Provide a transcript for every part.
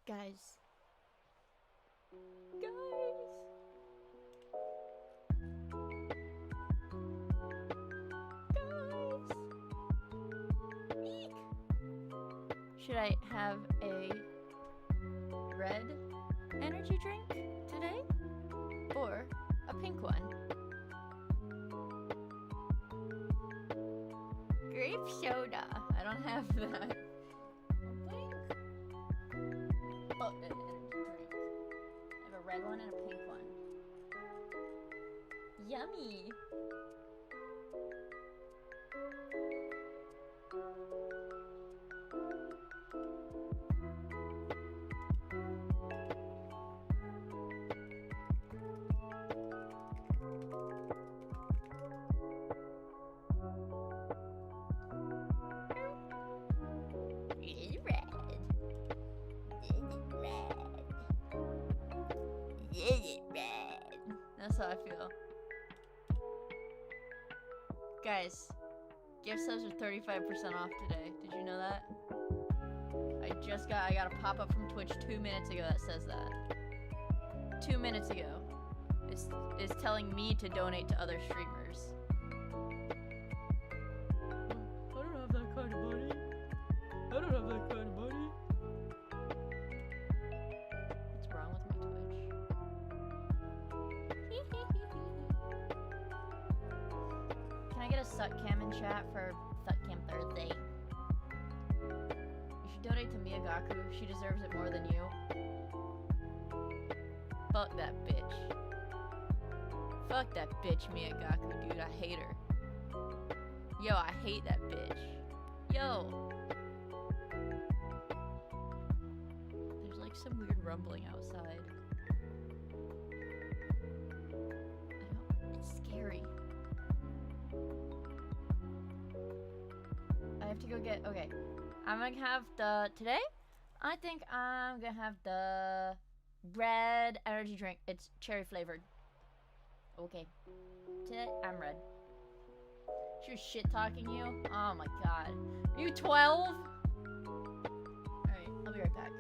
Guys. Eek. Should I have a red energy drink today? Or a pink one? Grape soda. I don't have that. Pink? Oh, an energy drink. I have a red one and a pink one. Yummy. That's how I feel. Guys, gift subs are 35% off today. Did you know that? I got a pop-up from Twitch 2 minutes ago that says that. 2 minutes ago. It's telling me to donate to other streamers. I don't have that kind of money. I don't have that kind of money. What's wrong with my Twitch? Can I get a Sut Cam in chat for Sut Cam Thursday? You should donate to Miia. She deserves it more than you. Fuck that bitch. Fuck that bitch, Miia, dude. I hate her. Yo, I hate that bitch. Yo. There's like some weird rumbling outside. It's scary. I have to go get, okay. I'm gonna have today, I think I'm gonna have the red energy drink. It's cherry flavored. Okay. Today, I'm red. She was shit talking you? Oh my god. Are you 12? Alright, I'll be right back.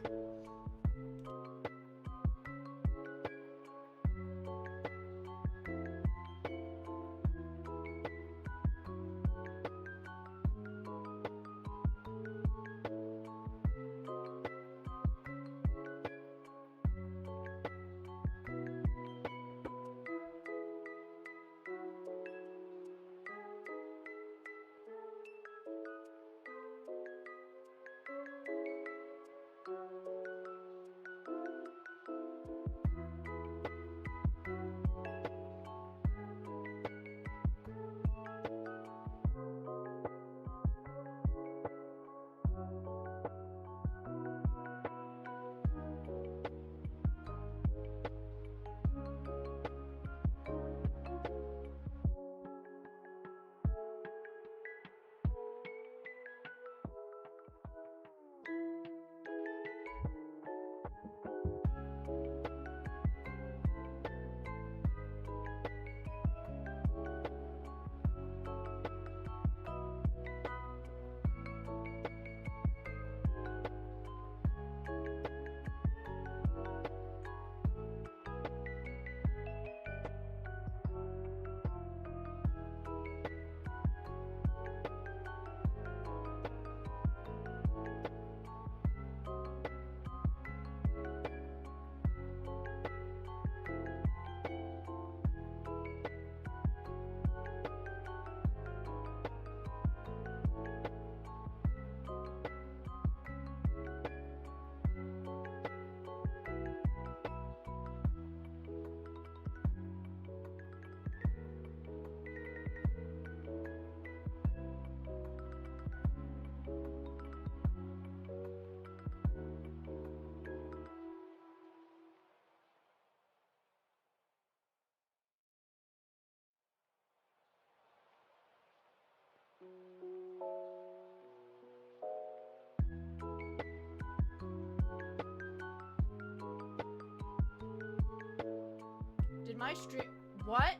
Did my stream... What?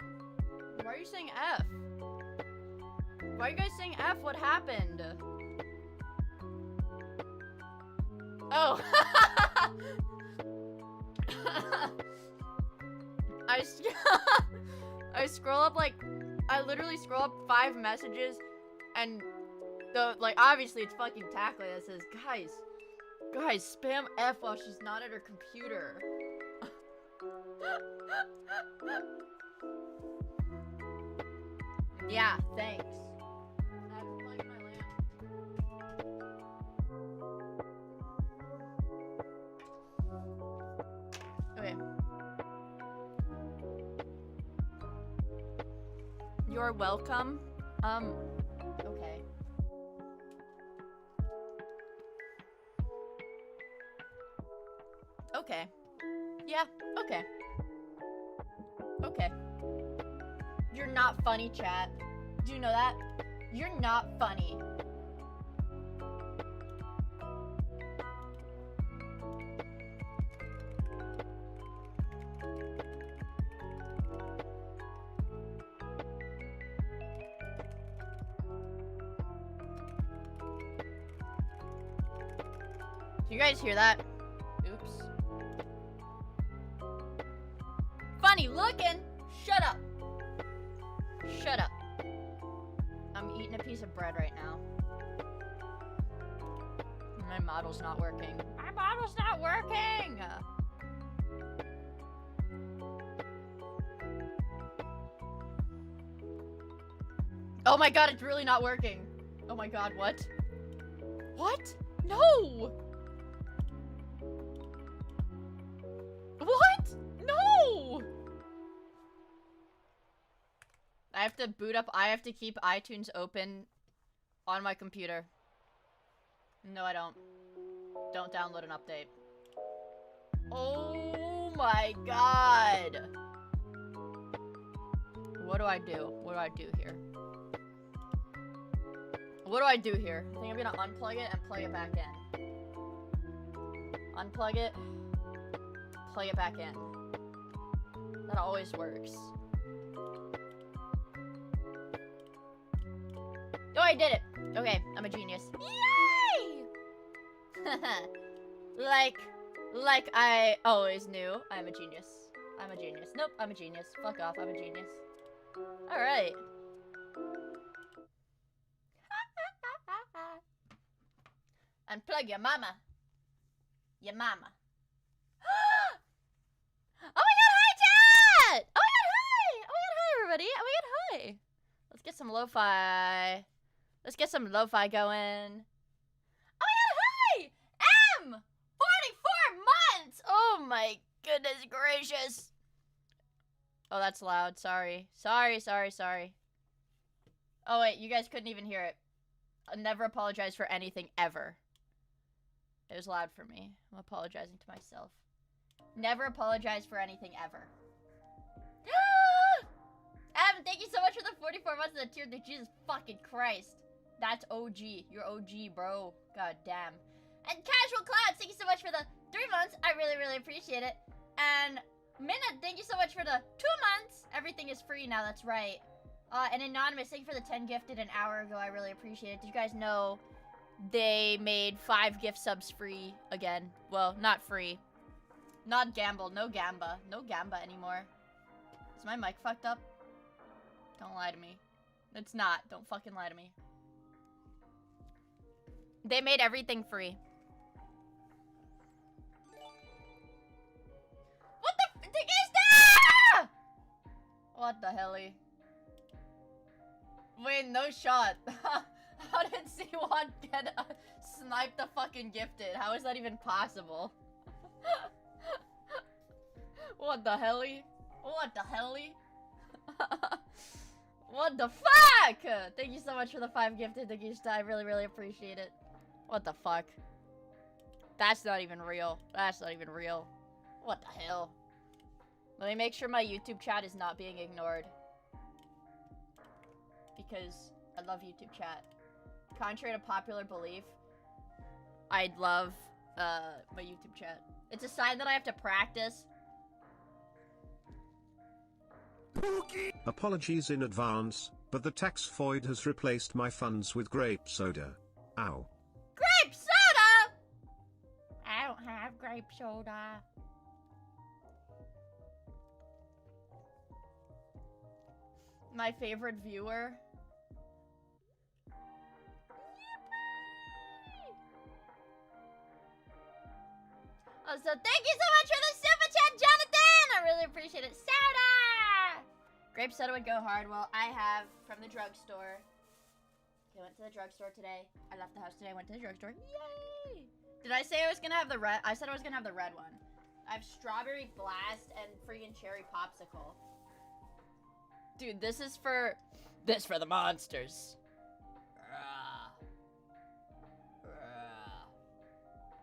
Why are you saying F? Why are you guys saying F? What happened? Oh. I scroll up like, I literally scroll up 5 messages, and like obviously it's fucking tackling that says, guys, spam F while she's not at her computer. Yeah, thanks. I have to plug my lamp. Okay. You're welcome. Okay. Okay. Yeah, okay. Okay. You're not funny, chat. Do you know that? You're not funny. Do you guys hear that? Oops. Funny looking! Shut up! Shut up. I'm eating a piece of bread right now. My model's not working. My model's not working! Oh my god, it's really not working. Oh my god, what? What? No! What? No! I have to boot up. I have to keep iTunes open on my computer. No, I don't. Don't download an update. Oh my god. What do I do? What do I do here? What do I do here? I think I'm gonna unplug it and plug it back in. Unplug it. Plug it back in. That always works. Oh, I did it! Okay, I'm a genius. Yay! like I always knew. I'm a genius. I'm a genius. Nope, I'm a genius. Fuck off, I'm a genius. Alright. Unplug your mama. Your mama. Oh my god, hi chat! Oh my god, hi! Oh my god, hi everybody! Oh my god, hi! Let's get some lo-fi. Let's get some lo-fi going. Oh my god, hi! M! 44 months! Oh my goodness gracious. Oh, that's loud. Sorry. Sorry. Oh wait, you guys couldn't even hear it. I'll never apologize for anything ever. It was loud for me. I'm apologizing to myself. Never apologize for anything ever. Adam, thank you so much for the 44 months of the tier 3. Jesus fucking Christ. That's OG. You're OG, bro. God damn. And Casual Clouds, thank you so much for the 3 months. I really appreciate it. And Minna, thank you so much for the 2 months. Everything is free now, that's right. And Anonymous, thank you for the 10 gifted an hour ago. I really appreciate it. Did you guys know they made 5 gift subs free again? Well, not free. Not gamble. No Gamba. No Gamba anymore. Is my mic fucked up? Don't lie to me. It's not. Don't fucking lie to me. They made everything free. What the f- is that? What the helly? Wait, no shot. How did C1 get snipe the fucking gifted? How is that even possible? What the helly? What the helly? What the fuck? Thank you so much for the 5 gifted, Nagista. I really appreciate it. What the fuck? That's not even real. That's not even real. What the hell? Let me make sure my YouTube chat is not being ignored. Because I love YouTube chat. Contrary to popular belief, I love my YouTube chat. It's a sign that I have to practice. Apologies in advance, but the tax void has replaced my funds with grape soda. Ow. Grape soda? I don't have grape soda. My favorite viewer. Oh, so thank you so much for the super chat, Jonathan! I really appreciate it. Soda! Grape soda would go hard. Well, I have from the drugstore. Okay, went to the drugstore today. I left the house today, went to the drugstore. Yay! Did I say I was gonna have the red? I said I was gonna have the red one. I have strawberry blast and freaking cherry popsicle. Dude, this for the monsters.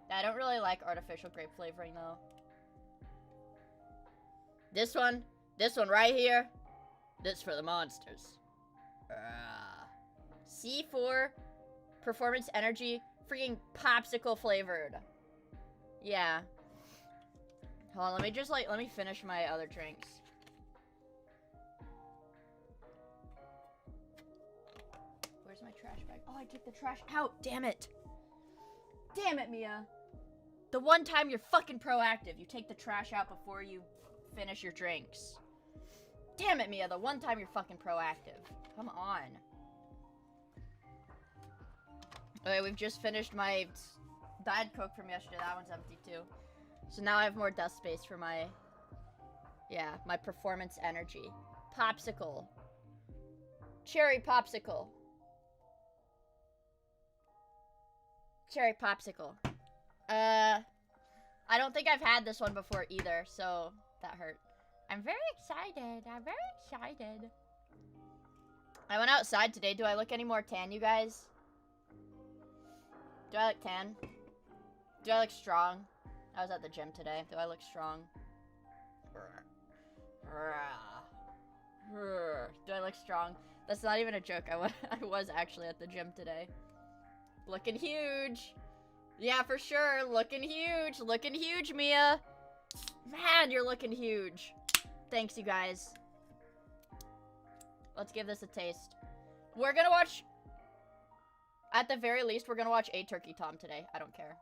I don't really like artificial grape flavoring though. This one right here, this for the monsters. C4 performance energy, freaking popsicle flavored. Yeah. Hold on, let me finish my other drinks. Where's my trash bag? Oh, I took the trash out. Damn it. Damn it, Miia. The one time you're fucking proactive, you take the trash out before you finish your drinks. Damn it, Miia. The one time you're fucking proactive. Come on. Okay, we've just finished my Diet Coke from yesterday. That one's empty too. So now I have more desk space for my, yeah, my performance energy. Popsicle. Cherry popsicle. Cherry popsicle. I don't think I've had this one before either, so that hurt. I'm very excited. I'm very excited. I went outside today. Do I look any more tan, you guys? Do I look tan? Do I look strong? I was at the gym today. Do I look strong? Do I look strong? That's not even a joke. I was actually at the gym today. Looking huge. Yeah, for sure. Looking huge. Looking huge, Miia. Man, you're looking huge. Thanks, you guys. Let's give this a taste. We're gonna watch... At the very least, we're gonna watch A Turkey Tom today. I don't care.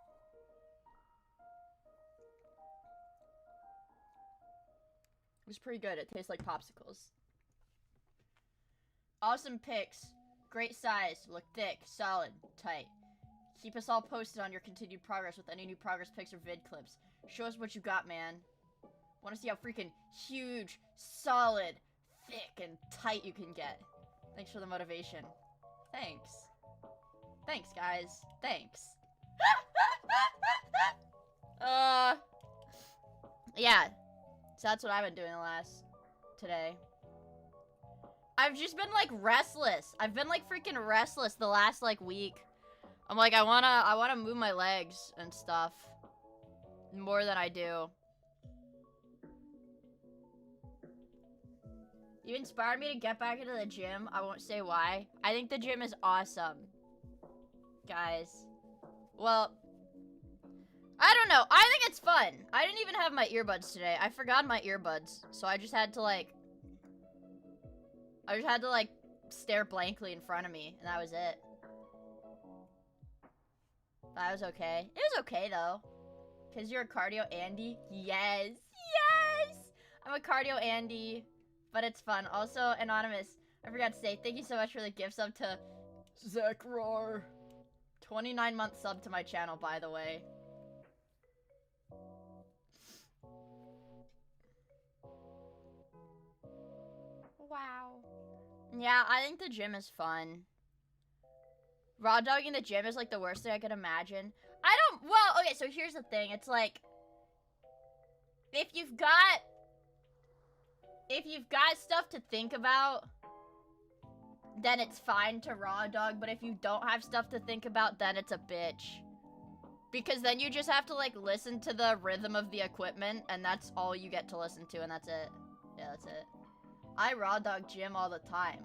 It was pretty good. It tastes like popsicles. Awesome pics. Great size. Look thick. Solid. Tight. Keep us all posted on your continued progress with any new progress pics or vid clips. Show us what you got, man. Want to see how freaking huge, solid, thick, and tight you can get. Thanks for the motivation. Thanks. Thanks, guys. Thanks. Yeah. So that's what I've been doing today. I've just been, like, restless. I've been, like, freaking restless the last, like, week. I'm like, I wanna move my legs and stuff. More than I do. You inspired me to get back into the gym. I won't say why. I think the gym is awesome. Guys. Well, I don't know. I think it's fun. I didn't even have my earbuds today. I forgot my earbuds. So I just had to, like, stare blankly in front of me. And that was it. That was okay. It was okay, though. Because you're a cardio Andy? Yes. Yes! I'm a cardio Andy. But it's fun. Also, Anonymous, I forgot to say, thank you so much for the gift sub to Zach Roar. 29-month sub to my channel, by the way. Wow. Yeah, I think the gym is fun. Raw dogging the gym is like the worst thing I could imagine. Well, okay, so here's the thing. It's like, if you've got stuff to think about, then it's fine to raw dog. But if you don't have stuff to think about, then it's a bitch. Because then you just have to, like, listen to the rhythm of the equipment, and that's all you get to listen to, and that's it. Yeah, that's it. I raw dog gym all the time.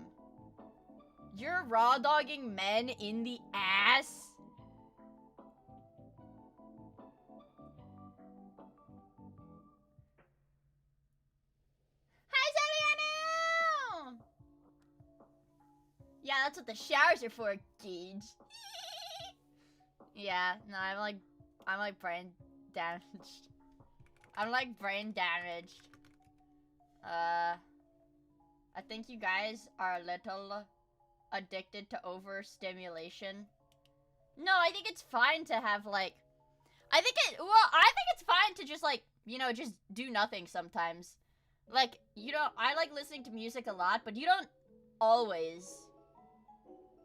You're raw dogging men in the ass? Hi, Saviano! Yeah, that's what the showers are for, Gage. Yeah, no, I'm like brain damaged. I'm like brain damaged. I I think you guys are a little addicted to overstimulation. No, I think it's fine to have, like... I think it's fine to just, like, you know, just do nothing sometimes. Like, you know, I like listening to music a lot, but you don't always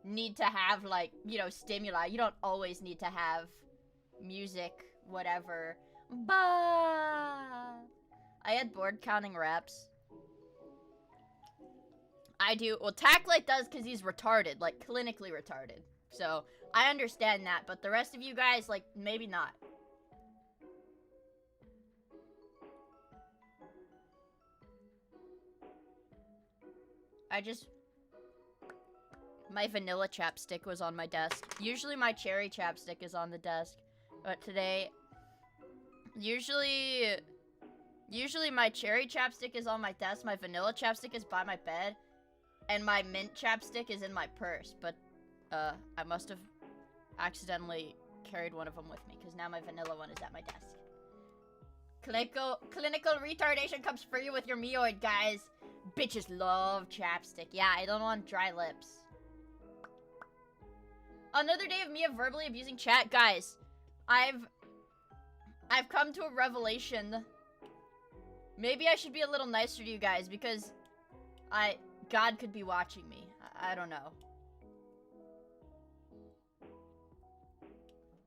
need to have, like, you know, stimuli. You don't always need to have music, whatever. Bah! I had bored counting reps. I do. Well, Tacklight does because he's retarded, like, clinically retarded. So, I understand that, but the rest of you guys, like, maybe not. My vanilla chapstick was on my desk. Usually my cherry chapstick is on the desk. But today, usually my cherry chapstick is on my desk, my vanilla chapstick is by my bed, and my mint chapstick is in my purse. But, I must have accidentally carried one of them with me, because now my vanilla one is at my desk. Clinical retardation comes for you with your meoid, guys. Bitches love chapstick. Yeah, I don't want dry lips. Another day of Mia verbally abusing chat. Guys, I've come to a revelation. Maybe I should be a little nicer to you guys, because God could be watching me. I don't know.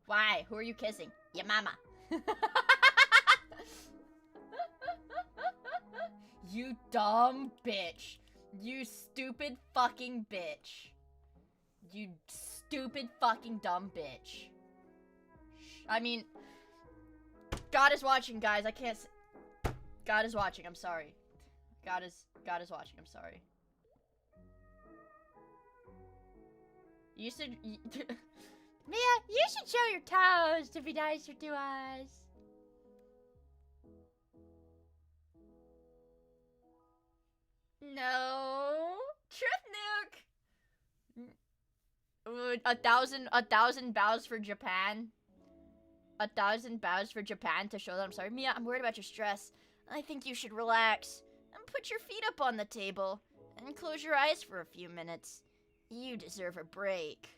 Why? Who are you kissing? Your mama. You dumb bitch. You stupid fucking bitch. You stupid fucking dumb bitch. I mean, God is watching, guys. I can't God is watching. I'm sorry. God is watching. I'm sorry. You should... Mia, you should show your toes to be nicer to us. No. Truth nuke. A thousand bows for Japan. 1,000 bows for Japan to show that I'm sorry. Mia, I'm worried about your stress. I think you should relax and put your feet up on the table and close your eyes for a few minutes. You deserve a break.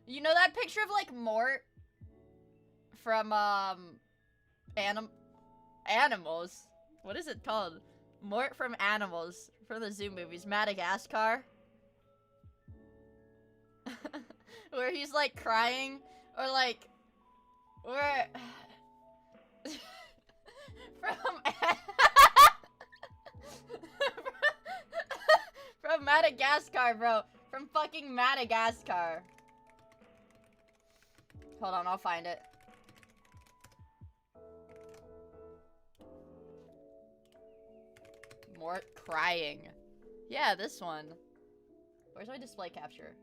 You know that picture of, like, Mort from, Animals? What is it called? Mort from Animals, from the Zoo movies, Madagascar? Where he's, like, crying, or, like, where... from Madagascar, bro. From fucking Madagascar. Hold on, I'll find it. Mort crying. Yeah, this one. Where's my display capture?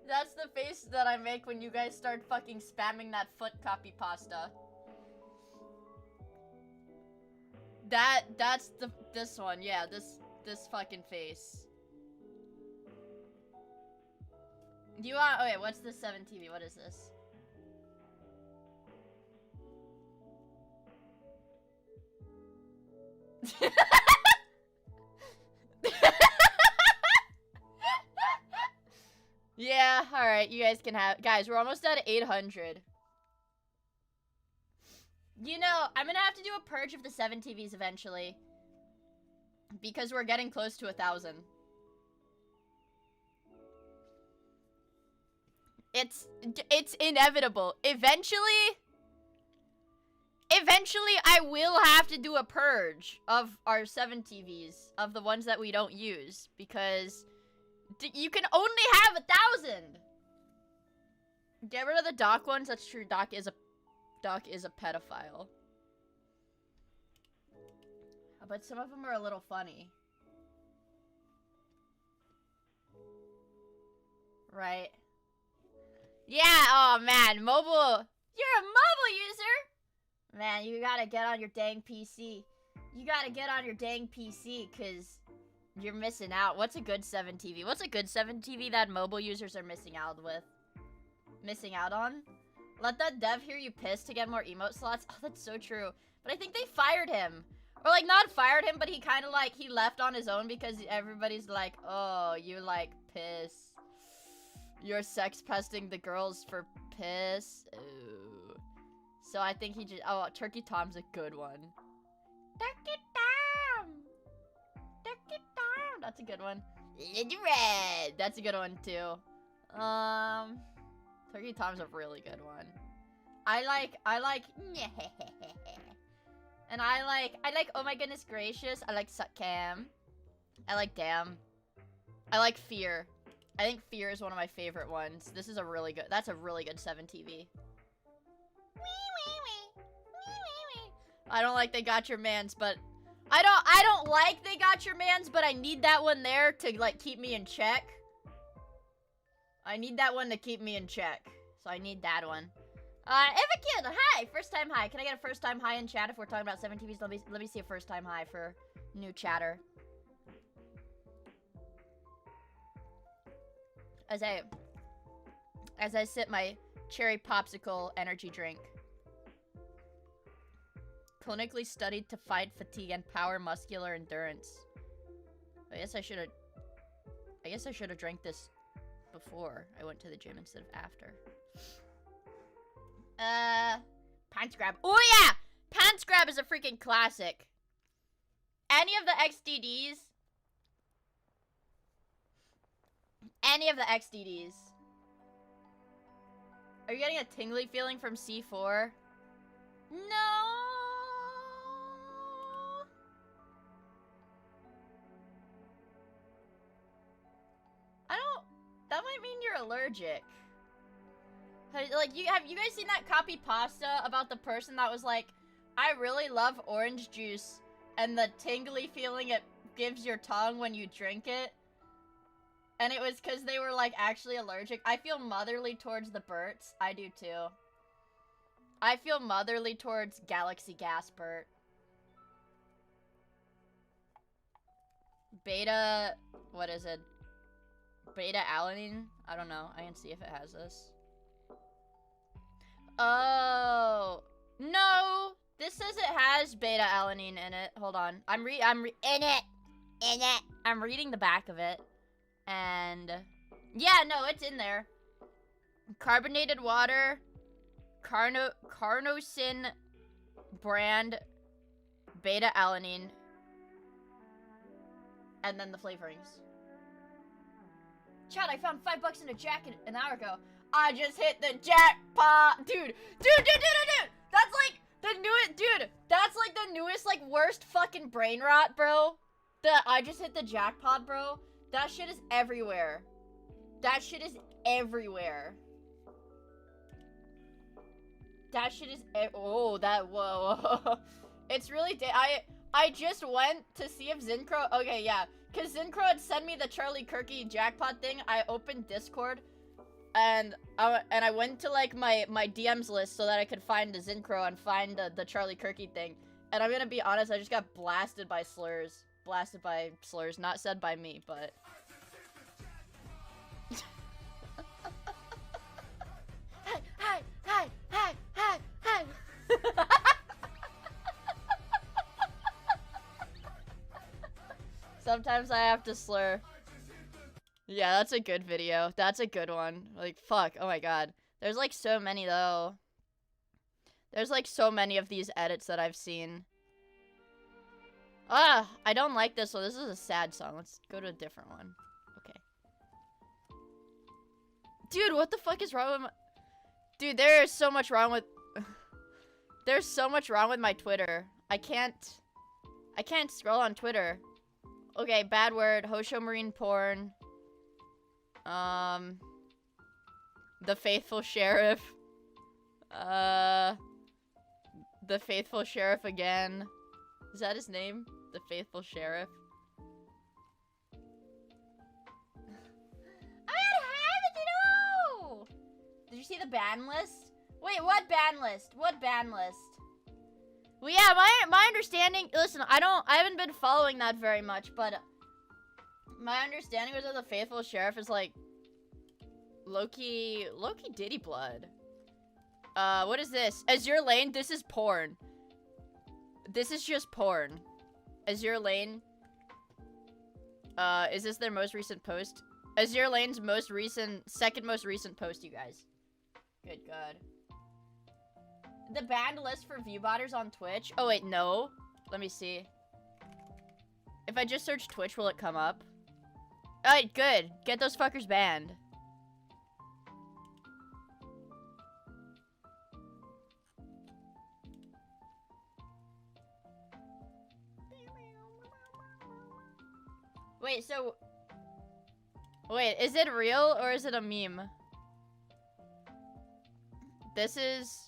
That's the face that I make when you guys start fucking spamming that foot copy pasta. That's this one, yeah, this fucking face. Do you want, okay, what's this 7 TV? What is this? Yeah, alright, you guys can have, guys, we're almost at 800. You know, I'm gonna have to do a purge of the 7 TVs eventually. Because we're getting close to 1,000. It's inevitable. Eventually, I will have to do a purge of our 7 TVs, of the ones that we don't use, because you can only have 1,000. Get rid of the Doc ones. That's true. Doc is a pedophile. But some of them are a little funny. Right. Yeah, oh man, mobile. You're a mobile user? Man, you gotta get on your dang PC. You gotta get on your dang PC, cause you're missing out. What's a good 7 TV? What's a good 7 TV that mobile users are missing out on? Let that dev hear you piss to get more emote slots. Oh, that's so true. But I think they fired him. Or, like, not fired him, but he kind of, like, he left on his own because everybody's like, oh, you like piss. You're sex pesting the girls for piss. Ooh. So I think he just, oh, Turkey Tom's a good one. Turkey Tom! Turkey Tom! That's a good one. Lady Red! That's a good one, too. Turkey Tom's a really good one. I like, and I like, oh my goodness gracious. I like suck cam. I like damn. I like fear. I think fear is one of my favorite ones. This is a really good, that's a really good 7 TV. I don't like they got your mans, but I don't like they got your mans, but I need that one there to like keep me in check. I need that one to keep me in check. So I need that one. Eva Kid, hi! First time hi. Can I get a first time hi in chat if we're talking about 7 TVs? Let me see a first time hi for new chatter. As I sip my cherry popsicle energy drink. Clinically studied to fight fatigue and power muscular endurance. I guess I should have drank this before I went to the gym instead of after. Pants grab. Oh yeah! Pants grab is a freaking classic. Any of the XDDs? Any of the XDDs? Are you getting a tingly feeling from C4? No! That might mean you're allergic. Like, have you guys seen that copy pasta about the person that was like, I really love orange juice, and the tingly feeling it gives your tongue when you drink it? And it was because they were, like, actually allergic. I feel motherly towards the Burts. I do, too. I feel motherly towards Galaxy Gas Burt. Beta... What is it? Beta-alanine? I don't know. I can see if it has this. Oh. No! This says it has beta-alanine in it. Hold on. I'm reading the back of it. And... yeah, no, it's in there. Carbonated water. Carnosin brand. Beta-alanine. And then the flavorings. Chad, I found $5 in a jacket an hour ago. I just hit the jackpot. Dude. That's like the newest, dude. That's like the newest, like, worst fucking brain rot, bro. I just hit the jackpot, bro. That shit is everywhere. That shit is everywhere. That shit is, oh, that, whoa. It's really, I just went to see if Zincro, okay, yeah. Because Zincro had sent me the Charlie Kirky jackpot thing. I opened Discord, and I went to, like, my DMs list so that I could find the Zincro and find the Charlie Kirky thing. And I'm gonna be honest, I just got blasted by slurs. Blasted by slurs, not said by me, but... Hi! Sometimes I have to slur. Yeah, that's a good video. That's a good one. Like, fuck. Oh my god. There's, like, so many, though. There's, like, so many of these edits that I've seen. Ah, I don't like this one. This is a sad song. Let's go to a different one. Okay. Dude, what the fuck is wrong with my... Dude, there is so much wrong with... There's so much wrong with my Twitter. I can't scroll on Twitter. Okay, bad word. Hosho Marine porn. The Faithful Sheriff. The Faithful Sheriff again. Is that his name? The Faithful Sheriff. I have it! No! Did you see the ban list? Wait, what ban list? What ban list? Well, yeah, my understanding. Listen, I haven't been following that very much, but my understanding was that the faithful sheriff is like Loki Diddy blood. What is this? Azure Lane. This is porn. This is just porn. Azure Lane. Is this their most recent post? Azure Lane's second most recent post, you guys. Good God. The banned list for viewbotters on Twitch. Oh wait, no. Let me see. If I just search Twitch, will it come up? Alright, good. Get those fuckers banned. Wait, so... Wait, is it real or is it a meme? This is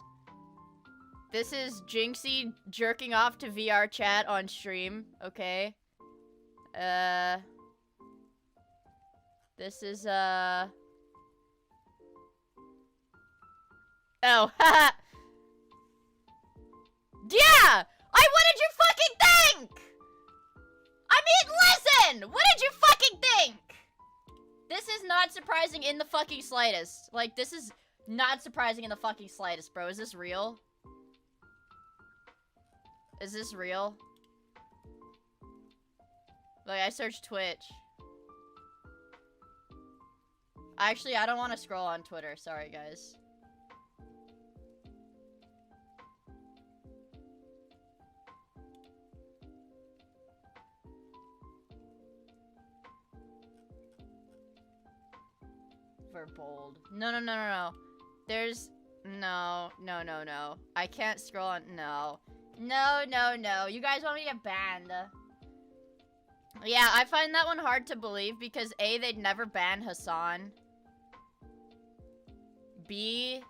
Jinxie jerking off to VR chat on stream, okay? This is, Oh, haha! Yeah! What did you fucking think? I mean, listen! What did you fucking think? This is not surprising in the fucking slightest. Like, this is not surprising in the fucking slightest, bro. Is this real? Is this real? Like, I searched Twitch. Actually, I don't want to scroll on Twitter. Sorry, guys. For bold. No. There's... No. I can't scroll on... No. No. You guys want me to get banned. Yeah, I find that one hard to believe because A, they'd never ban Hassan. B,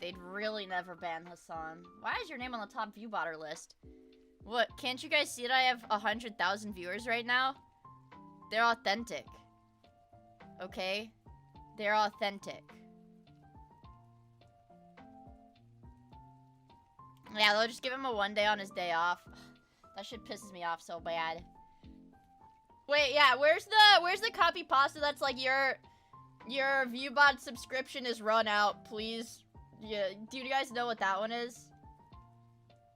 they'd really never ban Hassan. Why is your name on the top viewbotter list? What, can't you guys see that I have 100,000 viewers right now? They're authentic. Okay? They're authentic. Yeah, they'll just give him a 1 day on his day off. That shit pisses me off so bad. Wait, yeah, where's the copy pasta that's like your viewbot subscription is run out, please? Yeah, do you guys know what that one is?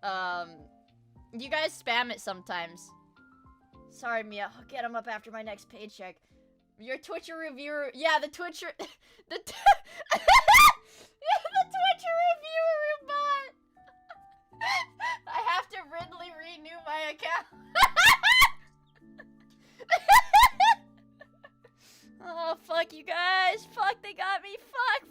You guys spam it sometimes. Sorry, Mia, I'll get them up after my next paycheck. Your Twitcher reviewer, yeah, the Twitcher, the Twitcher reviewer bot. I have to Ridley renew my account. Oh, fuck you guys. Fuck, they got me. Fuck.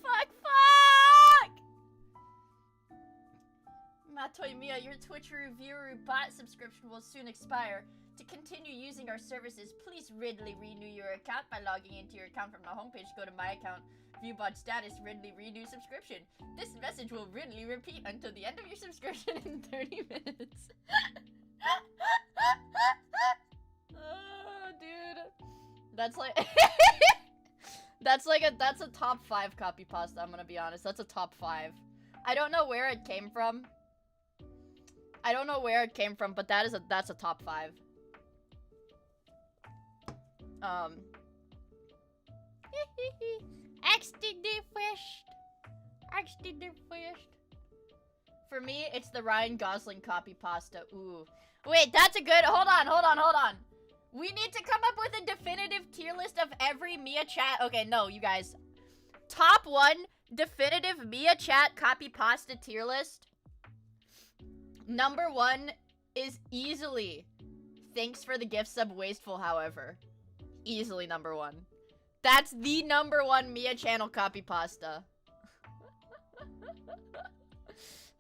Matoy Mia, your Twitch reviewer bot subscription will soon expire. To continue using our services, please Ridley renew your account by logging into your account from the homepage. Go to my account, viewbot status, Ridley renew subscription. This message will Ridley repeat until the end of your subscription in 30 minutes. Oh, dude. That's like that's a top 5 copy pasta, I'm gonna be honest. That's a top 5. I don't know where it came from. But that's a top 5. For me, it's the Ryan Gosling copy pasta. Ooh. Wait, that's a good... Hold on. We need to come up with a definitive tier list of every Miia chat. Okay, no, you guys. Top 1 definitive Miia chat copy pasta tier list. Number 1 is easily thanks for the gift sub wasteful, however. Easily number 1. That's the number 1 Miia channel copy pasta.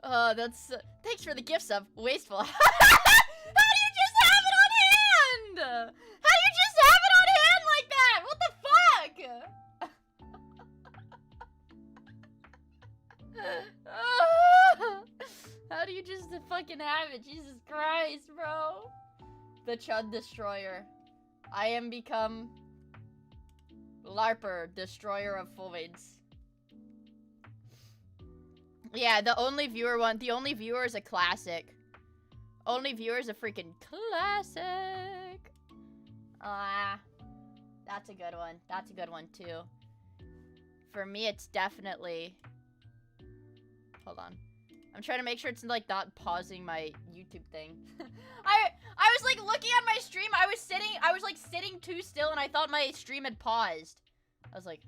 That's thanks for the gift sub wasteful. How do you just have it on hand? How do you just have it on hand like that? What the fuck? How do you just fucking have it? Jesus Christ, bro. The Chud Destroyer. I am become LARPer, Destroyer of Voids. Yeah, the only viewer is a classic. Only viewers a freaking classic. That's a good one. That's a good one too. For me, it's definitely. Hold on. I'm trying to make sure it's like not pausing my YouTube thing. I was like looking at my stream. I was like sitting too still, and I thought my stream had paused. I was like,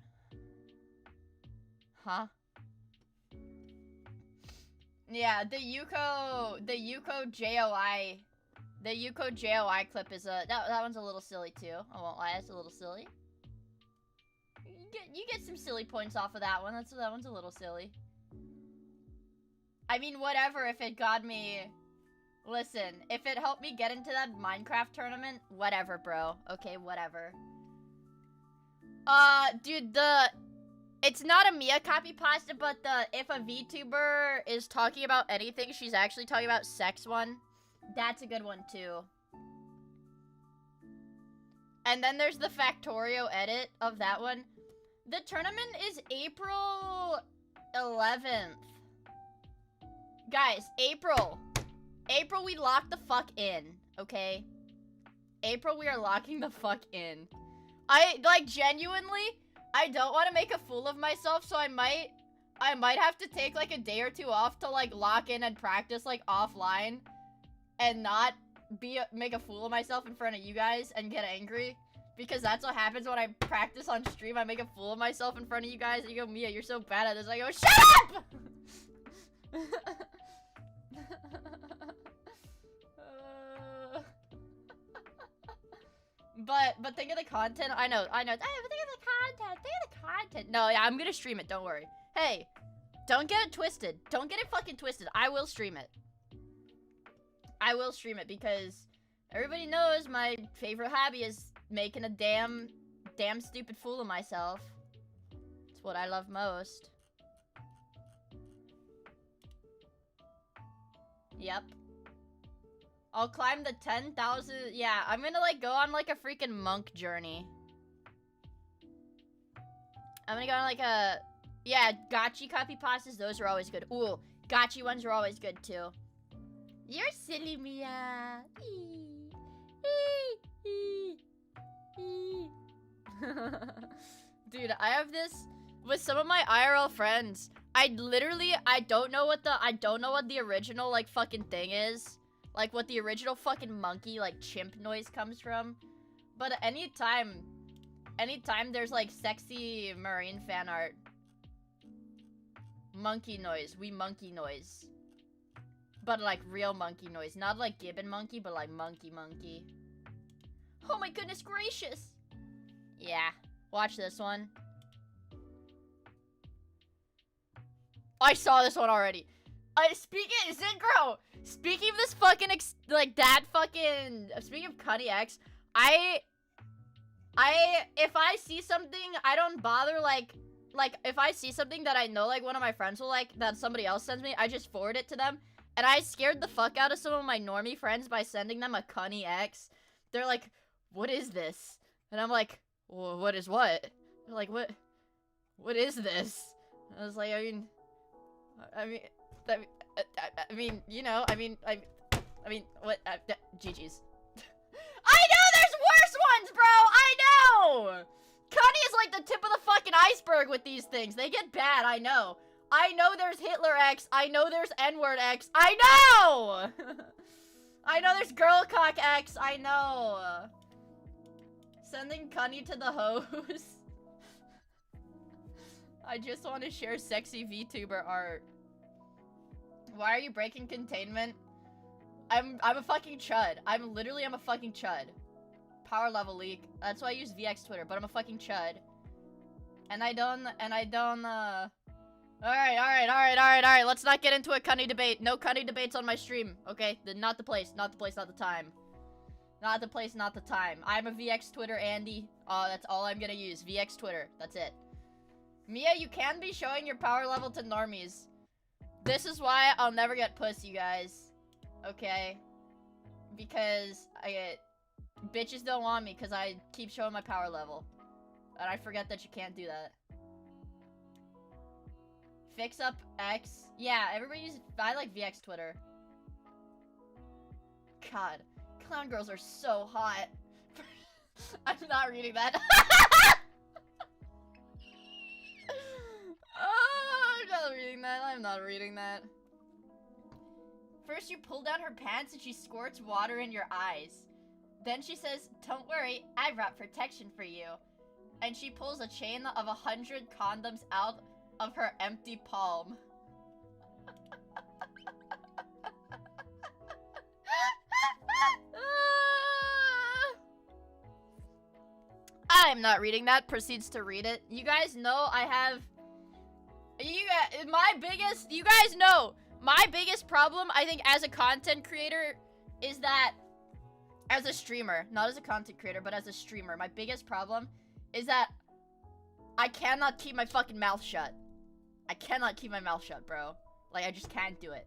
huh? Yeah, the Yuko JOI clip is that one's a little silly too. I won't lie, it's a little silly. You get some silly points off of that one. That one's a little silly. I mean, whatever. If it got me, listen, if it helped me get into that Minecraft tournament, whatever, bro. Okay, whatever. Dude, it's not a miia copy pasta, but if a VTuber is talking about anything, she's actually talking about sex one. That's a good one too. And then there's the Factorio edit of that one. The tournament is April 11th. Guys, April, we lock the fuck in, okay? April, we are locking the fuck in. Like, genuinely, I don't want to make a fool of myself, so I might have to take, like, a day or two off to, like, lock in and practice, like, offline. And not make a fool of myself in front of you guys and get angry. Because that's what happens when I practice on stream. I make a fool of myself in front of you guys, and you go, Miia, you're so bad at this. I go, shut up! But think of the content. I know. Hey, but think of the content. No, yeah, I'm gonna stream it. Don't worry. Hey, don't get it twisted. Don't get it fucking twisted. I will stream it. I will stream it because everybody knows my favorite hobby is making a damn stupid fool of myself. It's what I love most. Yep. I'll climb the 10,000. Yeah, I'm gonna like go on like a freaking monk journey. I'm gonna go on like a, yeah, gachi copy pastas. Those are always good. Ooh, gachi ones are always good too. You're silly, Miia. Dude, I have this with some of my IRL friends. I don't know what the original like fucking thing is. Like what the original fucking monkey like chimp noise comes from. But anytime there's like sexy marine fan art. Monkey noise, we monkey noise. But like real monkey noise, not like gibbon monkey, but like monkey. Oh my goodness gracious! Yeah, watch this one. I saw this one already. Speaking of this fucking speaking of Cuddy X, if I see something, I don't bother like if I see something that I know like one of my friends will like that somebody else sends me, I just forward it to them. And I scared the fuck out of some of my normie friends by sending them a Cunny X. They're like, what is this? And I'm like, well, what is what? They're like, what is this? I was like, I mean, you know, what, GG's. I know there's worse ones, bro! I know! Cunny is like the tip of the fucking iceberg with these things. They get bad, I know. I know there's Hitler X. I know there's N-word X. I know! I know there's girl cock X. I know. Sending Cunny to the hose. I just want to share sexy VTuber art. Why are you breaking containment? I'm a fucking chud. I'm a fucking chud. Power level leak. That's why I use VX Twitter, but I'm a fucking chud. Alright. Let's not get into a Cunny debate. No Cunny debates on my stream, okay? Not the place, not the time. Not the place, not the time. I'm a VX Twitter Andy. That's all I'm gonna use. VX Twitter. That's it. Miia, you can be showing your power level to normies. This is why I'll never get pussy, guys. Okay? Because bitches don't want me because I keep showing my power level. And I forget that you can't do that. Fix up X. Yeah, everybody uses. I like VX Twitter. God, clown girls are so hot. I'm not reading that. Oh, I'm not reading that. I'm not reading that. First you pull down her pants and she squirts water in your eyes. Then she says, "Don't worry, I brought protection for you." And she pulls a chain of 100 condoms out of her empty palm. I'm not reading that. Proceeds to read it. You guys know I have... You guys know my biggest problem, I think, as a content creator is that... As a streamer, not as a content creator, but as a streamer, my biggest problem is that I cannot keep my fucking mouth shut. I cannot keep my mouth shut, bro. Like, I just can't do it.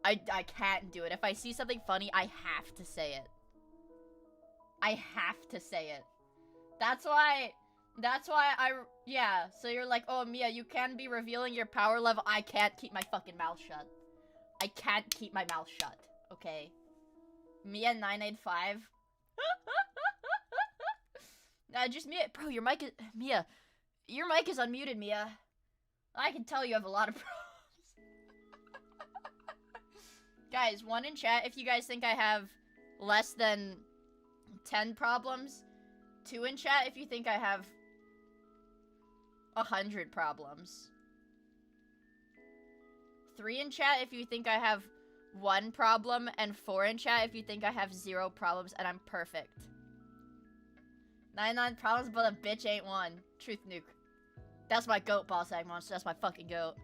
I can't do it. If I see something funny, I have to say it. I have to say it. That's why yeah, so you're like, oh, Miia, you can be revealing your power level. I can't keep my fucking mouth shut. I can't keep my mouth shut, okay? Miia985. Just Miia, bro, your mic is, Miia, your mic is unmuted, Miia. I can tell you have a lot of problems. Guys, 1 in chat if you guys think I have less than 10 problems. 2 in chat if you think I have 100 problems. 3 in chat if you think I have 1 problem, and 4 in chat if you think I have 0 problems and I'm perfect. 99 problems, but a bitch ain't one. Truth nuke. That's my goat, boss egg monster. That's my fucking goat.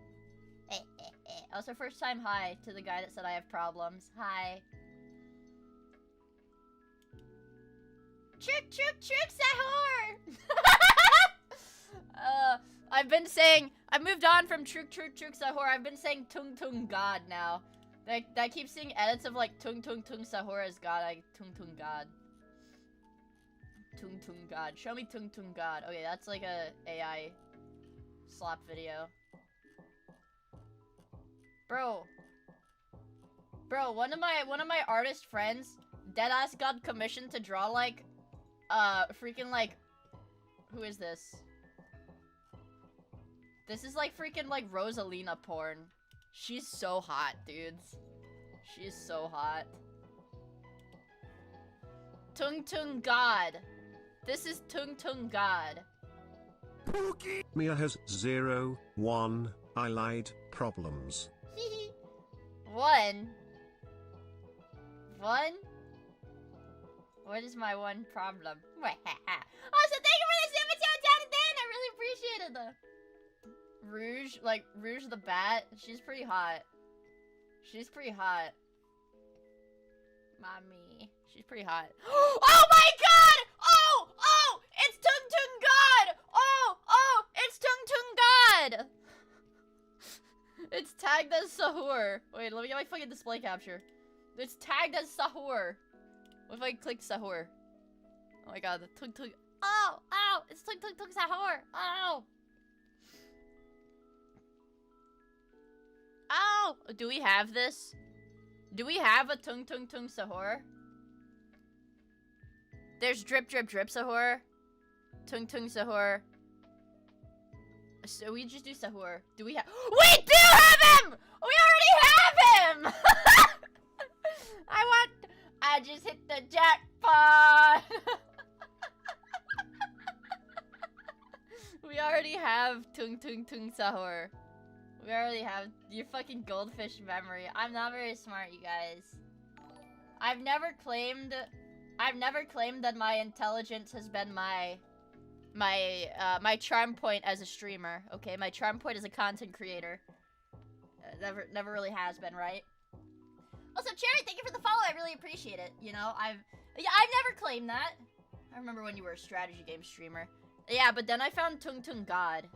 Also, first time hi to the guy that said I have problems. Hi. Trick, Sahur! I've been saying, I moved on from Trick, Sahur. I've been saying Tung Tung God now. I keep seeing edits of like Tung Sahur as God. Tung God. Tung God. Show me Tung God. Okay, that's like a AI slap video. Bro, one of my artist friends deadass got commissioned to draw like freaking like, who is this? This is like freaking like Rosalina porn. She's so hot, dudes. She's so hot. Tung God. This is Tung God. Miia has 0, 1, I lied, problems. 1? What is my 1 problem? Also, thank you for the super chat, Jonathan! I really appreciate it. Rouge, like, Rouge the Bat, she's pretty hot. She's pretty hot. Mommy. She's pretty hot. Oh my god! Oh! It's Tung God! Oh! It's Tung God! It's tagged as Sahur. Wait, let me get my fucking display capture. It's tagged as Sahur. What if I click Sahur? Oh my god, the Tung. Oh! It's Tung Sahur! Oh! Oh! Do we have this? Do we have a Tung Sahur? There's Drip Sahur. Tung Sahur. So we just do Sahur. Do we have— We do have him! We already have him! I just hit the jackpot! We already have Tung Sahur. We already have your fucking goldfish memory. I'm not very smart, you guys. I've never claimed that my intelligence has been my charm point as a streamer. Okay, my charm point as a content creator. Never really has been, right? Also, Cherry, thank you for the follow. I really appreciate it. You know, I've never claimed that. I remember when you were a strategy game streamer. Yeah, but then I found Tung God.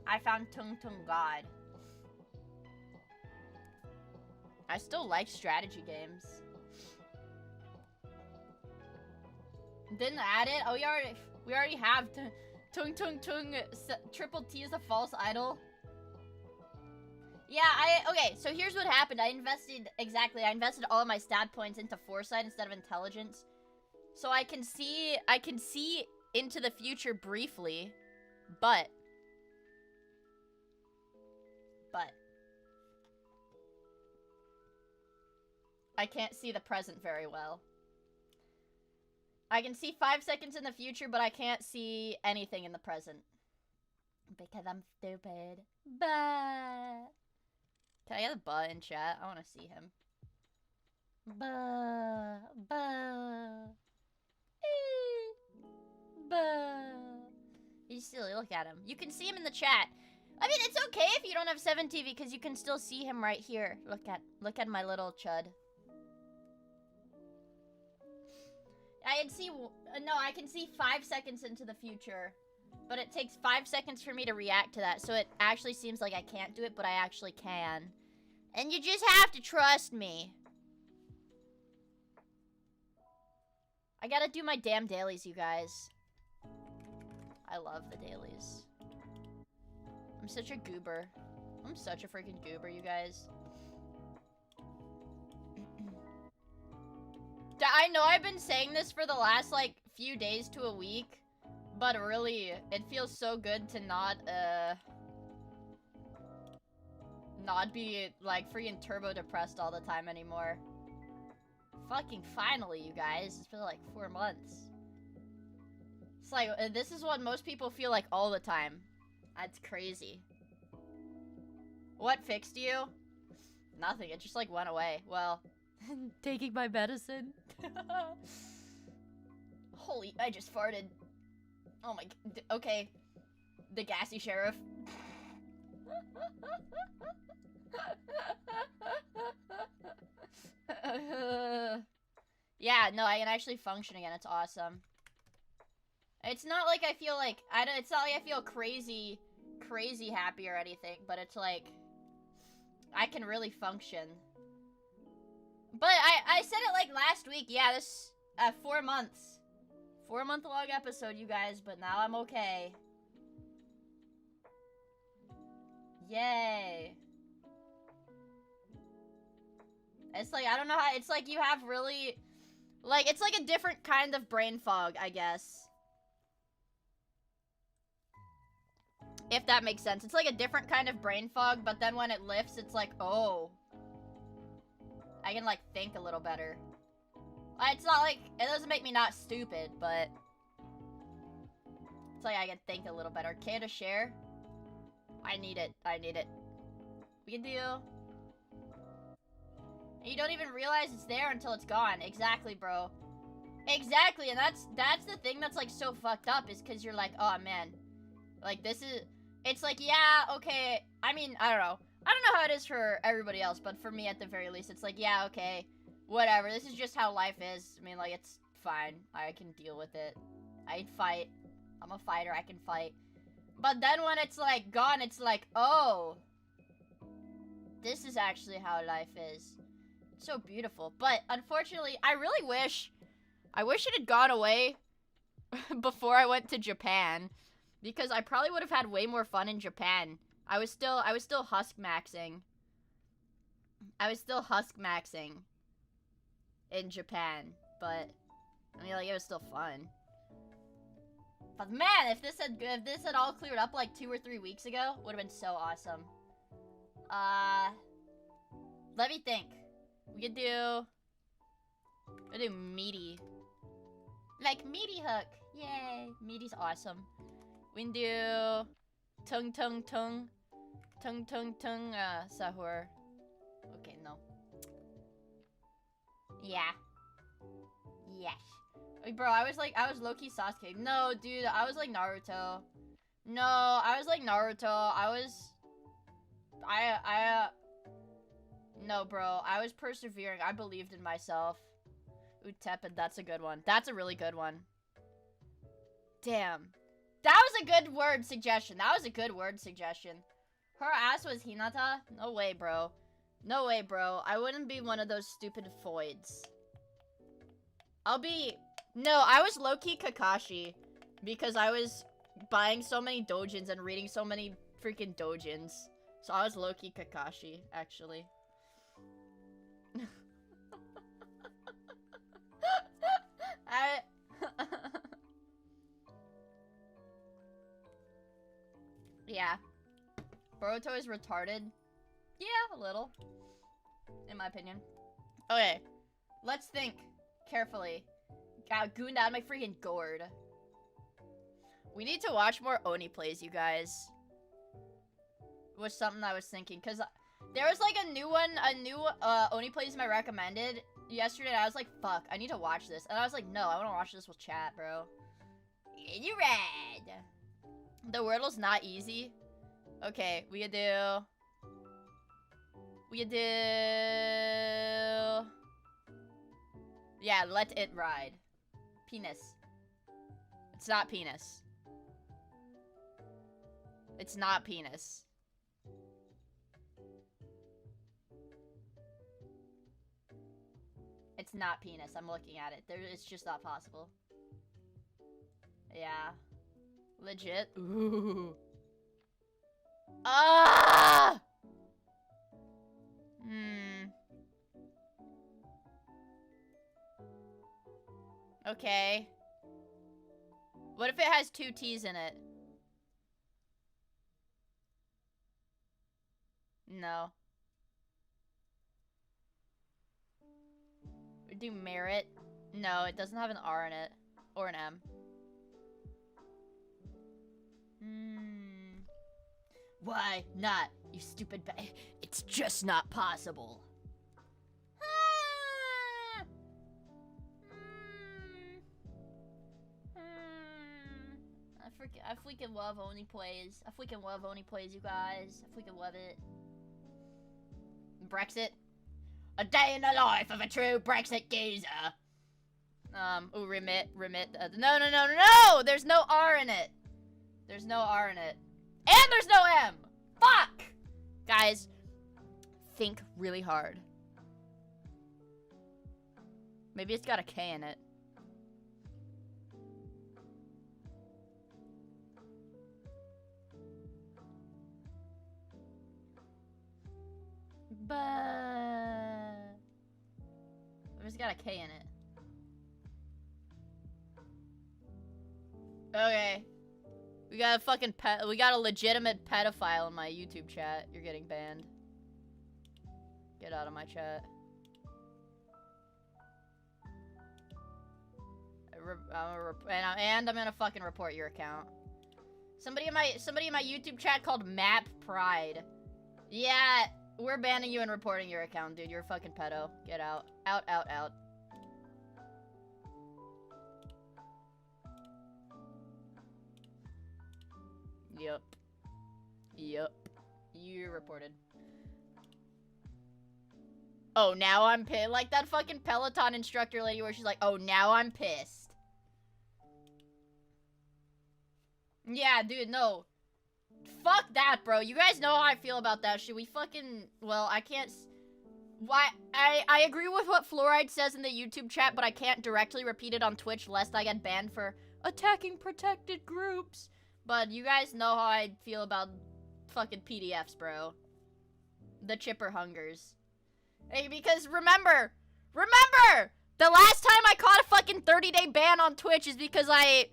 I found Tung God. I still like strategy games. Didn't add it? Oh, we already have Tung. Triple T is a false idol. Yeah, okay, so here's what happened. I invested all of my stat points into foresight instead of intelligence. So I can see into the future briefly, but I can't see the present very well. I can see 5 seconds in the future, but I can't see anything in the present. Because I'm stupid. Bah. Can I get a buh in chat? I want to see him. Buh. Buh. Buh. You silly, look at him. You can see him in the chat. I mean, it's okay if you don't have 7TV because you can still see him right here. Look at my little chud. I can see 5 seconds into the future, but it takes 5 seconds for me to react to that, so it actually seems like I can't do it, but I actually can. And you just have to trust me. I gotta do my damn dailies, you guys. I love the dailies. I'm such a goober. I'm such a freaking goober, you guys. I know I've been saying this for the last, like, few days to a week, but really, it feels so good to not be, like, freaking turbo depressed all the time anymore. Fucking finally, you guys. It's been, like, 4 months. It's like, this is what most people feel like all the time. That's crazy. What fixed you? Nothing. It just, like, went away. Well, taking my medicine. Holy, I just farted. Oh my, okay. The gassy sheriff. Yeah, no, I can actually function again. It's awesome. It's not like I feel like, it's not like I feel crazy happy or anything, but it's like, I can really function. But I said it like last week. Yeah, this 4 months. 4-month long episode, you guys, but now I'm okay. Yay. It's like, I don't know how, it's like you have really, like, it's like a different kind of brain fog, I guess. If that makes sense. It's like a different kind of brain fog, but then when it lifts, it's like, oh. I can, like, think a little better. It's not like, it doesn't make me not stupid, but it's like I can think a little better. Care to share? I need it. I need it. We can do. You don't even realize it's there until it's gone. Exactly, bro. Exactly, and that's the thing that's, like, so fucked up, is because you're like, oh, man. Like, this is, it's like, yeah, okay. I mean, I don't know. I don't know how it is for everybody else, but for me, at the very least, it's like, yeah, okay. Whatever, this is just how life is. I mean, like, it's fine. I can deal with it. I fight. I'm a fighter, I can fight. But then when it's, like, gone, it's like, oh. This is actually how life is. It's so beautiful. But, unfortunately, I really wish it had gone away before I went to Japan. Because I probably would have had way more fun in Japan. I was still husk maxing. I was still husk maxing in Japan, but I mean, like, it was still fun. But man, if this had all cleared up like 2 or 3 weeks ago, would have been so awesome. Let me think. We could do meaty. Like meaty hook. Yay, meaty's awesome. We can do tung sahur. Okay, no. Yeah. Yes. Wait, bro, I was low-key Sasuke. No, dude, I was like Naruto. No, I was like Naruto. No, bro, I was persevering. I believed in myself. Ooh, tepid, that's a good one. That's a really good one. Damn. That was a good word suggestion. That was a good word suggestion. Her ass was Hinata? No way, bro. No way, bro. I wouldn't be one of those stupid foids. No, I was low-key Kakashi. Because I was buying so many dojins and reading so many freaking dojins. So I was low-key Kakashi, actually. I... Yeah. Boruto is retarded. Yeah, a little. In my opinion. Okay. Let's think carefully. Got gooned out of my freaking gourd. We need to watch more Oni plays, you guys. Was something I was thinking. Because there was like a new Oni plays I recommended yesterday. And I was like, fuck, I need to watch this. And I was like, no, I want to watch this with chat, bro. You red. The Wordle's not easy. Okay, we could do... Yeah, let it ride. Penis. It's not penis. It's not penis. It's not penis. I'm looking at it. It's just not possible. Yeah. Legit. Ooh. Ah! Okay. What if it has 2 T's in it? No. We do merit. No, it doesn't have an R in it. Or an M. Why not? You stupid it's just not possible. I freaking love Oni plays. I freaking love Oni plays, you guys. I freaking love it. Brexit. A day in the life of a true Brexit geezer. Ooh, remit. No! There's no R in it. There's no R in it. And there's no M! Fuck! Guys, think really hard. Maybe it's got a K in it. But it's got a K in it. Okay. We got a fucking we got a legitimate pedophile in my YouTube chat. You're getting banned. Get out of my chat. And I'm gonna fucking report your account. Somebody in my YouTube chat called Map Pride. Yeah, we're banning you and reporting your account, dude. You're a fucking pedo. Get out. Out. Yup. You reported. Oh, now I'm pissed. Like that fucking Peloton instructor lady where she's like, oh, now I'm pissed. Yeah, dude, no. Fuck that, bro. You guys know how I feel about that shit. We fucking... Well, I can't... Why? I agree with what Fluoride says in the YouTube chat, but I can't directly repeat it on Twitch lest I get banned for attacking protected groups. But you guys know how I feel about fucking PDFs, bro. The chipper hungers. Hey, because remember! The last time I caught a fucking 30-day ban on Twitch is because I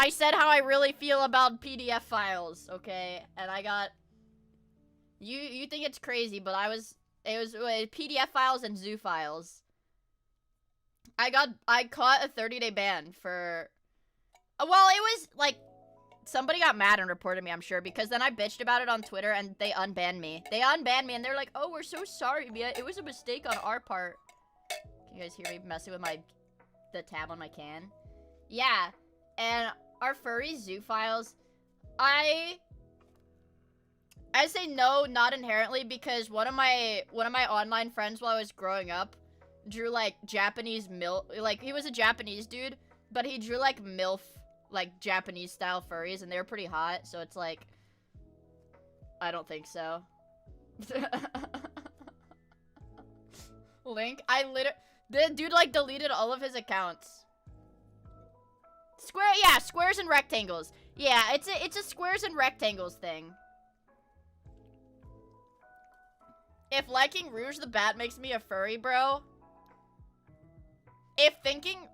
said how I really feel about PDF files, okay? And I got... You think it's crazy, but it was PDF files and zoo files. I caught a 30-day ban for... Well, it was, like... Somebody got mad and reported me, I'm sure, because then I bitched about it on Twitter and they unbanned me. They unbanned me and they're like, oh, we're so sorry, Miia. It was a mistake on our part. Can you guys hear me messing with the tab on my can? Yeah. And our furry zoo files, I say no, not inherently, because one of my online friends while I was growing up drew like Japanese like he was a Japanese dude, but he drew like MILF, like Japanese style furries, and they were pretty hot, so it's like, I don't think so. Link, the dude like deleted all of his accounts. Squares and rectangles. Yeah, it's a squares and rectangles thing. If liking Rouge the Bat makes me a furry, bro. If thinking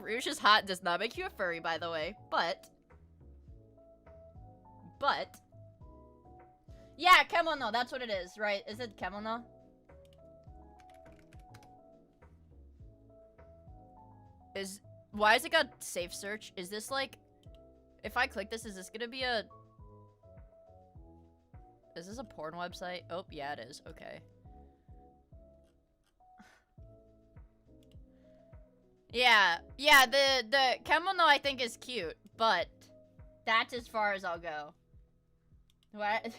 Rouge is hot does not make you a furry, by the way. But. Yeah, kemono, that's what it is, right? Is it kemono? Why has it got safe search? Is this like, if I click this, is this gonna be a, is this a porn website? Oh, yeah, it is. Okay. Yeah, the kemono I think is cute, but that's as far as I'll go. What?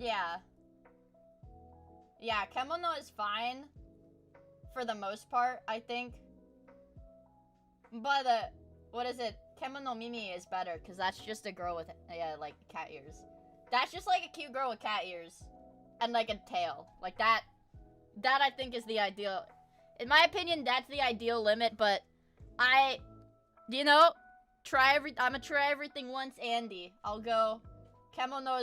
Yeah. Yeah, kemono is fine for the most part, I think. But, what is it? Kemono Mimi is better, because that's just a girl with, like, cat ears. That's just, like, a cute girl with cat ears. And, like, a tail. Like, that I think is the ideal. In my opinion, that's the ideal limit, but you know, I'm gonna try everything once, Andy. I'll go. Kemono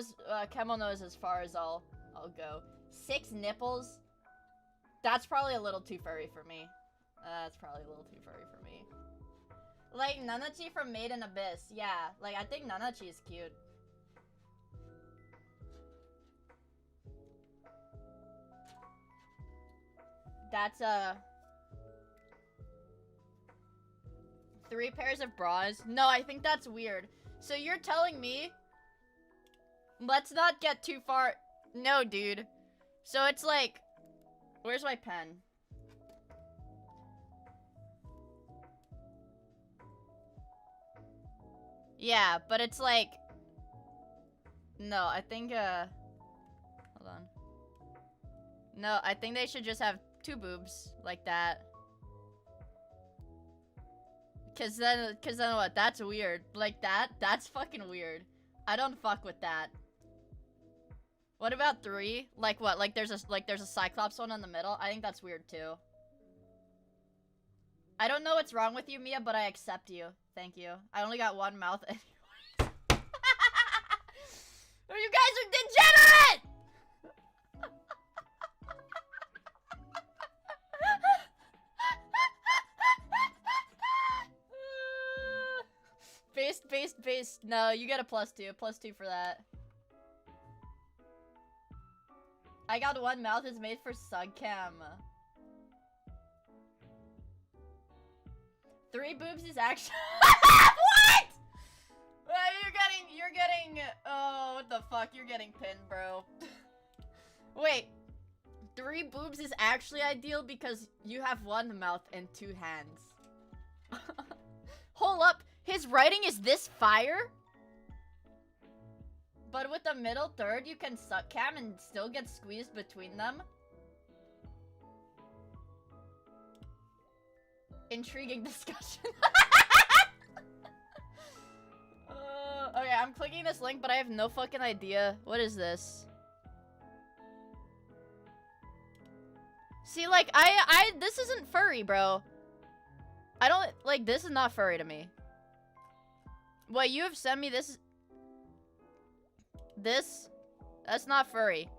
is as far as I'll go. 6 nipples? That's probably a little too furry for me. Like, Nanachi from Made in Abyss. Yeah, like, I think Nanachi is cute. That's, 3 pairs of bras? No, I think that's weird. So you're telling me... Let's not get too far... No, dude. So it's like... Where's my pen? Yeah, but it's like... No, I think, hold on. No, I think they should just have 2 boobs, like that. Cause then what? That's weird. Like that? That's fucking weird. I don't fuck with that. What about 3? Like what? Like there's a Cyclops one in the middle? I think that's weird too. I don't know what's wrong with you, Miia, but I accept you. Thank you. I only got 1 mouth anyway. You guys are degenerate! Based. No, you get a +2. +2 for that. I got 1 mouth is made for Sugcam. 3 boobs is actually- What?! You're getting- Oh, what the fuck? You're getting pinned, bro. Wait. 3 boobs is actually ideal because you have 1 mouth and 2 hands. Hold up. His writing is this fire? But with the middle third, you can suck cam and still get squeezed between them. Intriguing discussion. Okay, I'm clicking this link, but I have no fucking idea. What is this? See, like, this isn't furry, bro. I don't, like, this is not furry to me. What you have sent me, this, that's not furry.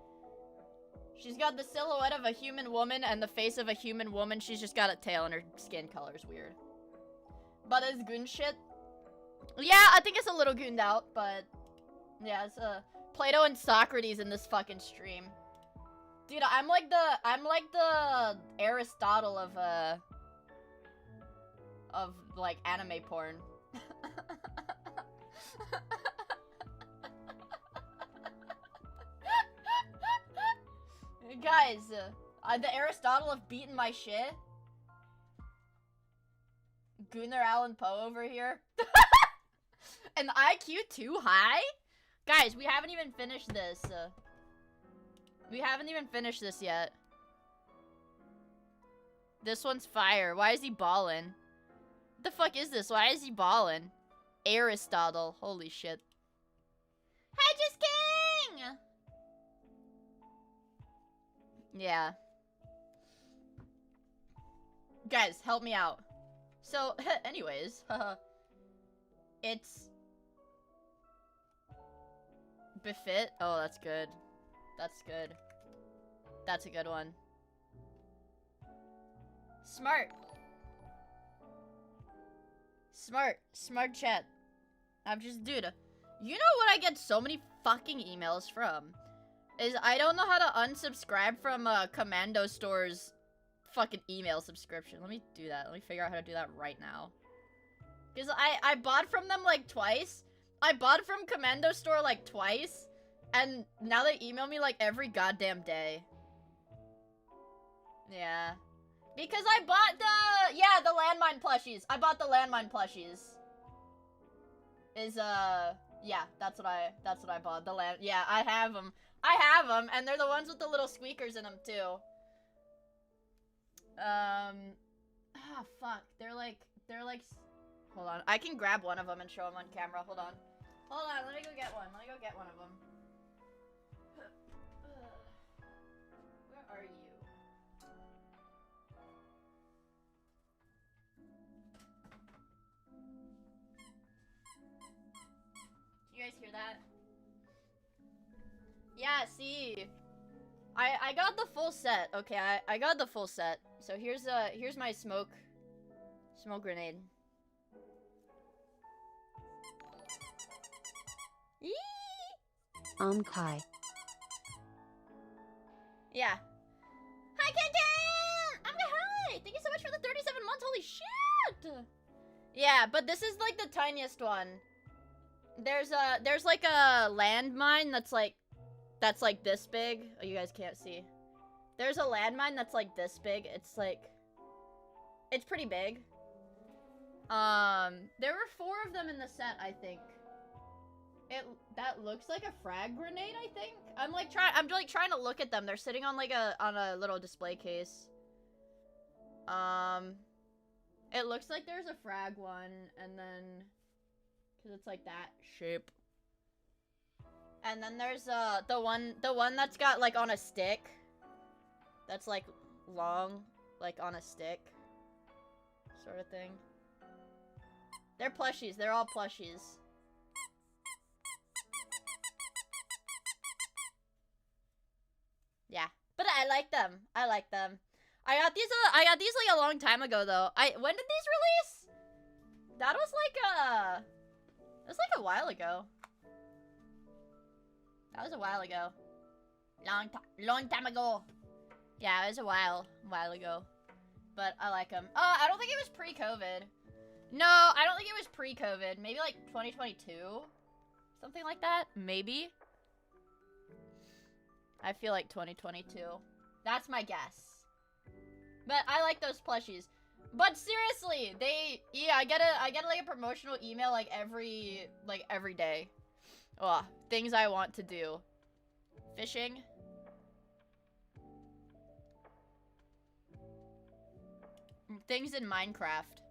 She's got the silhouette of a human woman and the face of a human woman. She's just got a tail and her skin color is weird. But it's goon shit. Yeah, I think it's a little gooned out, but yeah, it's Plato and Socrates in this fucking stream. Dude, I'm like the Aristotle of like anime porn. Guys, the Aristotle of beating my shit. Gunnar Allen Poe over here. An IQ too high? Guys, we haven't even finished this. We haven't even finished this yet. This one's fire. Why is he ballin'? What the fuck is this? Why is he ballin'? Aristotle. Holy shit. Hi, Just King! Yeah. Guys, help me out. So, anyways, it's befit. Oh, that's good. That's good. That's a good one. Smart. Smart chat. I'm just, dude, you know what I get so many fucking emails from? Is I don't know how to unsubscribe from Commando Store's fucking email subscription. Let me do that. Let me figure out how to do that right now. Because I bought from them like twice. I bought from Commando Store like twice. And now they email me like every goddamn day. Yeah. Because I bought the, yeah, the landmine plushies. I bought the landmine plushies. Yeah, that's what I bought. Yeah, I have them. And they're the ones with the little squeakers in them too. Fuck. They're like, hold on. I can grab one of them and show them on camera. Hold on, let me go get one. Let me go get one of them. Where are you? You guys hear that? Yeah, see. I got the full set. Okay, I got the full set. So here's my smoke grenade. Yee! Kai. Yeah. Hi, Kenten! Hi! Thank you so much for the 37 months. Holy shit! Yeah, but this is like the tiniest one. There's like a landmine that's like this big. Oh, you guys can't see. There's a landmine that's like this big. It's pretty big. There were 4 of them in the set, I think. That looks like a frag grenade, I think. I'm trying to look at them. They're sitting on like on a little display case. It looks like there's a frag one, and then because it's like that shape. And then there's the one that's got like on a stick. That's like long, like on a stick, sort of thing. They're plushies. They're all plushies. Yeah, but I like them. I like them. I got these like a long time ago though. When did these release? That was like it was like a while ago. That was a while ago. Long time ago. Yeah, it was a while ago. But I like them. I don't think it was pre-COVID. No, I don't think it was pre-COVID. Maybe like 2022? Something like that? Maybe? I feel like 2022. That's my guess. But I like those plushies. But seriously, I get like a promotional email like every day. Ugh, things I want to do. Fishing. Things in Minecraft.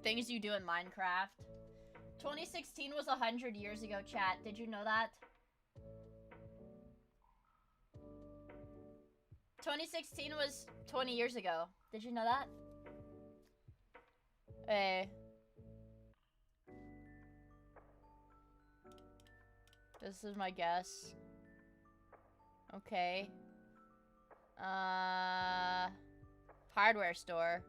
Things you do in Minecraft. 2016 was 100 years ago, chat. Did you know that? 2016 was 20 years ago. Did you know that? Hey. This is my guess. Okay. Hardware store.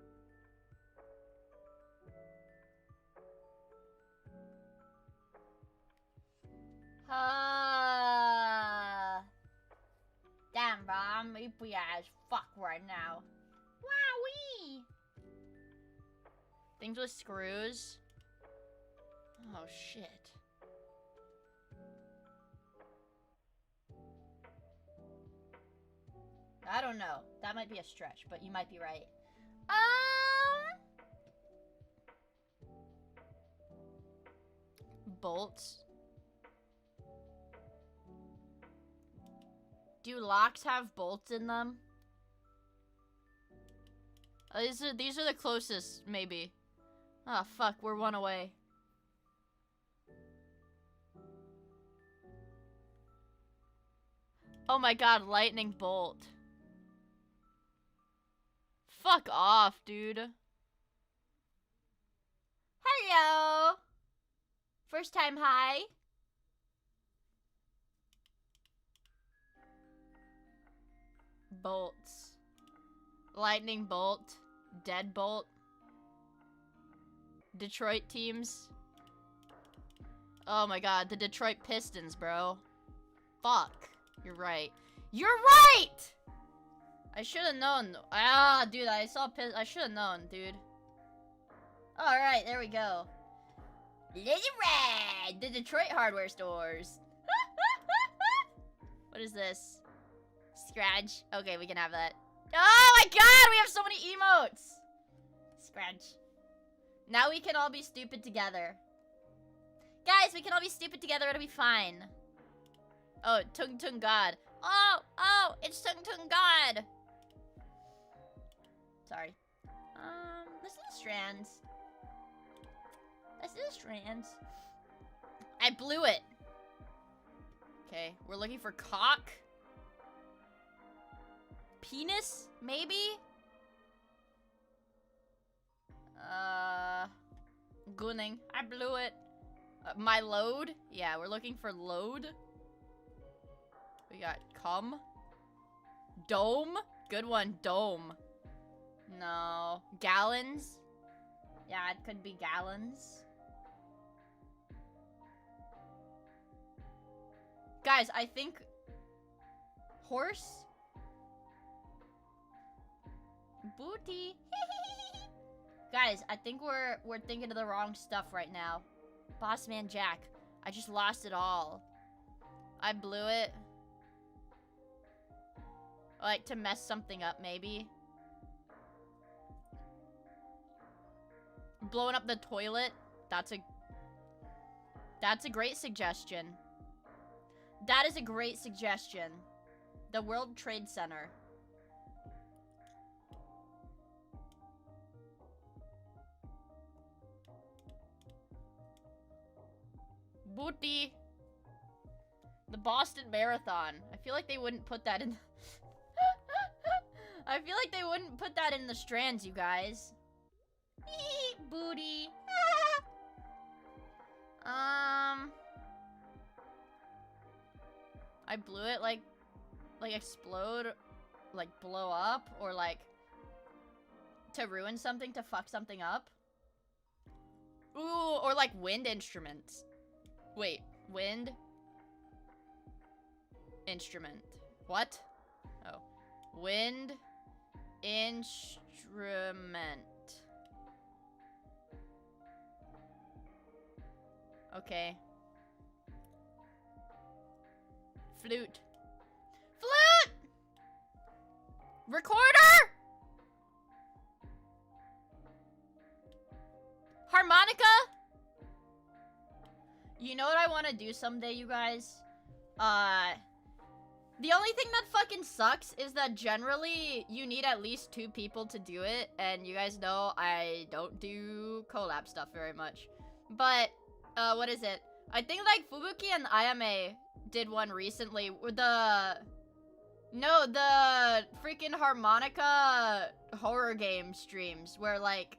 Damn, bro, I'm sleepy as fuck right now. Wowee! Things with screws. Oh, shit. I don't know. That might be a stretch, but you might be right. Bolts. Do locks have bolts in them? These are the closest, maybe. Oh, fuck, we're one away. Oh my god, lightning bolt. Fuck off, dude. Hello. First time hi. Bolts. Lightning bolt. Deadbolt. Detroit teams. Oh my god, the Detroit Pistons, bro. Fuck. You're right. You're right! I should have known. Ah, dude, I saw I should have known, dude. Alright, there we go. Lady Red! The Detroit hardware stores. What is this? Scratch. Okay, we can have that. Oh my god, we have so many emotes! Scratch. Now we can all be stupid together. Guys, we can all be stupid together, it'll be fine. Oh, Tung Tung God. Oh, it's Tung Tung God. Sorry. Let's do the strands. Let's do the strands. I blew it. Okay, we're looking for cock. Penis, maybe? Gunning. I blew it. My load? Yeah, we're looking for load. We got cum. Dome? Good one, dome. No. Gallons? Yeah, it could be gallons. Guys, I think... Horse? Booty. Guys, I think we're thinking of the wrong stuff right now. Boss Man Jack. I just lost it all. I blew it. Like, to mess something up, maybe. Blowing up the toilet. That's a great suggestion. That is a great suggestion. The World Trade Center. Booty. The Boston Marathon. I feel like they wouldn't put that in... I feel like they wouldn't put that in the strands, you guys. Booty. I blew it like explode, like blow up, or like to ruin something, to fuck something up. Ooh, or like wind instruments. Wait, wind instrument. What? Oh, wind instrument. Okay. Flute. Flute! Recorder? Harmonica? You know what I want to do someday, you guys? The only thing that fucking sucks is that generally you need at least 2 people to do it, and you guys know I don't do collab stuff very much. But, what is it? I think like Fubuki and Ayame did one recently with the freaking harmonica horror game streams where like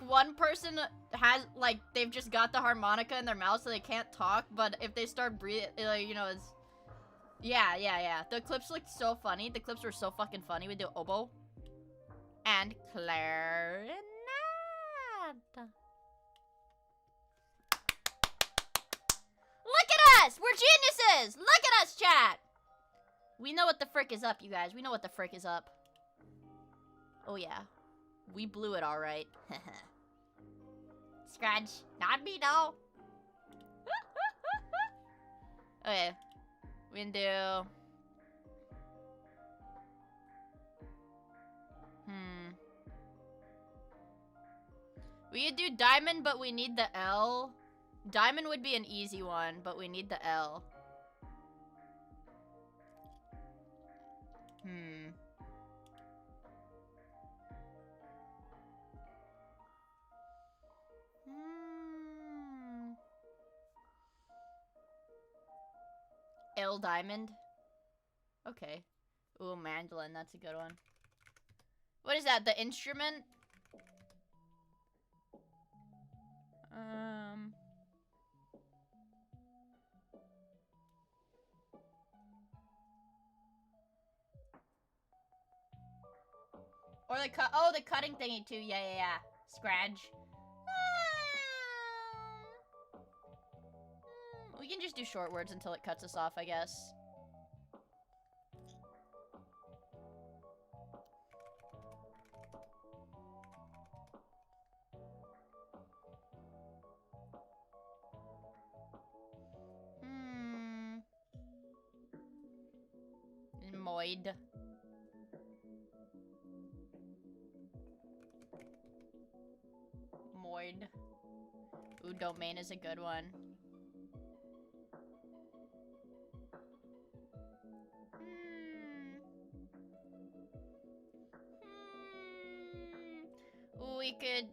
one person has like they've just got the harmonica in their mouth so they can't talk, but if they start breathing, like, you know, it's yeah. The clips looked so funny. The clips were so fucking funny with the oboe and clarinet. Look at us! We're geniuses! Look at us, chat! We know what the frick is up, you guys. We know what the frick is up. Oh, yeah. We blew it alright. Scratch. Not me, no. Okay. We can do... We could do diamond, but we need the L. Diamond would be an easy one, but we need the L. L diamond. Okay. Ooh, mandolin. That's a good one. What is that? The instrument? Or the the cutting thingy too. Yeah. Scratch. We can just do short words until it cuts us off, I guess. Moid. Moid. Ooh, domain is a good one. Ooh, we could...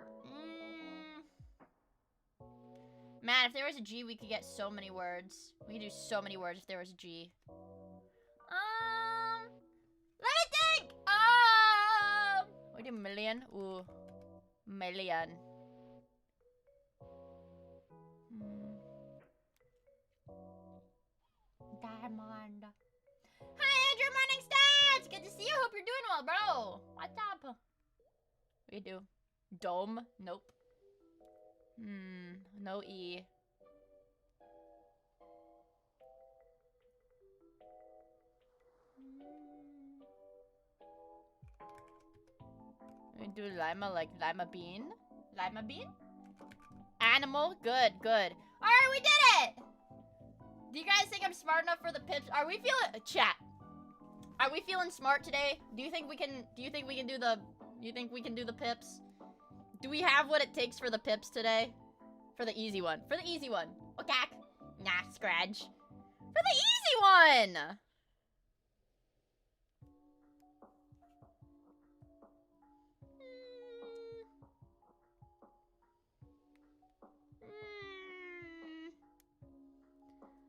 Man, if there was a G, we could get so many words. We could do so many words if there was a G. Let me think! We do million? Ooh. Million. Diamond. Hi, Andrew Morning Stats! Good to see you. Hope you're doing well, bro. What's up? We do. Dome? Nope. No E. We do lima, like lima bean. Lima bean? Animal? Good. Alright, we did it! Do you guys think I'm smart enough for the pips? Are we feeling... Chat. Are we feeling smart today? Do you think we can do the pips? Do we have what it takes for the pips today? For the easy one. Okay. Nah, scratch. For the easy one!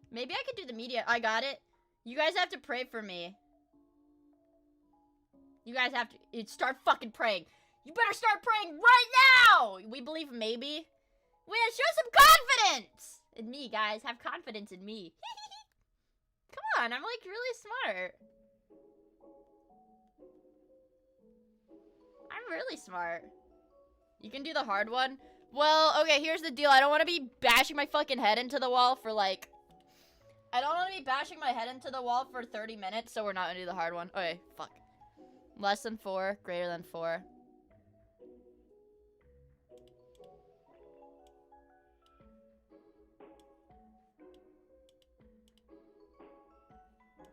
Maybe I could do the media. I got it. You guys have to pray for me. You guys have to start fucking praying. You better start praying right now! We believe maybe. Show some confidence in me, guys. Have confidence in me. Come on, I'm like really smart. I'm really smart. You can do the hard one? Well, okay, here's the deal. I don't want to be bashing my fucking head into the wall for like... I don't want to be bashing my head into the wall for 30 minutes, so we're not gonna do the hard one. Okay, fuck. Less than 4, greater than 4.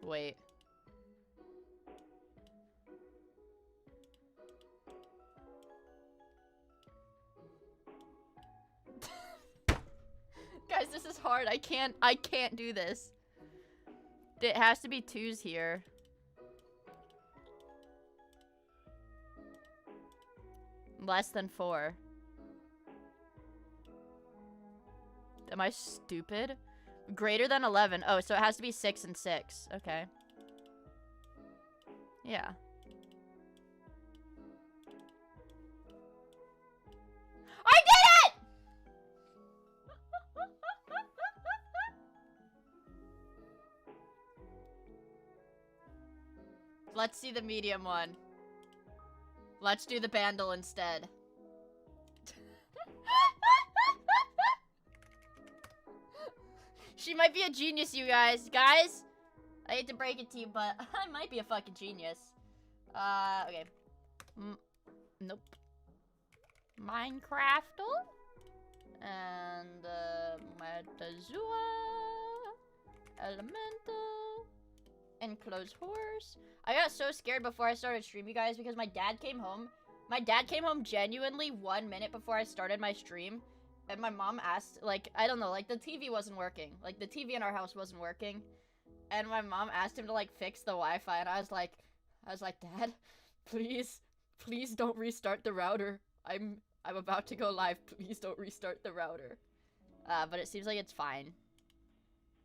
Wait. Guys, this is hard. I can't do this. It has to be 2s here. Less than 4. Am I stupid? Greater than 11. Oh, so it has to be 6 and 6. Okay. Yeah. I did it! Let's see the medium one. Let's do the bandle instead. She might be a genius, you guys. Guys, I hate to break it to you, but I might be a fucking genius. Okay. Nope. Minecraftal. And, Metazoa. Elemental. Enclosed horse. I got so scared before I started stream, you guys, because my dad came home. My dad came home genuinely 1 minute before I started my stream. And my mom asked, like, I don't know, like, the TV wasn't working. Like, the TV in our house wasn't working. And my mom asked him to, like, fix the Wi-Fi. And I was like, Dad, please don't restart the router. I'm about to go live. Please don't restart the router. But it seems like it's fine.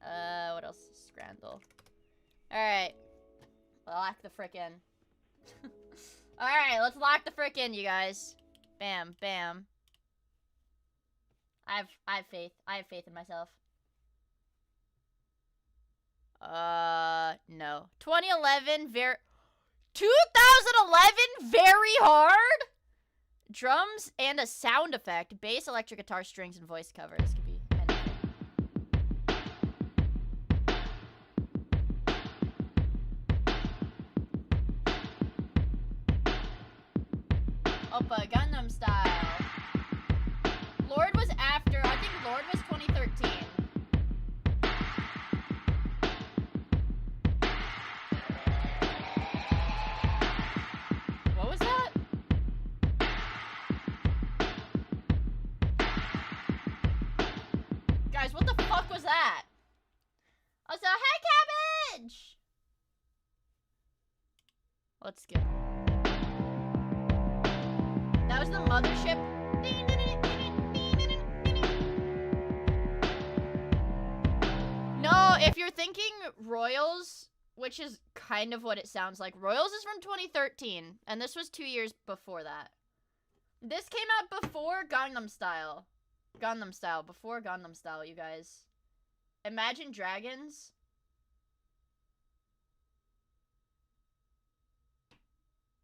What else? Scrandle. Alright. Lock the frick in. Alright, let's lock the frick in, you guys. Bam, bam. I have faith. I have faith in myself. No. 2011, 2011, very hard? Drums and a sound effect. Bass, electric guitar, strings, and voice cover. This could be anything. Oppa, Gangnam Style. Lord was after, I think Lord was 2013. What was that? Guys, what the fuck was that? Also, hey, cabbage! Let's go. That was the mothership. No, if you're thinking Royals, which is kind of what it sounds like, Royals is from 2013, and this was 2 years before that. This came out before Gangnam Style. Gangnam Style, before Gangnam Style, you guys. Imagine Dragons.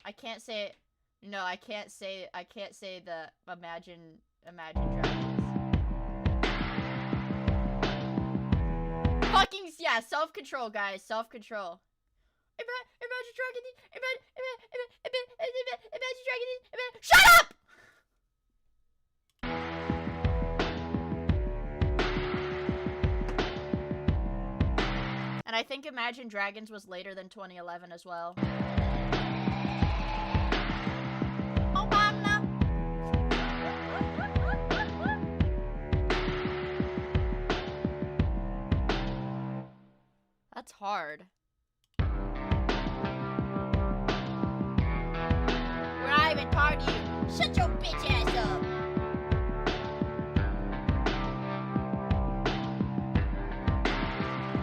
I can't say it. No, I can't say the Imagine Dragons. Fucking, yeah, self-control, guys, self-control. Imagine Dragons. Imagine Dragons. Shut up! And I think Imagine Dragons was later than 2011 as well. That's hard. We're not even talking to you. Shut your bitch ass up.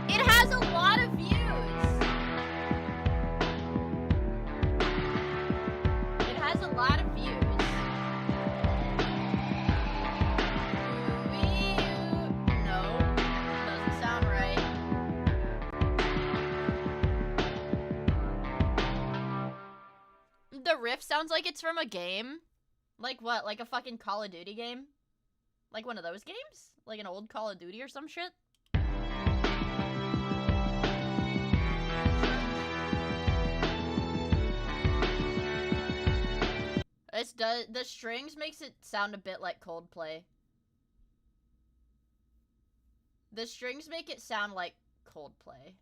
It has a lot of views. It has a lot of views. No, doesn't sound right. The riff sounds like it's from a game. Like what? Like a fucking Call of Duty game? Like one of those games? Like an old Call of Duty or some shit? The strings makes it sound a bit like Coldplay. The strings make it sound like Coldplay.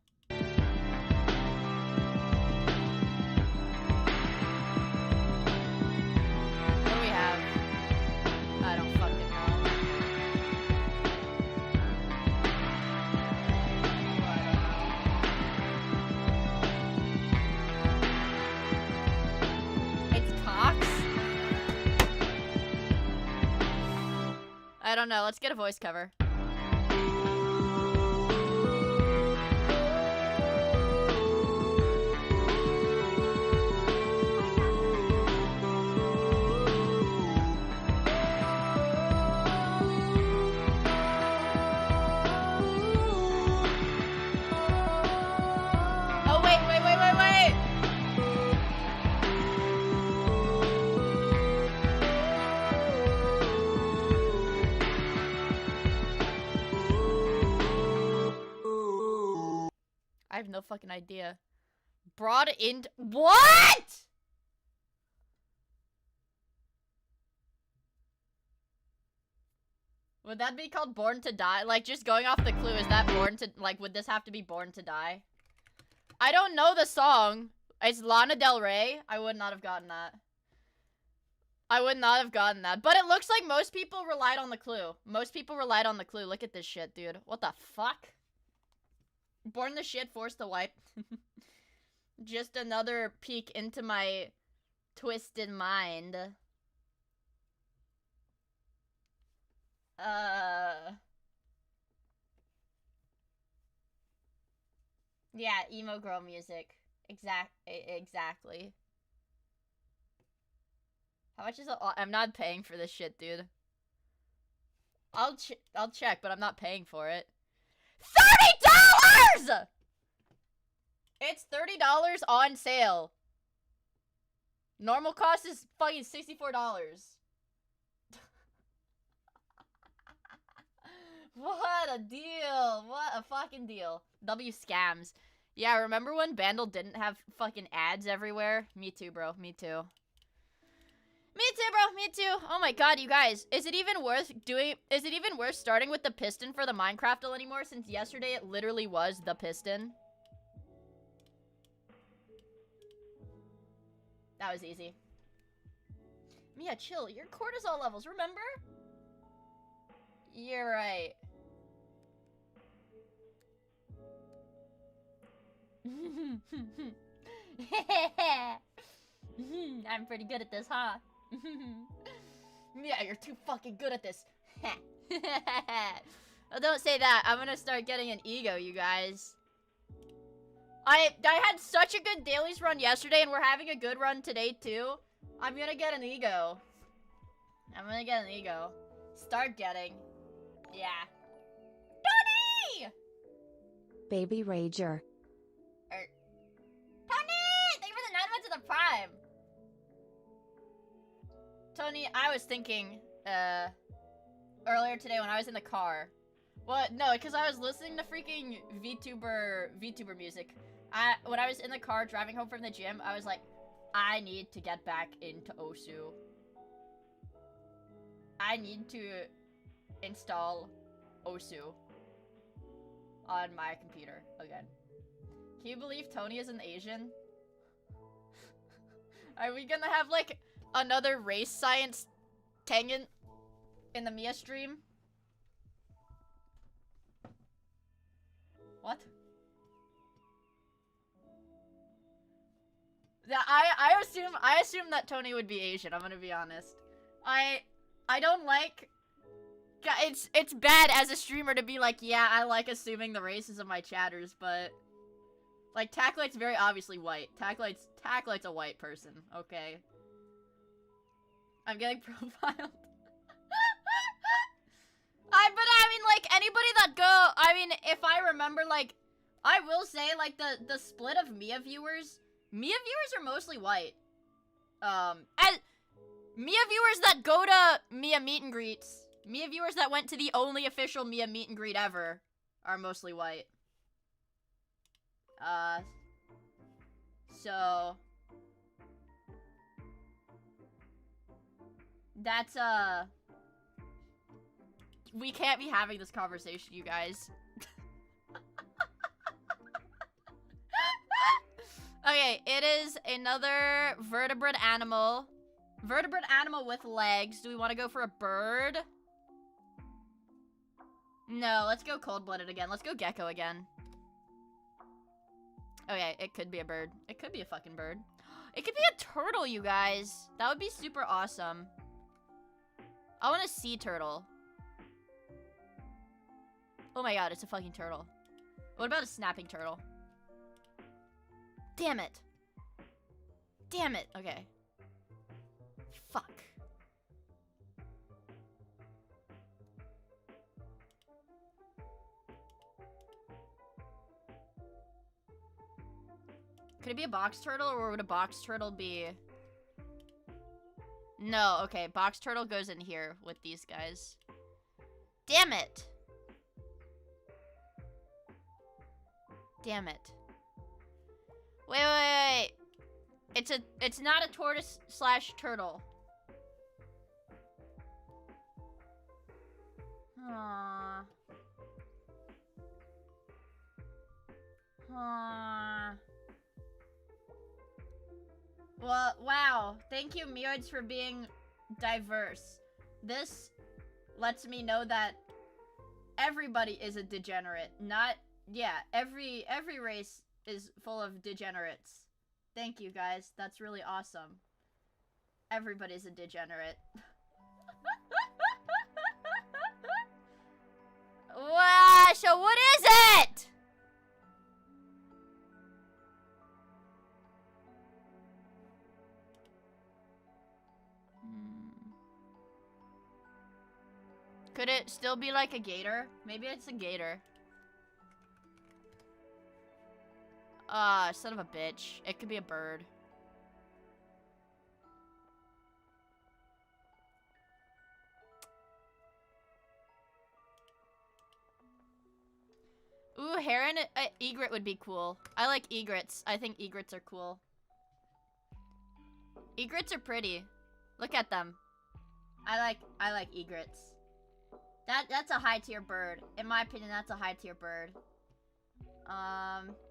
What do we have? I don't fucking know. It's Cox? I don't know. Let's get a voice cover. Oh, wait. I have no fucking idea. Broad in what? Would that be called Born to Die? Like, just going off the clue, is that Born to, like, would this have to be Born to Die? I don't know the song. It's Lana Del Rey. I would not have gotten that. I would not have gotten that. But it looks like most people relied on the clue. Most people relied on the clue. Look at this shit, dude. What the fuck? Born the shit, forced to wipe. Just another peek into my twisted mind. Yeah, emo girl music. Exactly. How much is it? I'm not paying for this shit, dude. I'll check, but I'm not paying for it. $30! It's $30 on sale. Normal cost is fucking $64. What a deal. What a fucking deal. W scams. Yeah, remember when Bandle didn't have fucking ads everywhere? Me too, bro. Me too. Me too, bro. Me too. Oh my god, you guys. Is it even worth starting with the piston for the Minecraft anymore, since yesterday it literally was the piston? That was easy. Mia, chill. Your cortisol levels, remember? You're right. I'm pretty good at this, huh? Yeah, you're too fucking good at this. Well, don't say that. I'm gonna start getting an ego, you guys. I had such a good dailies run yesterday, and we're having a good run today, too. I'm gonna get an ego. I'm gonna get an ego. Start getting. Yeah. Tony! Baby Rager. Tony! Thank you for the 9 months of the Prime. Tony, I was thinking, earlier today when I was in the car. Well, no, because I was listening to freaking VTuber music. When I was in the car driving home from the gym, I was like, I need to get back into Osu. I need to install Osu on my computer again. Can you believe Tony is an Asian? Are we gonna have, like, another race science tangent in the Miia stream? What? Yeah, I assume that Tony would be Asian, I'm gonna be honest. I don't like... It's bad as a streamer to be like, yeah, I like assuming the races of my chatters, but... Like, Tacklight's very obviously white. Tacklight's a white person, okay? I'm getting profiled. But I mean, like, anybody that I mean, if I remember, like, I will say, like, the split of Miia viewers are mostly white. And Miia viewers that go to Miia meet and greets, Miia viewers that went to the only official Miia meet and greet ever, are mostly white. So... That's, we can't be having this conversation, you guys. Okay, it is another vertebrate animal. Vertebrate animal with legs. Do we want to go for a bird? No, let's go cold-blooded again. Let's go gecko again. Okay, it could be a bird. It could be a fucking bird. It could be a turtle, you guys. That would be super awesome. I want a sea turtle. Oh my god, it's a fucking turtle. What about a snapping turtle? Damn it. Damn it. Okay. Fuck. Could it be a box turtle, or would a box turtle be... No, okay, box turtle goes in here with these guys. Damn it! Damn it. Wait. It's not a tortoise slash turtle. Aww. Aww. Well, wow. Thank you, Mioids, for being diverse. This lets me know that everybody is a degenerate. Not, yeah, every race is full of degenerates. Thank you, guys. That's really awesome. Everybody's a degenerate. Wow, so what is it? Could it still be like a gator? Maybe it's a gator. Son of a bitch. It could be a bird. Ooh, heron, egret would be cool. I like egrets. I think egrets are cool. Egrets are pretty. Look at them. I like egrets. That's a high tier bird. In my opinion, that's a high tier bird.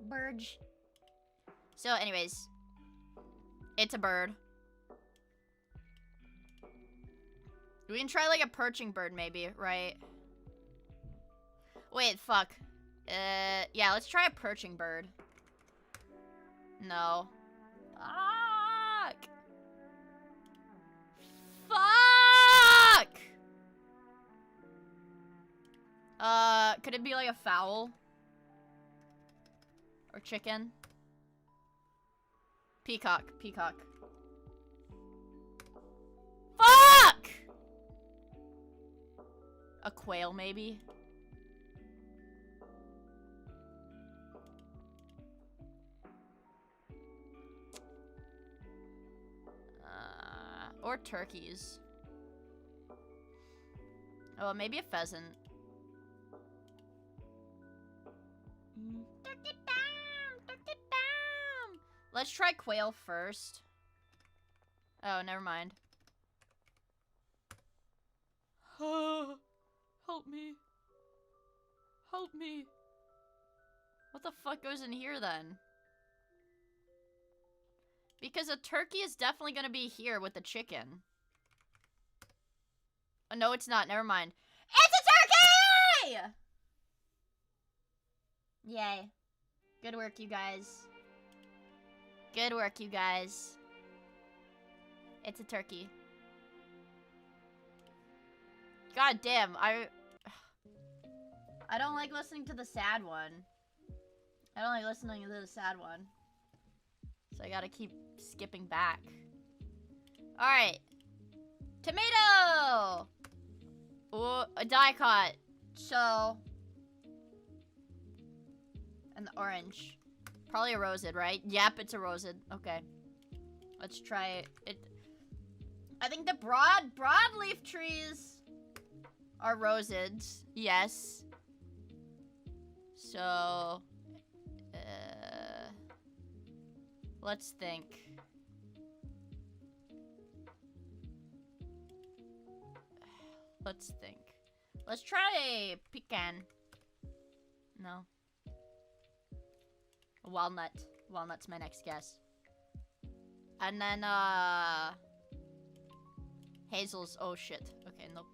Bird. So anyways, it's a bird. We can try like a perching bird maybe, right? Wait, fuck. Yeah, let's try a perching bird. No. Fuck! Fuck! Could it be like a fowl? Or chicken? Peacock, peacock. Fuck! A quail, maybe? Or turkeys. Oh, maybe a pheasant. Turkey down! Turkey down! Let's try quail first. Oh, never mind. Help me. Help me. What the fuck goes in here then? Because a turkey is definitely gonna be here with the chicken. Oh, no, it's not. Never mind. It's a turkey! Yay. Good work, you guys. Good work, you guys. It's a turkey. God damn, I don't like listening to the sad one. I don't like listening to the sad one. So I gotta keep skipping back. Alright. Tomato! Ooh, a die cut. So. And the orange. Probably a roseate, right? Yep, it's a roseate. Okay. Let's try it. I think the broadleaf trees are roseates. Yes. So. Let's think. Let's think. Let's try pecan. No. Walnut. Walnut's my next guess. And then, hazels. Oh, shit. Okay, nope.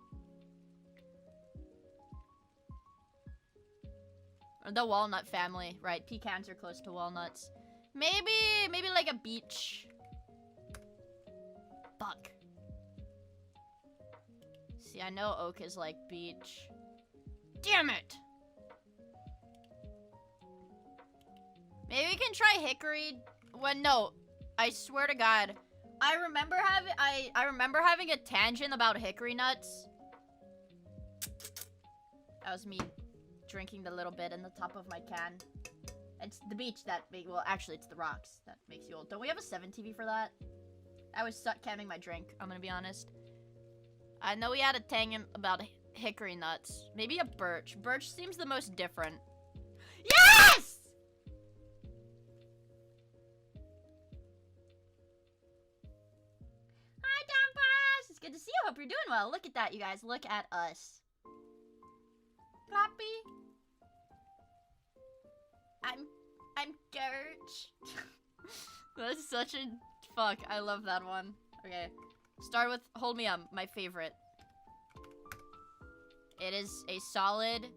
The walnut family. Right, pecans are close to walnuts. Maybe like a beech. Fuck. See, I know oak is like beech. Damn it! Maybe we can try hickory. When no, I swear to God, I remember having a tangent about hickory nuts. That was me drinking the little bit in the top of my can. It's the beach that well, actually, it's the rocks that makes you old. Don't we have a 7 TV for that? I was stuck canning my drink. I'm gonna be honest. I know we had a tangent about hickory nuts. Maybe a birch. Birch seems the most different. Yes! Hi, Dampus! It's good to see you. Hope you're doing well. Look at that, you guys. Look at us. Clappy. I'm Gerch. That's such a fuck. I love that one. Okay. Start with Hold Me Up, my favorite. It is a solid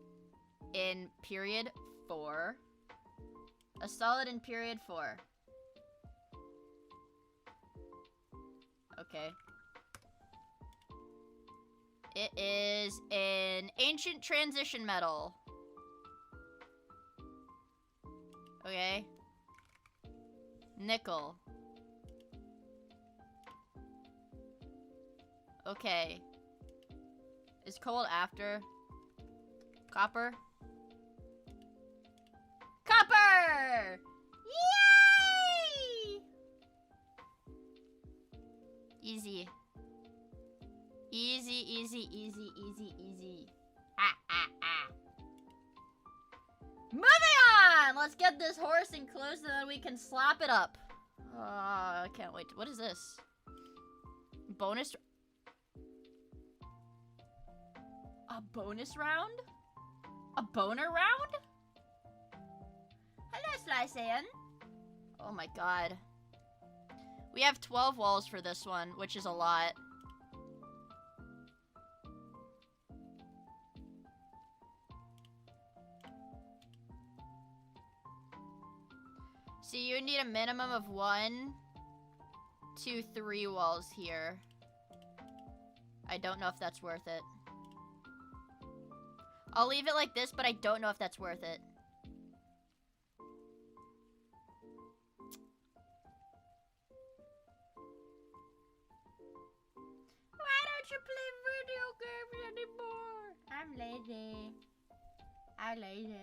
in period 4. A solid in period 4. Okay. It is an ancient transition metal. Okay. Nickel. Okay. Is cold after? Copper? Copper! Yay! Easy. Easy, easy, easy, easy, easy. Ah, ah, ah. Moving on! Let's get this horse enclosed and then we can slap it up. I can't wait. What is this? Bonus... A bonus round? A boner round? Hello, Slycian. Oh my god. We have 12 walls for this one, which is a lot. So you need a minimum of 1, 2, 3 walls here. I don't know if that's worth it. I'll leave it like this, but I don't know if that's worth it. Why don't you play video games anymore? I'm lazy. I'm lazy.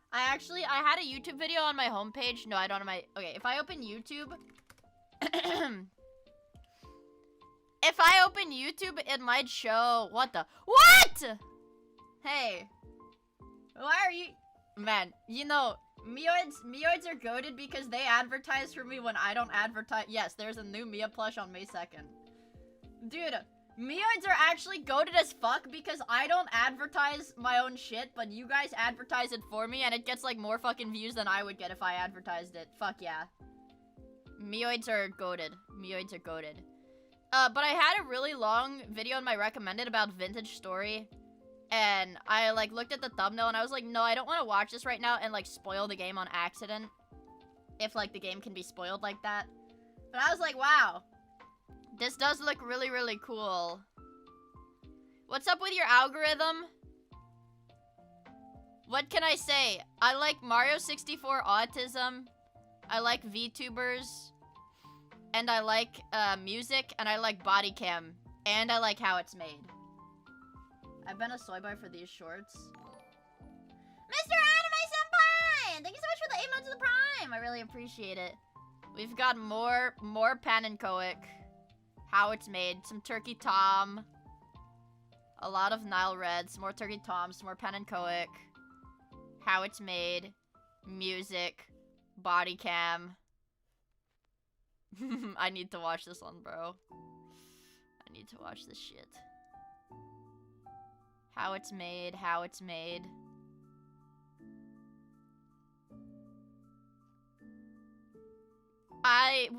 I had a YouTube video on my homepage. No, I don't have my... Okay, if I open YouTube... If I open YouTube, it might show... What the... What?! Hey. Why are you... Man, you know, Meoids are goated because they advertise for me when I don't advertise... Yes, there's a new Mia plush on May 2nd. Dude, Meoids are actually goated as fuck because I don't advertise my own shit, but you guys advertise it for me, and it gets, like, more fucking views than I would get if I advertised it. Fuck yeah. Meoids are goated. Meoids are goated. But I had a really long video in my recommended about Vintage Story, and I, like, looked at the thumbnail, and I was like, no, I don't want to watch this right now and, like, spoil the game on accident. If, like, the game can be spoiled like that. But I was like, wow. This does look really, really cool. What's up with your algorithm? What can I say? I like Mario 64 Autism. I like VTubers. And I like music. And I like body cam. And I like how it's made. I've been a soy boy for these shorts. Mr. Anime Senpai! Thank you so much for the 8 months of the Prime! I really appreciate it. We've got more pan and coic. How it's made. Some turkey tom. A lot of Nile Red. Some more turkey tom. Some more pan and coic. How it's made. Music. Body cam. I need to watch this one, bro. I need to watch this shit. How it's made. How it's made. I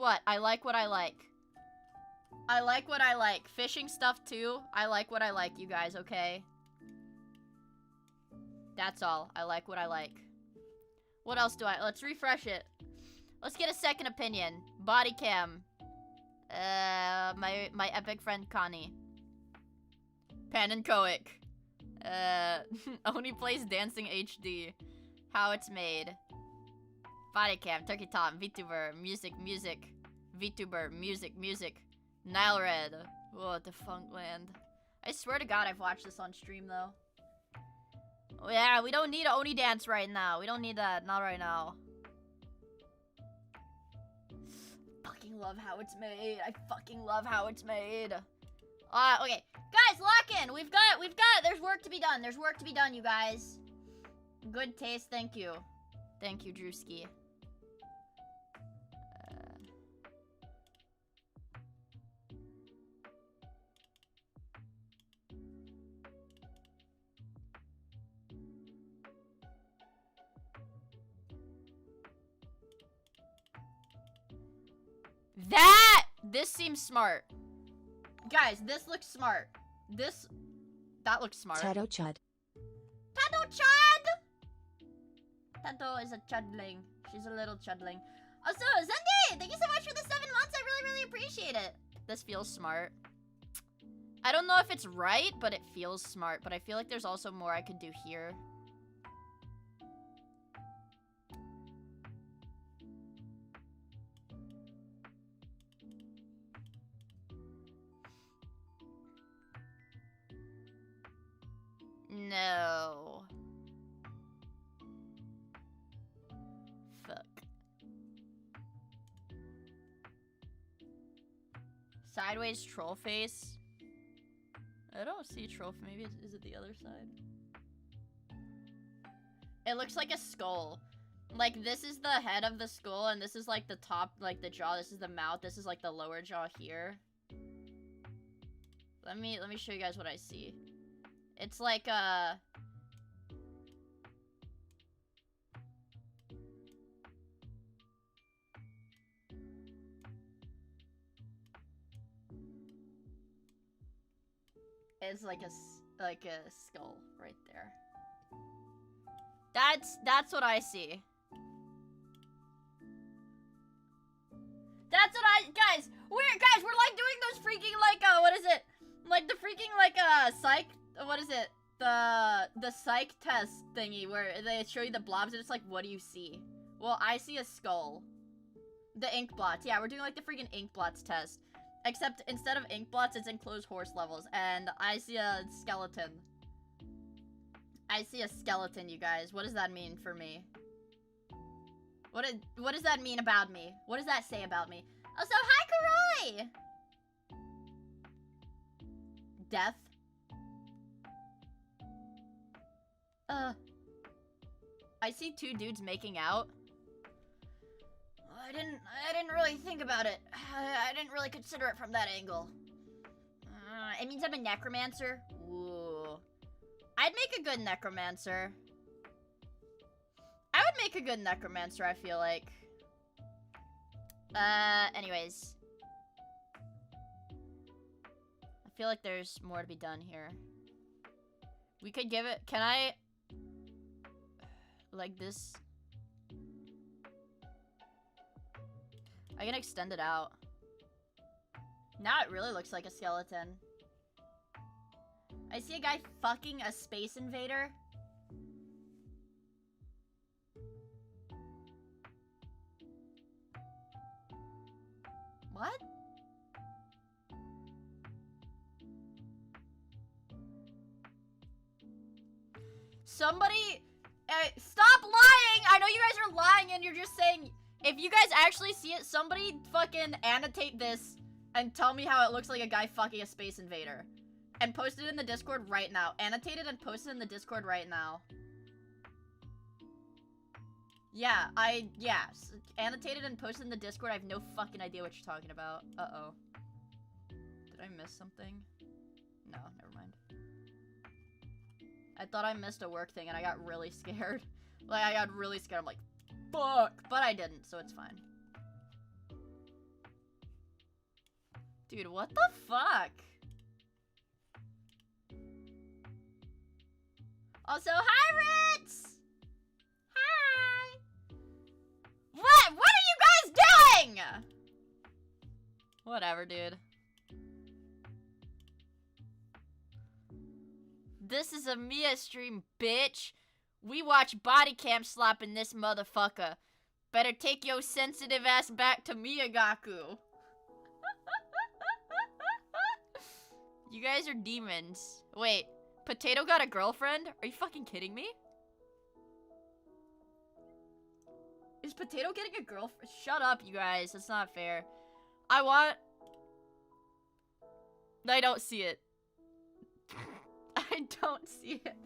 like what I like. I like what I like. Fishing stuff too. I like what I like, you guys, okay? That's all. I like what I like. What else do I... Let's refresh it. Let's get a second opinion. Body cam. My epic friend Connie. Pan and Coic. Only plays Dancing HD. How it's made. Body cam. Turkey Tom. VTuber. Music. VTuber. Music. Nile Red. Oh, Defunctland. I swear to God I've watched this on stream, though. Oh, yeah, we don't need an Oni dance right now. We don't need that. Not right now. Fucking love how it's made. I fucking love how it's made. Okay. Guys, lock in. We've got, there's work to be done. There's work to be done, you guys. Good taste. Thank you. Thank you, Drewski. This seems smart. Guys, this looks smart. That looks smart. Tato Chud. Tato Chud! Tato is a chudling. She's a little chudling. Also, Sunday, thank you so much for the 7 months. I really, really appreciate it. This feels smart. I don't know if it's right, but it feels smart. But I feel like there's also more I could do here. No. Fuck. Sideways troll face. I don't see troll. Maybe is it the other side? It looks like a skull. Like this is the head of the skull, and this is like the top, like the jaw. This is the mouth. This is like the lower jaw here. Let me show you guys what I see. It's like it's like a skull right there. That's what I see. That's what guys, we're like doing those freaking like what is it? Like the freaking like psych, what is it? The psych test thingy where they show you the blobs and it's like, what do you see? Well, I see a skull. The ink blots. Yeah, we're doing like the freaking ink blots test. Except instead of ink blots, it's enclosed horse levels, and I see a skeleton. I see a skeleton, you guys. What does that mean for me? What does that mean about me? What does that say about me? Also, hi, Karoi! Death. I see two dudes making out. I didn't really think about it. I didn't really consider it from that angle. It means I'm a necromancer? Ooh. I'd make a good necromancer. I would make a good necromancer, I feel like. Anyways. I feel like there's more to be done here. We could give it... Can I... Like this... I can extend it out. Now it really looks like a skeleton. I see a guy fucking a space invader. What? Somebody... stop lying! I know you guys are lying and you're just saying... If you guys actually see it, somebody fucking annotate this and tell me how it looks like a guy fucking a space invader. And post it in the Discord right now. Annotate it and post it in the Discord right now. Yeah, annotate it and post it in the Discord. I have no fucking idea what you're talking about. Uh-oh. Did I miss something? No, never mind. I thought I missed a work thing and I got really scared. Like, I got really scared. I'm like, fuck! But I didn't, so it's fine. Dude, what the fuck? Also, hi, Ritz! Hi! What? What are you guys doing? Whatever, dude. This is a miia stream, bitch. We watch body cam slapping this motherfucker. Better take your sensitive ass back to Miyagaku. You guys are demons. Wait, Potato got a girlfriend? Are you fucking kidding me? Is Potato getting a girlfriend? Shut up, you guys. That's not fair. I don't see it. I don't see it.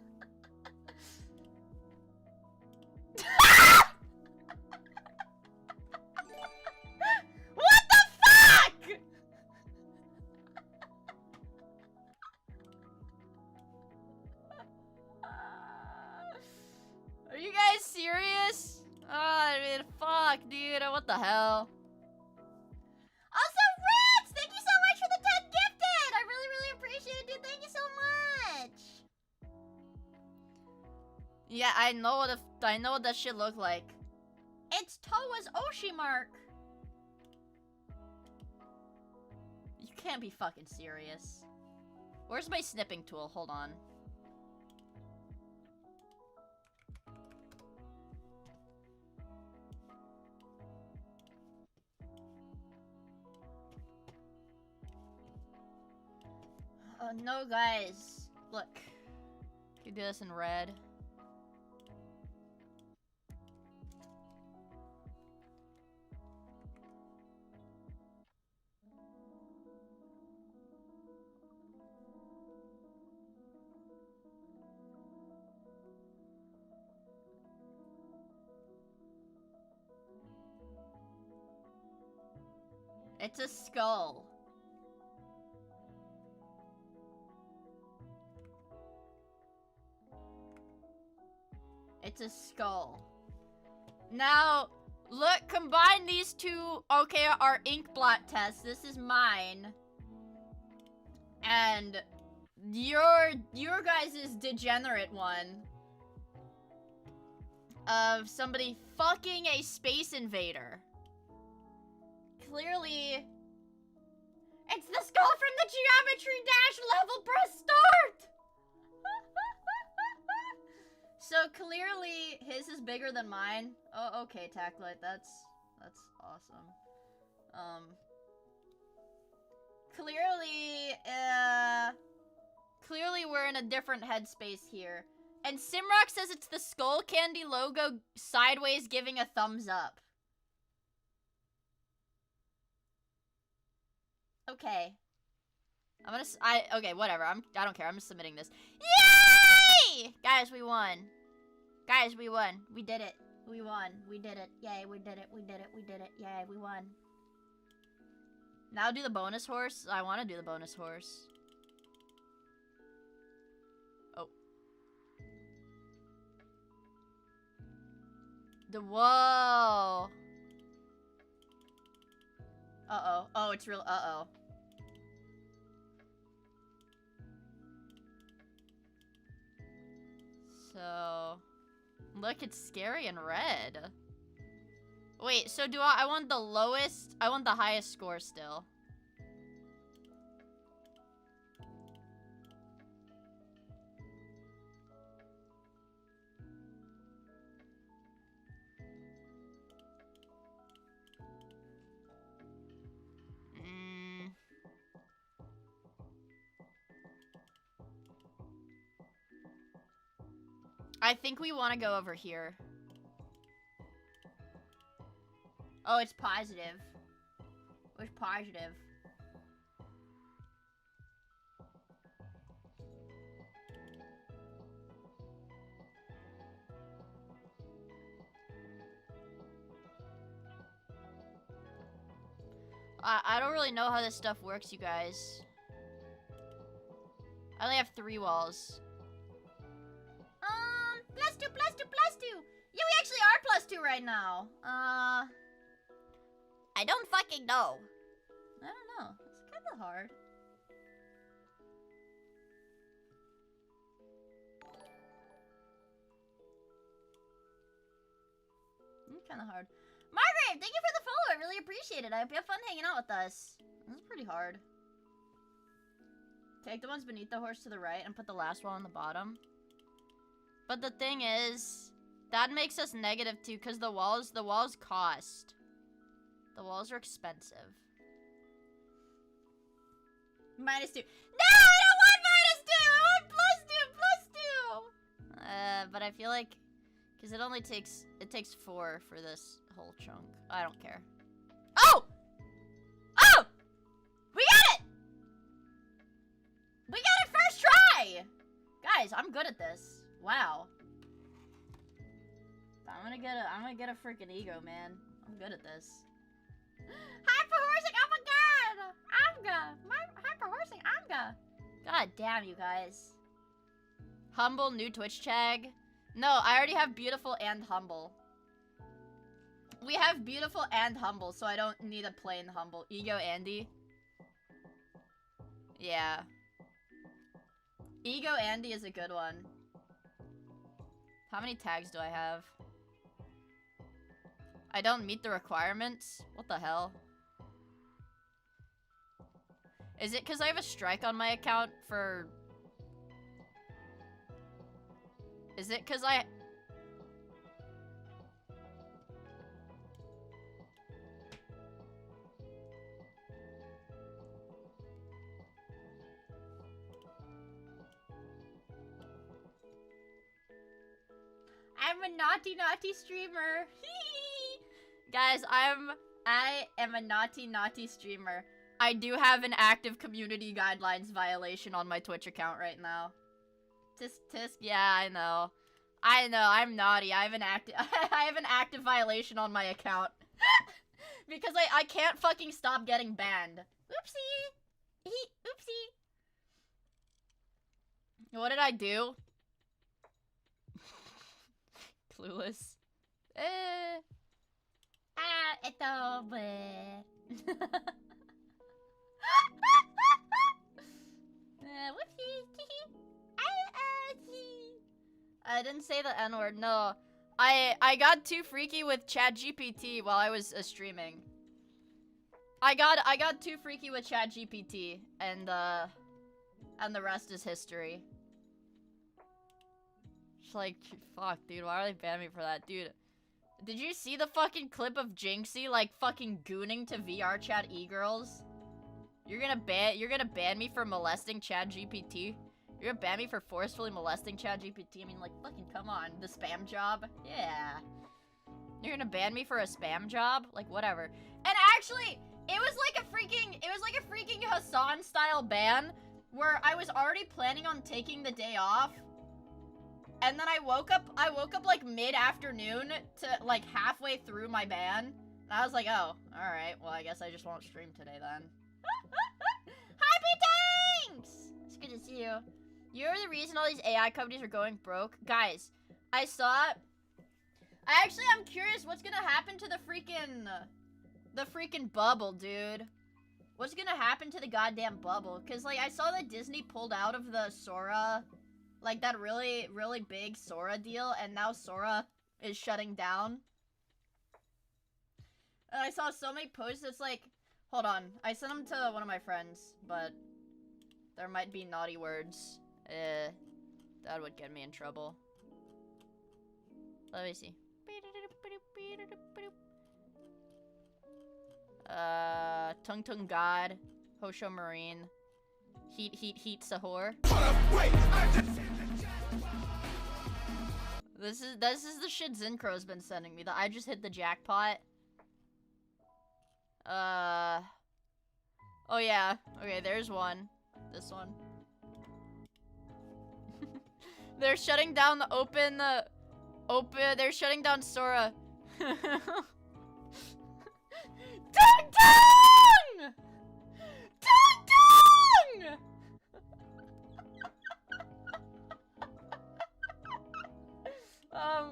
What the fuck? Are you guys serious? Oh, I mean, fuck, dude. What the hell? Also, Rats, thank you so much for the 10 gifted. I really, really appreciate it, dude. Thank you so much. Yeah, I know what that shit look like. It's Towa's Oshi mark. You can't be fucking serious. Where's my snipping tool? Hold on. No, guys. Look. could do this in red. It's a skull. It's a skull. Now, look, combine these two. Okay, our ink blot test. This is mine. And your guys' degenerate one. Of somebody fucking a space invader. Clearly, it's the skull from the Geometry Dash level. Press start! So clearly, his is bigger than mine. Oh, okay, Tacklite, that's awesome. Clearly we're in a different headspace here. And Simrock says it's the Skull Candy logo sideways giving a thumbs up. Okay. Okay, whatever. I don't care. I'm just submitting this. Yay! Guys, we won. Guys, we won. We did it. We won. We did it. Yay, we did it. We did it. We did it. Yay, we won. Now do the bonus horse. I want to do the bonus horse. Oh. Whoa. Uh-oh. Oh, it's real. Uh-oh. So, look, it's scary in red. Wait, so do I want the lowest? I want the highest score still. I think we want to go over here. Oh, it's positive. It's positive. I don't really know how this stuff works, you guys. I only have 3 walls. +2, +2, +2. Yeah, we actually are +2 right now. I don't fucking know. I don't know. It's kind of hard. It's kind of hard. Margaret, thank you for the follow. I really appreciate it. I hope you have fun hanging out with us. This is pretty hard. Take the ones beneath the horse to the right and put the last one on the bottom. But the thing is, that makes us negative too, because the walls cost. The walls are expensive. -2. No, I don't want -2! I want +2, +2! But I feel like, because it takes 4 for this whole chunk. I don't care. Oh! Oh! We got it! We got it first try! Guys, I'm good at this. Wow. I'm gonna get a freaking ego, man. I'm good at this. Hyperhorsing, oh my god! Amga! Hyperhorsing, Amga! God damn, you guys. Humble, new Twitch tag. No, I already have beautiful and humble. We have beautiful and humble, so I don't need a plain humble. Ego Andy. Yeah. Ego Andy is a good one. How many tags do I have? I don't meet the requirements? What the hell? Is it because I have a strike on my account for... Is it because I... I'm a naughty streamer. Guys, I am a naughty streamer. I do have an active community guidelines violation on my Twitch account right now. Tisk, yeah, I know, I'm naughty. I have an active violation on my account. Because I can't fucking stop getting banned. Oopsie! Oopsie! What did I do? Clueless. Ito, but... Whoopsie! I didn't say the N-word, no. I got too freaky with ChatGPT while I was streaming. I got too freaky with ChatGPT, and the rest is history. It's like, fuck, dude, why are they banning me for that? Dude, did you see the fucking clip of Jinxie, like, fucking gooning to VR chat e-girls? You're gonna ban me for molesting ChatGPT? You're gonna ban me for forcefully molesting ChatGPT? I mean, like, fucking come on. The spam job? Yeah. You're gonna ban me for a spam job? Like, whatever. And actually, it was like a freaking Hassan-style ban, where I was already planning on taking the day off. And then I woke up like mid-afternoon to, like, halfway through my ban. And I was like, oh, alright, well, I guess I just won't stream today then. Happy thanks! It's good to see you. You're the reason all these AI companies are going broke. Guys, I'm curious what's gonna happen to the freaking bubble, dude. What's gonna happen to the goddamn bubble? Cause, like, I saw that Disney pulled out of the Sora, like, that really, really big Sora deal, and now Sora is shutting down. And I saw so many posts, it's like, hold on, I sent them to one of my friends, but there might be naughty words. That would get me in trouble. Let me see. Tung Tung God, Hosho Marine, Heat Sahur. This is the shit Zincro's been sending me. That I just hit the jackpot. Oh yeah. Okay, there's one. This one. They're shutting down the they're shutting down Sora. Tung Tung! Tung Tung!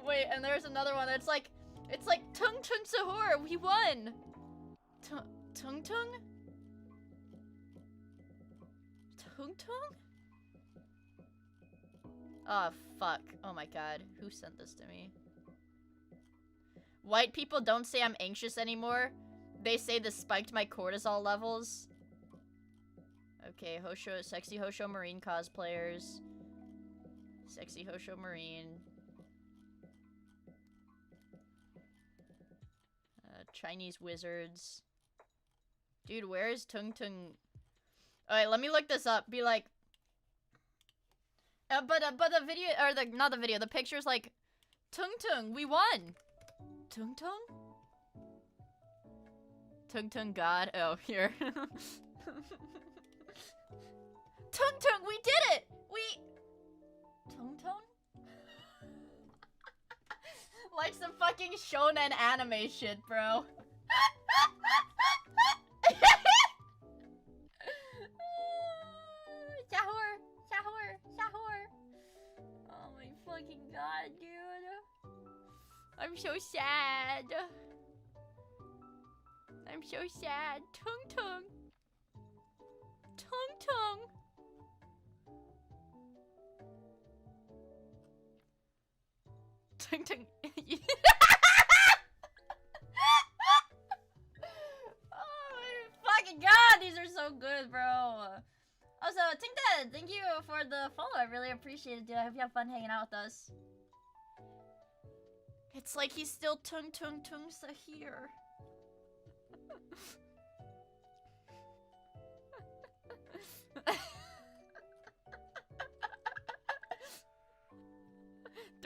Wait, and there's another one. It's like Tung Tung Sahur, we won! Tung Tung? Tung Tung? Oh, fuck. Oh my god. Who sent this to me? White people don't say I'm anxious anymore. They say this spiked my cortisol levels. Okay, sexy Hosho Marine cosplayers. Sexy Hosho Marine. Chinese wizards. Dude, where is Tung Tung? Alright, let me look this up. Be like... but the video, or not the video, the picture's like, Tung Tung, we won! Tung Tung? Tung Tung God, oh, here. Tung Tung, we did it! Tung Tung? Like some fucking shonen anime shit, bro. Shahor. Oh my fucking god, dude. I'm so sad. I'm so sad. Tung Tung. Tung Tung. Tung Tung. Oh my fucking god, these are so good, bro. Also, Tingda, thank you for the follow. I really appreciate it, dude. I hope you have fun hanging out with us. It's like he's still Tung Tung Tung Sahir.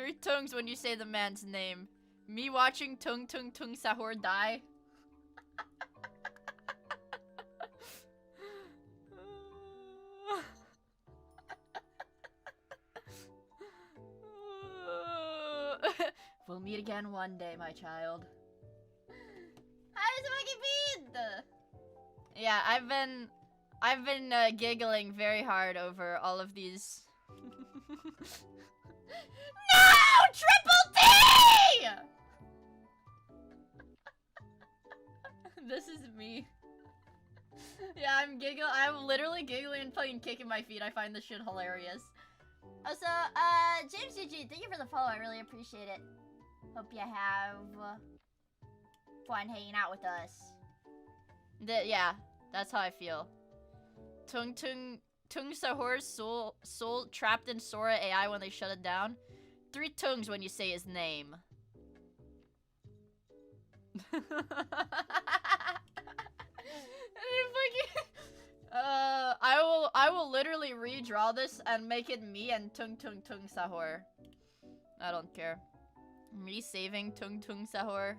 Three tongues when you say the man's name. Me watching Tung Tung Tung Sahur die. We'll meet again one day, my child. How does it fucking beat? Yeah, I've been giggling very hard over all of these. No! Triple T! This is me. Yeah, I'm literally giggling and fucking kicking my feet. I find this shit hilarious. Also, James GG, thank you for the follow. I really appreciate it. Hope you have fun hanging out with us. Yeah, that's how I feel. Tung Sahur's soul trapped in Sora AI when they shut it down. Three tongues when you say his name. I will literally redraw this and make it me and Tung Sahur. I don't care. Me saving Tung Sahur.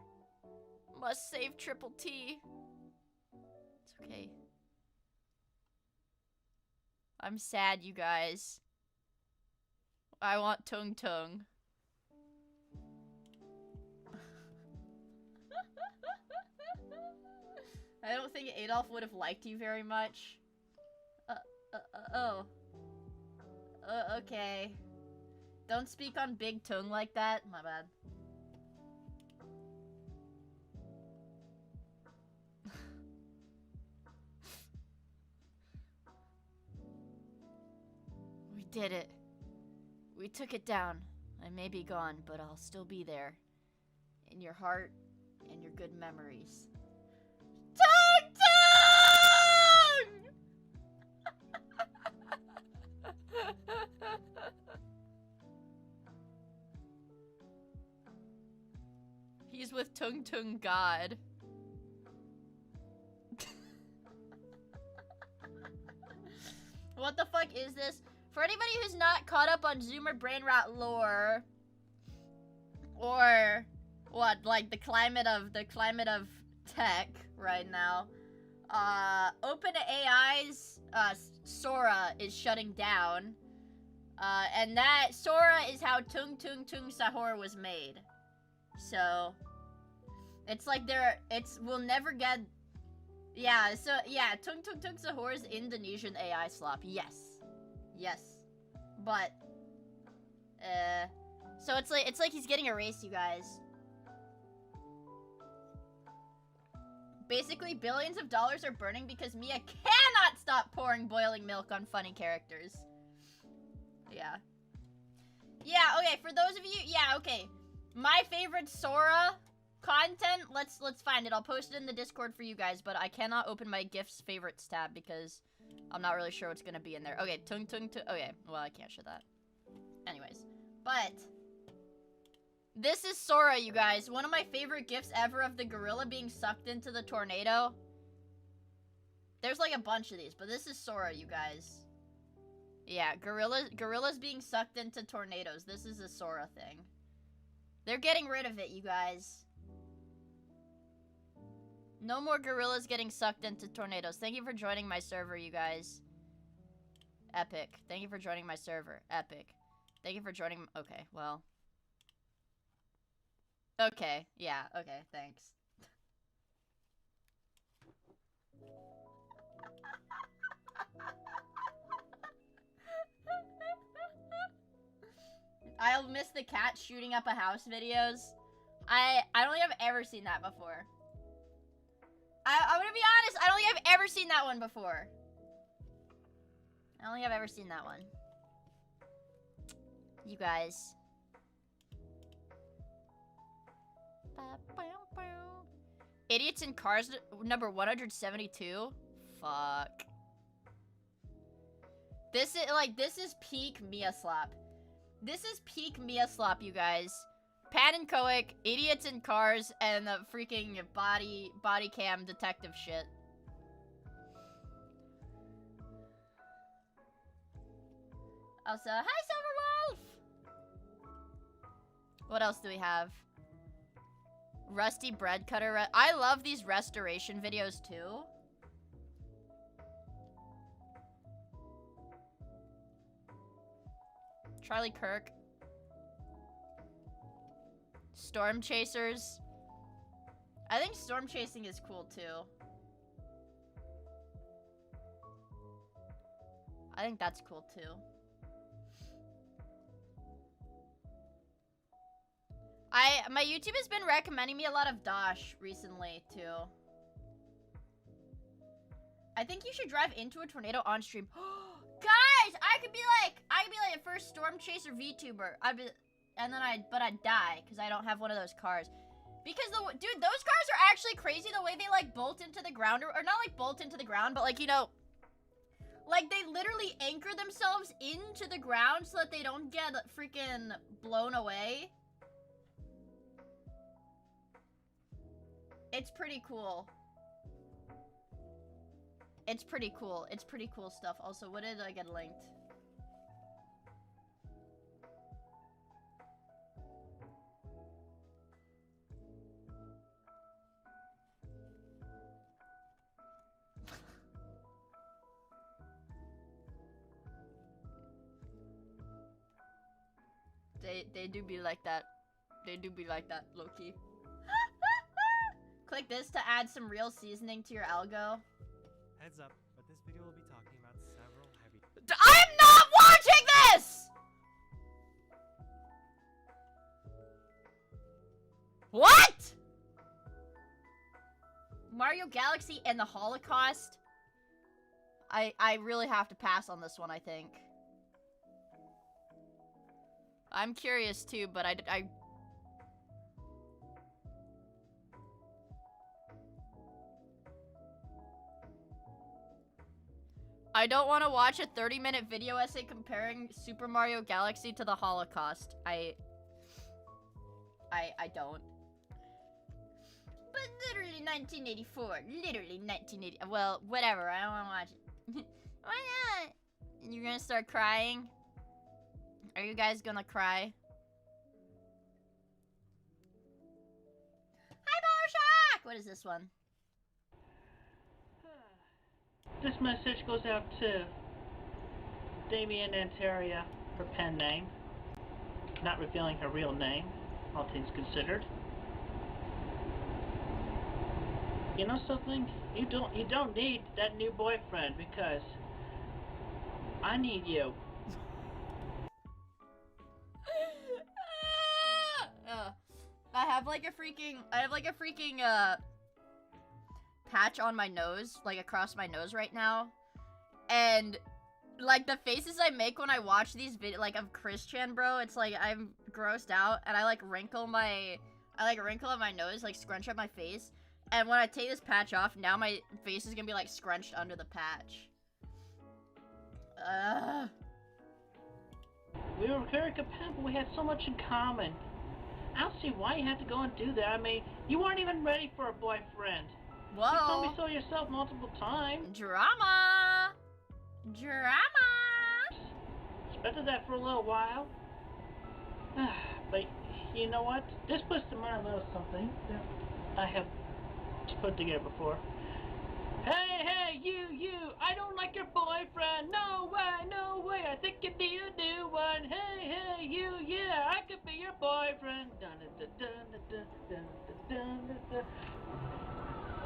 Must save Triple T. It's okay. I'm sad, you guys. I want Tung. I don't think Adolf would have liked you very much. Okay. Don't speak on Big Tung like that. My bad. We did it. We took it down. I may be gone, but I'll still be there. In your heart and your good memories. Tung! He's with Tung God. What the fuck is this? For anybody who's not caught up on Zoomer Brainrot lore, or what, like the climate of tech right now, OpenAI's Sora is shutting down, and that Sora is how Tung Sahur was made. So it's like we'll never get. Yeah, so yeah, Tung Sahur's Indonesian AI slop. Yes. But so it's like he's getting erased, you guys. Basically, billions of dollars are burning because Miia cannot stop pouring boiling milk on funny characters. Yeah. Yeah, okay, for those of you, yeah, okay. My favorite Sora content, let's find it. I'll post it in the Discord for you guys, but I cannot open my GIFs favorites tab because I'm not really sure what's gonna be in there. Okay, Tung. Okay, well, I can't show that. Anyways, but this is Sora, you guys. One of my favorite GIFs ever of the gorilla being sucked into the tornado. There's like a bunch of these, but this is Sora, you guys. Yeah, gorillas being sucked into tornadoes. This is a Sora thing. They're getting rid of it, you guys. No more gorillas getting sucked into tornadoes. Thank you for joining my server, you guys. Epic. Thank you for joining my server. Epic. Thank you for joining. Okay, well. Okay, yeah, okay, thanks. I'll miss the cat shooting up a house videos. I don't think I've ever seen that before. I'm gonna be honest, I don't think I've ever seen that one before. I don't think I've ever seen that one. You guys. Idiots in Cars number 172? Fuck. This is peak Miia slop. This is peak Miia slop, you guys. Pan and Coic, Idiots in Cars, and the freaking body cam detective shit. Also, hi Silverwolf! What else do we have? Rusty bread cutter. I love these restoration videos too. Charlie Kirk. Storm chasers. I think storm chasing is cool too. I think that's cool too. My YouTube has been recommending me a lot of Dosh recently too. I think you should drive into a tornado on stream. Guys, I could be like a first storm chaser VTuber. But I'd die because I don't have one of those cars. Because dude, those cars are actually crazy the way they like bolt into the ground, or not like bolt into the ground, but like, you know, like they literally anchor themselves into the ground so that they don't get freaking blown away. It's pretty cool. It's pretty cool. It's pretty cool stuff. Also, what did I get linked? They do be like that. They do be like that, low-key. Click this to add some real seasoning to your algo. Heads up, but this video will be talking about several heavy... I'm not watching this! What? Mario Galaxy and the Holocaust? I really have to pass on this one, I think. I'm curious too, but I don't want to watch a 30-minute video essay comparing Super Mario Galaxy to the Holocaust. I don't. But literally 1984. Literally 1980. Well, whatever. I don't want to watch it. Why not? You're gonna start crying? Are you guys gonna cry? Hi, Bioshock! What is this one? This message goes out to Damien Antaria, her pen name, not revealing her real name, all things considered. You know something? You don't need that new boyfriend because I need you. I have like a freaking patch on my nose, like across my nose right now, and like the faces I make when I watch these videos, like of Christian, bro, it's like I'm grossed out, and I like wrinkle my nose, like scrunch up my face, and when I take this patch off, now my face is gonna be like scrunched under the patch. We were very compatible. We had so much in common. I don't see why you had to go and do that. I mean, you weren't even ready for a boyfriend. Whoa. You told me so yourself multiple times. Drama. Expected that for a little while. But you know what? This puts to mind a little something that I have put together before. Hey, you! I don't like your boyfriend. No way. I think you need a new one. Hey, you! Yeah, I could be your boyfriend.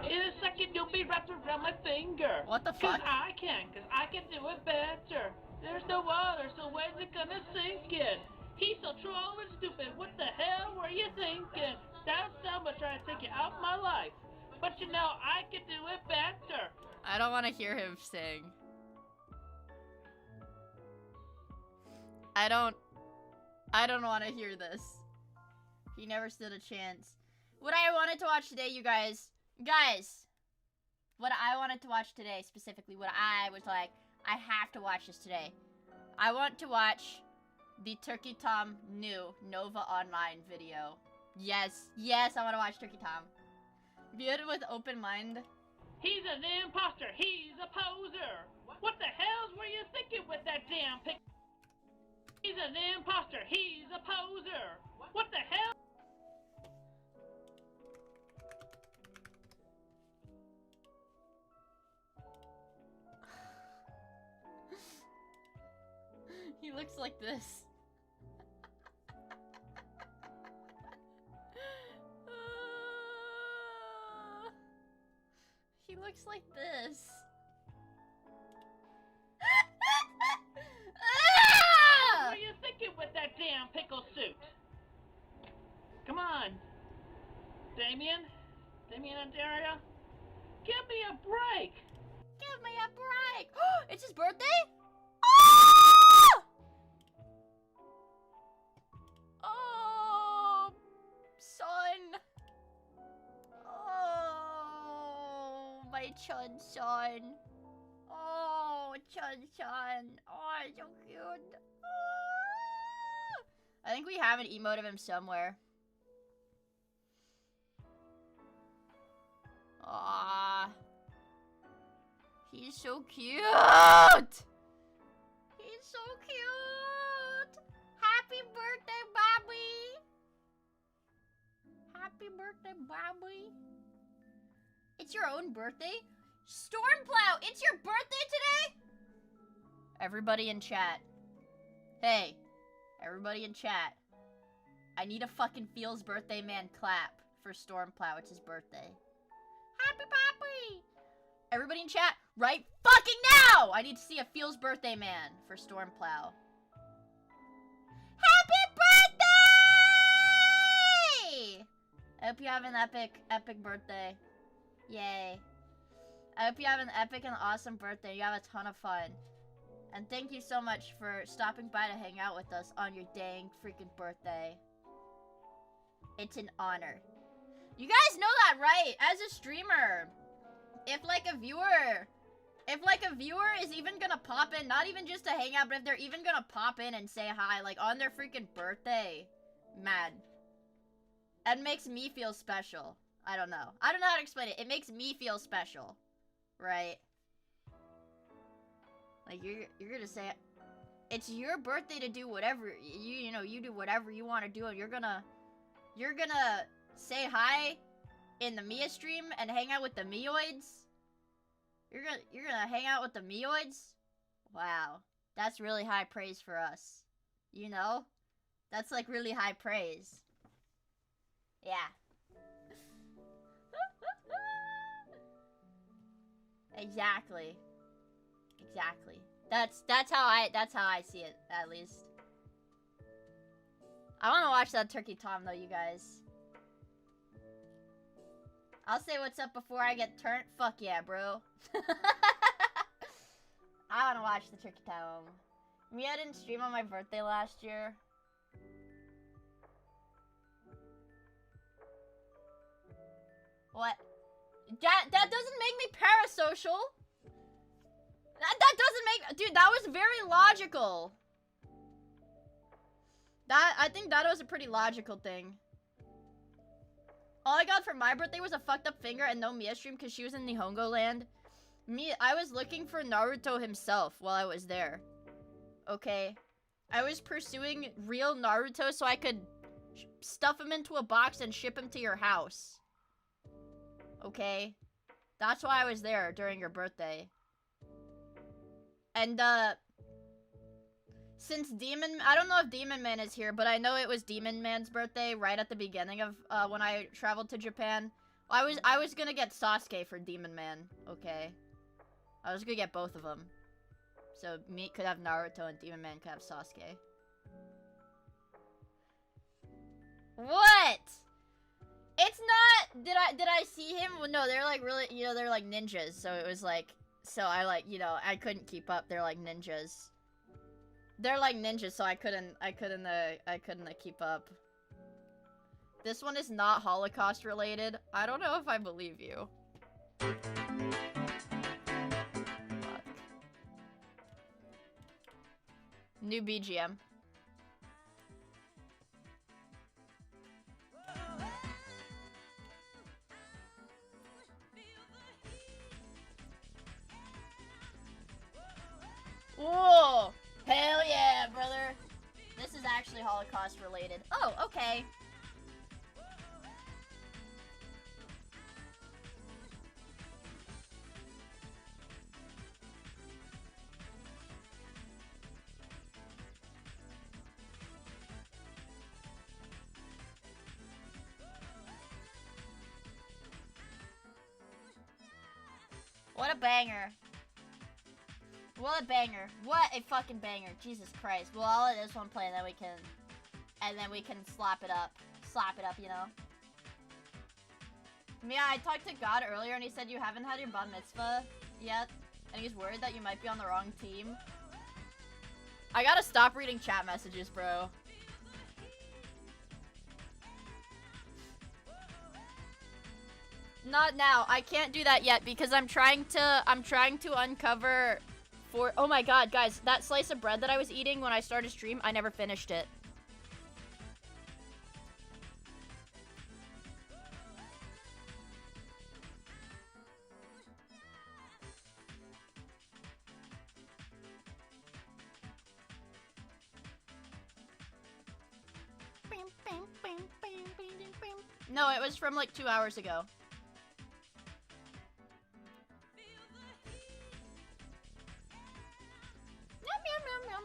In a second, you'll be wrapped around my finger. What the fuck? Cause I can do it better. There's no water, so where's it gonna sink in? He's so troll and stupid. What the hell were you thinking? That's someone trying to take you out of my life. But you know, I can do it better. I don't want to hear him sing. I don't want to hear this. He never stood a chance. What I wanted to watch today, you guys, what I wanted to watch today, specifically, what I was like, I have to watch this today. I want to watch the Turkey Tom new Nova Online video. Yes, I want to watch Turkey Tom. View it with open mind. He's an imposter. He's a poser. What the hell were you thinking with that damn pic? He's an imposter. He's a poser. What the hell? He looks like this. He looks like this. What are you thinking with that damn pickle suit? Come on. Damien and Daria? Give me a break! Give me a break! It's his birthday? Oh! Oh, son. Oh, my chun son. Oh, chun son. Oh, it's so cute. Ah. I think we have an emote of him somewhere. Ah, he's so cute. He's so cute. Happy birthday, Bobby. Happy birthday, Bobby. It's your own birthday? Stormplow, it's your birthday today? Everybody in chat. Hey, everybody in chat. I need a fucking Feels Birthday Man clap for Stormplow. It's his birthday. Happy Poppy! Everybody in chat, right fucking now! I need to see a Feels Birthday Man for Stormplow. Happy birthday! I hope you have an epic birthday. Yay. I hope you have an epic and awesome birthday. You have a ton of fun. And thank you so much for stopping by to hang out with us on your dang freaking birthday. It's an honor. You guys know that, right? As a streamer, if like a viewer is even gonna pop in, not even just to hang out, but if they're even gonna pop in and say hi, like on their freaking birthday, man, that makes me feel special. I don't know how to explain it. It makes me feel special, right? Like you're gonna say, it's your birthday to do whatever you know you do whatever you want to do, and you're gonna say hi in the Miia stream and hang out with the Mioids. You're gonna hang out with the Mioids? Wow, that's really high praise for us. You know, that's like really high praise. Yeah. Exactly. That's how I see it, at least. I want to watch that Turkey Tom though, you guys. I'll say what's up before I get turned. Fuck yeah, bro. I want to watch the Turkey Tom. Miia didn't stream on my birthday last year. What? That doesn't make me parasocial. That doesn't make... Dude, that was very logical. I think that was a pretty logical thing. All I got for my birthday was a fucked up finger and no Miia stream because she was in Nihongo land. I was looking for Naruto himself while I was there. Okay? I was pursuing real Naruto so I could stuff him into a box and ship him to your house. Okay? That's why I was there during your birthday. And, since I don't know if Demon Man is here, but I know it was Demon Man's birthday right at the beginning of, when I traveled to Japan. I was gonna get Sasuke for Demon Man, okay? I was gonna get both of them. So, me could have Naruto and Demon Man could have Sasuke. What? It's not, did I see him? Well, no, they're like really, you know, they're like ninjas, so it was like, so I like, you know, I couldn't keep up, they're like ninjas. They're like ninjas, so I couldn't keep up. This one is not Holocaust related. I don't know if I believe you. Fuck. New BGM. Whoa! Hell yeah, brother! actually Holocaust related. Oh, okay. What a banger. What a banger. What a fucking banger. Jesus Christ. Well, I'll let this one play and then we can slap it up. Slap it up, you know? Mia, I talked to God earlier and he said you haven't had your bar mitzvah yet. And he's worried that you might be on the wrong team. I gotta stop reading chat messages, bro. Not now. I can't do that yet because I'm trying to uncover for oh my god, guys, that slice of bread that I was eating when I started stream, I never finished it. No, it was from like 2 hours ago.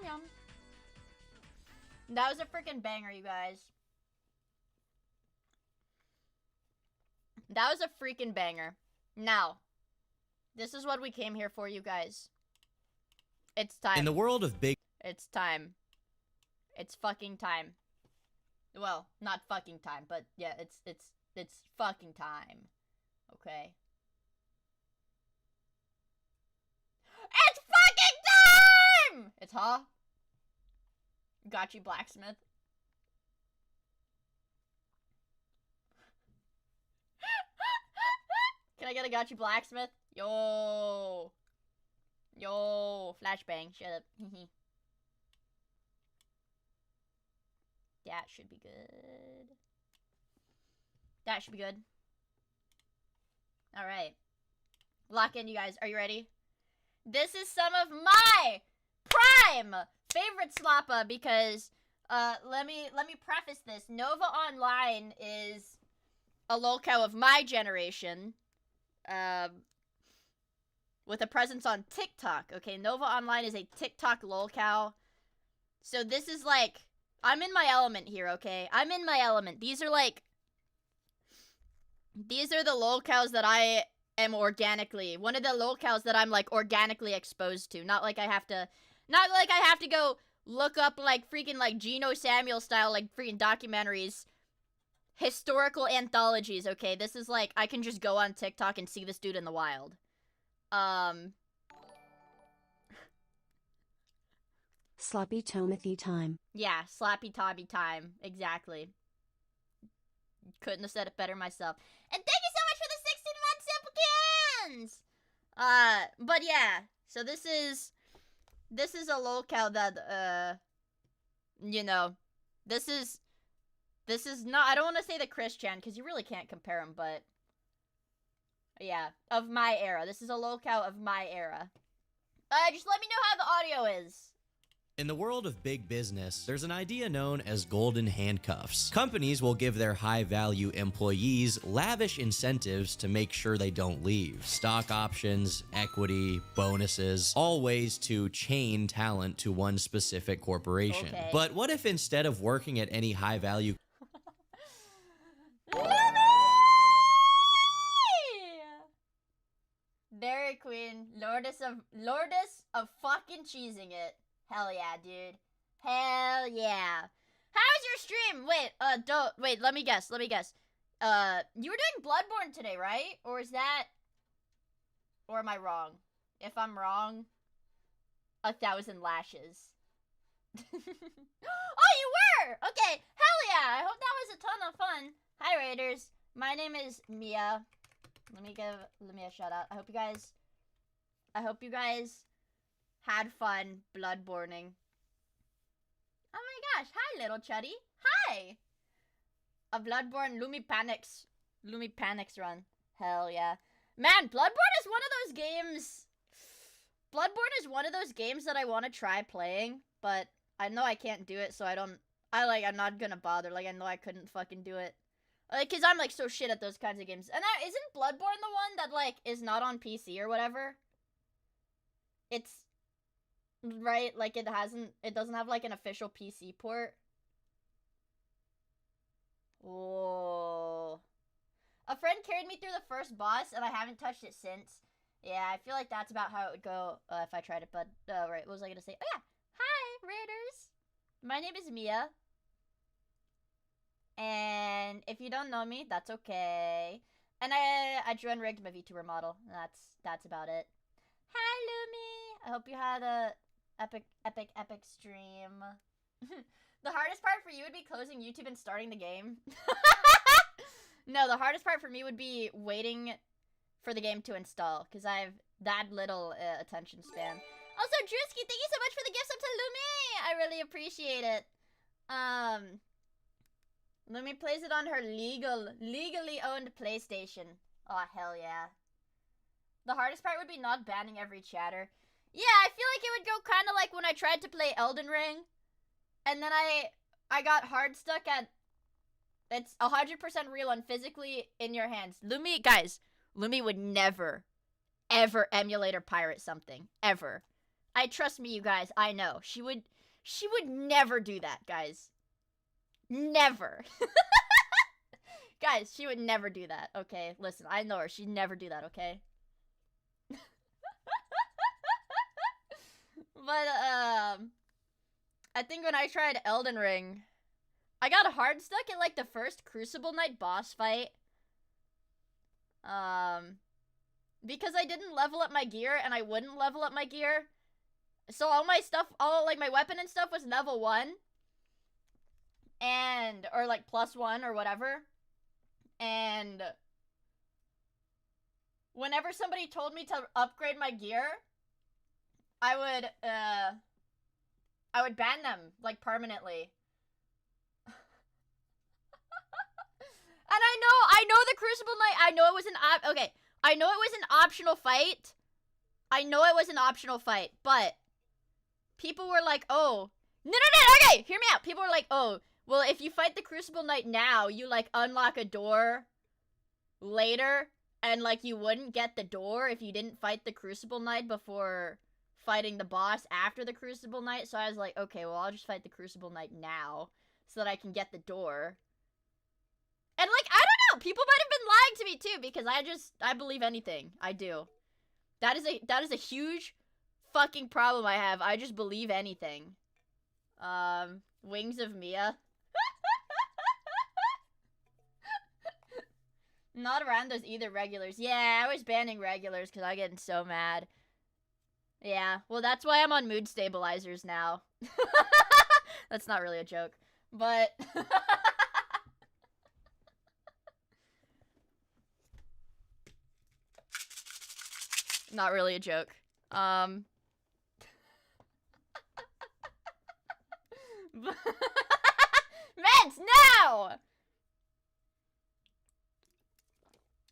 Yum. That was a freaking banger, you guys. That was a freaking banger. Now, this is what we came here for, you guys. It's time. In the world of big... It's time. It's fucking time. Well, not fucking time, but yeah, it's fucking time. Okay. It's fucking time! It's huh? Got you, blacksmith. Can I get a got you, blacksmith? Yo. Flashbang. Shut up. That should be good. That should be good. Alright. Lock in, you guys. Are you ready? This is some of my prime favorite slappa because let me preface this. Nova Online is a lolcow of my generation with a presence on TikTok. Okay, Nova Online is a TikTok lolcow. So this is like I'm in my element here, okay? I'm in my element. These are the lolcows that I am organically, one of the lolcows that I'm like organically exposed to. Not like I have to go look up like freaking like Geno Samuel style like freaking documentaries, historical anthologies, okay? This is like I can just go on TikTok and see this dude in the wild. Sloppy Tomothy time. Yeah, slappy tobby time. Exactly. Couldn't have said it better myself. And thank you so much for the 16 month simple cans! But yeah. So this is a lolcow that, you know, this is not, I don't want to say the Christian, because you really can't compare them, but, yeah, of my era. This is a lolcow of my era. Just let me know how the audio is. In the world of big business, there's an idea known as golden handcuffs. Companies will give their high-value employees lavish incentives to make sure they don't leave. Stock options, equity, bonuses, all ways to chain talent to one specific corporation. Okay. But what if instead of working at any high-value Dairy Queen, Lordess of fucking cheesing it. Hell yeah, dude. Hell yeah. How's your stream? Wait, let me guess. You were doing Bloodborne today, right? Or am I wrong? If I'm wrong, 1,000 lashes. Oh, you were! Okay, hell yeah! I hope that was a ton of fun. Hi, Raiders. My name is Miia. Let me give a shout out. I hope you guys had fun bloodborning. Oh my gosh, hi little chuddy. Hi! A Bloodborne Lumi Panics run. Hell yeah. Man, Bloodborne is one of those games that I want to try playing, but I know I can't do it, so I don't I'm not gonna bother. Like, I know I couldn't fucking do it. Like, cause I'm like so shit at those kinds of games. And isn't Bloodborne the one that like is not on PC or whatever? It's right, like it doesn't have like an official PC port. Whoa. A friend carried me through the first boss, and I haven't touched it since. Yeah, I feel like that's about how it would go if I tried it, but, right, what was I gonna say? Oh, yeah! Hi, Raiders! My name is Miia. And if you don't know me, that's okay. And I drew and rigged my VTuber model. That's about it. Hi, Lumi! I hope you had a epic stream. The hardest part for you would be closing YouTube and starting the game. No, the hardest part for me would be waiting for the game to install, because I have that little attention span. Also, Drewski, thank you so much for the gifts up to Lumi! I really appreciate it. Lumi plays it on her legally owned PlayStation. Oh, hell yeah. The hardest part would be not banning every chatter. Yeah, I feel like it would go kind of like when I tried to play Elden Ring, and then I got hard stuck at... It's 100% real and physically in your hands. Lumi would never, ever emulate or pirate something. Ever. Trust me, you guys, I know. She would never do that, guys. Never. Guys, she would never do that, okay? Listen, I know her. She'd never do that, okay? But, I think when I tried Elden Ring, I got hard stuck at, like, the first Crucible Knight boss fight. Because I didn't level up my gear, and I wouldn't level up my gear. So all my stuff, like, my weapon and stuff was level 1. Or, like, +1 or whatever. And whenever somebody told me to upgrade my gear, I would ban them, like, permanently. And I know the Crucible Knight, I know it was I know it was an optional fight. But people were like, oh, no, okay, hear me out. People were like, oh, well, if you fight the Crucible Knight now, you, like, unlock a door later, and, like, you wouldn't get the door if you didn't fight the Crucible Knight before fighting the boss after the Crucible Knight. So I was like, okay, well, I'll just fight the Crucible Knight now so that I can get the door. And, like, I don't know, people might have been lying to me, too, because I believe anything. I do. That is a huge fucking problem I have. I just believe anything. Wings of Miia. Not randos either, regulars. Yeah, I was banning regulars because I get so mad. Yeah, well, that's why I'm on mood stabilizers now. That's not really a joke, but... Not really a joke. Vents, no!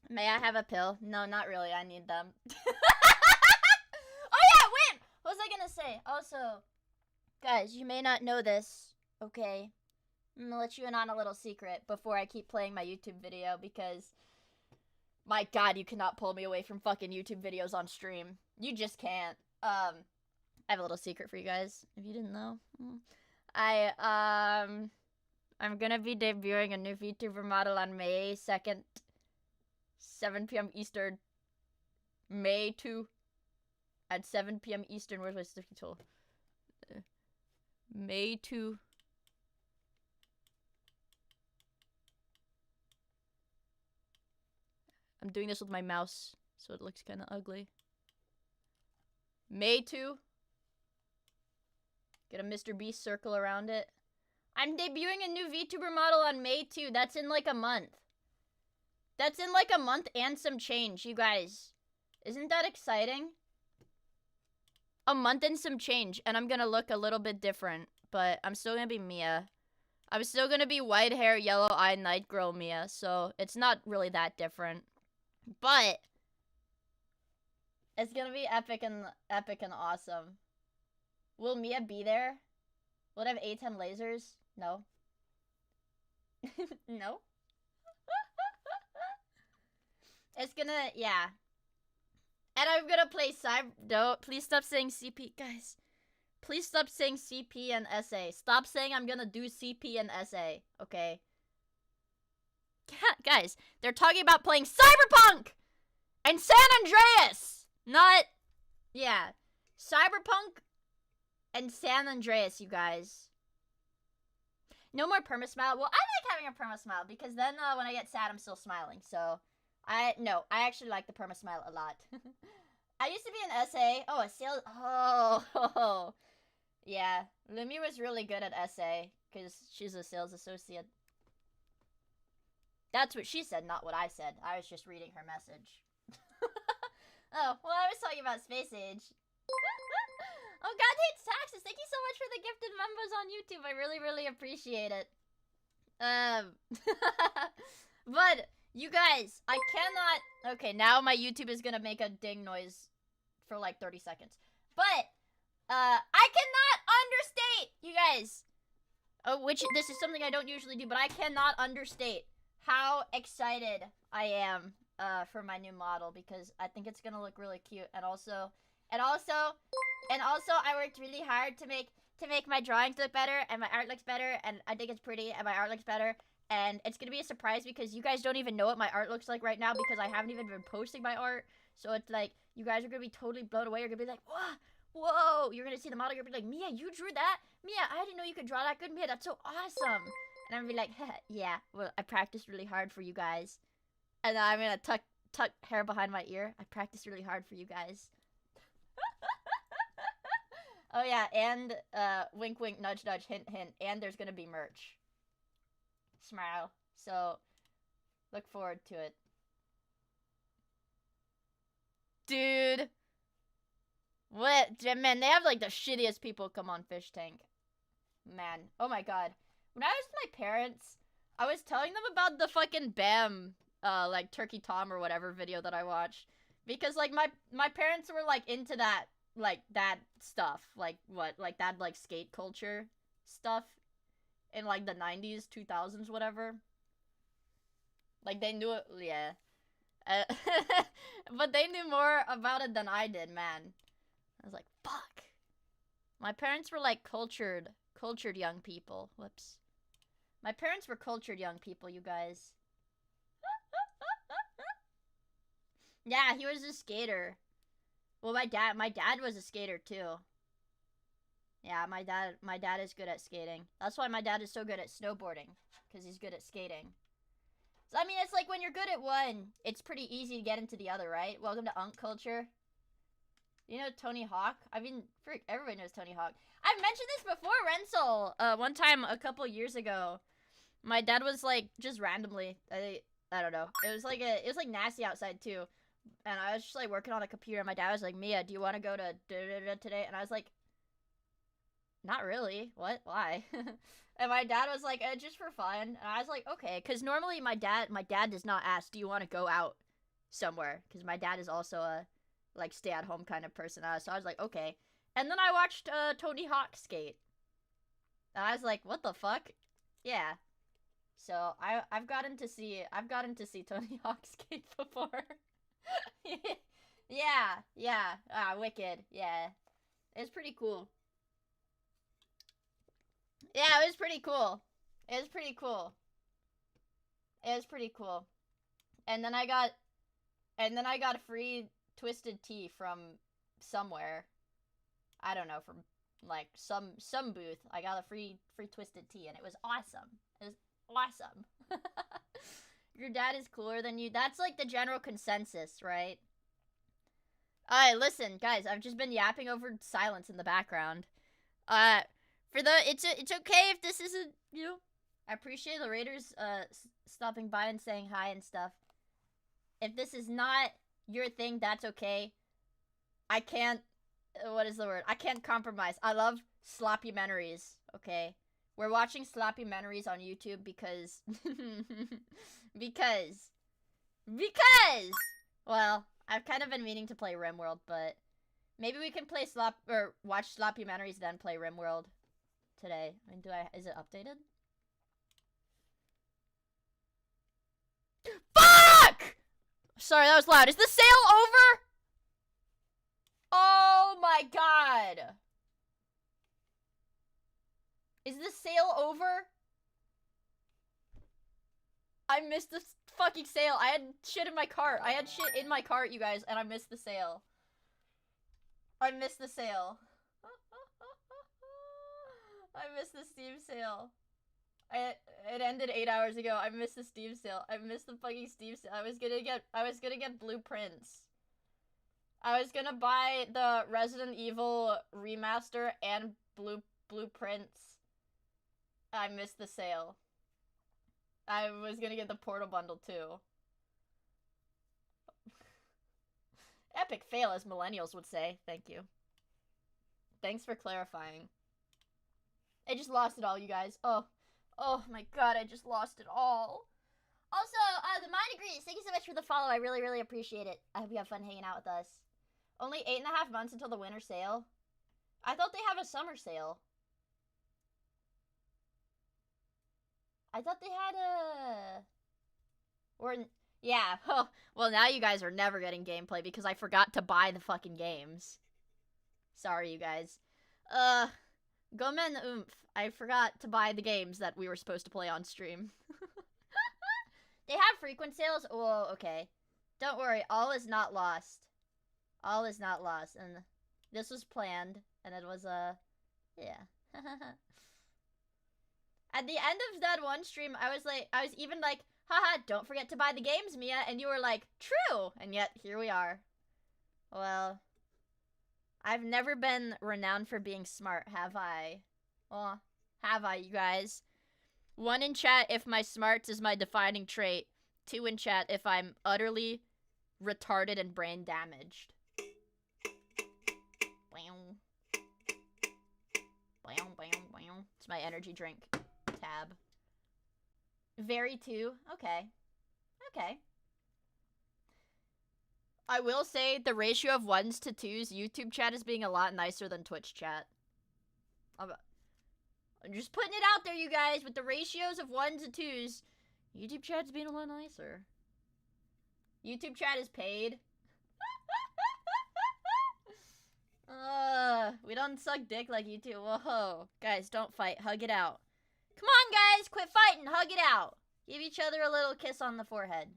May I have a pill? No, not really. I need them. Oh yeah, wait! What was I gonna say? Also, guys, you may not know this, okay? I'm gonna let you in on a little secret before I keep playing my YouTube video, because... My god, you cannot pull me away from fucking YouTube videos on stream. You just can't. I have a little secret for you guys, if you didn't know. I'm gonna be debuting a new VTuber model on May 2nd, 7 p.m. Eastern. May 2 at 7 p.m. Eastern. Where's my sticky tool? May 2. I'm doing this with my mouse, so it looks kind of ugly. May 2. Get a Mr. Beast circle around it. I'm debuting a new VTuber model on May 2. That's in like a month. That's in like a month and some change, you guys. Isn't that exciting? A month and some change, and I'm gonna look a little bit different, but I'm still gonna be Miia. I'm still gonna be white hair, yellow eye, night girl Miia, so it's not really that different. But it's gonna be epic and awesome. Will Miia be there? Will it have A10 lasers? No. No. It's gonna, yeah. And I'm gonna play cyber. No, please stop saying CP, guys. Please stop saying CP and SA. Stop saying I'm gonna do CP and SA. Okay. Guys, they're talking about playing Cyberpunk and San Andreas. Not, yeah, Cyberpunk and San Andreas, you guys. No more perma-smile. Well, I like having a perma-smile because then when I get sad, I'm still smiling. So, I actually like the perma-smile a lot. I used to be an SA. Oh, a sales. Oh, yeah. Lumi was really good at SA because she's a sales associate. That's what she said, not what I said. I was just reading her message. Oh, well, I was talking about Space Age. Oh, God Hates Taxes. Thank you so much for the gifted members on YouTube. I really, really appreciate it. But, you guys, I cannot... Okay, now my YouTube is gonna make a ding noise for like 30 seconds. But, I cannot understate, you guys. Which, this is something I don't usually do, but I cannot understate how excited I am for my new model because I think it's gonna look really cute, and also I worked really hard to make my drawings look better and my art looks better, and I think it's pretty and my art looks better, and it's gonna be a surprise because you guys don't even know what my art looks like right now because I haven't even been posting my art. So it's like you guys are gonna be totally blown away. You're gonna be like, whoa! You're gonna see the model. You're gonna be like, Miia, you drew that? Miia, I didn't know you could draw that good. Miia, that's so awesome. And I'm gonna be like, yeah, well, I practiced really hard for you guys. And then I'm gonna tuck hair behind my ear. I practiced really hard for you guys. Oh yeah, and wink wink, nudge nudge, hint hint, and there's gonna be merch. Smile. So look forward to it. Dude. What? Man, they have like the shittiest people come on Fish Tank. Man. Oh my god. When I was with my parents, I was telling them about the fucking BAM, like Turkey Tom or whatever video that I watched. Because, like, my parents were, like, into that, like, that stuff. Like, what? Like, that, like, skate culture stuff in, like, the 90s, 2000s, whatever. Like, they knew it, yeah. But they knew more about it than I did, man. I was like, fuck. My parents were, like, cultured young people. Whoops. My parents were cultured young people, you guys. Yeah, he was a skater. Well, my dad was a skater too. Yeah, my dad is good at skating. That's why my dad is so good at snowboarding, because he's good at skating. So, I mean, it's like when you're good at one, it's pretty easy to get into the other, right? Welcome to Unk Culture. You know Tony Hawk? I mean, everybody knows Tony Hawk. I've mentioned this before, Renzel. One time, a couple years ago, my dad was like, just randomly, I don't know. It was like nasty outside too. And I was just like working on the computer, and my dad was like, Miia, do you want to go to today? And I was like, not really. What? Why? And my dad was like, just for fun. And I was like, okay. Because normally my dad does not ask, do you want to go out somewhere? Because my dad is also a, like, stay-at-home kind of person. So I was like, okay. And then I watched Tony Hawk skate. And I was like, what the fuck? Yeah. So I've gotten to see Tony Hawk skate before. Yeah. Wicked. Yeah. It's pretty cool. Yeah, it was pretty cool. And then I got free Twisted Tea from somewhere. I don't know, from like some booth. I got a free Twisted Tea, and it was awesome. It was awesome. Your dad is cooler than you. That's like the general consensus, right? Alright, listen, guys, I've just been yapping over silence in the background. It's okay if this isn't, you know, I appreciate the Raiders stopping by and saying hi and stuff. If this is not your thing, that's okay. I can't, what is the word? I can't compromise. I love sloppy-mentaries, okay? We're watching sloppy-mentaries on YouTube because, well, I've kind of been meaning to play RimWorld, but maybe we can play watch sloppy-mentaries then play RimWorld today. I mean, is it updated? Sorry, that was loud. Is the sale over? Oh my god. Is the sale over? I missed the fucking sale. I had shit in my cart. I had shit in my cart, you guys, and I missed the sale. I missed the sale. I missed the Steam sale. It ended 8 hours ago. I missed the Steam sale. I missed the fucking Steam sale. I was gonna get blueprints. I was gonna buy the Resident Evil remaster and blueprints. I missed the sale. I was gonna get the Portal bundle too. Epic fail, as millennials would say. Thank you. Thanks for clarifying. I just lost it all, you guys. Oh my god, I just lost it all. Also, the Mind agrees. Thank you so much for the follow. I really, really appreciate it. I hope you have fun hanging out with us. Only 8.5 months until the winter sale. I thought they have a summer sale. I thought they had a... Or... Yeah, oh, well now you guys are never getting gameplay because I forgot to buy the fucking games. Sorry, you guys. Gomen oomph. I forgot to buy the games that we were supposed to play on stream. They have frequent sales? Oh, okay. Don't worry, all is not lost. All is not lost, and this was planned, and it was, yeah. At the end of that one stream, I was even like, haha, don't forget to buy the games, Miia, and you were like, true, and yet, here we are. Well, I've never been renowned for being smart, have I? Well, have I, you guys? 1 in chat if my smarts is my defining trait. 2 in chat if I'm utterly retarded and brain damaged. It's my energy drink tab. Very too. Okay. Okay. I will say the ratio of 1s to 2s, YouTube chat is being a lot nicer than Twitch chat. I'm just putting it out there, you guys. With the ratios of 1s to 2s, YouTube chat's being a lot nicer. YouTube chat is paid. We don't suck dick like you two. Whoa. Guys, don't fight. Hug it out. Come on, guys. Quit fighting. Hug it out. Give each other a little kiss on the forehead.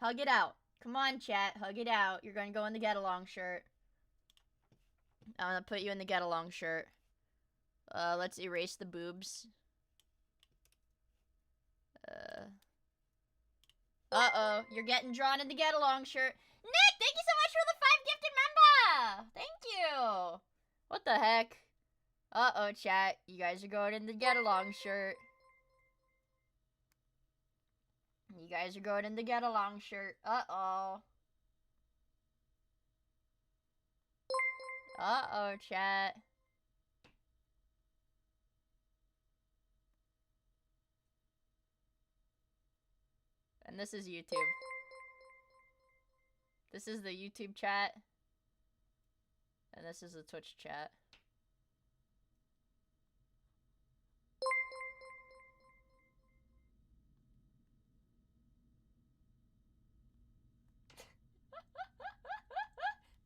Hug it out. Come on, chat. Hug it out. You're gonna go in the get-along shirt. I'm gonna put you in the get-along shirt. Let's erase the boobs. Uh-oh. You're getting drawn in the get-along shirt. Nick, thank you so much for the 5 gifted member! Thank you! What the heck? Uh-oh, chat. You guys are going in the get-along shirt. You guys are going in the get-along shirt. Uh-oh. Uh-oh, chat. And this is YouTube. This is the YouTube chat. And this is the Twitch chat.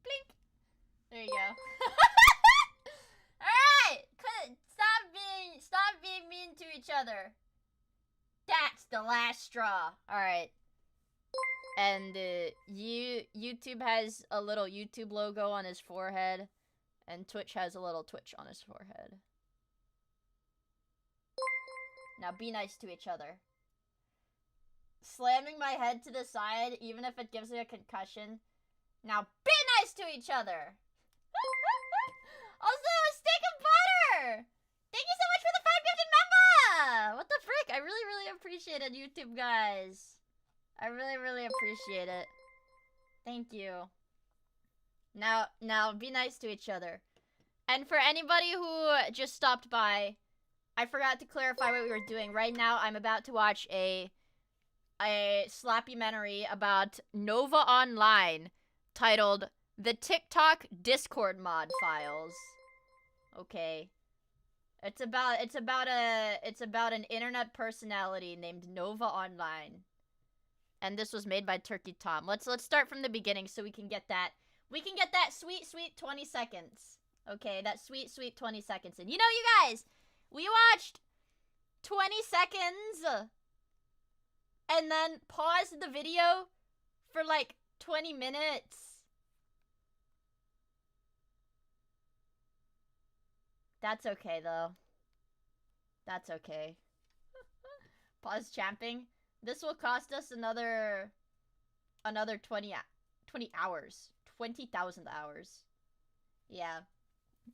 Blink. There you go. Alright! Stop being mean to each other. That's the last straw. Alright. And YouTube has a little YouTube logo on his forehead. And Twitch has a little Twitch on his forehead. Now be nice to each other. Slamming my head to the side, even if it gives me a concussion. Now be nice to each other! Also, a stick of butter! Thank you so much for the 5 gifted member! What the frick? I really, really appreciate it, YouTube guys. I really, really appreciate it. Thank you. Now, be nice to each other. And for anybody who just stopped by, I forgot to clarify what we were doing. Right now, I'm about to watch a slappy-mentary about Nova Online titled The TikTok Discord Mod Files. Okay. It's about an internet personality named Nova Online. And this was made by Turkey Tom. Let's start from the beginning so we can get that sweet 20 seconds. Okay, that sweet 20 seconds. And you know, you guys, we watched 20 seconds and then paused the video for like 20 minutes. That's okay though. That's okay. Pause champing. This will cost us another 20 hours. 20,000 hours. Yeah.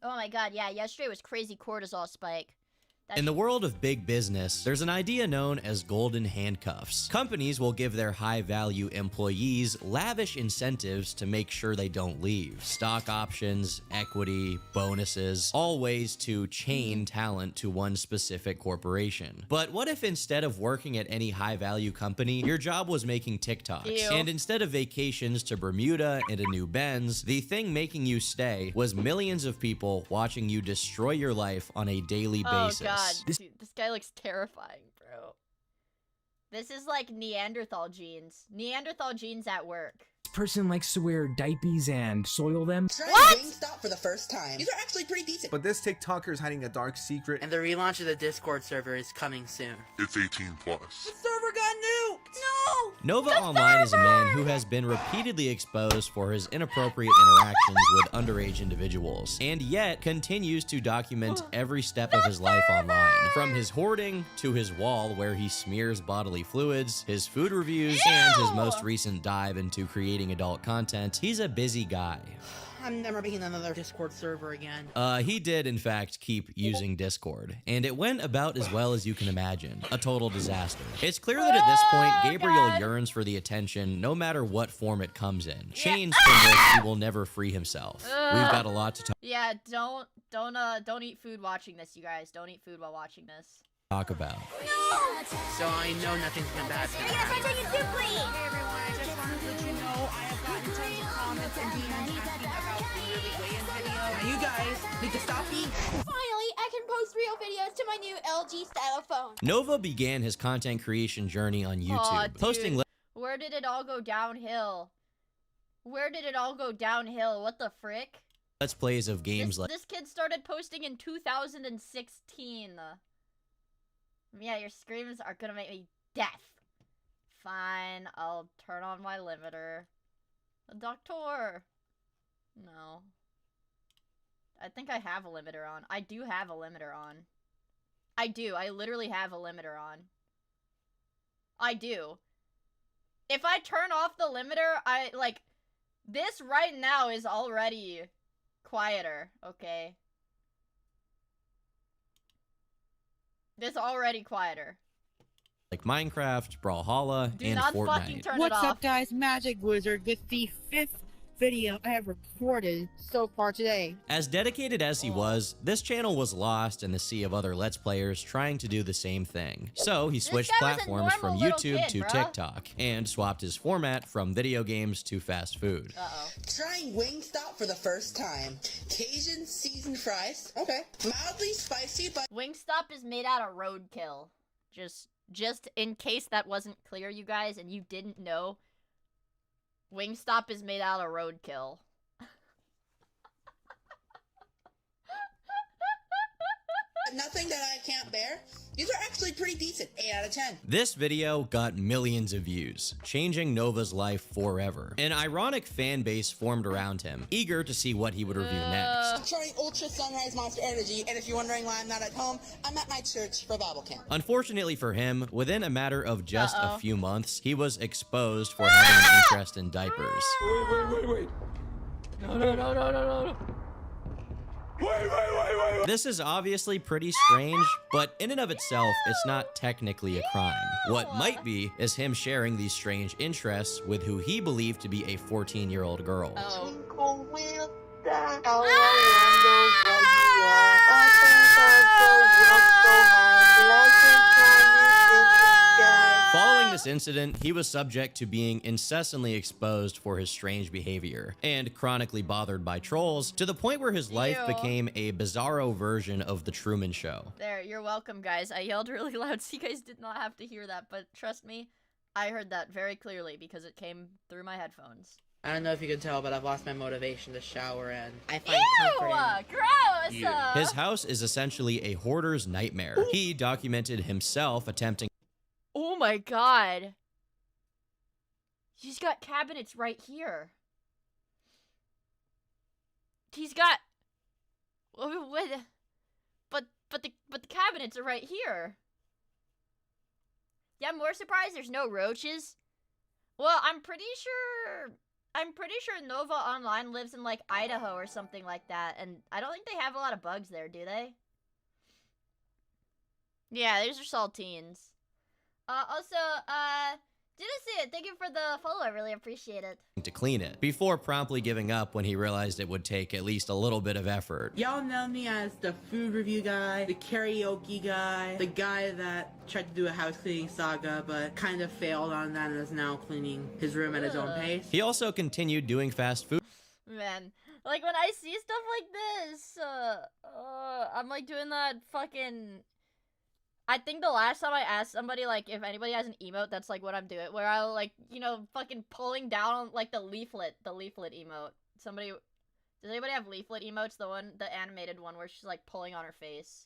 Oh my god, yeah, yesterday was crazy cortisol spike. In the world of big business, there's an idea known as golden handcuffs. Companies will give their high-value employees lavish incentives to make sure they don't leave. Stock options, equity, bonuses, all ways to chain talent to one specific corporation. But what if instead of working at any high-value company, your job was making TikToks? Ew. And instead of vacations to Bermuda and a new Benz, the thing making you stay was millions of people watching you destroy your life on a daily basis. God, dude, this guy looks terrifying, bro. This is like Neanderthal genes. Neanderthal genes at work. Person likes to wear diapers and soil them. Trying Wingstop for the first time. These are actually pretty decent. But this TikToker is hiding a dark secret. And the relaunch of the Discord server is coming soon. It's 18 plus. The server got nuked! No! Nova Online is a man who has been repeatedly exposed for his inappropriate interactions with underage individuals, and yet continues to document every step of his life online. From his hoarding, to his wall where he smears bodily fluids, his food reviews, and his most recent dive into creating adult content, he's a busy guy. I'm never making another Discord server again. He did, in fact, keep using Discord, and it went about as well as you can imagine. A total disaster. It's clear that at this point, Gabriel yearns for the attention, no matter what form it comes in. Chains from which he will never free himself. We've got a lot to Yeah, don't eat food watching this, you guys. Don't eat food while watching this. talk about. So I know nothing's been bad for Hey everyone, I just wanted to let you know I have gotten tons of comments and DMs asking about the yearly weigh-in video. Now you guys need to stop eating. Finally, I can post real videos to my new LG style phone. Nova began his content creation journey on YouTube, Aw, dude. posting Where did it all go downhill? Where did it all go downhill? What the frick? Let's Plays of games like This kid started posting in 2016. Yeah, your screams are gonna make me deaf. Fine, I'll turn on my limiter. Doctor! No. I think I have a limiter on. I do have a limiter on. I do. I literally have a limiter on. I do. If I turn off the limiter, this right now is already quieter, okay? This already quieter. Like Minecraft, Brawlhalla, Do and not Fortnite. fucking turn it What's off. up, guys? Magic Wizard with the 5th video I have recorded so far today. As dedicated as he was, this channel was lost in the sea of other Let's Players trying to do the same thing. So he switched guy was a platforms from normal little YouTube kid, to bruh. TikTok, and swapped his format from video games to fast food. Uh-oh. Trying Wingstop for the first time. Cajun seasoned fries. Okay. Mildly spicy, but Wingstop is made out of roadkill. Just in case that wasn't clear, you guys, and you didn't know, Wingstop is made out of roadkill. nothing that I can't bear. These are actually pretty decent. 8 out of 10. This video got millions of views, changing Nova's life forever. An ironic fan base formed around him, eager to see what he would review next. I'm trying Ultra Sunrise Monster Energy, and if you're wondering why I'm not at home, I'm at my church for Bible camp. Unfortunately for him, within a matter of just a few months, he was exposed for having an interest in diapers. Wait. No. Wait. This is obviously pretty strange, but in and of itself, it's not technically a crime. What might be is him sharing these strange interests with who he believed to be a 14-year-old girl. Following the this incident, he was subject to being incessantly exposed for his strange behavior and chronically bothered by trolls to the point where his life became a bizarro version of The Truman Show. There, you're welcome, guys. I yelled really loud, so you guys did not have to hear that, but trust me, I heard that very clearly because it came through my headphones. I don't know if you can tell, but I've lost my motivation to shower, and I find comfort in... Gross! His house is essentially a hoarder's nightmare. He documented himself attempting... Oh my god. He's got cabinets right here. He's got... But the cabinets are right here. Yeah, I'm more surprised there's no roaches. Well, I'm pretty sure Nova Online lives in, like, Idaho or something like that, and I don't think they have a lot of bugs there, do they? Yeah, these are saltines. Also, didn't see it. Thank you for the follow. I really appreciate it. To clean it, before promptly giving up when he realized it would take at least a little bit of effort. Y'all know me as the food review guy, the karaoke guy, the guy that tried to do a house cleaning saga but kind of failed on that and is now cleaning his room at his own pace. He also continued doing fast food. Man, like when I see stuff like this, I'm like doing that fucking... I think the last time I asked somebody, like, if anybody has an emote, that's, like, what I'm doing. Where I'll, like, you know, fucking pulling down, like, the leaflet emote. Somebody... Does anybody have leaflet emotes? The animated one where she's, like, pulling on her face.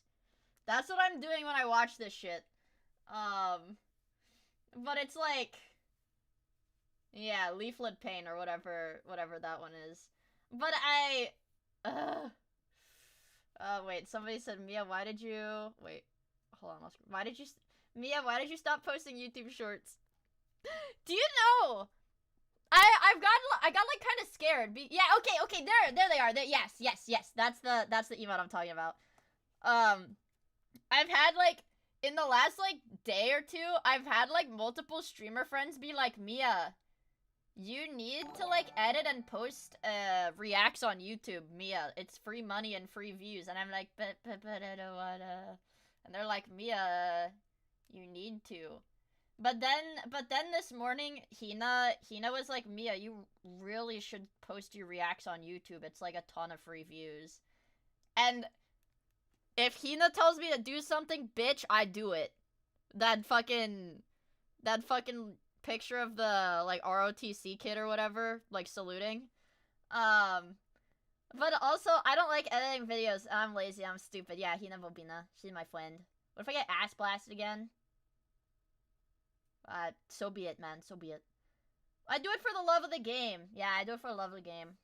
That's what I'm doing when I watch this shit. But it's, like... Yeah, leaflet pain or whatever that one is. But wait, somebody said, Mia, why did you... Wait. Hold on, Mia, why did you stop posting YouTube shorts? Do you know? I got like kind of scared. Yeah, okay, there they are. Yes. That's the emote I'm talking about. I've had like in the last like day or two, I've had like multiple streamer friends be like, Mia, you need to like edit and post reacts on YouTube, Mia. It's free money and free views. And I'm like, but I don't wanna. And they're like, Mia, you need to. But then this morning, Hina was like, Mia, you really should post your reacts on YouTube. It's like a ton of free views. And if Hina tells me to do something, bitch, I do it. That fucking picture of the like ROTC kid or whatever, like saluting. But also, I don't like editing videos. I'm lazy, I'm stupid. Yeah, Hina Bobina. She's my friend. What if I get ass blasted again? So be it, man. So be it. I do it for the love of the game. Yeah, I do it for the love of the game.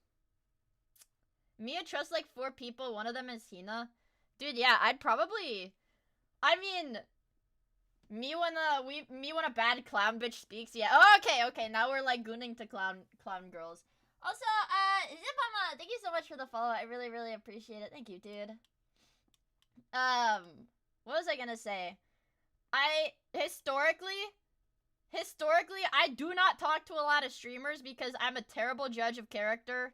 Mia trusts like 4 people. One of them is Hina. Dude, yeah, I'd probably... I mean... Me when a bad clown bitch speaks. Yeah, oh, okay. Now we're like gooning to clown girls. Also, Zipama, thank you so much for the follow. I really, really appreciate it. Thank you, dude. What was I gonna say? Historically, I do not talk to a lot of streamers because I'm a terrible judge of character.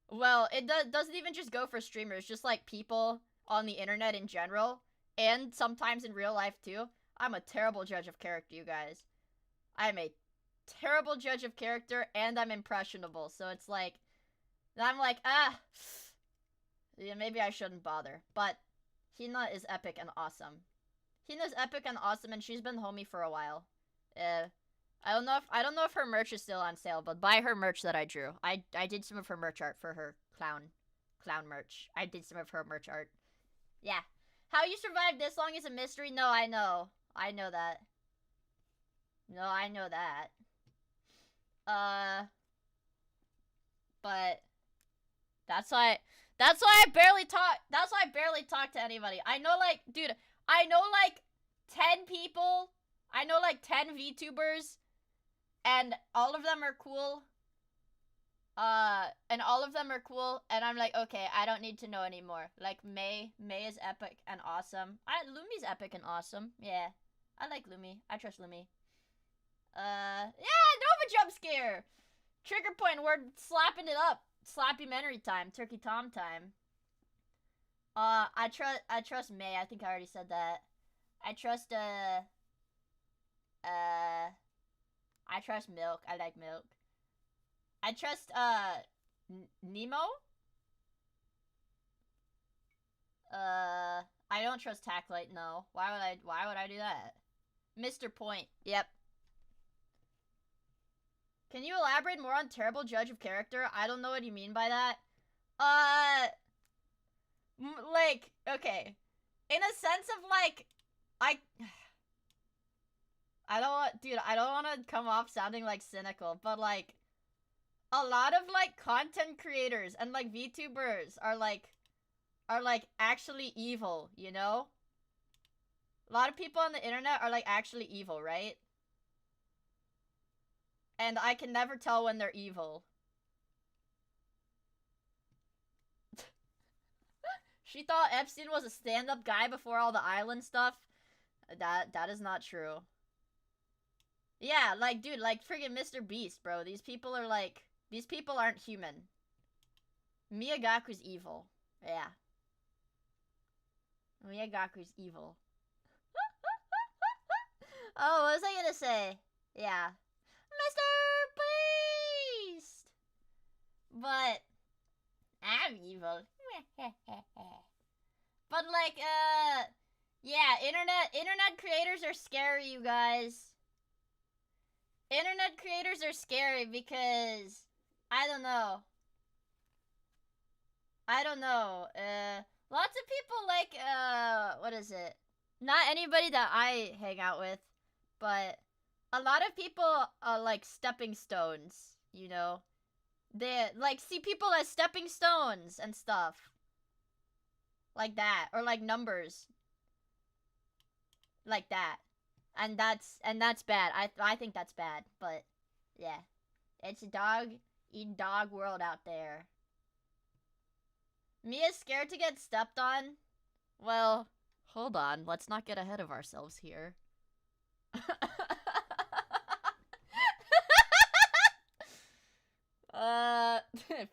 Well, it doesn't even just go for streamers, just like people on the internet in general, and sometimes in real life too. I'm a terrible judge of character, you guys. I'm a terrible judge of character, and I'm impressionable, so it's like, I'm like, yeah, maybe I shouldn't bother, but Hina is epic and awesome. Hina's epic and awesome, and she's been homie for a while. I don't know if her merch is still on sale, but buy her merch that I drew. I did some of her merch art for her clown merch. I did some of her merch art. Yeah. How you survived this long is a mystery. No, I know that. No, I know that. But that's why I barely talk to anybody. I know like, dude, I know like 10 people. I know like 10 VTubers, and all of them are cool. And I'm like, okay, I don't need to know anymore. Like May is epic and awesome. Lumi's epic and awesome. Yeah, I like Lumi. I trust Lumi. Yeah, Nova jump scare. Trigger point. We're slapping it up. Slappy-mentary time. Turkey Tom time. I trust May. I think I already said that. I trust I trust milk. I like milk. I trust, Nemo? I don't trust Tacklite, no. Why would I do that? Mr. Point, yep. Can you elaborate more on terrible judge of character? I don't know what you mean by that. Like, okay. In a sense of, like, I don't want, dude, I don't want to come off sounding, like, cynical, but, like, a lot of, like, content creators and, like, VTubers are, like, actually evil, you know? A lot of people on the internet are, like, actually evil, right? And I can never tell when they're evil. She thought Epstein was a stand-up guy before all the island stuff. That is not true. Yeah, like, dude, like, friggin' Mr. Beast, bro. These people are, like... These people aren't human. Miyagaku's evil. Yeah. Miyagaku's evil. Oh, what was I gonna say? Yeah. Mr. Beast! But... I'm evil. But, like, yeah, internet creators are scary, you guys. Internet creators are scary because... I don't know. Lots of people, like, what is it? Not anybody that I hang out with, but a lot of people are, like, stepping stones, you know? They, like, see people as stepping stones and stuff. Like that. Or, like, numbers. Like that. And that's bad. I think that's bad, but, yeah. It's a dog-eat-dog world out there. Mia's scared to get stepped on? Well, hold on. Let's not get ahead of ourselves here.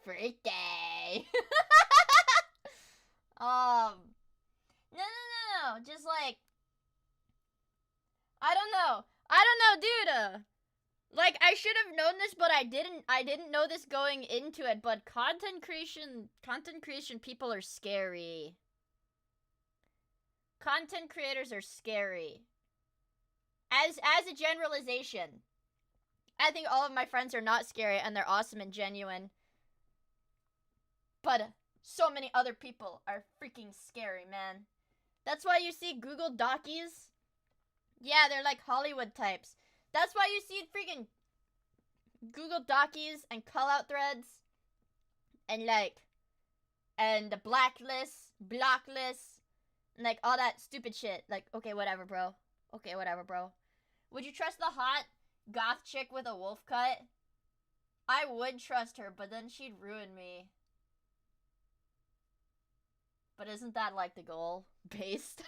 Birthday. No. Just like, I don't know, dude. Like, I should have known this, but I didn't know this going into it, but content creation people are scary. Content creators are scary. As a generalization. I think all of my friends are not scary, and they're awesome and genuine. But so many other people are freaking scary, man. That's why you see Google Docies. Yeah, they're like Hollywood types. That's why you see freaking Google Docies and call-out threads. And and the blacklist, and like all that stupid shit. Like, okay, whatever, bro. Would you trust the hot goth chick with a wolf cut? I would trust her, but then she'd ruin me. But isn't that like the goal? Based?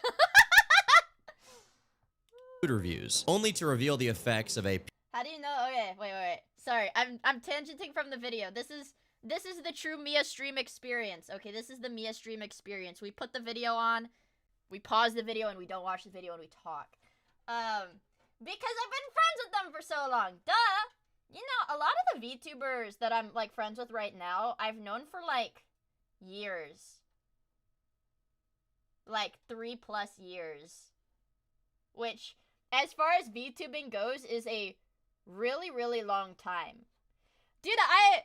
Food reviews, only to reveal the effects of a... How do you know? Okay, wait. Sorry, I'm tangenting from the video. This is the true Miia stream experience. Okay, this is the Miia stream experience. We put the video on, we pause the video, and we don't watch the video, and we talk. Because I've been friends with them for so long. Duh! You know, a lot of the VTubers that I'm, like, friends with right now, I've known for, like, years. Like, 3+ years. Which, as far as VTubing goes, is a really, really long time. Dude, I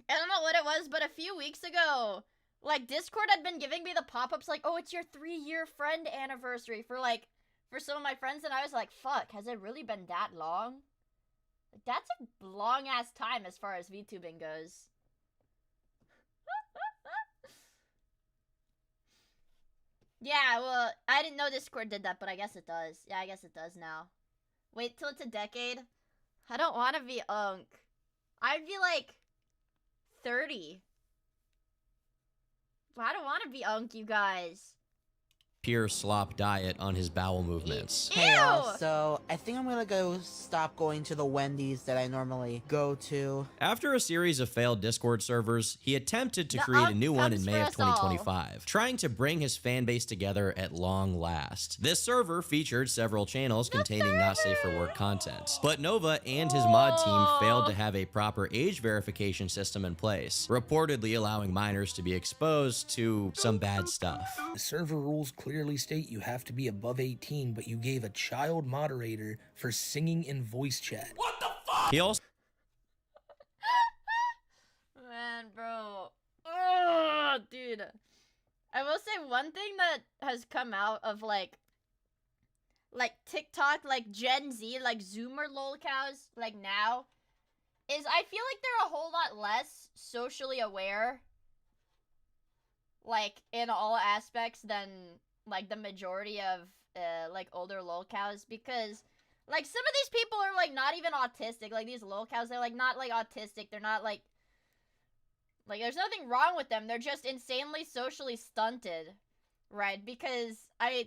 don't know what it was, but a few weeks ago, like, Discord had been giving me the pop-ups like, oh, it's your 3-year friend anniversary for some of my friends, and I was like, fuck, has it really been that long? Like, that's a long-ass time as far as VTubing goes. Yeah, well, I didn't know Discord did that, but I guess it does. Yeah, I guess it does now. Wait till it's a decade? I don't want to be Unk. I'd be like 30. I don't want to be Unk, you guys. pure slop diet on his bowel movements. Hey y'all, so I think I'm gonna go stop going to the Wendy's that I normally go to. After a series of failed Discord servers, he attempted to create a new one in May of 2025, trying to bring his fan base together at long last. This server featured several channels containing not safe for work content, but Nova and his mod team failed to have a proper age verification system in place, reportedly allowing minors to be exposed to some bad stuff. The server rules clearly state you have to be above 18, but you gave a child moderator for singing in voice chat. What the fuck? He also Man, bro. Oh, dude. I will say one thing that has come out of like TikTok, like Gen Z, like Zoomer lolcows, like now, is I feel like they're a whole lot less socially aware, like in all aspects, than like the majority of like older lolcows, because like some of these people are like not even autistic. Like these lolcows, they're like not like autistic. They're not like there's nothing wrong with them. They're just insanely socially stunted, right? Because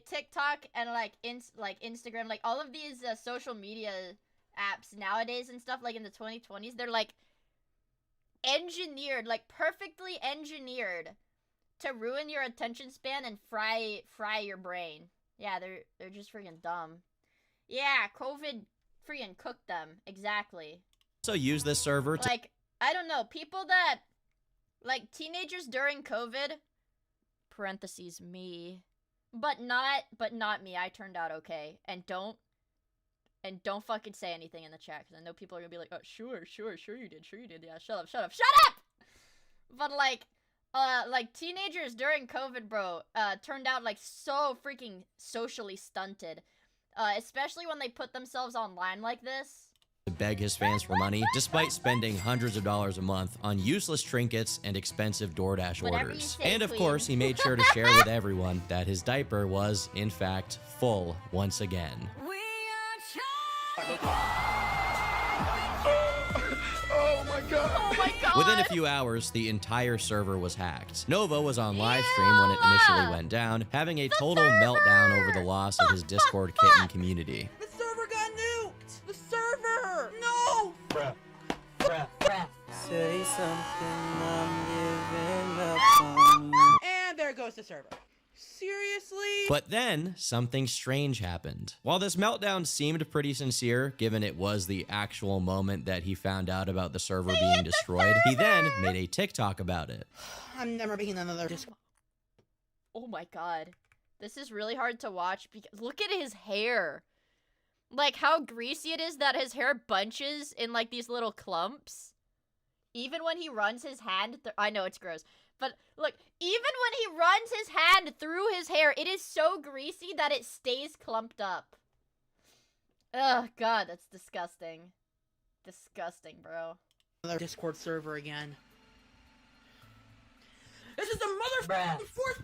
TikTok and like Instagram, like all of these social media apps nowadays and stuff, like in the 2020s, they're like engineered, like perfectly engineered to ruin your attention span and fry your brain. Yeah, they're just freaking dumb. Yeah, COVID freaking cooked them. Exactly. also use this server to Like, I don't know, people that like teenagers during COVID, parentheses me, but not me. I turned out okay. And don't fucking say anything in the chat, because I know people are gonna be like, oh, sure you did. Yeah, shut up. But like teenagers during COVID, bro, turned out like so freaking socially stunted, especially when they put themselves online like this. beg his fans for money, despite spending hundreds of dollars a month on useless trinkets and expensive DoorDash orders. And of course, he made sure to share with everyone that his diaper was, in fact, full once again. Oh my god. Within a few hours, the entire server was hacked. Nova was on live stream when it initially went down, having a total meltdown over the loss of his Discord kitten community. The server got nuked! The server! No! Say something, I'm giving up on you. And there goes the server. Seriously? But then, something strange happened. While this meltdown seemed pretty sincere, given it was the actual moment that he found out about the server being destroyed, he then made a TikTok about it. I'm never making another Discord. Oh my god. This is really hard to watch because look at his hair. Like how greasy it is that his hair bunches in like these little clumps. Even when he runs his hand I know it's gross. But look, even when he runs his hand through his hair, it is so greasy that it stays clumped up. Oh god, that's disgusting. Disgusting, bro. Another Discord server again. This is the motherfucking fourth.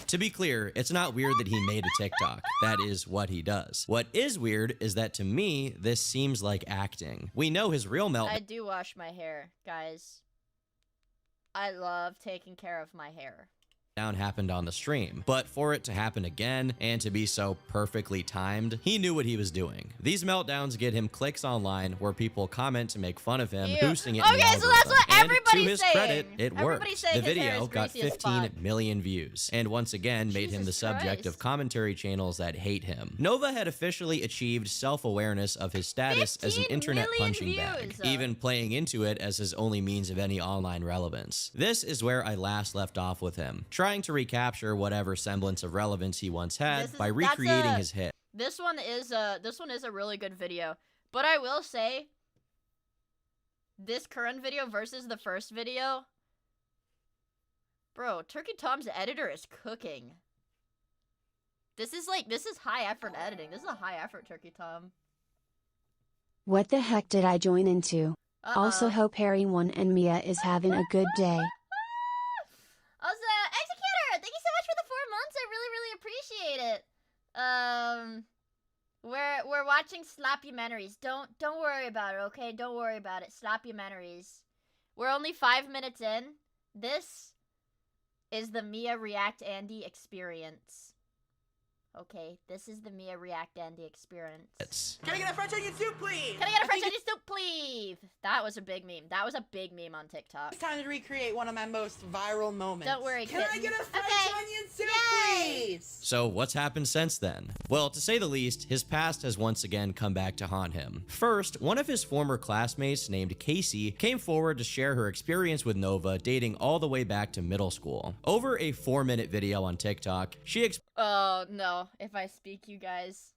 To be clear, it's not weird that he made a TikTok. That is what he does. What is weird is that to me, this seems like acting. We know his real meltdown. I do wash my hair, guys. I love taking care of my hair. Happened on the stream, but for it to happen again and to be so perfectly timed, he knew what he was doing. These meltdowns get him clicks online where people comment to make fun of him, boosting it in the Okay, so that's what algorithm. everybody's And to his saying. credit, it Everybody's worked. saying The his hair video is got greasy as 15 fuck. million views, and once again made him the subject of commentary channels that hate him. Nova had officially achieved self-awareness of his status as an internet punching bag, even playing into it as his only means of any online relevance. This is where I last left off with him, trying to recapture whatever semblance of relevance he once had by recreating his hit. This one is a really good video. But I will say, this current video versus the first video, bro, Turkey Tom's editor is cooking. This is high effort editing. This is a high effort Turkey Tom. What the heck did I join into? Also hope Harry 1 and Mia is having a good day. Also, Executor, thank you so much for the 4 months. I really, really appreciate it. We're watching Sloppymentaries. Don't worry about it, okay? Don't worry about it. Sloppymentaries. We're only 5 minutes in. This is the Mia React Andy experience. Okay, this is the Miia React and the experience. Can I get a French onion soup, please? Can I get a French onion soup, please? That was a big meme. That was a big meme on TikTok. It's time to recreate one of my most viral moments. Don't worry, Can I get a French onion soup, please? So what's happened since then? Well, to say the least, his past has once again come back to haunt him. First, one of his former classmates named Casey came forward to share her experience with Nova dating all the way back to middle school. Over a 4-minute video on TikTok, she oh no, if I speak, you guys.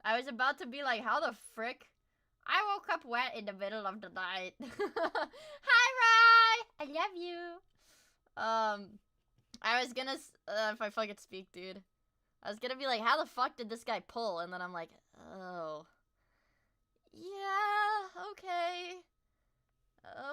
I was about to be like, how the frick? I woke up wet in the middle of the night. Hi, Rai! I love you. I was gonna, if I fucking speak, dude. I was gonna be like, how the fuck did this guy pull? And then I'm like, oh. Yeah, okay.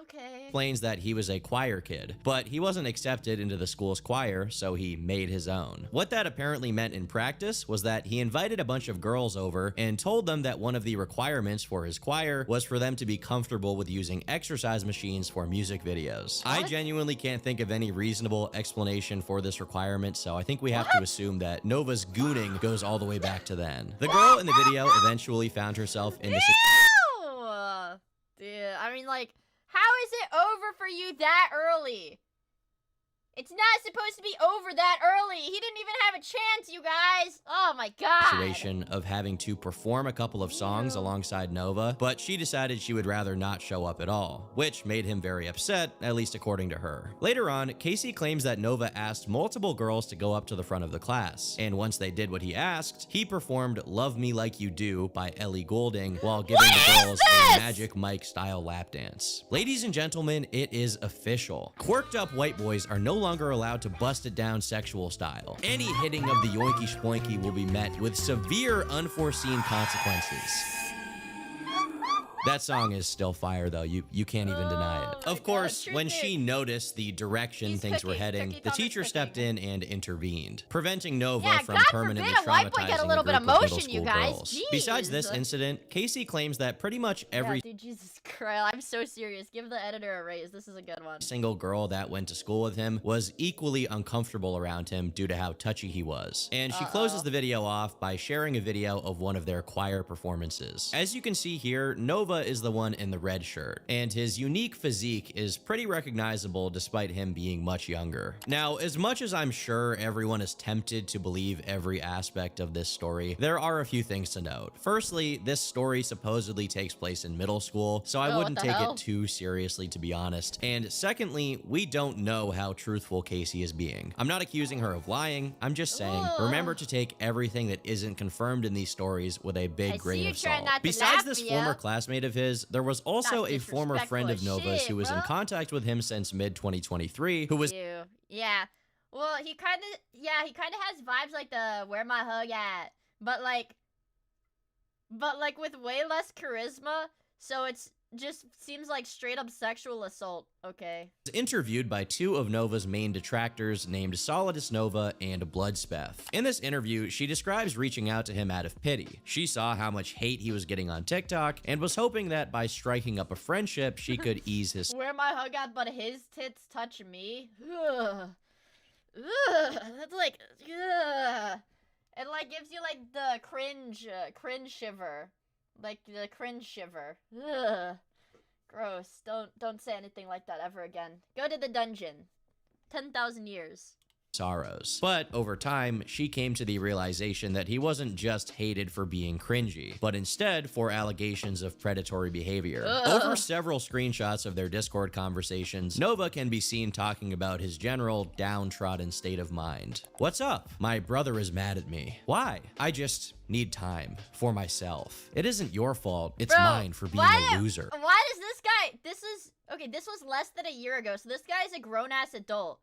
Okay. Explains that he was a choir kid, but he wasn't accepted into the school's choir, so he made his own. What that apparently meant in practice was that he invited a bunch of girls over and told them that one of the requirements for his choir was for them to be comfortable with using exercise machines for music videos. What? I genuinely can't think of any reasonable explanation for this requirement, so I think we have to assume that Nova's gooning goes all the way back to then. The girl in the video eventually found herself in this. Dude, I mean, like, how is it over for you that early? It's not supposed to be over that early. He didn't even have a chance, you guys. Oh my god. Situation of having to perform a couple of songs alongside Nova, but she decided she would rather not show up at all, which made him very upset, at least according to her. Later on, Casey claims that Nova asked multiple girls to go up to the front of the class, and once they did what he asked, he performed Love Me Like You Do by Ellie Goulding while giving the girls a Magic Mike style lap dance. Ladies and gentlemen, it is official. Quirked up white boys are no longer allowed to bust it down sexual style. Any hitting of the yoinky schpoinky will be met with severe unforeseen consequences. That song is still fire though, you can't even deny it. Of course, when she noticed the direction things were heading, the teacher stepped in and intervened, preventing Nova from permanently traumatizing a group of middle school girls. Besides this incident, Casey claims that pretty much every dude, Jesus Christ, I'm so serious. Give the editor a raise. This is a good one. Single girl that went to school with him was equally uncomfortable around him due to how touchy he was. And she closes the video off by sharing a video of one of their choir performances. As you can see here, Nova is the one in the red shirt, and his unique physique is pretty recognizable despite him being much younger. Now, as much as I'm sure everyone is tempted to believe every aspect of this story, there are a few things to note. Firstly, this story supposedly takes place in middle school, so I wouldn't take it too seriously, to be honest. And secondly, we don't know how truthful Casey is being. I'm not accusing her of lying, I'm just saying, remember to take everything that isn't confirmed in these stories with a big grain of salt. Besides this former classmate of his, there was also a former friend of Nova's who was in contact with him since mid-2023, who was yeah. Well, he kind of has vibes like the Where My Hug At, but like with way less charisma, so it's just seems like straight up sexual assault, okay? Interviewed by two of Nova's main detractors named Solidus Nova and Bloodspeth. In this interview, she describes reaching out to him out of pity. She saw how much hate he was getting on TikTok and was hoping that by striking up a friendship, she could ease his Where my hug at, but his tits touch me? Ugh. Ugh. That's like, ugh. It like gives you like the cringe shiver. Like the cringe shiver. Ugh. Gross. Don't say anything like that ever again. Go to the dungeon. 10,000 years. Sorrows. But over time, she came to the realization that he wasn't just hated for being cringy, but instead for allegations of predatory behavior. Over several screenshots of their Discord conversations, Nova can be seen talking about his general downtrodden state of mind. What's up? My brother is mad at me. Why? I just need time for myself. It isn't your fault, it's mine for being a loser. Why does this guy, this was less than a year ago, so this guy's a grown-ass adult.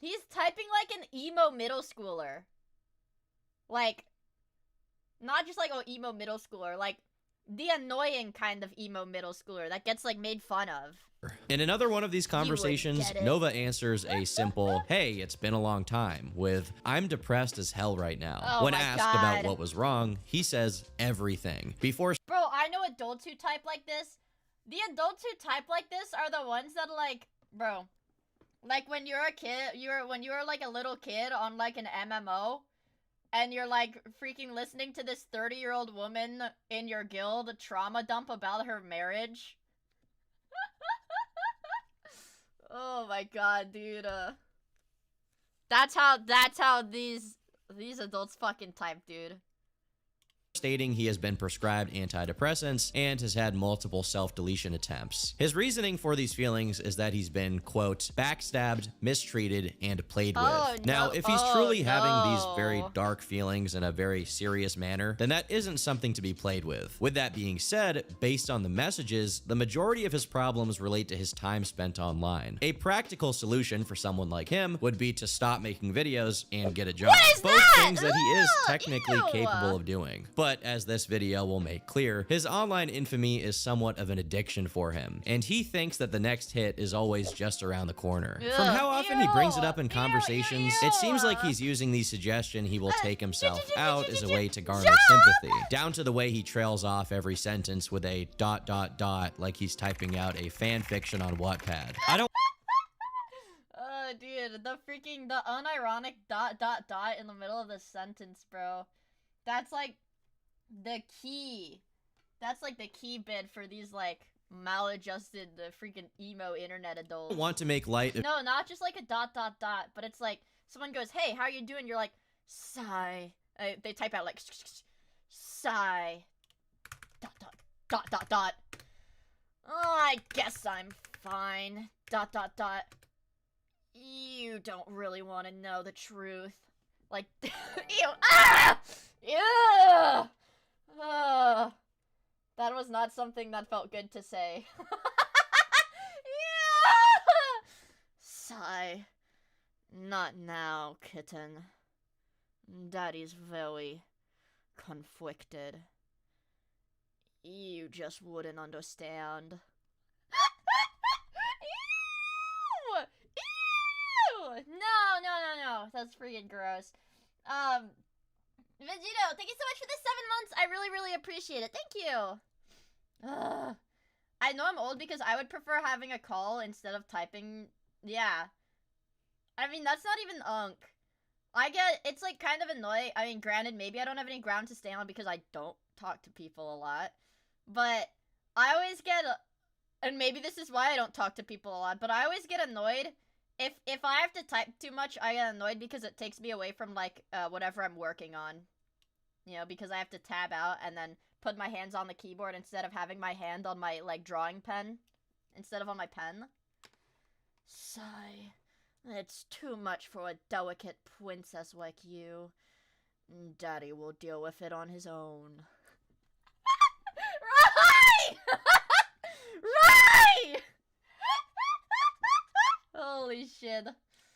He's typing like an emo middle schooler. Like, not just like, oh, emo middle schooler, like the annoying kind of emo middle schooler that gets like made fun of. In another one of these conversations, Nova answers a simple, hey, it's been a long time, with, I'm depressed as hell right now. When asked about what was wrong, he says everything. Before Bro, I know adults who type like this. The adults who type like this are the ones that like, bro, like when you're a kid, when you're like a little kid on like an MMO, and you're like freaking listening to this 30-year-old woman in your guild trauma dump about her marriage. Oh my god, dude. That's how these adults fucking type, dude. Stating he has been prescribed antidepressants and has had multiple self-deletion attempts. His reasoning for these feelings is that he's been, quote, backstabbed, mistreated, and played with. Now, if he's truly having these very dark feelings in a very serious manner, then that isn't something to be played with. With that being said, based on the messages, the majority of his problems relate to his time spent online. A practical solution for someone like him would be to stop making videos and get a job. Both things that he is technically capable of doing. But as this video will make clear, his online infamy is somewhat of an addiction for him, and he thinks that the next hit is always just around the corner. From how often he brings it up in conversations, it seems like he's using the suggestion he will take himself out as a way to garner sympathy, down to the way he trails off every sentence with a ... like he's typing out a fan fiction on Wattpad. I don't dude, the unironic ... in the middle of the sentence, bro. That's like the key. That's like the key bit for these like maladjusted freaking emo internet adults. want to make light of— No, not just like a ... but it's like someone goes, "Hey, how are you doing?" You're like, "Sigh." They type out like sigh ... Oh, I guess I'm fine ... You don't really want to know the truth. Like, ew, ah! Ew! That was not something that felt good to say. Yeah! Sigh. Not now, kitten. Daddy's very conflicted. You just wouldn't understand. Ew! Ew! No. That's freaking gross. Vegito, thank you so much for the 7 months. I really appreciate it. Thank you. Ugh. I know I'm old because I would prefer having a call instead of typing. Yeah. I mean, that's not even unk. It's like kind of annoying. I mean, granted, maybe I don't have any ground to stand on because I don't talk to people a lot. But I always get, and maybe this is why I don't talk to people a lot, but I always get annoyed. If I have to type too much, I get annoyed because it takes me away from, like, whatever I'm working on. You know, because I have to tab out and then put my hands on the keyboard instead of having my hand on my, like, drawing pen. Instead of on my pen. Sigh. It's too much for a delicate princess like you. Daddy will deal with it on his own. Right! Right! Holy shit.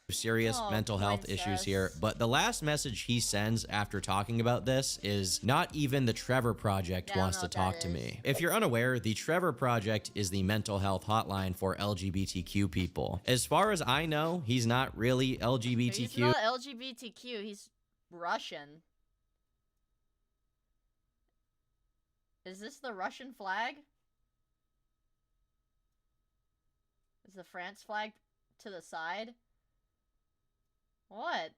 Serious mental health issues here, but the last message he sends after talking about this is, "Not even the Trevor Project wants to talk to me." If you're unaware, the Trevor Project is the mental health hotline for LGBTQ people. As far as I know, he's not really LGBTQ. He's not LGBTQ, he's Russian. Is this the Russian flag? Is the France flag to the side? What?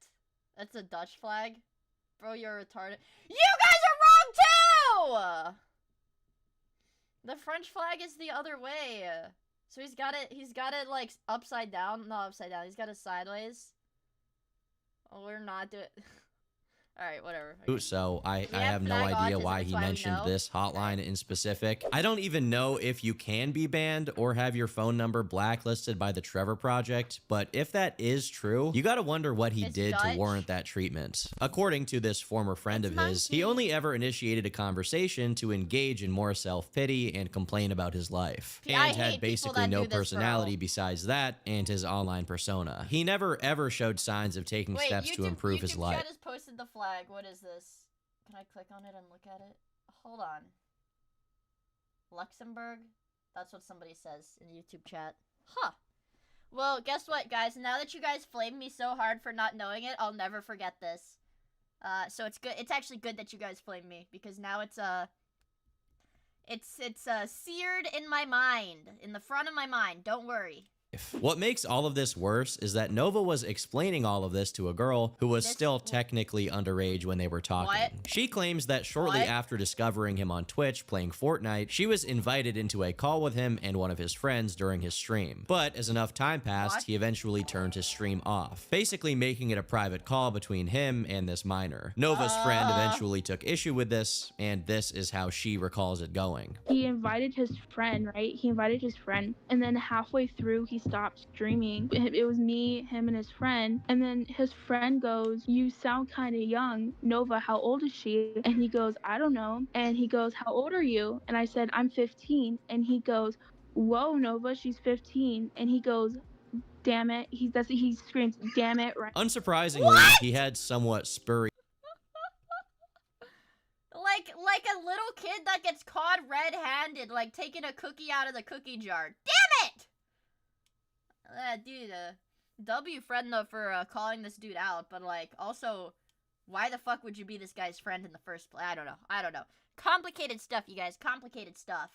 That's a Dutch flag? Bro, you're retarded. You guys are wrong too! The French flag is the other way. So he's got it like upside down. No, upside down. He's got it sideways. Oh, we're not doing... Alright, whatever. Okay. So I have no idea why he mentioned this hotline in specific. I don't even know if you can be banned or have your phone number blacklisted by the Trevor Project, but if that is true, you gotta wonder what he did to warrant that treatment. According to this former friend of his, he only ever initiated a conversation to engage in more self-pity and complain about his life, and had basically no personality besides that and his online persona. He never ever showed signs of taking steps to improve his life. Chat has posted the flag. What is this? Can I click on it and look at it? Hold on. Luxembourg? That's what somebody says in YouTube chat. Huh. Well, guess what, guys? Now that you guys flamed me so hard for not knowing it, I'll never forget this. So it's good. It's actually good that you guys flamed me, because now it's seared in my mind, in the front of my mind. Don't worry. What makes all of this worse is that Nova was explaining all of this to a girl who was still technically underage when they were talking. What? She claims that shortly after discovering him on Twitch playing Fortnite, she was invited into a call with him and one of his friends during his stream. But as enough time passed, he eventually turned his stream off, basically making it a private call between him and this minor. Nova's friend eventually took issue with this, and this is how she recalls it going. He invited his friend, right? He invited his friend, and then halfway through, he stopped streaming. It was me, him, and his friend, and then his friend goes, "You sound kind of young. Nova, how old is she?" And he goes, "I don't know." And he goes, "How old are you?" And I said, "I'm 15." And he goes, "Whoa, Nova, she's 15." And he goes, "Damn it." He screams, "Damn it," right? Unsurprisingly, he had somewhat spurious Like a little kid that gets caught red-handed, like taking a cookie out of the cookie jar. Damn it! Dude, W friend though for calling this dude out, but like also, why the fuck would you be this guy's friend in the first place? I don't know. Complicated stuff, you guys. Complicated stuff.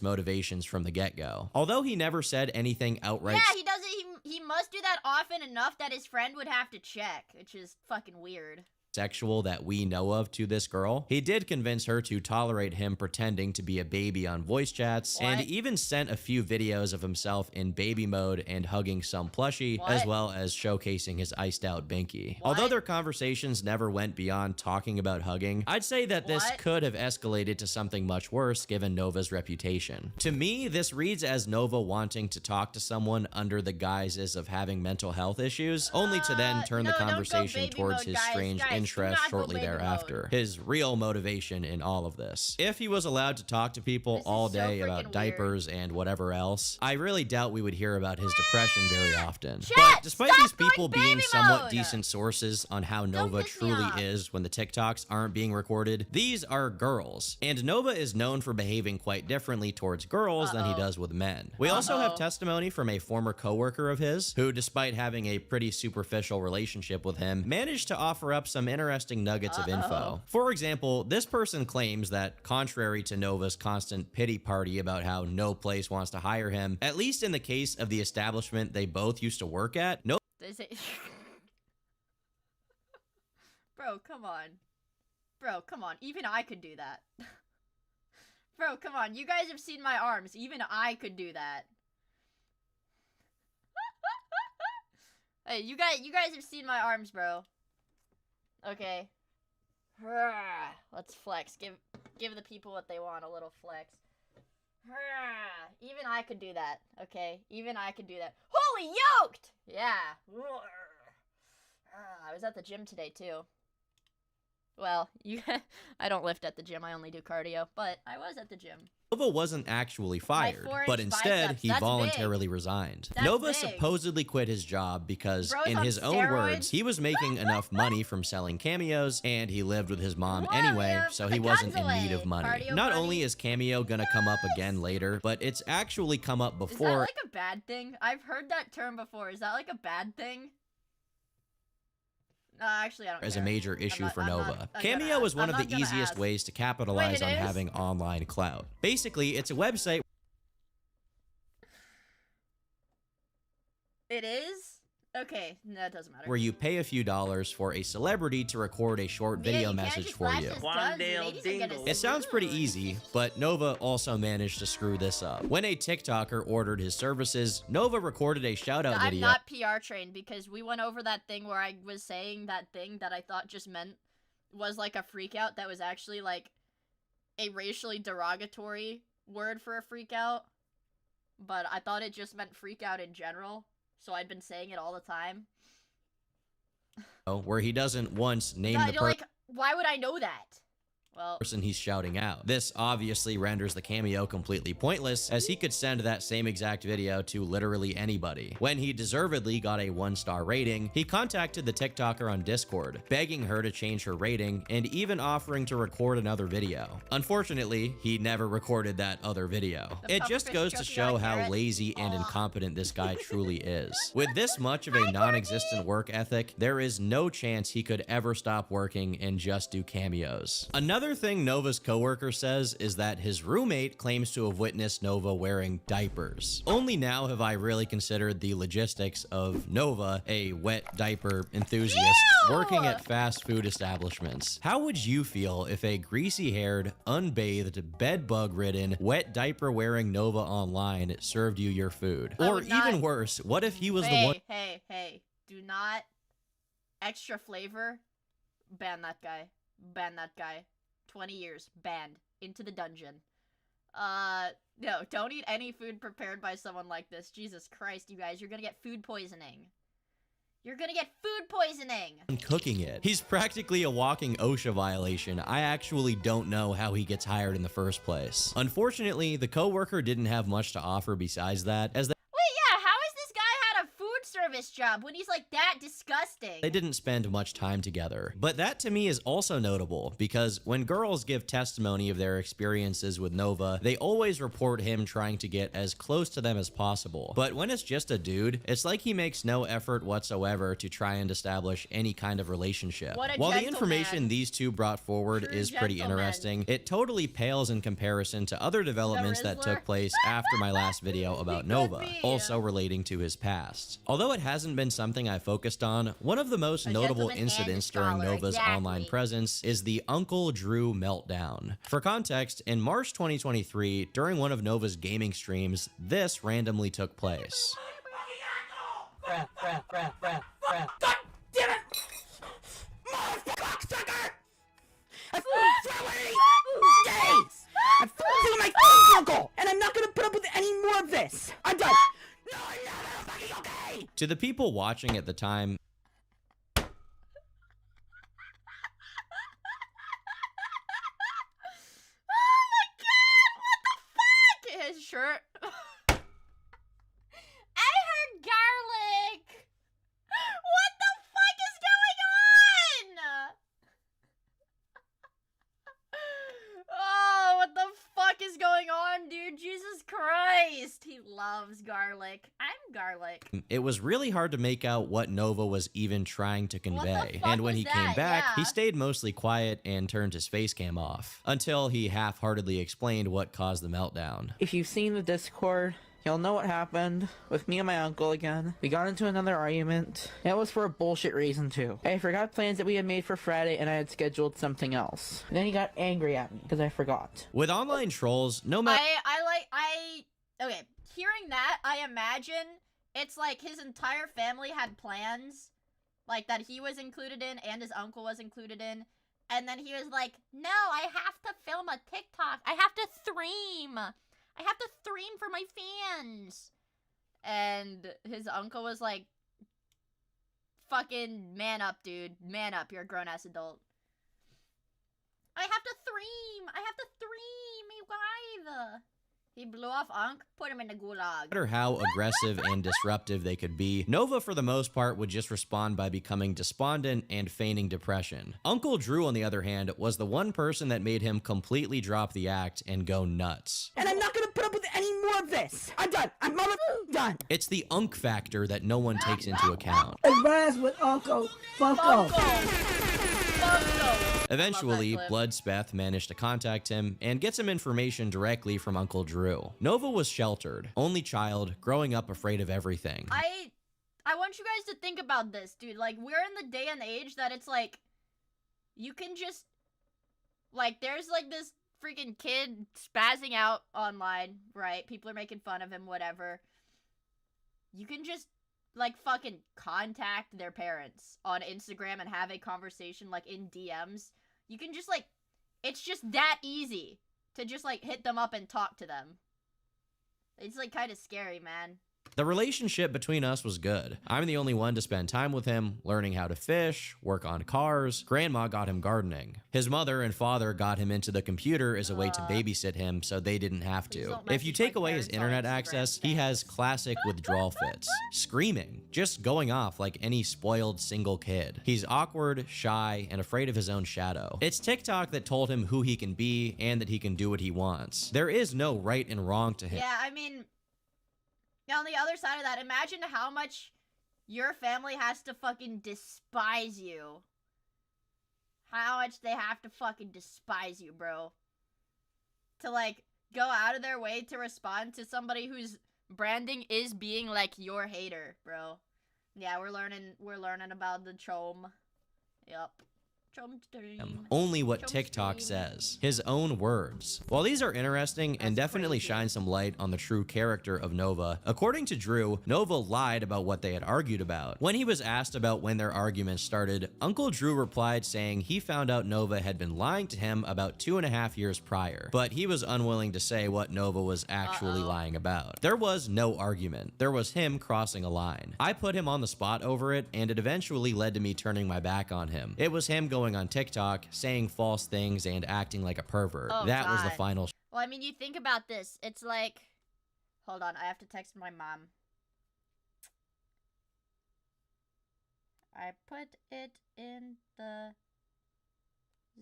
Motivations from the get-go. Although he never said anything outright. Yeah, he doesn't. He must do that often enough that his friend would have to check, which is fucking weird. Sexual that we know of to this girl. He did convince her to tolerate him pretending to be a baby on voice chats, and even sent a few videos of himself in baby mode and hugging some plushie, as well as showcasing his iced out binky. Although their conversations never went beyond talking about hugging, I'd say that this could have escalated to something much worse given Nova's reputation. To me, this reads as Nova wanting to talk to someone under the guises of having mental health issues, only to then turn the conversation towards his strange interest shortly thereafter. His real motivation in all of this. If he was allowed to talk to people all day about diapers and whatever else, I really doubt we would hear about his depression very often. But despite these people being somewhat decent sources on how Nova truly is when the TikToks aren't being recorded, these are girls. And Nova is known for behaving quite differently towards girls than he does with men. We also have testimony from a former coworker of his, who despite having a pretty superficial relationship with him, managed to offer up some interesting nuggets of info. For example, this person claims that contrary to Nova's constant pity party about how no place wants to hire him, at least in the case of the establishment they both used to work at, Bro, come on. Bro, come on. Even I could do that. Bro, come on. You guys have seen my arms. Even I could do that. Hey, you guys have seen my arms, bro. Okay. Let's flex. Give the people what they want, a little flex. Even I could do that, okay? Even I could do that. Holy yoked! Yeah. I was at the gym today, too. Well, I don't lift at the gym, I only do cardio, but I was at the gym. Nova wasn't actually fired, but instead he voluntarily resigned. Nova supposedly quit his job because, in his own words, he was making enough money from selling cameos, and he lived with his mom anyway, so he wasn't in need of money. Not only is Cameo gonna come up again later, but it's actually come up before. Is that like a bad thing? I've heard that term before. Is that like a bad thing? Actually, I don't as care. A major issue for Nova. Cameo is one of the easiest ways to capitalize on having online clout. Basically, it's a website. It is? Okay, no, it doesn't matter. Where you pay a few dollars for a celebrity to record a short video message for you. It sounds pretty easy, but Nova also managed to screw this up. When a TikToker ordered his services, Nova recorded a shout-out video. I'm not PR trained because we went over that thing where I was saying that thing that I thought just meant was like a freak out that was actually like a racially derogatory word for a freak out. But I thought it just meant freak out in general. So I'd been saying it all the time. Where he doesn't once name the person. Like, why would I know that? Well, person he's shouting out. This obviously renders the cameo completely pointless, as he could send that same exact video to literally anybody. When he deservedly got a 1-star rating, he contacted the TikToker on Discord, begging her to change her rating and even offering to record another video. Unfortunately, he never recorded that other video. It just goes to show how lazy and incompetent this guy truly is. With this much of a non-existent work ethic, there is no chance he could ever stop working and just do cameos. Another Another thing Nova's coworker says is that his roommate claims to have witnessed Nova wearing diapers. Only now have I really considered the logistics of Nova, a wet diaper enthusiast, working at fast food establishments. How would you feel if a greasy-haired, unbathed, bed-bug-ridden, wet diaper-wearing Nova Online served you your food? Or even worse, what if he was the one— Hey, do not extra flavor. Ban that guy. Ban that guy. 20 years. Banned. Into the dungeon. No, don't eat any food prepared by someone like this. Jesus Christ, you guys, you're gonna get food poisoning. You're gonna get food poisoning! cooking it. He's practically a walking OSHA violation. I actually don't know how he gets hired in the first place. Unfortunately, the coworker didn't have much to offer besides that, as Wait, yeah, how has this guy had a food service job when he's like that disgusting? they didn't spend much time together. But that to me is also notable because when girls give testimony of their experiences with Nova, they always report him trying to get as close to them as possible. But when it's just a dude, it's like he makes no effort whatsoever to try and establish any kind of relationship. While the information these two brought forward is pretty interesting, it totally pales in comparison to other developments that took place after my last video about Nova, also relating to his past. Although it hasn't been something I focused on, one of the most notable incidents during Nova's online presence is the Uncle Drew meltdown. For context, in March 2023, during one of Nova's gaming streams, this randomly took place. God damn it! Cocksucker! I've days! I'm fucking my uncle, and I'm not gonna put up with any more of this! I'm done! No, I'm not fucking okay! To the people watching at the time, Oh my god, what the fuck? His shirt. I heard garlic. What the fuck is going on? Oh, what the fuck is going on, dude? Jesus Christ. He loves garlic. I'm garlic. it was really hard to make out what Nova was even trying to convey. And when he came back, he stayed mostly quiet and turned his face cam off, until he half-heartedly explained what caused the meltdown. If you've seen the Discord, you'll know what happened with me and my uncle again. We got into another argument. It was for a bullshit reason too. I forgot plans that we had made for Friday and I had scheduled something else. And then he got angry at me because I forgot. With online trolls, no matter— Okay, hearing that, I imagine it's like his entire family had plans, like that he was included in and his uncle was included in, and then he was like, no, I have to film a TikTok. I have to stream. I have to stream for my fans. And his uncle was like, fucking man up, dude. Man up, you're a grown-ass adult. I have to stream. I have to stream, you guys. He blew off Unc, put him in the gulag. No matter how aggressive and disruptive they could be, Nova for the most part would just respond by becoming despondent and feigning depression. Uncle Drew, on the other hand, was the one person that made him completely drop the act and go nuts. And I'm not gonna put up with any more of this! I'm done! I'm done! It's the Unc factor that no one takes into account. Advance with Uncle Funko! Eventually, Bloodspeth managed to contact him and get some information directly from Uncle Drew. Nova was sheltered, only child, growing up afraid of everything. I want you guys to think about this, dude. Like, we're in the day and age that it's like, you can just, like, there's like this freaking kid spazzing out online, right? People are making fun of him, whatever. You can just, like, fucking contact their parents on Instagram and have a conversation, like, in DMs. You can just, like, it's just that easy to just, like, hit them up and talk to them. It's, like, kind of scary, man. The relationship between us was good. I'm the only one to spend time with him, learning how to fish, work on cars. Grandma got him gardening. His mother and father got him into the computer as a way to babysit him so they didn't have to. If you take away his internet access, he has classic withdrawal fits. Screaming, just going off like any spoiled single kid. He's awkward, shy, and afraid of his own shadow. It's TikTok that told him who he can be and that he can do what he wants. There is no right and wrong to him. Yeah, I mean, now on the other side of that, imagine how much your family has to fucking despise you. how much they have to fucking despise you, bro. To, like, go out of their way to respond to somebody whose branding is being, like, your hater, bro. Yeah, we're learning about the chom. Yep. Only what TikTok says. His own words. While these are interesting and definitely shine some light on the true character of Nova, according to Drew, Nova lied about what they had argued about. When he was asked about when their argument started, Uncle Drew replied saying he found out Nova had been lying to him about 2.5 years prior, but he was unwilling to say what Nova was actually lying about. There was no argument. There was him crossing a line. I put him on the spot over it, and it eventually led to me turning my back on him. It was him going on TikTok, saying false things, and acting like a pervert. That was the final. Well, I mean, you think about this. It's like... Hold on, I have to text my mom. I put it in the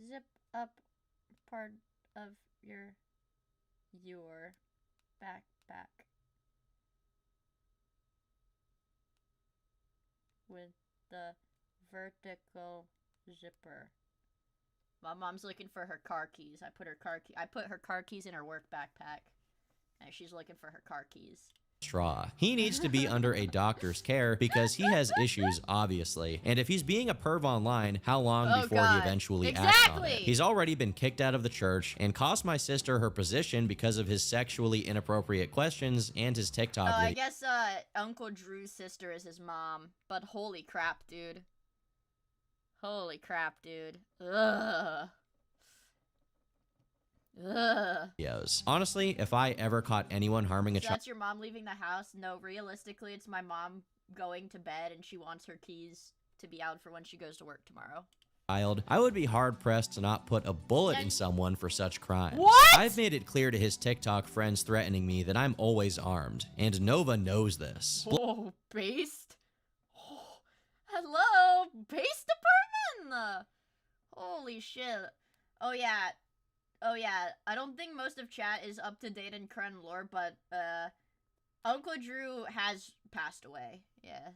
zip up part of your backpack. With the vertical zipper. My mom's looking for her car keys. I put her car keys in her work backpack. And she's looking for her car keys. Straw. He needs to be under a doctor's care because he has issues, obviously. And if he's being a perv online, how long before he eventually acts on it? He's already been kicked out of the church and cost my sister her position because of his sexually inappropriate questions and his TikTok videos. I guess Uncle Drew's sister is his mom. But holy crap, dude. Holy crap, dude. Ugh. Ugh. Honestly, if I ever caught anyone harming a child... That's your mom leaving the house? No, realistically, it's my mom going to bed and she wants her keys to be out for when she goes to work tomorrow. I would be hard-pressed to not put a bullet in someone for such crimes. What? I've made it clear to his TikTok friends threatening me that I'm always armed, and Nova knows this. Oh, based? Oh, hello, based department? Holy shit. Oh yeah, I don't think most of chat is up to date in current lore, but, Uncle Drew has passed away, yeah.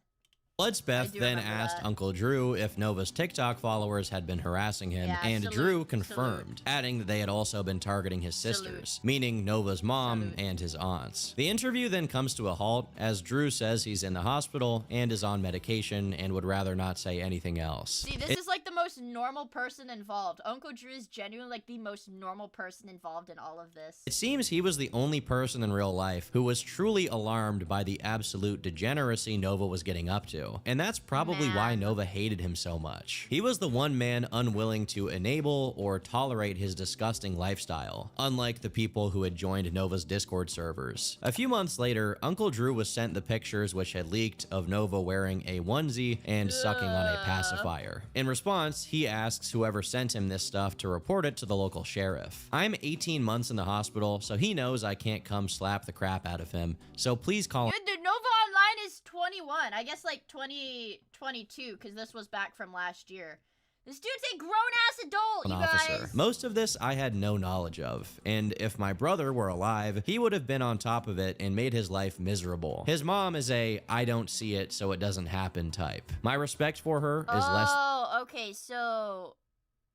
Bloodsbeth then asked Uncle Drew if Nova's TikTok followers had been harassing him, and Drew confirmed, adding that they had also been targeting his sisters, meaning Nova's mom and his aunts. The interview then comes to a halt, as Drew says he's in the hospital and is on medication and would rather not say anything else. See, this is like the most normal person involved. Uncle Drew is genuinely like the most normal person involved in all of this. It seems he was the only person in real life who was truly alarmed by the absolute degeneracy Nova was getting up to. And that's probably why Nova hated him so much. He was the one man unwilling to enable or tolerate his disgusting lifestyle, unlike the people who had joined Nova's Discord servers. A few months later, Uncle Drew was sent the pictures which had leaked of Nova wearing a onesie and sucking on a pacifier. In response, he asks whoever sent him this stuff to report it to the local sheriff. I'm 18 months in the hospital, so he knows I can't come slap the crap out of him, so please call him. Dude, Nova Online is 21. I guess like 2022, because this was back from last year. This dude's a grown-ass adult, you guys! Most of this I had no knowledge of, and if my brother were alive, he would have been on top of it and made his life miserable. His mom is a I don't see it so it doesn't happen type. My respect for her is less. Oh, okay, so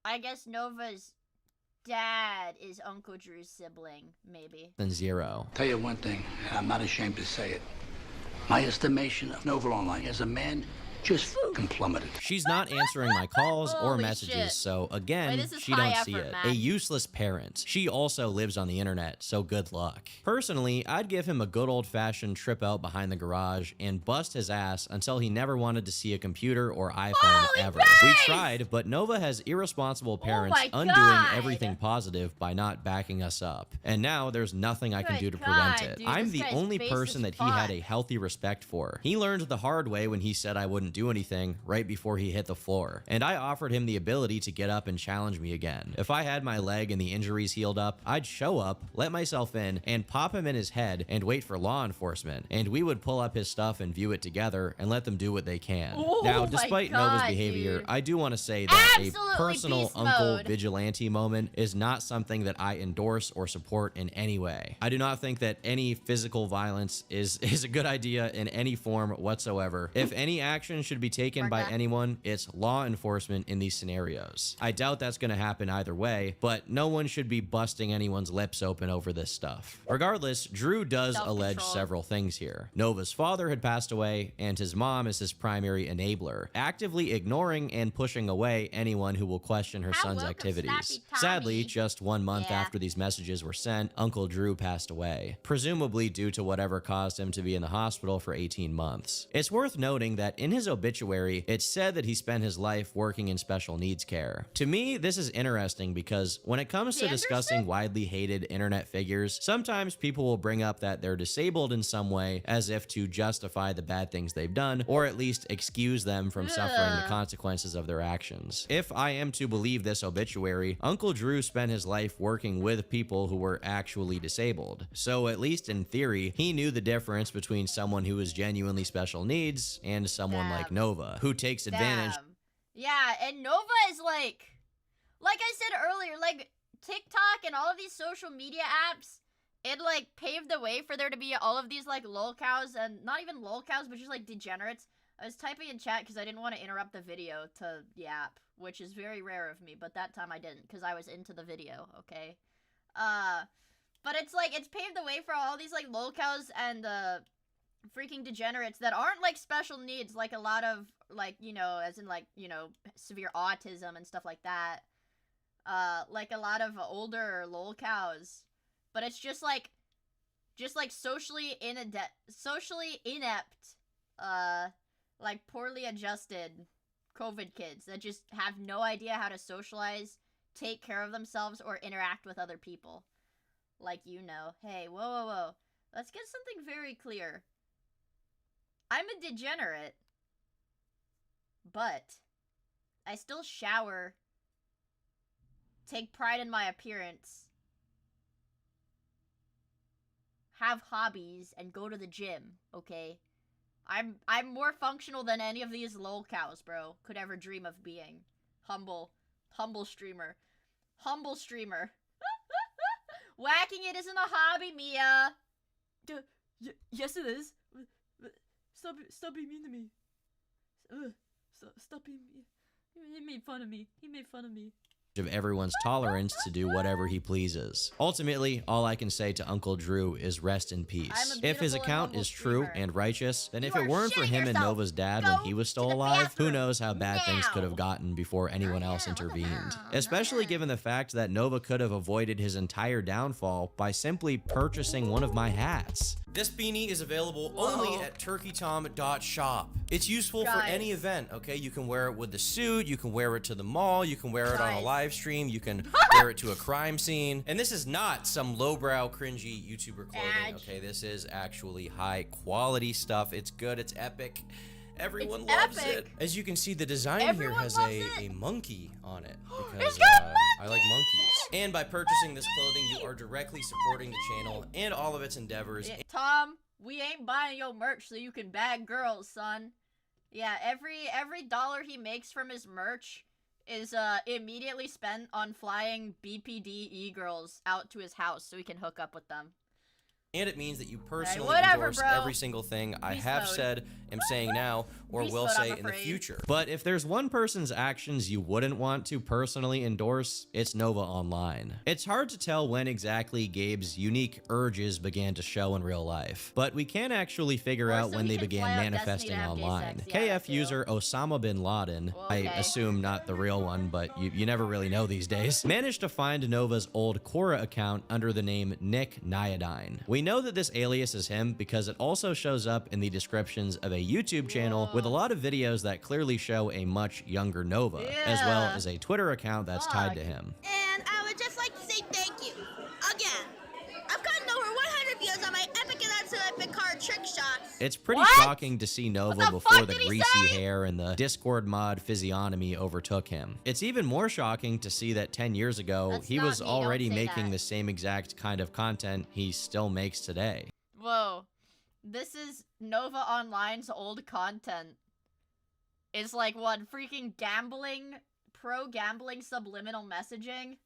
I guess Nova's dad is Uncle Drew's sibling, maybe. Than zero. Tell you one thing, and I'm not ashamed to say it. My estimation of Nova Online as a man just fucking plummeted. She's not answering my calls or messages, so again, she don't see it. A useless parent. She also lives on the internet, so good luck. Personally, I'd give him a good old-fashioned trip out behind the garage and bust his ass until he never wanted to see a computer or iPhone ever. We tried, but Nova has irresponsible parents undoing everything positive by not backing us up. And now there's nothing I can do to prevent it. Dude, I'm the only person that he had a healthy respect for. He learned the hard way when he said I wouldn't do anything right before he hit the floor, and I offered him the ability to get up and challenge me again. If I had my leg and the injuries healed up, I'd show up, let myself in, and pop him in his head and wait for law enforcement, and we would pull up his stuff and view it together and let them do what they can. Now, despite Nova's behavior, I do want to say that a personal uncle vigilante moment is not something that I endorse or support in any way. I do not think that any physical violence is a good idea in any form whatsoever. If any action action should be taken by anyone, it's law enforcement in these scenarios. I doubt that's going to happen either way, but no one should be busting anyone's lips open over this stuff. Regardless, Drew does allege several things here. Nova's father had passed away, and his mom is his primary enabler, actively ignoring and pushing away anyone who will question her son's activities. Sadly, just 1 month after these messages were sent, Uncle Drew passed away, presumably due to whatever caused him to be in the hospital for 18 months. It's worth noting that in his obituary, it said that he spent his life working in special needs care. To me, this is interesting because when it comes to discussing widely hated internet figures, sometimes people will bring up that they're disabled in some way as if to justify the bad things they've done, or at least excuse them from suffering the consequences of their actions. If I am to believe this obituary, Uncle Drew spent his life working with people who were actually disabled. So at least in theory, he knew the difference between someone who is genuinely special needs and someone like Nova, who takes advantage. Yeah, and Nova is like I said earlier, like TikTok and all of these social media apps, it like paved the way for there to be all of these like lolcows, and not even lolcows, but just like degenerates. I was typing in chat because I didn't want to interrupt the video to yap, which is very rare of me, but that time I didn't because I was into the video, okay? But it's like, it's paved the way for all these like lolcows and freaking degenerates that aren't like special needs, like a lot of like, you know, as in like, you know, severe autism and stuff like that. Like a lot of older lolcows. But it's just like socially inept, like poorly adjusted COVID kids that just have no idea how to socialize, take care of themselves, or interact with other people. Like, you know, hey, whoa. Let's get something very clear. I'm a degenerate, but I still shower, take pride in my appearance, have hobbies, and go to the gym, okay? I'm more functional than any of these lolcows, bro, could ever dream of being. Humble streamer. Humble streamer. Whacking it isn't a hobby, Mia. Yes, it is. Stop being mean to me. Stop being mean. He made fun of me. Of everyone's tolerance to do whatever he pleases. Ultimately, all I can say to Uncle Drew is rest in peace. If his account is true and righteous, then if it weren't for him and Nova's dad when he was still alive, who knows how bad things could have gotten before anyone else intervened. Especially given the fact that Nova could have avoided his entire downfall by simply purchasing one of my hats. This beanie is available only at turkeytom.shop. It's useful for any event, okay? You can wear it with the suit, you can wear it to the mall, you can wear it on a live stream, you can wear it to a crime scene. And this is not some lowbrow, cringy YouTuber clothing, okay? This is actually high quality stuff. It's good, it's epic. Everyone loves it. As you can see, the design here has a monkey on it because I like monkeys. And by purchasing this clothing, you are directly supporting the channel and all of its endeavors. Yeah, Tom, we ain't buying your merch so you can bag girls, son. Yeah, every dollar he makes from his merch is immediately spent on flying BPD e-girls out to his house so he can hook up with them. And it means that you personally endorse every single thing I have said, am saying now, or will say in the future. But if there's one person's actions you wouldn't want to personally endorse, it's Nova Online. It's hard to tell when exactly Gabe's unique urges began to show in real life, but we can actually figure out when they began manifesting online. KF user Osama bin Laden, I assume not the real one, but you never really know these days, managed to find Nova's old Quora account under the name Nick Nyadine. We know that this alias is him because it also shows up in the descriptions of a YouTube channel with a lot of videos that clearly show a much younger Nova, as well as a Twitter account that's tied to him. And I would just like to say thank you. Again. I've gotten over 100 views on my epic and epic card trick shots. It's pretty shocking to see Nova before the greasy hair and the Discord mod physiognomy overtook him. It's even more shocking to see that 10 years ago, he was already making the same exact kind of content he still makes today. Whoa. This is Nova Online's old content. It's like, what, freaking gambling, pro-gambling subliminal messaging?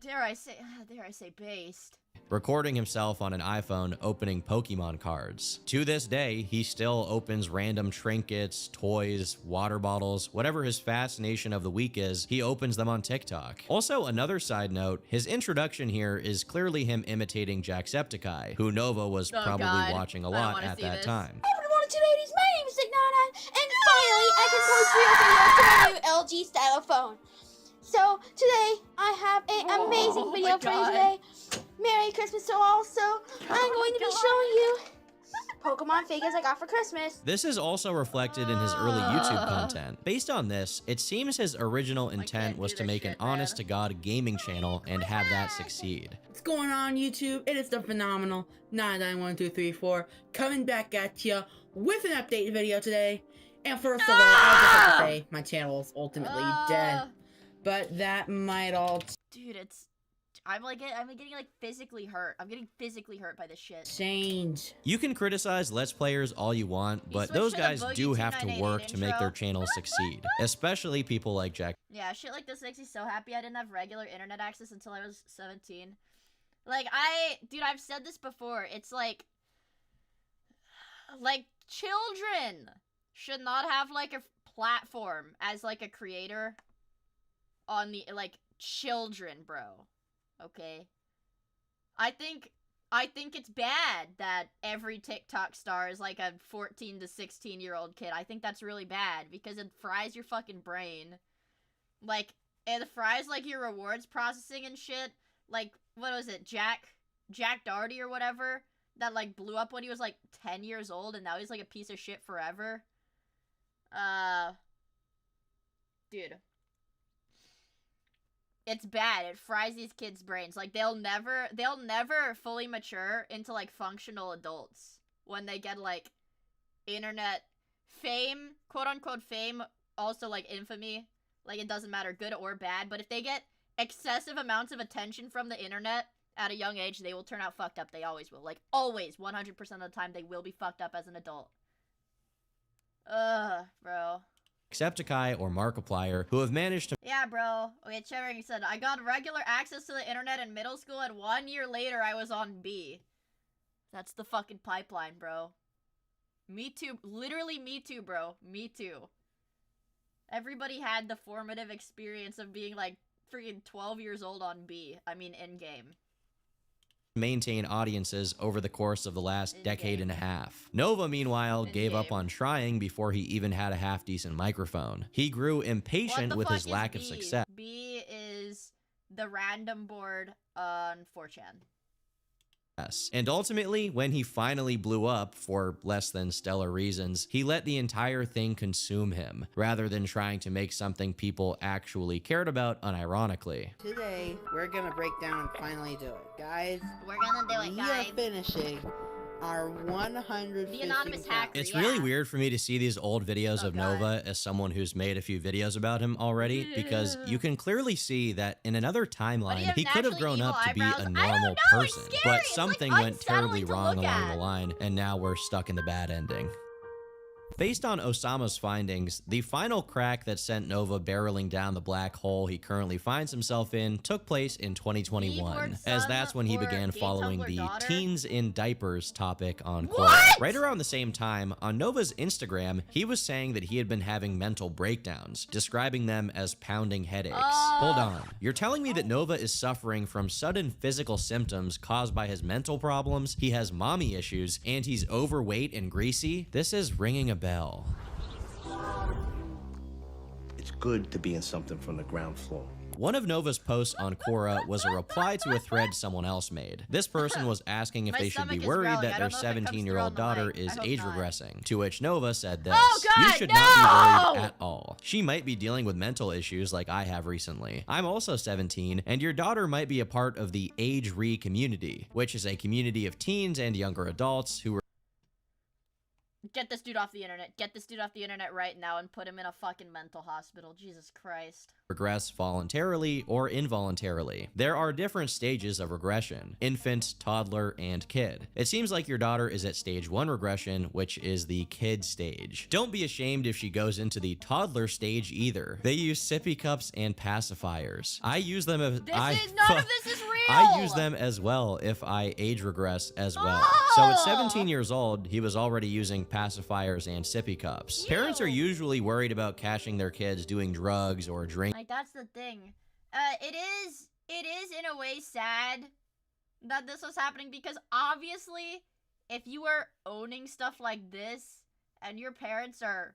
Dare I say based. recording himself on an iPhone opening Pokemon cards. To this day, he still opens random trinkets, toys, water bottles, whatever his fascination of the week is, he opens them on TikTok. Also, another side note, his introduction here is clearly him imitating Jacksepticeye, who Nova was probably watching a lot at that time. Everyone, ladies, my name is Ignana, and finally I can post real videos to my new LG style phone. So today I have an amazing video for you today. Merry Christmas to all. So I'm going to be showing you Pokemon figures I got for Christmas. This is also reflected in his early YouTube content. Based on this, it seems his original intent was to make an honest-to-God gaming channel and have that succeed. What's going on, YouTube? It is the phenomenal 9912334 coming back at you with an update video today. And first of all, I just have to say my channel is ultimately dead. But that might all... Dude, I'm getting like physically hurt. I'm getting physically hurt by this shit. Change. You can criticize Let's Players all you want, but those guys do have to work to make their channels succeed. Especially people like Jack. Yeah, shit like this makes me so happy I didn't have regular internet access until I was 17. Like, dude, I've said this before. It's like children should not have like a platform as like a creator on the, like, children, bro. Okay? I think it's bad that every TikTok star is like a 14 to 16-year-old kid. I think that's really bad because it fries your fucking brain. Like, it fries like your rewards processing and shit. Like, what was it? Jack Doherty or whatever that like blew up when he was like 10 years old and now he's like a piece of shit forever. Dude. It's bad. It fries these kids' brains. Like, they'll never fully mature into, like, functional adults when they get, like, internet fame, quote-unquote fame, also, like, infamy. Like, it doesn't matter, good or bad, but if they get excessive amounts of attention from the internet at a young age, they will turn out fucked up. They always will. Like, always, 100% of the time, they will be fucked up as an adult. Ugh, bro. Jacksepticeye or Markiplier who have managed to— Yeah, bro. Okay, Trevor said, I got regular access to the internet in middle school and 1 year later I was on B. That's the fucking pipeline, bro. Me too. Literally me too, bro. Me too. Everybody had the formative experience of being like freaking 12 years old on B. I mean, in-game. Maintain audiences over the course of the last decade and a half. Nova, meanwhile, gave up on trying before he even had a half-decent microphone. He grew impatient with his lack of success. B is the random board on 4chan. And ultimately, when he finally blew up, for less than stellar reasons, he let the entire thing consume him, rather than trying to make something people actually cared about unironically. Today, we're gonna break down and finally do it. Guys, we're gonna do it, guys. We are finishing our 100 The anonymous hacker. It's really weird for me to see these old videos of Nova as someone who's made a few videos about him already, because you can clearly see that in another timeline, he could have grown up to be a normal person, but something went terribly wrong along the line, and now we're stuck in the bad ending. Based on Osama's findings, the final crack that sent Nova barreling down the black hole he currently finds himself in took place in 2021, as that's when he began following the teens in diapers topic on Quora. Right around the same time, on Nova's Instagram, he was saying that he had been having mental breakdowns, describing them as pounding headaches. Hold on, you're telling me that Nova is suffering from sudden physical symptoms caused by his mental problems, he has mommy issues, and he's overweight and greasy? This is ringing a bell. It's good to be in something from the ground floor. One of Nova's posts on Quora was a reply to a thread someone else made. This person was asking if they should be worried that their 17-year-old daughter is age regressing, to which Nova said this: "You should not be worried at all. She might be dealing with mental issues like I have recently. I'm also 17, and your daughter might be a part of the Age Re community, which is a community of teens and younger adults who are— Get this dude off the internet. Get this dude off the internet right now and put him in a fucking mental hospital. Jesus Christ. regress voluntarily or involuntarily. There are different stages of regression: infant, toddler, and kid. It seems like your daughter is at stage 1 regression, which is the kid stage. Don't be ashamed if she goes into the toddler stage either. They use sippy cups and pacifiers. I use them as— none of this is real! I use them as well if I age regress as well. So at 17 years old, he was already using pacifiers and sippy cups. Parents are usually worried about catching their kids doing drugs or drinking. Like, that's the thing. It is in a way sad that this was happening, because obviously, if you are owning stuff like this and your parents are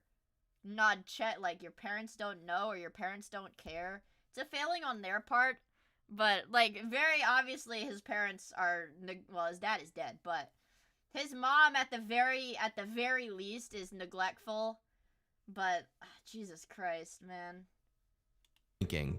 not like your parents don't know or your parents don't care, it's a failing on their part. But like, very obviously his parents are, well, his dad is dead, but his mom at the very least is neglectful. But Jesus Christ, man.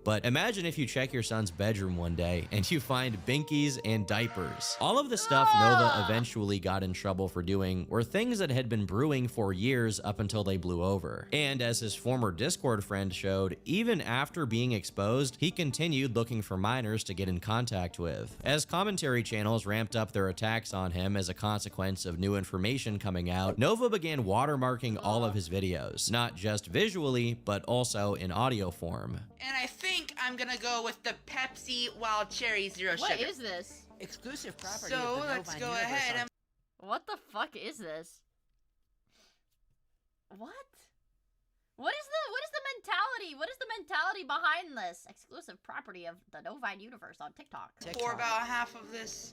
But imagine if you check your son's bedroom one day and you find binkies and diapers. All of the stuff Nova eventually got in trouble for doing were things that had been brewing for years up until they blew over. And as his former Discord friend showed, even after being exposed, he continued looking for minors to get in contact with. As commentary channels ramped up their attacks on him as a consequence of new information coming out, Nova began watermarking all of his videos, not just visually, but also in audio form. And I think I'm gonna go with the Pepsi Wild Cherry Zero Sugar. What is this? Exclusive property. So let's go ahead. What the fuck is this? What? What is the mentality? What is the mentality behind this? Exclusive property of the Novine universe on TikTok. Pour about half of this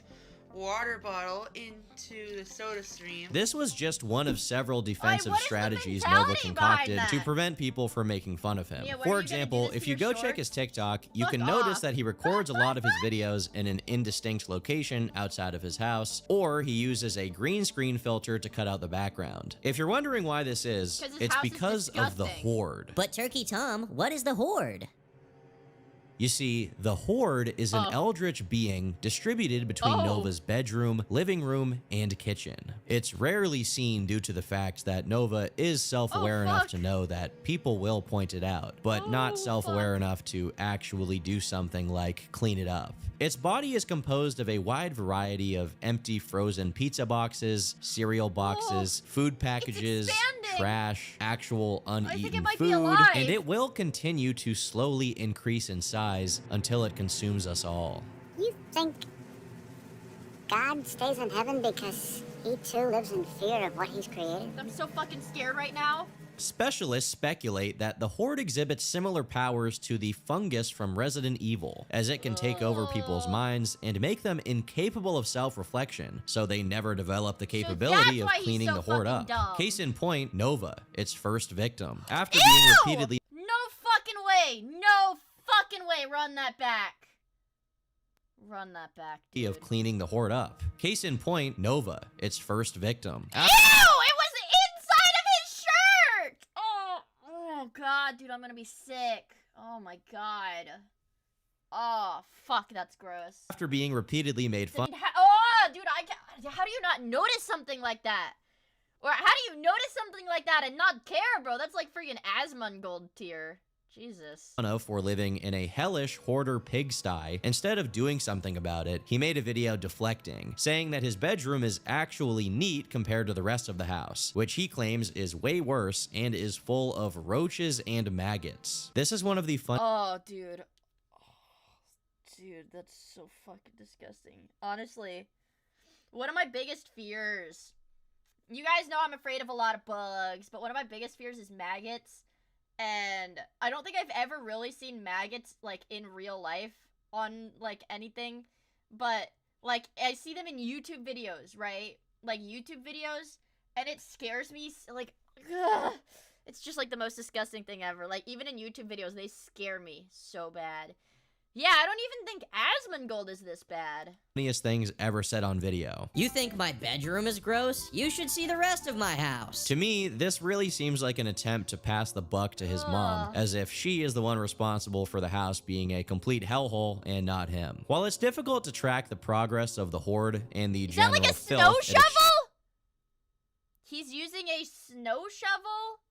water bottle into the soda stream. This was just one of several defensive strategies Nova concocted to prevent people from making fun of him. Yeah, for example, if you go check his TikTok, you can notice that he records a lot of his videos in an indistinct location outside of his house, or he uses a green screen filter to cut out the background. If you're wondering why this is, it's because of the Horde. But Turkey Tom, what is the Horde? You see, the Horde is an eldritch being distributed between Nova's bedroom, living room, and kitchen. It's rarely seen due to the fact that Nova is self-aware enough to know that people will point it out, but not self-aware enough to actually do something like clean it up. Its body is composed of a wide variety of empty frozen pizza boxes, cereal boxes, food packages, trash, actual uneaten food, and it will continue to slowly increase in size until it consumes us all. You think God stays in heaven because he too lives in fear of what he's created? I'm so fucking scared right now. Specialists speculate that the Horde exhibits similar powers to the fungus from Resident Evil, as it can take over people's minds and make them incapable of self-reflection, so they never develop the capability of cleaning the Horde up. Case in point, Nova, its first victim. After being repeatedly— No fucking way! No fucking way! Run that back! Run that back, dude. Of cleaning the Horde up. Case in point, Nova, its first victim. Ew! It was inside of his shirt! Oh god, dude, I'm gonna be sick. Oh my god. Oh, fuck, that's gross. After being repeatedly made fun— dude, how do you not notice something like that? Or how do you notice something like that and not care, bro? That's like freaking Asmongold tier. Jesus. For living in a hellish hoarder pigsty. Instead of doing something about it, he made a video deflecting, saying that his bedroom is actually neat compared to the rest of the house, which he claims is way worse and is full of roaches and maggots. This is one of the fun— Oh, dude. Dude, that's so fucking disgusting. Honestly, one of my biggest fears— you guys know I'm afraid of a lot of bugs, but one of my biggest fears is maggots. And I don't think I've ever really seen maggots, like, in real life on, like, anything. But, like, I see them in YouTube videos, right? Like, YouTube videos, and it scares me, like, ugh. It's just, like, the most disgusting thing ever. Like, even in YouTube videos, they scare me so bad. Yeah, I don't even think Asmongold is this bad. Funniest things ever said on video. You think my bedroom is gross? You should see the rest of my house. To me, this really seems like an attempt to pass the buck to his mom, as if she is the one responsible for the house being a complete hellhole and not him. While it's difficult to track the progress of the Horde and the general filth— Is that like a snow shovel? He's using a snow shovel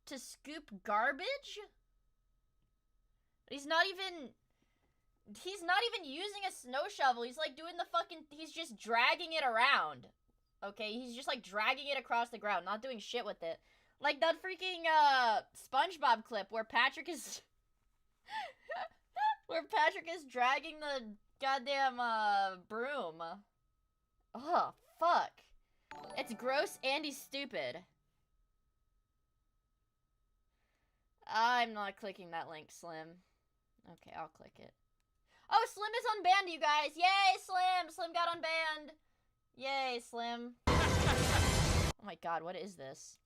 to scoop garbage? He's not even using a snow shovel. He's like doing the fucking— he's just dragging it around. Okay, he's just like dragging it across the ground, not doing shit with it. Like that freaking SpongeBob clip where Patrick is where Patrick is dragging goddamn broom. Oh, fuck. It's gross and he's stupid. I'm not clicking that link, Slim. Okay, I'll click it. Oh, Slim is unbanned, you guys. Yay, Slim! Slim got unbanned. Yay, Slim. Oh my god, what is this?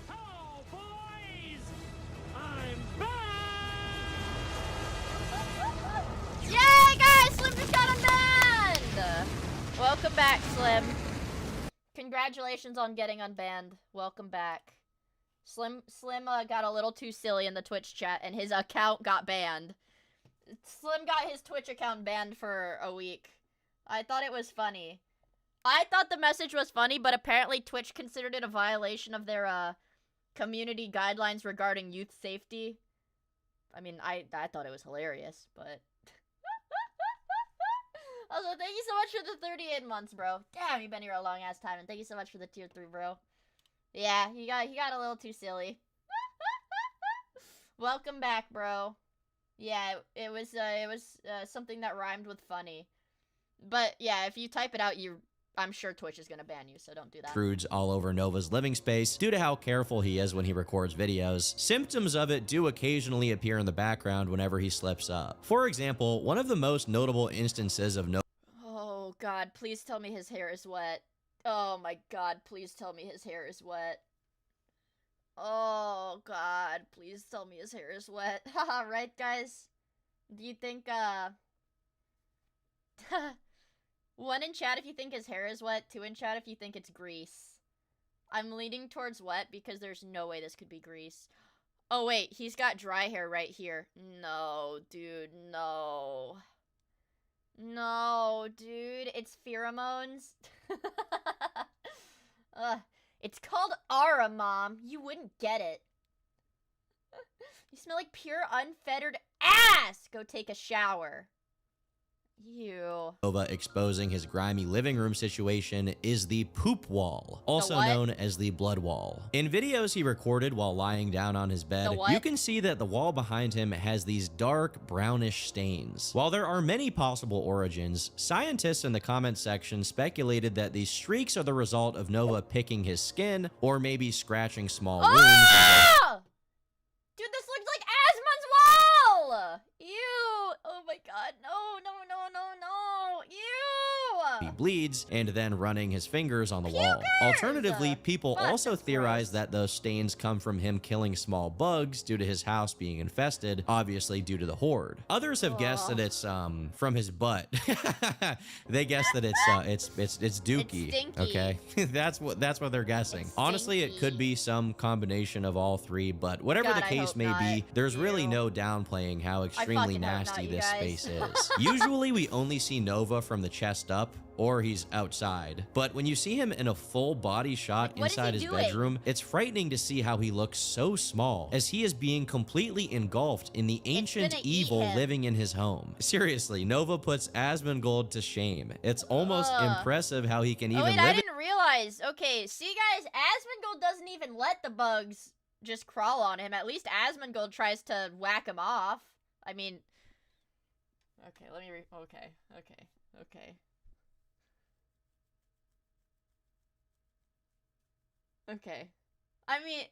Hello, boys! I'm back! Yay, guys! Slim just got unbanned! Welcome back, Slim. Congratulations on getting unbanned. Welcome back. Slim got a little too silly in the Twitch chat, and his account got banned. Slim got his Twitch account banned for a week. I thought it was funny. I thought the message was funny, but apparently Twitch considered it a violation of their, community guidelines regarding youth safety. I mean, I thought it was hilarious, but... Also, thank you so much for the 38 months, bro. Damn, you've been here a long-ass time, and thank you so much for the tier 3, bro. Yeah, he got a little too silly. Welcome back, bro. Yeah, it was something that rhymed with funny. But yeah, if you type it out, I'm sure Twitch is gonna ban you, so don't do that. Intrudes all over Nova's living space due to how careful he is when he records videos. Symptoms of it do occasionally appear in the background whenever he slips up. For example, one of the most notable instances of Oh god, please tell me his hair is wet. Oh my god, please tell me his hair is wet. Oh god, please tell me his hair is wet. Haha, right guys? Do you think, 1 in chat if you think his hair is wet, 2 in chat if you think it's grease. I'm leaning towards wet because there's no way this could be grease. Oh wait, he's got dry hair right here. No, dude, no. No, dude, it's pheromones. It's called Aura, Mom. You wouldn't get it. You smell like pure, unfettered ass! Go take a shower. Ew. Nova exposing his grimy living room situation is the poop wall, also known as the blood wall. In videos he recorded while lying down on his bed, you can see that the wall behind him has these dark brownish stains. While there are many possible origins, scientists in the comment section speculated that these streaks are the result of Nova picking his skin or maybe scratching small wounds. Dude, this looks like Asmon's wall! Ew! Oh my god, no, no, no, no, no! Ew! He bleeds, and then running his fingers on the wall. Alternatively, people also theorize that those stains come from him killing small bugs due to his house being infested, obviously due to the horde. Others have guessed that it's from his butt. They guess that it's Dookie. It's okay, that's what they're guessing. Honestly, it could be some combination of all three, but whatever the case may be, there's really no downplaying how extremely nasty this space is. Usually, we only see Nova from the chest up, or he's outside. But when you see him in a full body shot inside his bedroom, it's frightening to see how he looks so small, as he is being completely engulfed in the ancient evil living in his home. Seriously, Nova puts Asmongold to shame. It's almost impressive how he can even live. I didn't realize. Okay, see guys, Asmongold doesn't even let the bugs just crawl on him. At least Asmongold tries to whack him off. I mean, okay, let me okay. Okay. I mean,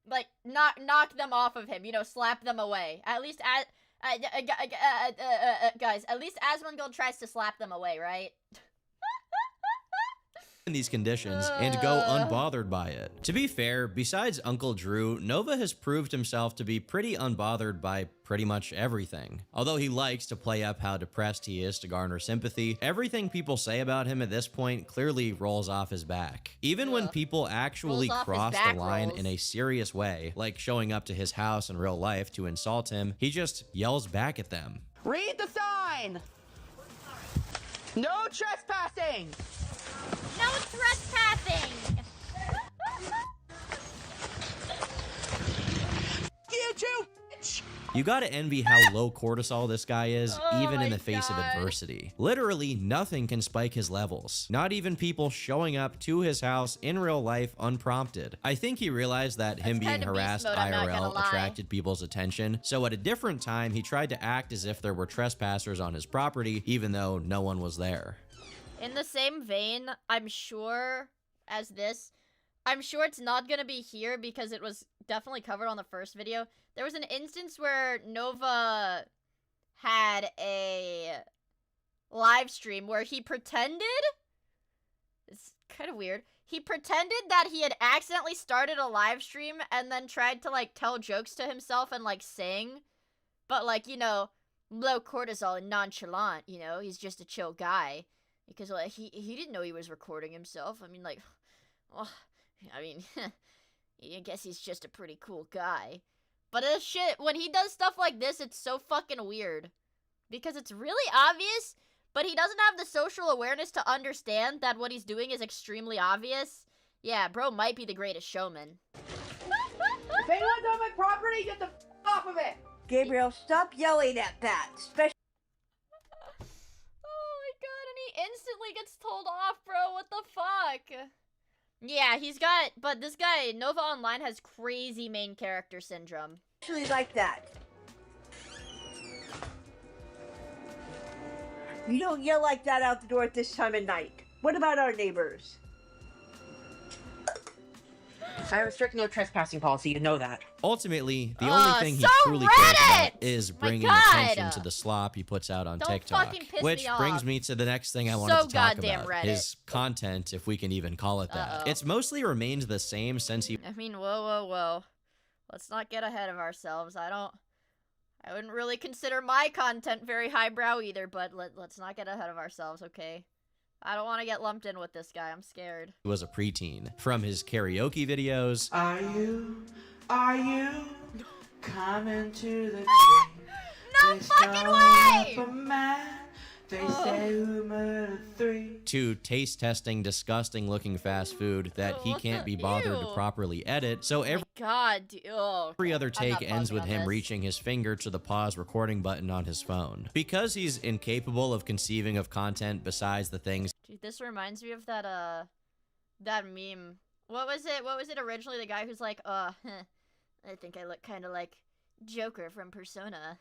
like, knock them off of him, you know, slap them away. At least, guys, at least Asmongold tries to slap them away, right? In these conditions and go unbothered by it. To be fair, besides Uncle Drew, Nova has proved himself to be pretty unbothered by pretty much everything. Although he likes to play up how depressed he is to garner sympathy, everything people say about him at this point clearly rolls off his back. Even when people actually cross the line in a serious way, like showing up to his house in real life to insult him, he just yells back at them. Read the sign! No trespassing! No trespassing! You two bitch! You gotta envy how low cortisol this guy is, even in the face of adversity. Literally, nothing can spike his levels. Not even people showing up to his house in real life unprompted. I think he realized that him being harassed IRL attracted people's attention, so at a different time, he tried to act as if there were trespassers on his property, even though no one was there. In the same vein, I'm sure as this, I'm sure it's not gonna be here because it was definitely covered on the first video. There was an instance where Nova had a live stream where he pretended, it's kind of weird, he pretended that he had accidentally started a live stream and then tried to like tell jokes to himself and like sing, but like, you know, low cortisol and nonchalant, you know, he's just a chill guy. Because like, he didn't know he was recording himself. I mean, like, well, I mean, I guess he's just a pretty cool guy. But shit, when he does stuff like this, it's so fucking weird. Because it's really obvious, but he doesn't have the social awareness to understand that what he's doing is extremely obvious. Yeah, bro might be the greatest showman. If anyone's on my property, get the f off of it! Gabriel, stop yelling at that. Especially. Oh my god, and he instantly gets told off, bro. What the fuck? Yeah, he's got, but this guy, Nova Online, has crazy main character syndrome. Actually like that. You don't yell like that out the door at this time of night. What about our neighbors? I have a strict no trespassing policy, you know that. Ultimately, the only thing he truly cares about is bringing attention to the slop he puts out on TikTok. Which brings me to the next thing I wanted to talk about. His content, if we can even call it that. It's mostly remained the same since he... I mean, whoa. Let's not get ahead of ourselves. I wouldn't really consider my content very highbrow either, but let's not get ahead of ourselves, okay? I don't want to get lumped in with this guy. I'm scared. He was a preteen. From his karaoke videos... Are you coming to the tree? No fucking way! They say who murdered three. To taste testing disgusting looking fast food that he can't be bothered to properly edit, so every other take ends with him reaching his finger to the pause recording button on his phone. Because he's incapable of conceiving of content besides the things... Dude, this reminds me of that meme. What was it originally? The guy who's like, I think I look kind of like Joker from Persona.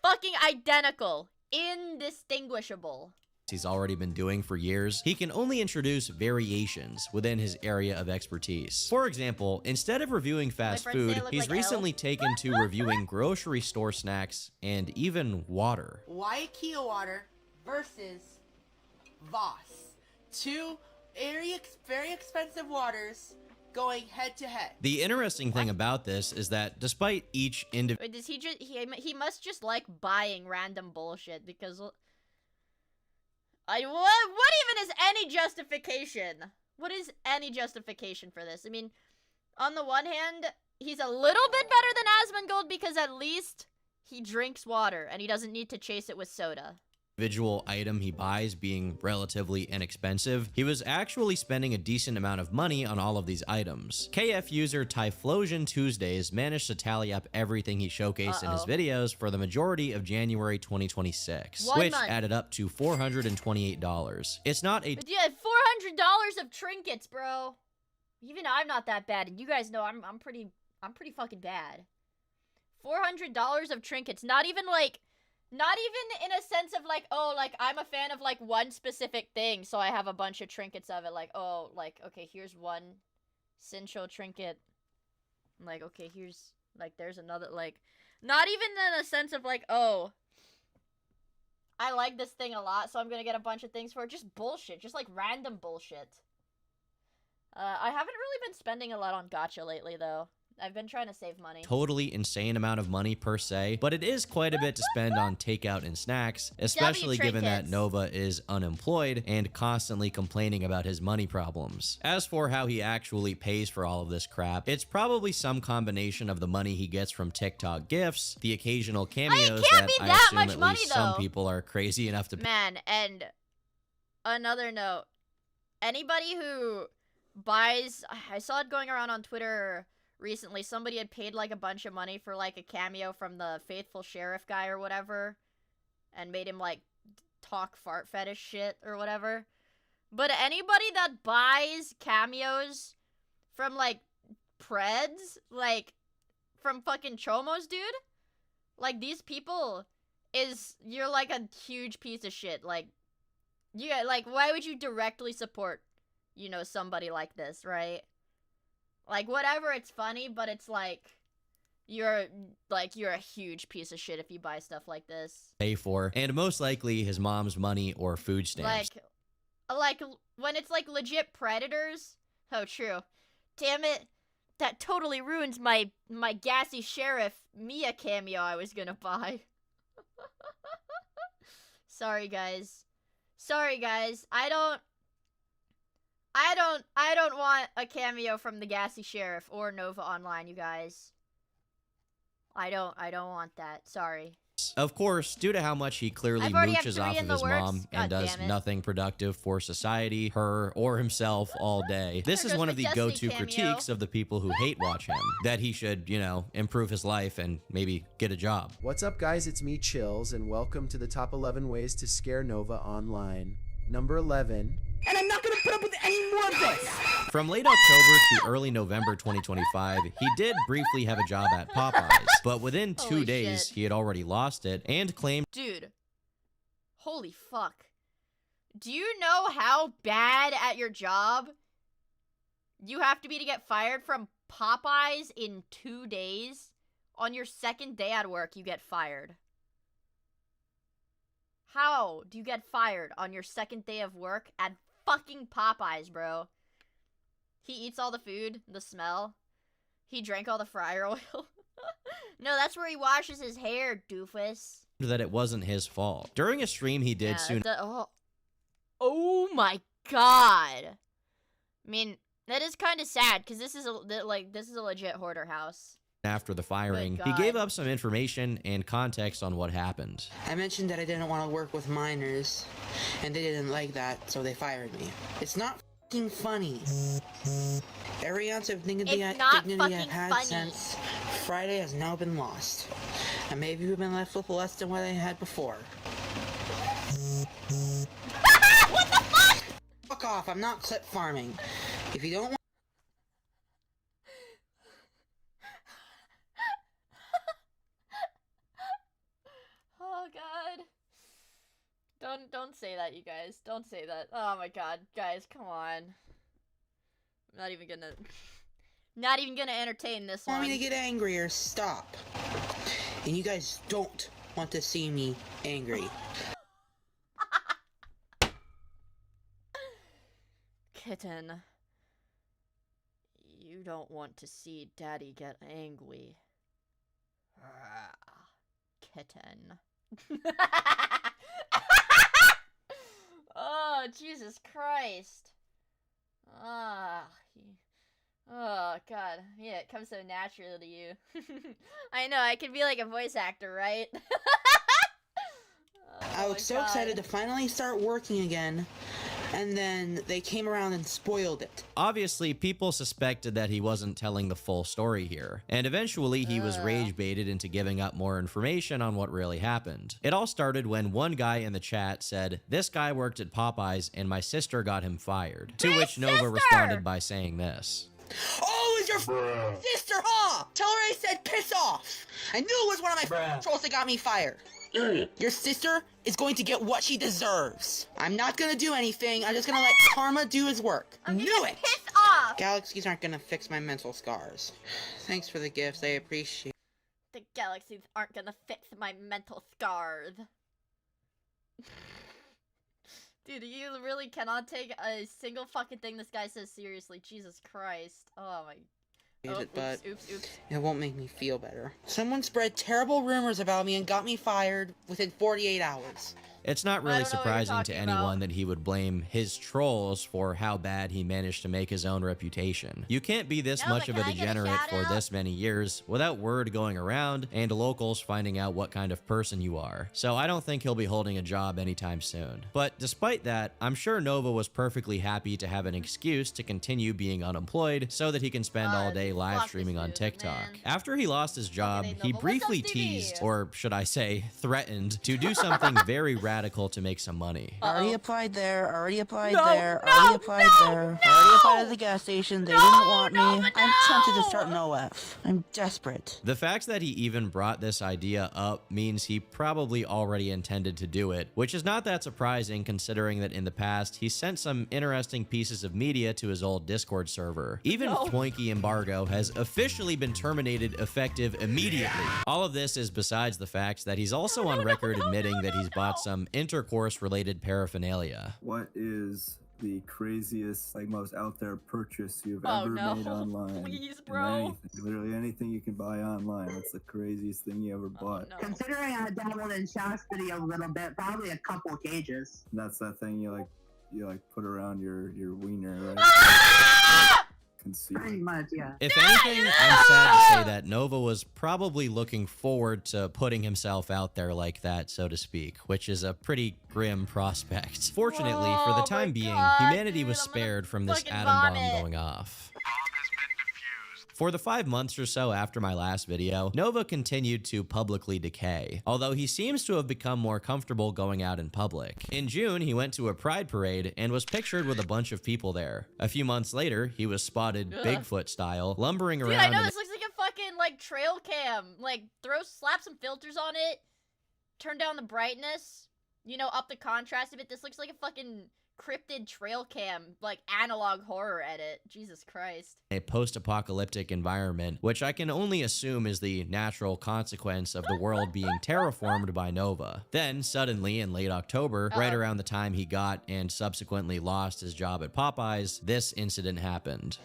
Fucking identical. Indistinguishable. He's already been doing for years, he can only introduce variations within his area of expertise. For example, instead of reviewing fast food, he's recently taken to reviewing grocery store snacks and even water. Waikio water versus Voss. Two very expensive waters going head to head. The interesting thing about this is that despite each individual... Does he must just like buying random bullshit because... what even is any justification? What is any justification for this? I mean, on the one hand, he's a little bit better than Asmongold because at least he drinks water and he doesn't need to chase it with soda. Individual item he buys being relatively inexpensive, he was actually spending a decent amount of money on all of these items. KF user Typhlosion Tuesdays managed to tally up everything he showcased in his videos for the majority of January 2026, which added up to $428. It's not a... Yeah, $400 of trinkets, bro. Even I'm not that bad, and you guys know I'm pretty fucking bad. $400 of trinkets, not even in a sense of like, oh, like I'm a fan of like one specific thing, so I have a bunch of trinkets of it. Like, oh, like, okay, here's one Sincho trinket. Like, okay, here's like, there's another, like, not even in a sense of like, oh, I like this thing a lot, so I'm gonna get a bunch of things for it. Just bullshit, just like random bullshit. I haven't really been spending a lot on gacha lately, though. I've been trying to save money. Totally insane amount of money per se, but it is quite a bit to spend on takeout and snacks, especially given that Nova is unemployed and constantly complaining about his money problems. As for how he actually pays for all of this crap, it's probably some combination of the money he gets from TikTok gifts, the occasional cameos that I assume at least some people are crazy enough to pay. Man, and another note, anybody who buys, I saw it going around on Twitter recently. Somebody had paid like a bunch of money for like a cameo from the faithful sheriff guy or whatever, and made him like talk fart fetish shit or whatever. But anybody that buys cameos from like Preds, like from fucking Chomos, dude, like these people you're like a huge piece of shit. Like, yeah, like why would you directly support, you know, somebody like this, right? Like, whatever, it's funny, but it's like, you're a huge piece of shit if you buy stuff like this. Pay for, and most likely his mom's money or food stamps. Like, when it's like legit predators. Oh, true. Damn it. That totally ruins my gassy sheriff Miia cameo I was gonna buy. Sorry, guys. Sorry, guys. I don't want a cameo from the gassy sheriff or Nova Online, you guys. I don't want that. Sorry. Of course, due to how much he clearly mooches off of his mom and does nothing productive for society, her, or himself all day, this is one of the go-to critiques of the people who hate watch him, that he should, you know, improve his life and maybe get a job. What's up, guys? It's me, Chills, and welcome to the top 11 ways to scare Nova online. Number 11. And I'm not gonna put up with any more of this! From late October to early November 2025, he did briefly have a job at Popeyes, but within 2 days, he had already lost it and claimed— Dude. Holy fuck. Do you know how bad at your job you have to be to get fired from Popeyes in 2 days? On your second day at work, you get fired. How do you get fired on your second day of work at fucking Popeyes, bro? He eats all the food, the smell. He drank all the fryer oil. No, that's where he washes his hair, doofus. that it wasn't his fault. During a stream he did soon— Oh my god. I mean, that is kind of sad, because this is a legit hoarder house. After the firing, he gave up some information and context on what happened. I mentioned that I didn't want to work with minors, and they didn't like that, so they fired me. It's not f***ing funny. Every ounce of dignity I've had since Friday has now been lost. And maybe we've been left with less than what I had before. What the fuck? Fuck off, I'm not clip farming. If you don't want— Oh god. Don't say that, you guys. Don't say that. Oh my god, guys, come on. I'm not even gonna entertain this one. Want me to get angry or stop? And you guys don't want to see me angry. Kitten. You don't want to see Daddy get angry. Kitten. Oh, Jesus Christ. Oh, God. Yeah, it comes so natural to you. I know, I could be like a voice actor, right? I was so excited to finally start working again, and then they came around and spoiled it. Obviously, people suspected that he wasn't telling the full story here, and eventually he was rage-baited into giving up more information on what really happened. It all started when one guy in the chat said, "This guy worked at Popeyes and my sister got him fired," to which Nova responded by saying this. Oh, it's your sister, huh? Tell her I said piss off. I knew it was one of my trolls that got me fired. Your sister is going to get what she deserves. I'm not gonna do anything. I'm just gonna let karma do his work. Knew it! Piss off! Galaxies aren't gonna fix my mental scars. Thanks for the gifts. I appreciate. The galaxies aren't gonna fix my mental scars. Dude, you really cannot take a single fucking thing this guy says seriously. Jesus Christ. Oh my... But oops. it won't make me feel better. Someone spread terrible rumors about me and got me fired within 48 hours. It's not really surprising to anyone that he would blame his trolls for how bad he managed to make his own reputation. You can't be this much of a degenerate for this many years without word going around and locals finding out what kind of person you are. So I don't think he'll be holding a job anytime soon. But despite that, I'm sure Nova was perfectly happy to have an excuse to continue being unemployed so that he can spend all day live streaming on TikTok. After he lost his job, he briefly teased, or should I say, threatened, to do something very radical to make some money. Already applied there, already applied there, already applied there, already applied at the gas station, they didn't want me. I'm tempted to start an OF. I'm desperate. The fact that he even brought this idea up means he probably already intended to do it, which is not that surprising considering that in the past he sent some interesting pieces of media to his old Discord server. Even Twinkie embargo has officially been terminated effective immediately. All of this is besides the fact that he's also on record admitting that he's bought some intercourse-related paraphernalia. What is the craziest, like most out there purchase you've ever made online? Please, bro. Literally anything you can buy online. What's the craziest thing you ever bought? Considering I dabbled in Shaq's video a little bit, probably a couple cages. That's that thing you put around your wiener, right? Pretty much, yeah. If anything, I'm sad to say that Nova was probably looking forward to putting himself out there like that, so to speak, which is a pretty grim prospect. Fortunately, for the time being, humanity was spared from this atom bomb going off. For the 5 months or so after my last video, Nova continued to publicly decay, although he seems to have become more comfortable going out in public. In June, he went to a pride parade and was pictured with a bunch of people there. A few months later, he was spotted Bigfoot style, lumbering around. Dude, I know this looks like a fucking like trail cam. Like slap some filters on it, turn down the brightness, you know, up the contrast a bit. This looks like a fucking cryptid trail cam, like analog horror edit. Jesus Christ. A post-apocalyptic environment, which I can only assume is the natural consequence of the world being terraformed by Nova. Then, suddenly, in late October, right around the time he got and subsequently lost his job at Popeyes, this incident happened.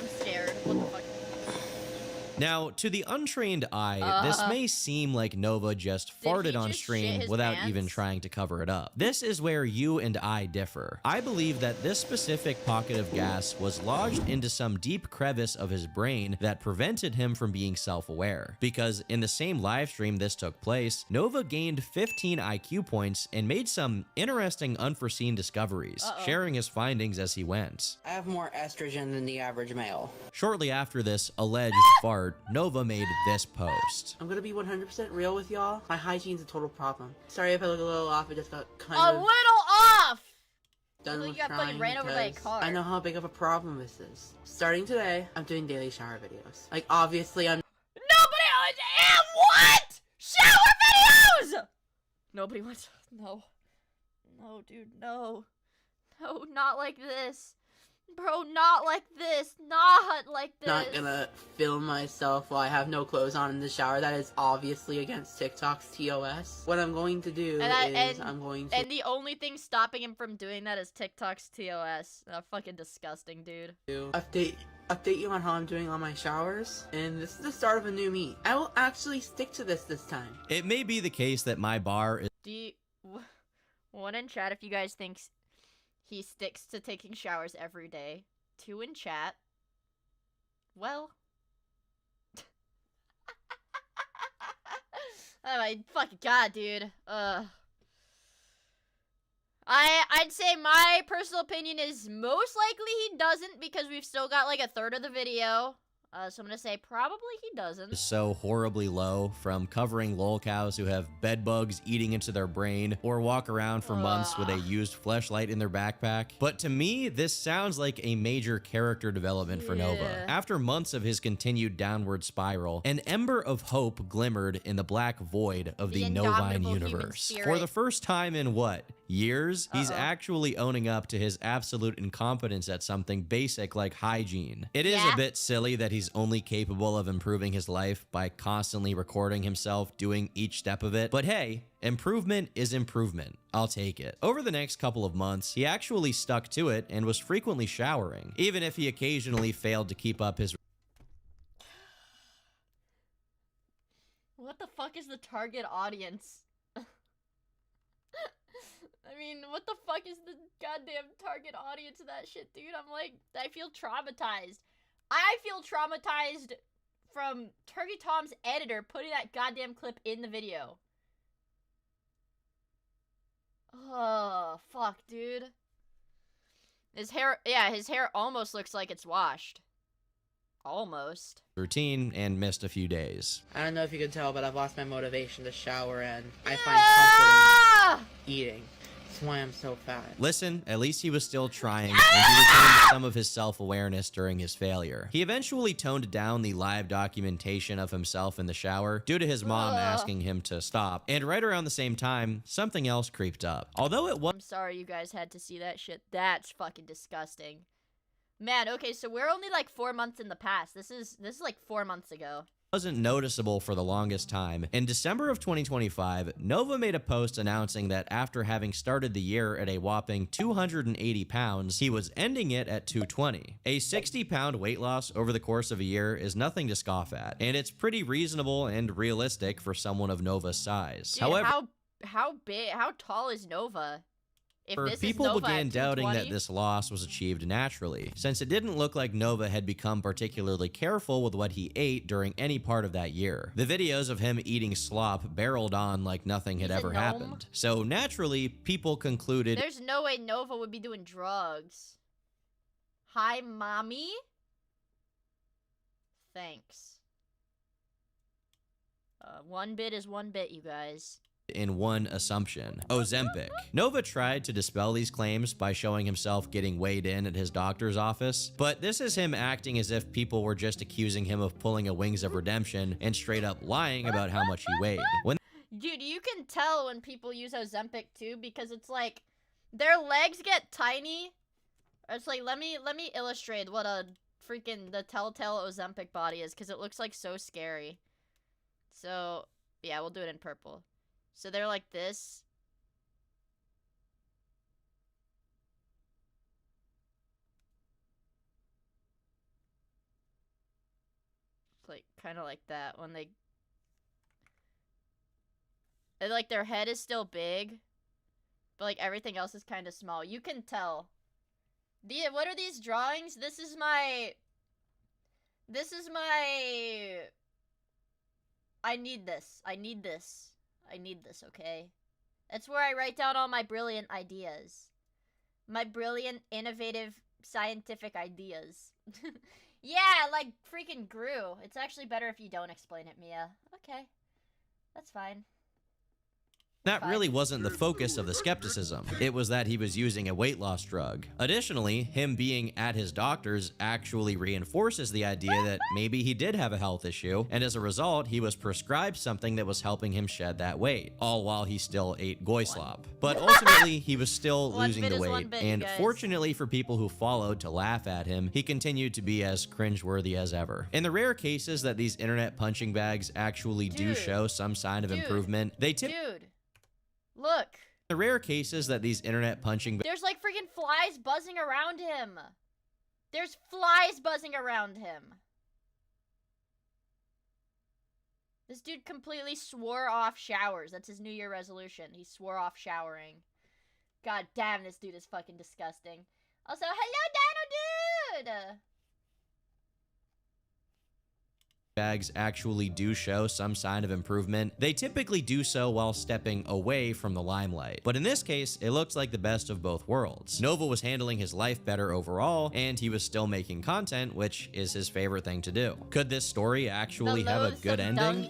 I'm scared. What the fuck? Now, to the untrained eye, this may seem like Nova just farted on stream without even trying to cover it up. This is where you and I differ. I believe that this specific pocket of gas was lodged into some deep crevice of his brain that prevented him from being self-aware. Because in the same live stream this took place, Nova gained 15 IQ points and made some interesting unforeseen discoveries, sharing his findings as he went. I have more estrogen than the average male. Shortly after this alleged fart, Nova made this post. I'm gonna be 100% real with y'all. My hygiene's a total problem. Sorry if I look a little off, I just got a little off! Done with you got fucking ran over by a car. I know how big of a problem this is. Starting today, I'm doing daily shower videos. Like, obviously, I'm... What? Shower videos! Nobody wants... No. No, dude, no. No, not like this. Bro, not like this. Not like this. Not gonna film myself while I have no clothes on in the shower. That is obviously against TikTok's TOS. What I'm going to do is I'm going to... And the only thing stopping him from doing that is TikTok's TOS. Fucking disgusting, dude. Update you on how I'm doing on my showers. And this is the start of a new me. I will actually stick to this time. It may be the case that my bar is... Do you... One in chat if you guys think... he sticks to taking showers every day. 2 in chat. Well. Oh my fucking god, dude. I'd say my personal opinion is most likely he doesn't because we've still got like a third of the video. So I'm gonna say probably he doesn't. So horribly low from covering lolcows who have bed bugs eating into their brain or walk around for months with a used fleshlight in their backpack. But to me, this sounds like a major character development for Nova. After months of his continued downward spiral, an ember of hope glimmered in the black void of the Novine universe. For the first time in what? Years? He's actually owning up to his absolute incompetence at something basic like hygiene. It is a bit silly that he's only capable of improving his life by constantly recording himself doing each step of it, but hey, improvement is improvement. I'll take it. Over the next couple of months, he actually stuck to it and was frequently showering, even if he occasionally failed to keep up his... What the fuck fuck is the target audience? I mean, what the fuck is the goddamn target audience of that shit, dude? I'm like, I feel traumatized. I feel traumatized from Turkey Tom's editor putting that goddamn clip in the video. Oh, fuck, dude. His hair, yeah, his hair almost looks like it's washed. Almost. Routine and missed a few days. I don't know if you can tell, but I've lost my motivation to shower, and I find comfort in eating. That's why I'm so fat. Listen, at least he was still trying, and he retained some of his self-awareness during his failure. He eventually toned down the live documentation of himself in the shower due to his mom asking him to stop, and right around the same time, something else creeped up. Although it was— I'm sorry you guys had to see that shit. That's fucking disgusting. Man, okay, so we're only like 4 months in the past. This is like 4 months ago. Wasn't noticeable for the longest time. In December of 2025, Nova made a post announcing that after having started the year at a whopping 280 pounds, he was ending it at 220. A 60-pound weight loss over the course of a year is nothing to scoff at, and it's pretty reasonable and realistic for someone of Nova's size. Dude, However, how tall is Nova? If this people is Nova began at doubting 220? that this loss was achieved naturally, since it didn't look like Nova had become particularly careful with what he ate during any part of that year. The videos of him eating slop barreled on like nothing had ever happened. So naturally, people concluded— There's no way Nova would be doing drugs. Hi, mommy? Thanks. One bit is one bit, you guys. in one assumption: Ozempic. Nova tried to dispel these claims by showing himself getting weighed in at his doctor's office, but this is him acting as if people were just accusing him of pulling a Wings of Redemption and straight up lying about how much he weighed. Dude, you can tell when people use Ozempic too, because it's like their legs get tiny. It's like, let me illustrate what a freaking the telltale Ozempic body is, because it looks like so scary. So yeah, we'll do it in purple. So they're like this. It's like kind of like that when they, and like their head is still big, but like everything else is kind of small. You can tell. What are these drawings? This is my I need this, okay? That's where I write down all my brilliant ideas. My brilliant, innovative, scientific ideas. Yeah, like freaking Gru. It's actually better if you don't explain it, Mia. Okay. That's fine. That really wasn't the focus of the skepticism. It was that he was using a weight loss drug. Additionally, him being at his doctor's actually reinforces the idea that maybe he did have a health issue, and as a result, he was prescribed something that was helping him shed that weight, all while he still ate goy slop. But ultimately, he was still losing the weight, and fortunately for people who followed to laugh at him, he continued to be as cringeworthy as ever. In the rare cases that these internet punching bags actually do show some sign of improvement, they Look. The rare cases that these internet punching bags— There's like freaking flies buzzing around him. There's flies buzzing around him. This dude completely swore off showers. That's his New Year resolution. He swore off showering. God damn, this dude is fucking disgusting. Also, hello, Dino Dude! bags actually do show some sign of improvement, they typically do so while stepping away from the limelight. But in this case, it looks like the best of both worlds. Nova was handling his life better overall, and he was still making content, which is his favorite thing to do. Could this story actually have a good ending?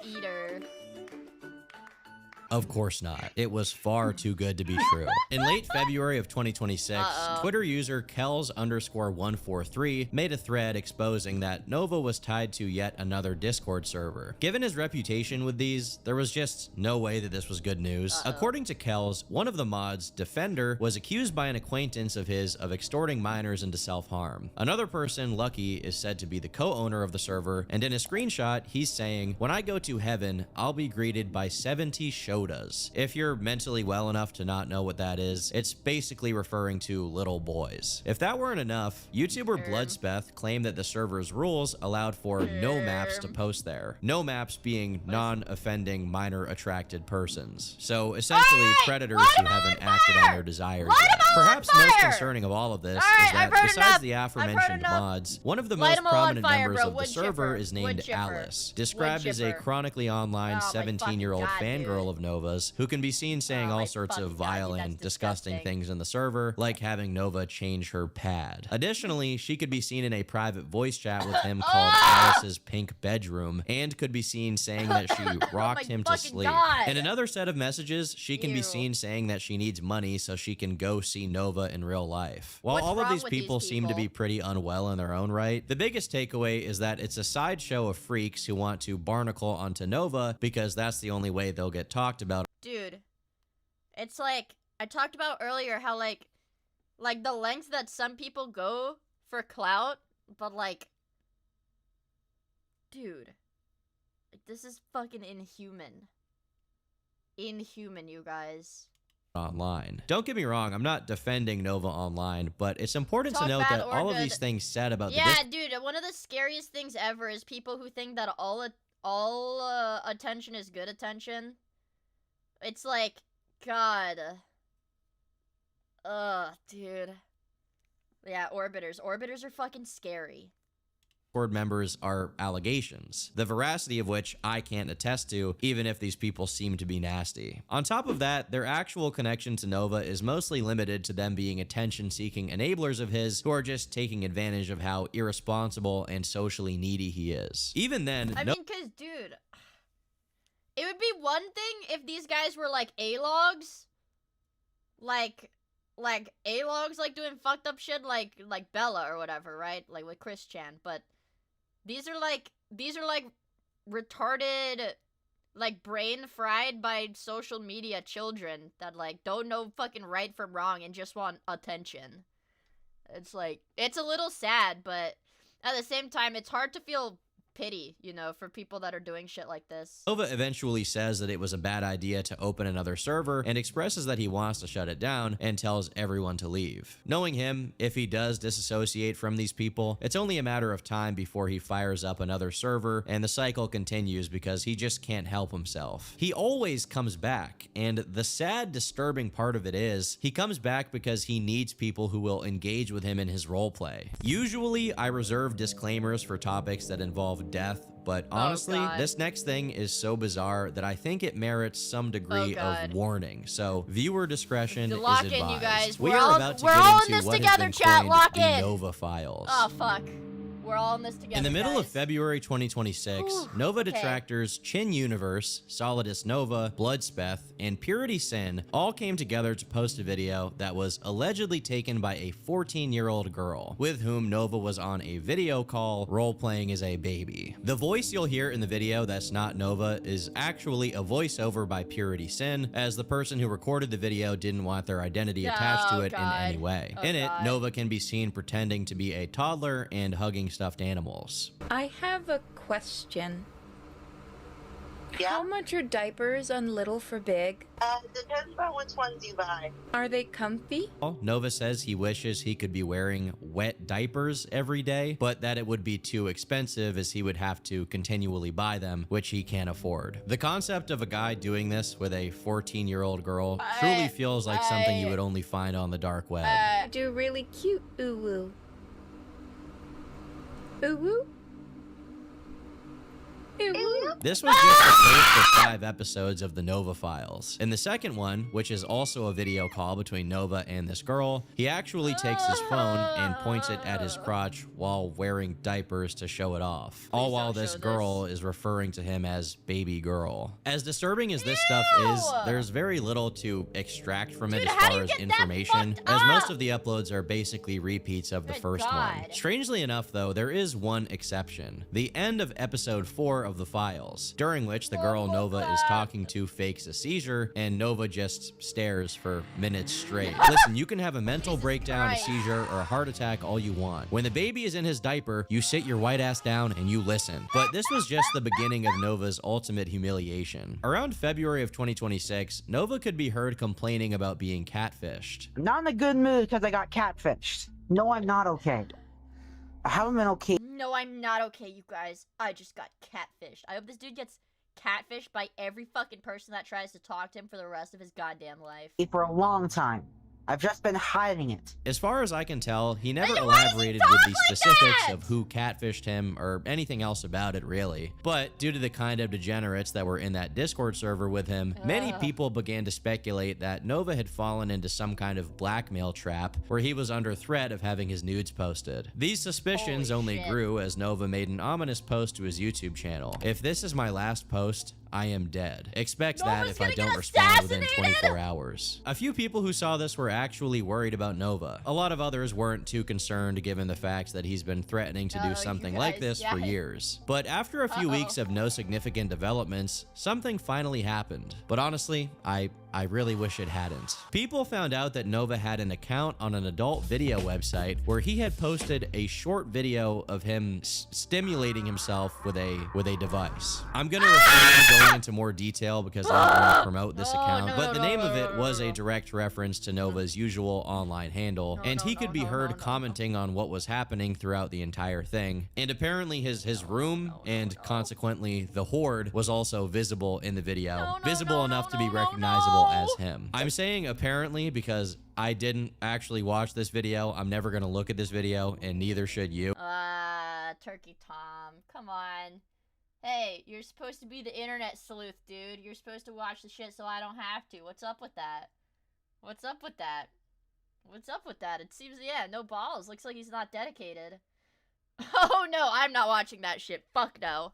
Of course not. It was far too good to be true. In late February of 2026, Twitter user Kells_143 made a thread exposing that Nova was tied to yet another Discord server. Given his reputation with these, there was just no way that this was good news. According to Kells, one of the mods, Defender, was accused by an acquaintance of his of extorting minors into self-harm. Another person, Lucky, is said to be the co-owner of the server, and in a screenshot, he's saying, "When I go to heaven, I'll be greeted by 70 show yodas. If you're mentally well enough to not know what that is, it's basically referring to little boys. If that weren't enough, YouTuber Bloodspeth claimed that the server's rules allowed for no maps to post there. No maps being non-offending minor attracted persons. So essentially predators who haven't acted on their desires yet. Perhaps most concerning of all of this is that besides the aforementioned mods, one of the most prominent members of the server is named Alice, described as a chronically online 17-year-old fangirl of Nova's who can be seen saying all sorts of vile and disgusting things in the server, like having Nova change her pad. Additionally, she could be seen in a private voice chat with him called Alice's Pink Bedroom, and could be seen saying that she rocked him to sleep. In another set of messages, she can be seen saying that she needs money so she can go see Nova in real life. While all of these people seem to be pretty unwell in their own right, the biggest takeaway is that it's a sideshow of freaks who want to barnacle onto Nova because that's the only way they'll get talked about. Dude, it's like I talked about earlier how like the lengths that some people go for clout, but like, dude, like, this is fucking inhuman. Inhuman, you guys. Online. Don't get me wrong, I'm not defending Nova Online, but it's important to note that all of these things said about the dude, one of the scariest things ever is people who think that all attention is good attention. It's like, God. Dude. Yeah, orbiters. Orbiters are fucking scary. Discord members are allegations, the veracity of which I can't attest to, even if these people seem to be nasty. On top of that, their actual connection to Nova is mostly limited to them being attention-seeking enablers of his who are just taking advantage of how irresponsible and socially needy he is. Even then, I mean, cause dude, it would be one thing if these guys were like A-logs, like A-logs, like doing fucked up shit like Bella or whatever, right? Like with Chris Chan, but these are like retarded, like brain fried by social media children that like don't know fucking right from wrong and just want attention. It's like, it's a little sad, but at the same time, it's hard to feel pity, you know, for people that are doing shit like this. Nova eventually says that it was a bad idea to open another server and expresses that he wants to shut it down and tells everyone to leave. Knowing him, if he does disassociate from these people, it's only a matter of time before he fires up another server and the cycle continues because he just can't help himself. He always comes back, and the sad, disturbing part of it is he comes back because he needs people who will engage with him in his roleplay. Usually, I reserve disclaimers for topics that involve death, but honestly, this next thing is so bizarre that I think it merits some degree of warning. So viewer discretion is advised. In, you guys. We are about to get into what has been coined the Nova Files. Oh fuck. We're all in this together. In the middle of February 2026, Nova detractors Chin Universe, Solidus Nova, Bloodspeth, and Purity Sin all came together to post a video that was allegedly taken by a 14-year-old girl, with whom Nova was on a video call role-playing as a baby. The voice you'll hear in the video that's not Nova is actually a voiceover by Purity Sin, as the person who recorded the video didn't want their identity attached to it in any way. In it, Nova can be seen pretending to be a toddler and hugging stuffed animals. I have a question. How much are diapers on Little for Big? Depends on which ones you buy. Are they comfy? Nova says he wishes he could be wearing wet diapers every day, but that it would be too expensive as he would have to continually buy them, which he can't afford. The concept of a guy doing this with a 14-year-old girl truly feels like something you would only find on the dark web. Do really cute ooh-woo. Ooh-woo? This was just the first of 5 episodes of the Nova Files. In the second one, which is also a video call between Nova and this girl, he actually takes his phone and points it at his crotch while wearing diapers to show it off. All while this girl is referring to him as baby girl. As disturbing as this stuff is, there's very little to extract from it as far as information, as most of the uploads are basically repeats of the first one. Strangely enough though, there is one exception. The end of episode 4 4 of the files, during which the girl Nova is talking to fakes a seizure, and Nova just stares for minutes straight. Listen, you can have a mental breakdown, a seizure, or a heart attack all you want. When the baby is in his diaper, you sit your white ass down and you listen. But this was just the beginning of Nova's ultimate humiliation. Around February of 2026, Nova could be heard complaining about being catfished. I'm not in a good mood because I got catfished. No, I'm not okay. I haven't been okay. No, I'm not okay, you guys. I just got catfished. I hope this dude gets catfished by every fucking person that tries to talk to him for the rest of his goddamn life. For a long time. I've just been hiding it. As far as I can tell, he never elaborated with the specifics of who catfished him or anything else about it, really. But due to the kind of degenerates that were in that Discord server with him, many people began to speculate that Nova had fallen into some kind of blackmail trap where he was under threat of having his nudes posted. These suspicions only grew as Nova made an ominous post to his YouTube channel. If this is my last post, I am dead. Expect that if I don't respond within 24 hours. A few people who saw this were actually worried about Nova. A lot of others weren't too concerned given the fact that he's been threatening to do something like this for years. But after a few weeks of no significant developments, something finally happened. But honestly, I really wish it hadn't. People found out that Nova had an account on an adult video website where he had posted a short video of him stimulating himself with a device. I'm gonna refrain from going into more detail because I don't want to promote this account, but the name of it was a direct reference to Nova's usual online handle, and he could be heard commenting on what was happening throughout the entire thing. And apparently his room, and consequently the horde, was also visible in the video, visible enough to be recognizable as him. I'm saying apparently because I didn't actually watch this video. I'm never gonna look at this video, and neither should you. Turkey Tom, come on. Hey, you're supposed to be the internet sleuth, dude. You're supposed to watch the shit so I don't have to. What's up with that? What's up with that? What's up with that? It seems, yeah, no balls. Looks like he's not dedicated. Oh no, I'm not watching that shit. Fuck no.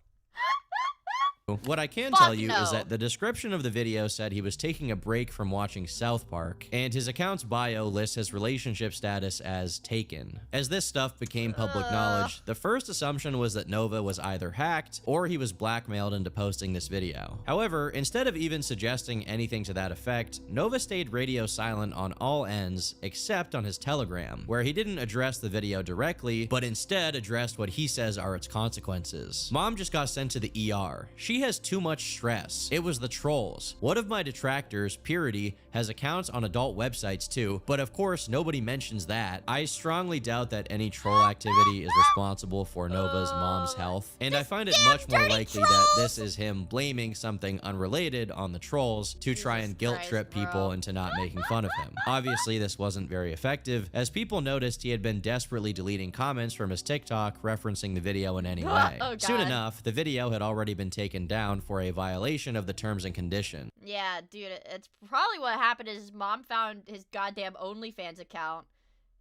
What I can tell you is that the description of the video said he was taking a break from watching South Park, and his account's bio lists his relationship status as taken. As this stuff became public knowledge, the first assumption was that Nova was either hacked or he was blackmailed into posting this video. However, instead of even suggesting anything to that effect, Nova stayed radio silent on all ends except on his Telegram, where he didn't address the video directly, but instead addressed what he says are its consequences. Mom just got sent to the ER. She has too much stress. It was the trolls. One of my detractors, Purity, has accounts on adult websites too, but of course nobody mentions that. I strongly doubt that any troll activity is responsible for Nova's mom's health, and I find it much more likely that this is him blaming something unrelated on the trolls to try and guilt trip people into not making fun of him. Obviously this wasn't very effective, as people noticed he had been desperately deleting comments from his TikTok referencing the video in any way. Soon enough, the video had already been taken down for a violation of the terms and condition. Yeah, dude, it's probably what happened is his mom found his goddamn OnlyFans account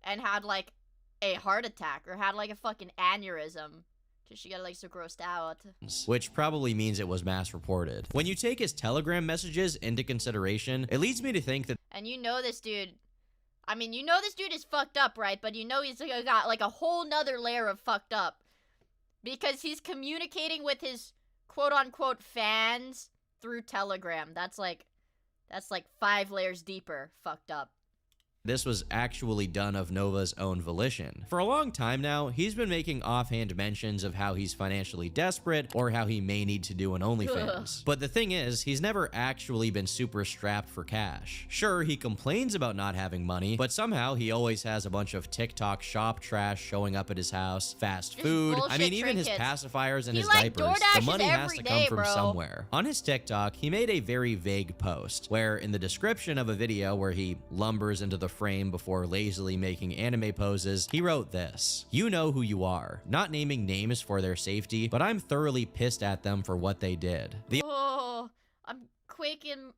and had like a heart attack or had like a fucking aneurysm. She got like so grossed out. Which probably means it was mass reported. When you take his Telegram messages into consideration, it leads me to think that— And you know this dude, I mean, you know this dude is fucked up, right? But you know he's got like a whole nother layer of fucked up. Because he's communicating with his quote-unquote fans through Telegram. That's like 5 layers deeper fucked up. this was actually done of Nova's own volition. For a long time now, he's been making offhand mentions of how he's financially desperate or how he may need to do an OnlyFans. But the thing is, he's never actually been super strapped for cash. Sure, he complains about not having money, but somehow he always has a bunch of TikTok shop trash showing up at his house, fast food. I mean, even his pacifiers and his diapers. The money has to come from somewhere. On his TikTok, he made a very vague post where in the description of a video where he lumbers into the frame before lazily making anime poses, he wrote this: "You know who you are. Not naming names for their safety, but I'm thoroughly pissed at them for what they did." Oh, I'm quaking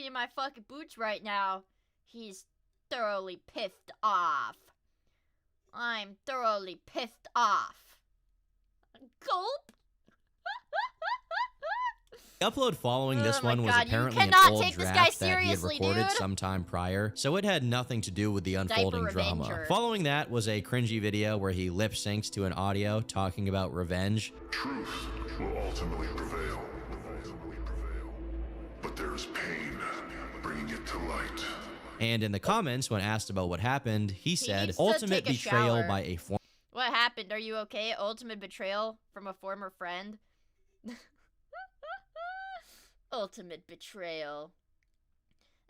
in my fucking boots right now. He's thoroughly pissed off. I'm thoroughly pissed off. Gulp. The upload following this one was apparently an old draft that he had recorded sometime prior, so it had nothing to do with the unfolding drama. Following that was a cringy video where he lip syncs to an audio talking about revenge. Truth will ultimately prevail. But there is pain bringing it to light. And in the comments, when asked about what happened, he said, needs to ultimate take a betrayal shower. by a former. What happened? Are you okay? Ultimate betrayal from a former friend? Ultimate betrayal.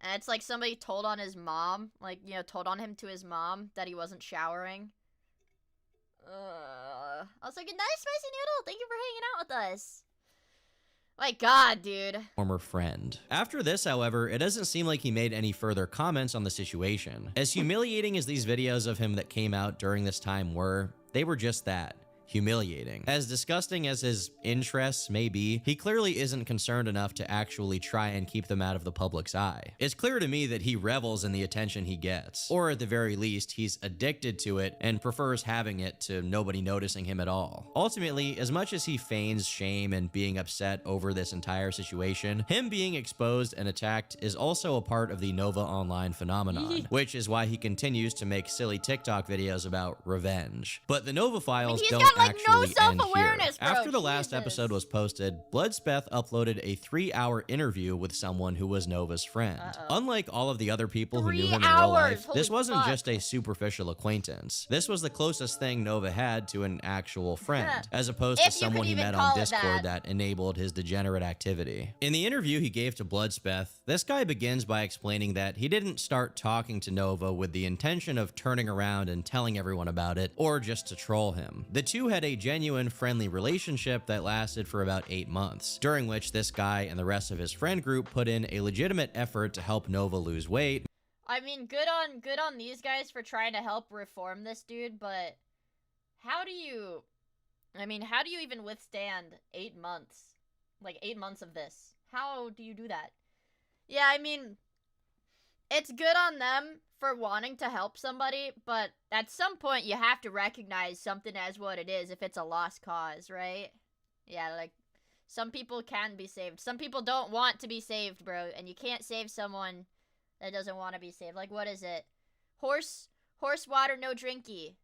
And it's like somebody told on his mom, like, you know, told on him to his mom that he wasn't showering. I was like, nice spicy noodle, thank you for hanging out with us. My god, dude. Former friend. After this, however, it doesn't seem like he made any further comments on the situation. As humiliating as these videos of him that came out during this time were, they were just that. Humiliating. As disgusting as his interests may be, he clearly isn't concerned enough to actually try and keep them out of the public's eye. It's clear to me that he revels in the attention he gets, or at the very least, he's addicted to it and prefers having it to nobody noticing him at all. Ultimately, as much as he feigns shame and being upset over this entire situation, him being exposed and attacked is also a part of the Nova Online phenomenon, which is why he continues to make silly TikTok videos about revenge. But the Nova files don't actually end here. After the last episode was posted, Bloodspeth uploaded a 3-hour interview with someone who was Nova's friend. Unlike all of the other people who knew him in real life, this wasn't just a superficial acquaintance. This was the closest thing Nova had to an actual friend, as opposed to someone he met on Discord that enabled his degenerate activity. In the interview he gave to Bloodspeth, this guy begins by explaining that he didn't start talking to Nova with the intention of turning around and telling everyone about it, or just to troll him. The two had a genuine friendly relationship that lasted for about 8 months, during which this guy and the rest of his friend group put in a legitimate effort to help Nova lose weight. I mean, good on these guys for trying to help reform this dude, but how do you even withstand 8 months? Like 8 months of this. How do you do that? Yeah, I mean, it's good on them for wanting to help somebody, but at some point you have to recognize something as what it is if it's a lost cause, right? Yeah, like, some people can be saved. Some people don't want to be saved, bro, and you can't save someone that doesn't want to be saved. Like, what is it? Horse water, no drinky.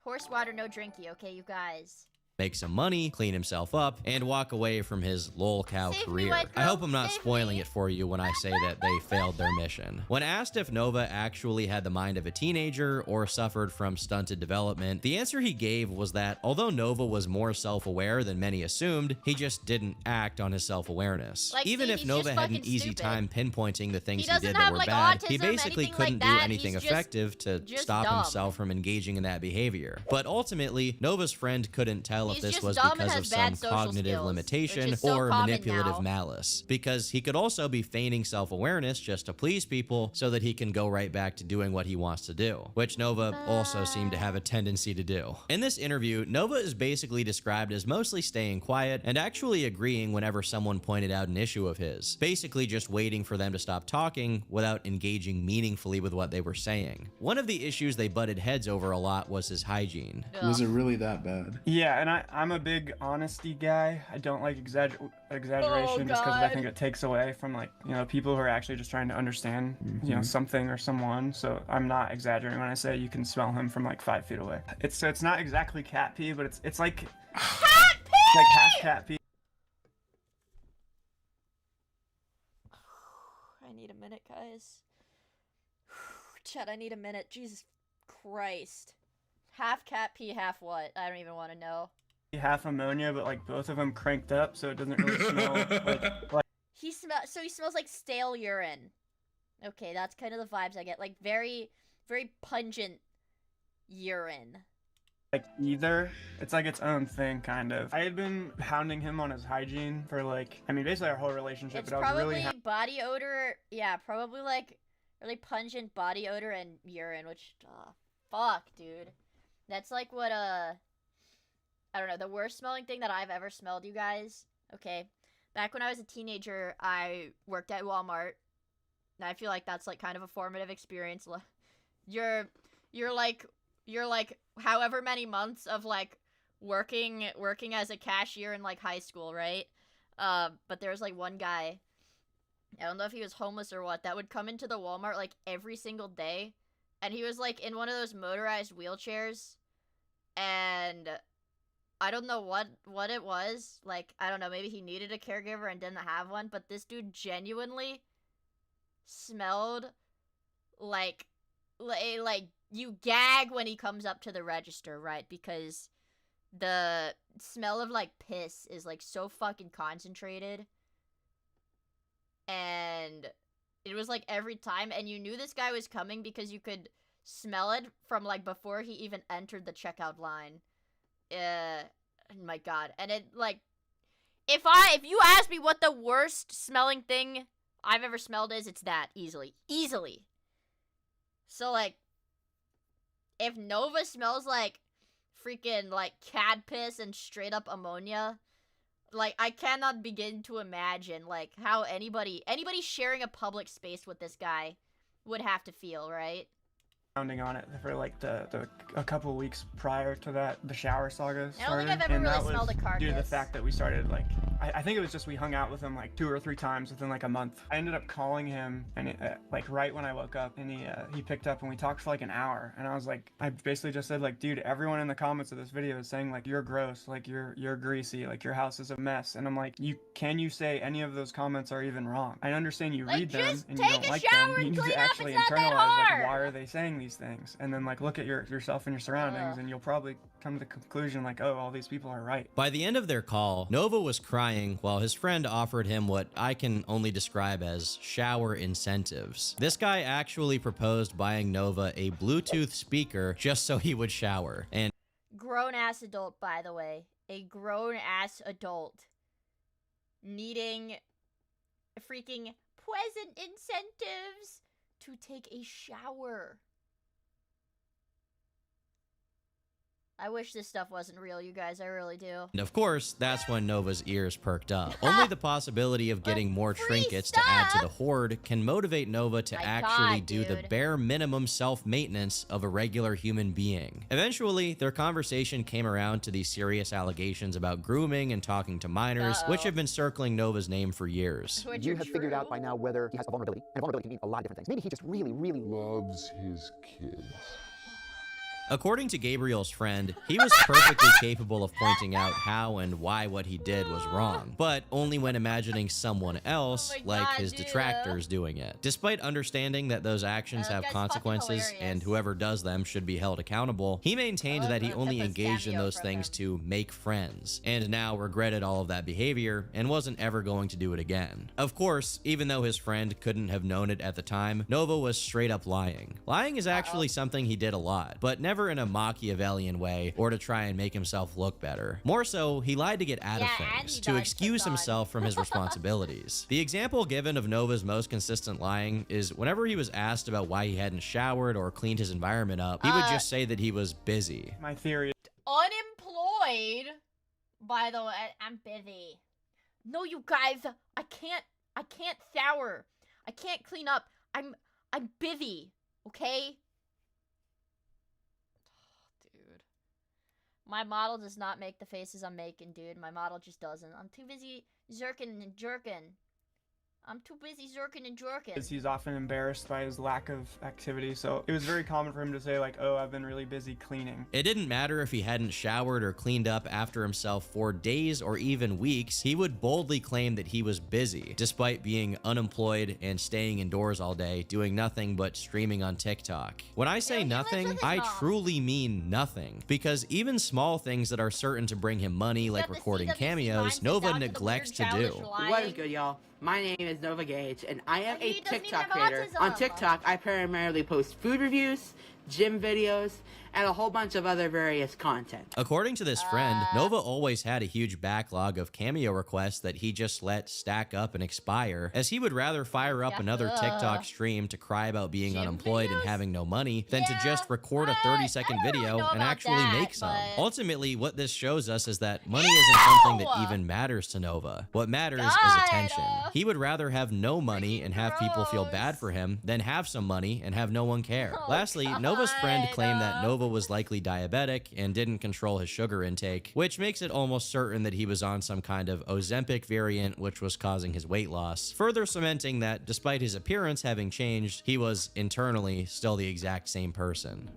Horse water, no drinky, okay, you guys. Make some money, clean himself up, and walk away from his lol cow career. I hope I'm not spoiling it for you when I say that they failed their mission. When asked if Nova actually had the mind of a teenager or suffered from stunted development, the answer he gave was that although Nova was more self-aware than many assumed, he just didn't act on his self-awareness. Like, even if Nova had an easy time pinpointing the things he did that were like bad, autism, he basically couldn't do anything effective to stop dumb. himself from engaging in that behavior. But ultimately, Nova's friend couldn't tell if this was because of some cognitive limitation or manipulative malice, because he could also be feigning self-awareness just to please people so that he can go right back to doing what he wants to do, which Nova also seemed to have a tendency to do. In this interview, Nova is basically described as mostly staying quiet and actually agreeing whenever someone pointed out an issue of his, basically just waiting for them to stop talking without engaging meaningfully with what they were saying. One of the issues they butted heads over a lot was his hygiene. Was it really that bad? Yeah, and I'm a big honesty guy. I don't like exaggeration just because I think it takes away from, like, you know, people who are actually just trying to understand, you know, something or someone. So I'm not exaggerating when I say you can smell him from like 5 feet away. It's not exactly cat pee, but it's like cat pee! It's like half cat pee. I need a minute, guys. Chat, I need a minute. Jesus Christ. Half cat pee, half what? I don't even want to know. Half ammonia, but like both of them cranked up, so it doesn't really smell like. He smells like stale urine. Okay, that's kind of the vibes I get. Like very, very pungent urine. Like either, it's like its own thing, kind of. I had been hounding him on his hygiene for like, I mean, basically our whole relationship. It's but I was probably really body odor. Yeah, probably like really pungent body odor and urine, which, fuck, dude. That's like what, I don't know, the worst smelling thing that I've ever smelled, you guys. Okay, back when I was a teenager, I worked at Walmart. And I feel like that's like kind of a formative experience. You're like however many months of like working as a cashier in like high school, right? But there was like one guy, I don't know if he was homeless or what, that would come into the Walmart like every single day. And he was like in one of those motorized wheelchairs. And I don't know what it was. Like, I don't know, maybe he needed a caregiver and didn't have one, but this dude genuinely smelled like you gag when he comes up to the register, right? Because the smell of like piss is like so fucking concentrated. And it was like every time, and you knew this guy was coming because you could smell it from like before he even entered the checkout line. Oh my god. And it like, if you ask me what the worst smelling thing I've ever smelled is, it's that, easily. So like, if Nova smells like freaking like cat piss and straight up ammonia, like, I cannot begin to imagine like how anybody sharing a public space with this guy would have to feel, right? On it for like a couple of weeks prior to that, the shower saga started. I don't think I've ever really smelled a carcass. Due to the fact that we started like, I think it was just we hung out with him like 2 or 3 times within like a month. I ended up calling him and like right when I woke up, and he picked up and we talked for like an hour, and I was like, I basically just said like, dude, everyone in the comments of this video is saying like you're gross, like you're greasy, like your house is a mess, and I'm like, can you say any of those comments are even wrong? I understand you read them and you don't like them. You need to actually internalize like, why are they saying these things, and then like look at yourself and your surroundings, and you'll probably come to the conclusion like, oh, all these people are right. By the end of their call, Nova was crying while his friend offered him what I can only describe as shower incentives. This guy actually proposed buying Nova a Bluetooth speaker just so he would shower. And grown-ass adult, by the way. A grown-ass adult needing freaking present incentives to take a shower. I wish this stuff wasn't real, you guys. I really do. And of course, that's when Nova's ears perked up. Only the possibility of getting more trinkets to add to the hoard can motivate Nova to actually do the bare minimum self-maintenance of a regular human being. Eventually, their conversation came around to these serious allegations about grooming and talking to minors, which have been circling Nova's name for years. You have figured out by now whether he has a vulnerability, and vulnerability can mean a lot of different things. Maybe he just really, really loves his kids. According to Gabriel's friend, he was perfectly capable of pointing out how and why what he did was wrong, but only when imagining someone else, like his detractors, doing it. Despite understanding that those actions have consequences and whoever does them should be held accountable, he maintained that he only engaged in those things to make friends, and now regretted all of that behavior and wasn't ever going to do it again. Of course, even though his friend couldn't have known it at the time, Nova was straight up lying. Lying is actually something he did a lot, but never in a Machiavellian way or to try and make himself look better. More so, he lied to get out of things, to excuse himself from his responsibilities. The example given of Nova's most consistent lying is whenever he was asked about why he hadn't showered or cleaned his environment up, he would just say that he was busy. My theory. Unemployed? By the way, I'm busy. No, you guys, I can't shower. I can't clean up. I'm busy, okay? My model does not make the faces I'm making, dude. My model just doesn't. I'm too busy zerking and jerking. I'm too busy zerking and jerking. He's often embarrassed by his lack of activity, so it was very common for him to say like, oh, I've been really busy cleaning. It didn't matter if he hadn't showered or cleaned up after himself for days or even weeks, he would boldly claim that he was busy, despite being unemployed and staying indoors all day, doing nothing but streaming on TikTok. When I say nothing, I truly mean nothing, because even small things that are certain to bring him money, like recording cameos, Nova neglects to do. What is good, y'all? My name is Nova Gage, and I am a TikTok creator. On TikTok, I primarily post food reviews, gym videos, and a whole bunch of other various content. According to this friend, Nova always had a huge backlog of cameo requests that he just let stack up and expire, as he would rather fire up another TikTok stream to cry about being unemployed and having no money than to just record a 30-second video and actually make some. Ultimately, what this shows us is that money isn't something that even matters to Nova. What matters is attention. He would rather have no money and have people feel bad for him than have some money and have no one care. Lastly, Nova's friend claimed that Nova was likely diabetic and didn't control his sugar intake, which makes it almost certain that he was on some kind of Ozempic variant which was causing his weight loss, further cementing that despite his appearance having changed, he was internally still the exact same person.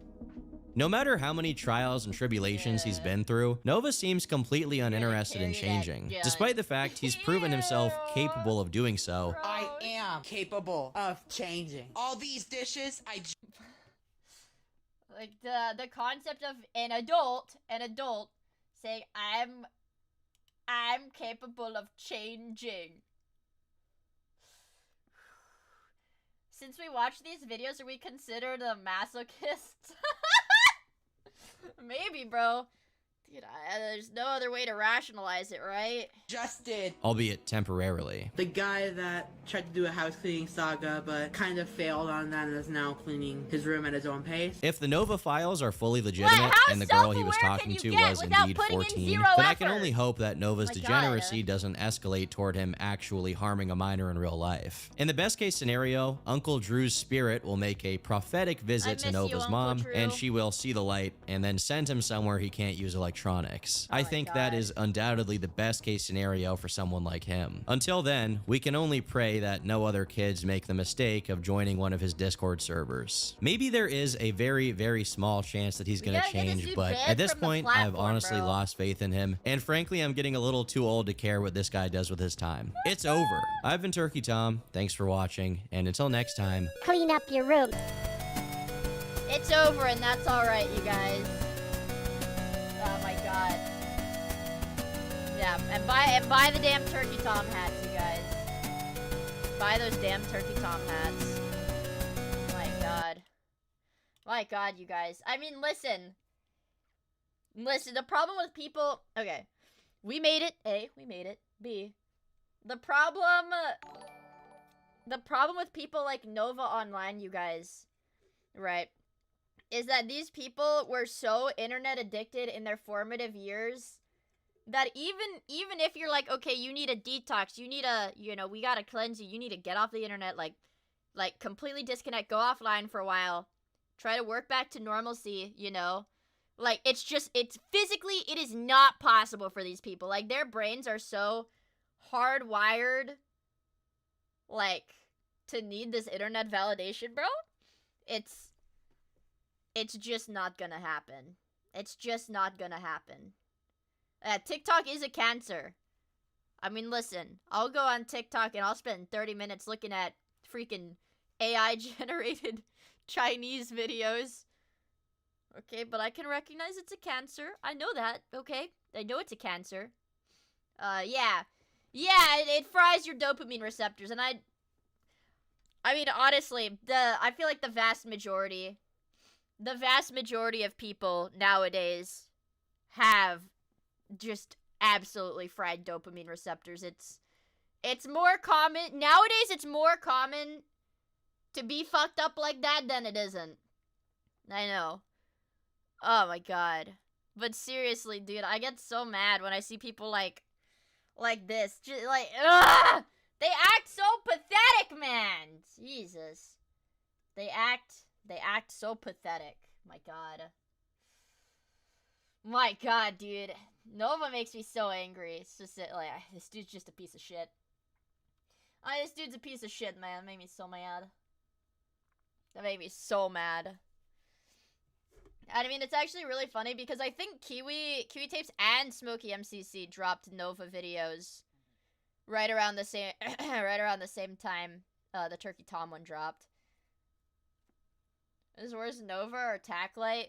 No matter how many trials and tribulations he's been through, Nova seems completely uninterested in changing, despite the fact he's proven himself capable of doing so. I am capable of changing. All these dishes, Like the concept of an adult saying I'm capable of changing. Since we watch these videos, are we considered a masochist? Maybe, bro. Dude, there's no other way to rationalize it, right? Just did. Albeit temporarily. The guy that tried to do a house cleaning saga, but kind of failed on that and is now cleaning his room at his own pace. If the Nova files are fully legitimate and the girl he was talking to was indeed 14, then I can only hope that Nova's degeneracy doesn't escalate toward him actually harming a minor in real life. In the best case scenario, Uncle Drew's spirit will make a prophetic visit to Nova's mom, and she will see the light and then send him somewhere he can't use electronics. I think that is undoubtedly the best case scenario for someone like him. Until then, we can only pray that no other kids make the mistake of joining one of his Discord servers. Maybe there is a very, very small chance that he's gonna change, but at this point, I've honestly lost faith in him, and frankly, I'm getting a little too old to care what this guy does with his time. It's over. I've been Turkey Tom, thanks for watching, and until next time, clean up your room. It's over, and that's alright, you guys. Oh my god. Yeah, and buy the damn Turkey Tom hats, you guys. Buy those damn Turkey Tom hats. My god. My god, you guys. I mean, listen. Listen, the problem with people... Okay. We made it. A, we made it. B. The problem with people like Nova Online, you guys, right, is that these people were so internet addicted in their formative years that even if you're like, okay, you need a detox, you need a, you know, we gotta cleanse you, you need to get off the internet, like completely disconnect, go offline for a while, try to work back to normalcy, you know, like, it's physically, it is not possible for these people. Like, their brains are so hardwired, like, to need this internet validation, bro. It's just not gonna happen. It's just not gonna happen. TikTok is a cancer. I mean, listen, I'll go on TikTok and I'll spend 30 minutes looking at freaking AI-generated Chinese videos. Okay, but I can recognize it's a cancer. I know that, okay? I know it's a cancer. Yeah. Yeah, it fries your dopamine receptors, and I mean, honestly, I feel like the vast majority of people nowadays have just absolutely fried dopamine receptors. It's more common nowadays. It's more common to be fucked up like that than it isn't. I know. Oh my god. But seriously, dude, I get so mad when I see people like this. Just like, ugh! They act so pathetic, man. Jesus. They act so pathetic. My god. My god, dude. Nova makes me so angry. It's just like, this dude's just a piece of shit. This dude's a piece of shit, man. That made me so mad. That made me so mad. I mean, it's actually really funny because I think Kiwi Tapes and Smokey MCC dropped Nova videos right around the same time the Turkey Tom one dropped. Where's Nova or Tacklight?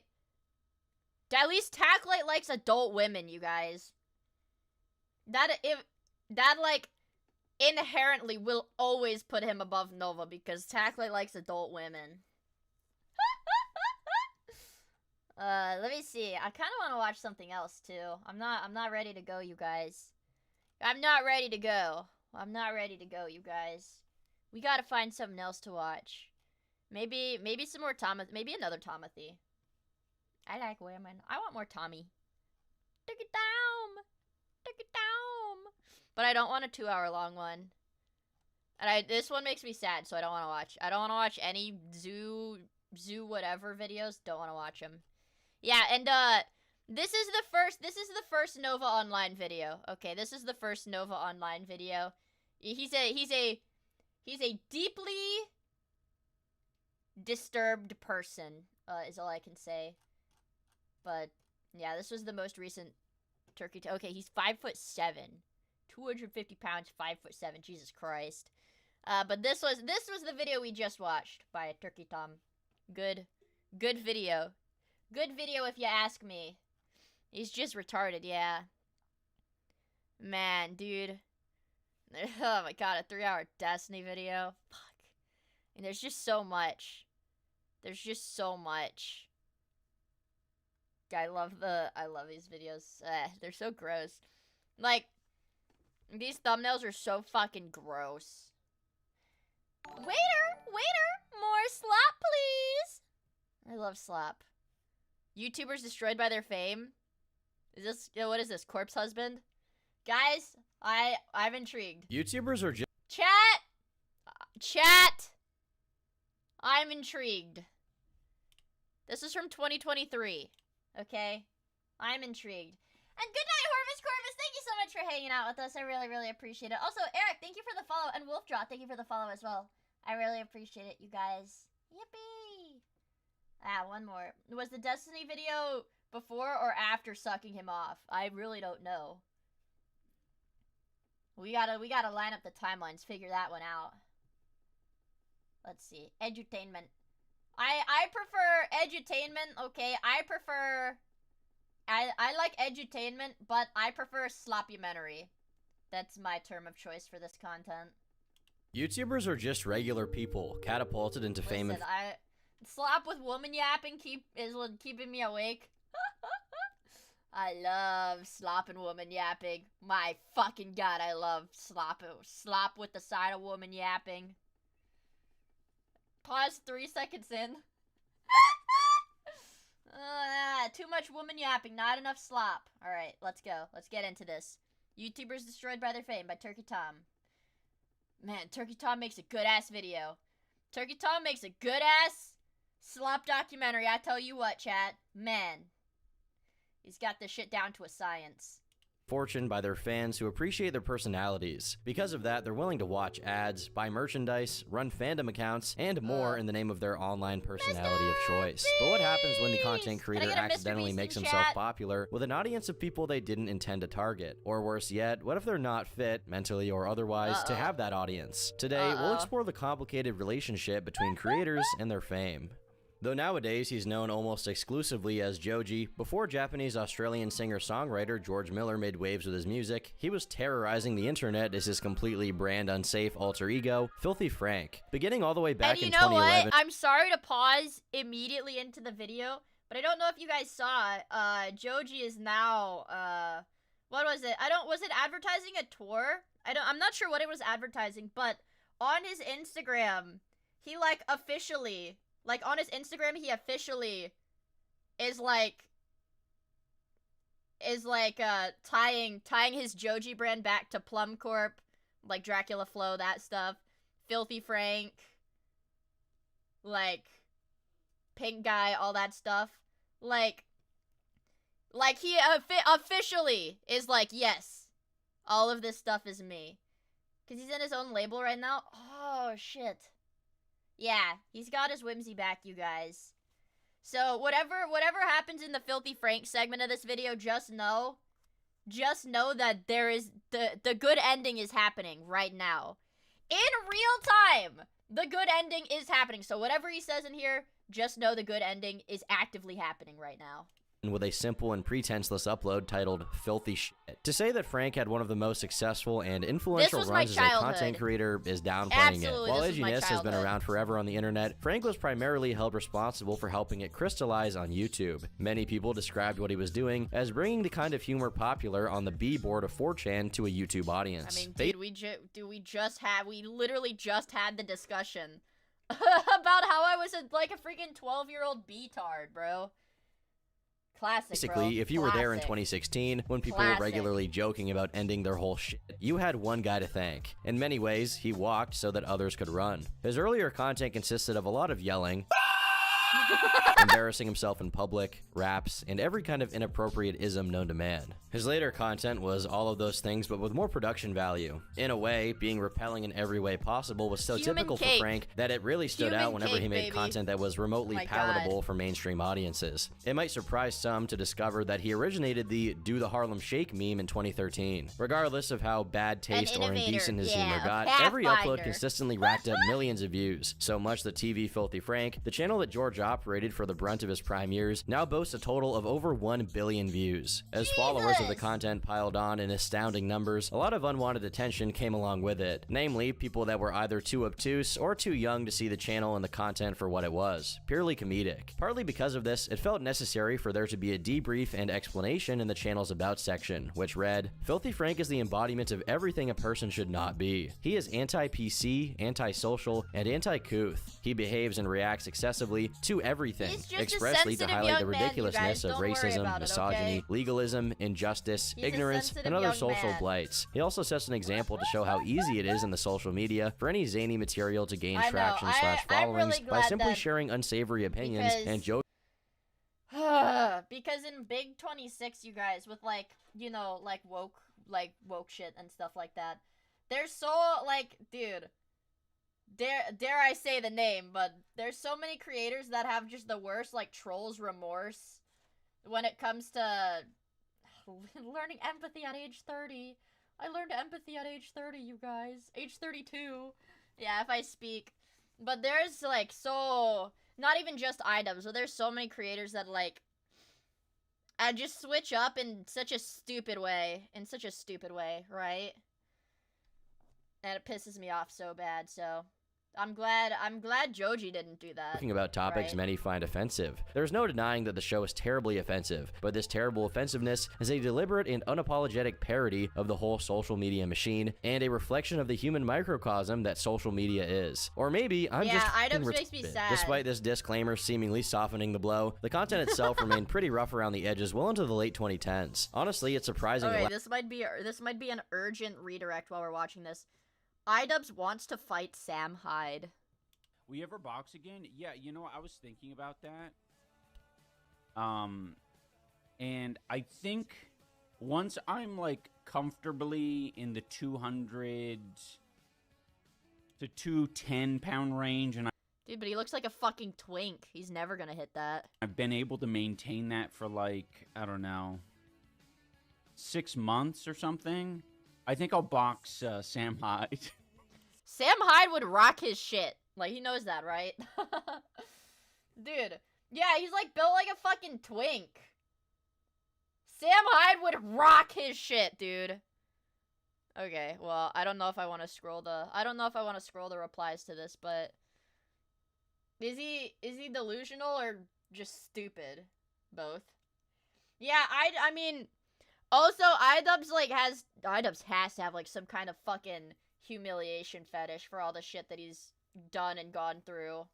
At least Tacklight likes adult women, you guys. That like inherently will always put him above Nova because Tacklight likes adult women. Let me see. I kind of want to watch something else too. I'm not ready to go, you guys. I'm not ready to go. I'm not ready to go, you guys. We gotta find something else to watch. Maybe some more Tommy. Maybe another Tomothy. I like women. I want more Tommy. Take it down. Take it down. But I don't want a 2-hour long one. And this one makes me sad, so I don't want to watch. I don't want to watch any zoo whatever videos. Don't want to watch them. Yeah, and this is the first Nova Online video. Okay, this is the first Nova Online video. He's a deeply disturbed person, is all I can say. But yeah, this was the most recent Turkey. Okay, he's 5'7", 250 pounds, 5'7". Jesus Christ. But this was the video we just watched by Turkey Tom. Good video. Good video if you ask me. He's just retarded, yeah. Man, dude. Oh my god, a 3-hour Destiny video. Fuck. And there's just so much. There's just so much. I love these videos. They're so gross. Like, these thumbnails are so fucking gross. Waiter! More slop, please! I love slop. YouTubers destroyed by their fame? Is this, what is this, corpse husband? Guys, I'm intrigued. YouTubers are just... Chat! I'm intrigued. This is from 2023, okay? I'm intrigued. And good night, Horvus Corvus. Thank you so much for hanging out with us. I really, really appreciate it. Also, Eric, thank you for the follow. And Wolfdraw, thank you for the follow as well. I really appreciate it, you guys. Yippee! One more. Was the Destiny video before or after sucking him off? I really don't know. We gotta line up the timelines, figure that one out. Let's see. Edutainment. I prefer edutainment, okay? I like edutainment, but I prefer sloppymentary. That's my term of choice for this content. YouTubers are just regular people, catapulted into fame and... Slop with woman yapping is what keeping me awake. I love slop and woman yapping. My fucking god, I love slop with the side of woman yapping. Pause 3 seconds in. Too much woman yapping, not enough slop. Alright, let's go. Let's get into this. YouTubers destroyed by their fame by Turkey Tom. Man, Turkey Tom makes a good-ass video. Turkey Tom makes a good-ass slop documentary, I tell you what, chat. Man. He's got this shit down to a science. Fortune by their fans who appreciate their personalities. Because of that, they're willing to watch ads, buy merchandise, run fandom accounts, and more in the name of their online personality of choice. But what happens when the content creator accidentally makes himself popular with an audience of people they didn't intend to target? Or worse yet, what if they're not fit, mentally or otherwise, to have that audience? Today, we'll explore the complicated relationship between creators and their fame. Though nowadays he's known almost exclusively as Joji, before Japanese-Australian singer-songwriter George Miller made waves with his music, he was terrorizing the internet as his completely brand-unsafe alter ego, Filthy Frank. Beginning all the way back in 2011... And you know what? I'm sorry to pause immediately into the video, but I don't know if you guys saw it. Joji is now, what was it? Was it advertising a tour? I'm not sure what it was advertising, but on his Instagram, he, like, officially... Like, on his Instagram, he officially is tying his Joji brand back to Plum Corp, like Dracula Flow, that stuff, Filthy Frank, like, Pink Guy, all that stuff. Like he officially is like, yes, all of this stuff is me. Because he's in his own label right now. Oh, shit. Yeah, he's got his whimsy back, you guys. So, whatever happens in the Filthy Frank segment of this video, just know that there is, the good ending is happening right now. In real time, the good ending is happening. So, whatever he says in here, just know the good ending is actively happening right now. With a simple and pretenseless upload titled Filthy Shit. To say that Frank had one of the most successful and influential runs as a content creator is downplaying it. While edginess has been around forever on the internet, Frank was primarily held responsible for helping it crystallize on YouTube. Many people described what he was doing as bringing the kind of humor popular on the B-board of 4chan to a YouTube audience. I mean, we literally just had the discussion about how I was like a freaking 12-year-old B-tard, bro. Classic, basically, bro. If you were there in 2016, when people were regularly joking about ending their whole shit, you had one guy to thank. In many ways, he walked so that others could run. His earlier content consisted of a lot of yelling, embarrassing himself in public, raps, and every kind of inappropriate ism known to man. His later content was all of those things, but with more production value. In a way, being repelling in every way possible was so typical for Frank that it really stood out whenever he made content that was remotely palatable for mainstream audiences. It might surprise some to discover that he originated the "Do the Harlem Shake" meme in 2013. Regardless of how bad taste or indecent his humor got, every upload consistently racked up millions of views. So much that TV Filthy Frank, the channel that George operated for the brunt of his prime years, now boasts a total of over 1 billion views. As followers of the content piled on in astounding numbers, a lot of unwanted attention came along with it. Namely, people that were either too obtuse or too young to see the channel and the content for what it was, purely comedic. Partly because of this, it felt necessary for there to be a debrief and explanation in the channel's About section, which read, "Filthy Frank is the embodiment of everything a person should not be. He is anti-PC, anti-social, and anti-couth. He behaves and reacts excessively to everything, expressly to highlight the ridiculousness of racism, misogyny, legalism, injustice, ignorance, and other social blights. He also sets an example to show how easy it is in the social media for any zany material to gain traction/followings by simply sharing unsavory opinions and jokes." Because in Big 26, you guys, with like, you know, like woke shit and stuff like that, they're so like, dude, dare I say the name, but there's so many creators that have just the worst like trolls remorse when it comes to learning empathy at age 30. I learned empathy at age 30, you guys. Age 32. Yeah, if I speak. But there's like so, not even just iDubbbz, but there's so many creators that like I just switch up in such a stupid way, right? And it pisses me off so bad, so I'm glad Joji didn't do that. Talking about topics many find offensive. There's no denying that the show is terribly offensive, but this terrible offensiveness is a deliberate and unapologetic parody of the whole social media machine and a reflection of the human microcosm that social media is. Or maybe I'm just iDubbbz makes me sad. Despite this disclaimer seemingly softening the blow, the content itself remained pretty rough around the edges well into the late 2010s. Honestly, it's surprising. Okay, this might be an urgent redirect while we're watching this. iDubbbz wants to fight Sam Hyde. Will you ever box again? Yeah, you know, I was thinking about that. And I think once I'm like comfortably in the 200 to 210 pound range, and Dude, but he looks like a fucking twink. He's never gonna hit that. I've been able to maintain that for like, I don't know, 6 months or something. I think I'll box Sam Hyde. Sam Hyde would rock his shit. Like, he knows that, right? Dude. Yeah, he's like built like a fucking twink. Sam Hyde would rock his shit, dude. Okay, well, I don't know if I want to scroll the replies to this, but is he delusional or just stupid? Both. Yeah, I mean, also, iDubbbz has to have, like, some kind of fucking humiliation fetish for all the shit that he's done and gone through.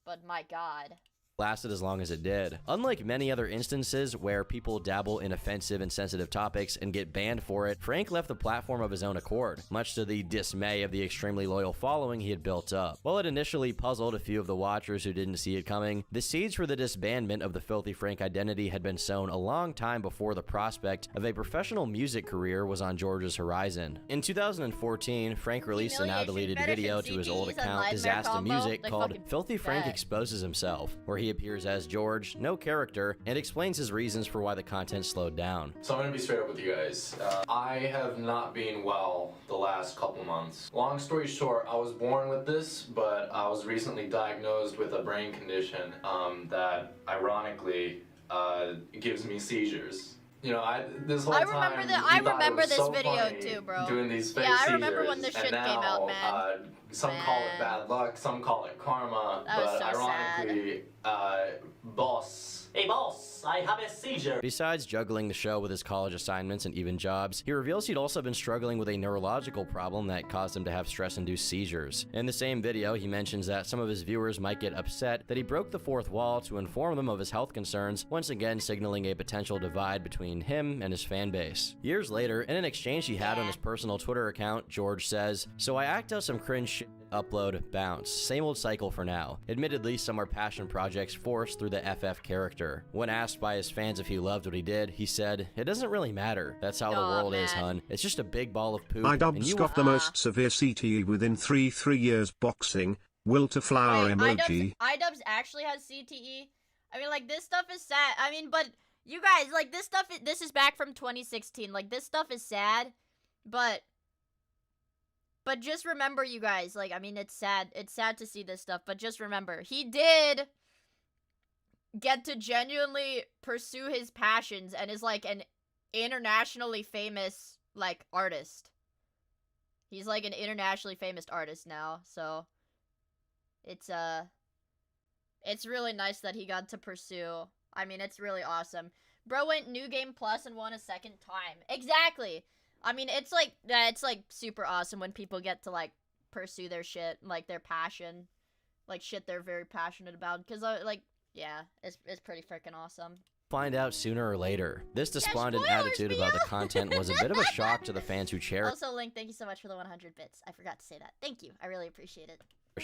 But my god. Lasted as long as it did. Unlike many other instances where people dabble in offensive and sensitive topics and get banned for it, Frank left the platform of his own accord, much to the dismay of the extremely loyal following he had built up. While it initially puzzled a few of the watchers who didn't see it coming, the seeds for the disbandment of the Filthy Frank identity had been sown a long time before the prospect of a professional music career was on George's horizon. In 2014, Frank released a now-deleted video to his old account, Disaster Music, called Filthy Frank Exposes Himself, where he appears as George, no character, and explains his reasons for why the content slowed down. So I'm gonna be straight up with you guys. I have not been well the last couple months. Long story short, I was born with this, but I was recently diagnosed with a brain condition that ironically gives me seizures. You know, this whole time, I remember this video too, bro. Doing these fake I remember when this shit came out, man. Some call it bad luck, some call it karma, but ironically, boss. Hey boss, I have a seizure. Besides juggling the show with his college assignments and even jobs, he reveals he'd also been struggling with a neurological problem that caused him to have stress-induced seizures. In the same video, he mentions that some of his viewers might get upset that he broke the fourth wall to inform them of his health concerns, once again signaling a potential divide between him and his fan base. Years later, in an exchange he had on his personal Twitter account, George says, "So I act out some cringe shit upload, bounce. Same old cycle for now. Admittedly, some are passion projects forced through the FF character. When asked by his fans if he loved what he did, he said, "It doesn't really matter. That's how the world is, hun. It's just a big ball of poop." iDubbbz got the most severe CTE within 3 years boxing. Will to flower emoji. iDubbbz actually has CTE. I mean, like, this stuff is sad. I mean, but you guys, like, this stuff, this is back from 2016. Like, this stuff is sad, but just remember, you guys, like, I mean, it's sad. It's sad to see this stuff, but just remember, he did get to genuinely pursue his passions and is, like, an internationally famous, like, artist. He's, like, an internationally famous artist now, so it's really nice that he got to pursue. I mean, it's really awesome. Bro went New Game Plus and won a second time. Exactly. I mean, it's like super awesome when people get to, like, pursue their shit, like, their passion, like, shit they're very passionate about. Because, like, yeah, it's pretty freaking awesome. Find out sooner or later. This despondent attitude about the content was a bit of a shock to the fans who cherished Also, Link, thank you so much for the 100 bits. I forgot to say that. Thank you. I really appreciate it.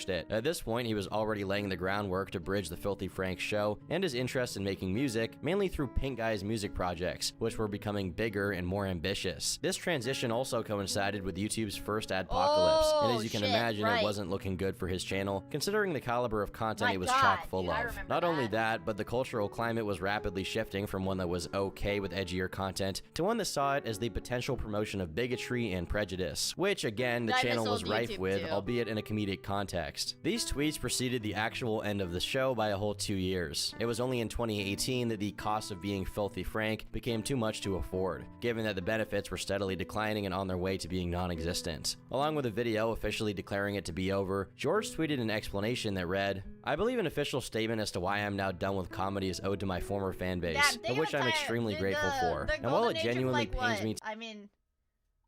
it. At this point, he was already laying the groundwork to bridge the Filthy Frank show and his interest in making music, mainly through Pink Guy's music projects, which were becoming bigger and more ambitious. This transition also coincided with YouTube's first adpocalypse, and as you can imagine, it wasn't looking good for his channel, considering the caliber of content it was chock full of. Not only that, but the cultural climate was rapidly shifting from one that was okay with edgier content to one that saw it as the potential promotion of bigotry and prejudice, which again, the channel was rife with, albeit in a comedic context. These tweets preceded the actual end of the show by a whole 2 years. It was only in 2018 that the cost of being Filthy Frank became too much to afford, given that the benefits were steadily declining and on their way to being non-existent. Along with a video officially declaring it to be over, George tweeted an explanation that read, "I believe an official statement as to why I'm now done with comedy is owed to my former fan base, of which I'm extremely grateful for. And while it genuinely pains me I mean,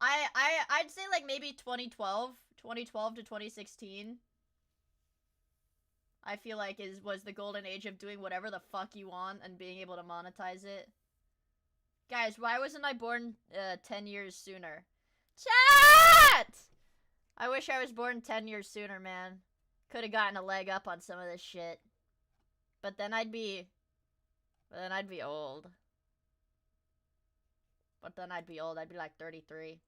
I'd say like maybe 2012 to 2016. I feel like was the golden age of doing whatever the fuck you want and being able to monetize it. Guys, why wasn't I born 10 years sooner? Chat! I wish I was born 10 years sooner, man. Could have gotten a leg up on some of this shit. But then I'd be old. But then I'd be old. I'd be like 33.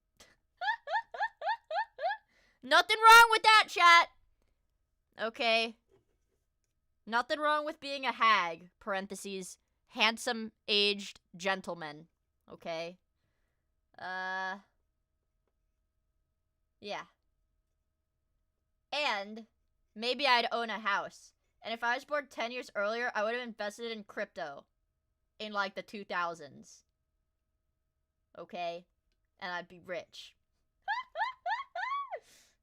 Nothing wrong with that, chat! Okay. Nothing wrong with being a hag, parentheses, handsome, aged gentleman, okay? Yeah. And maybe I'd own a house. And if I was born 10 years earlier, I would have invested in crypto in, like, the 2000s. Okay? And I'd be rich.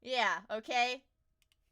Yeah, okay?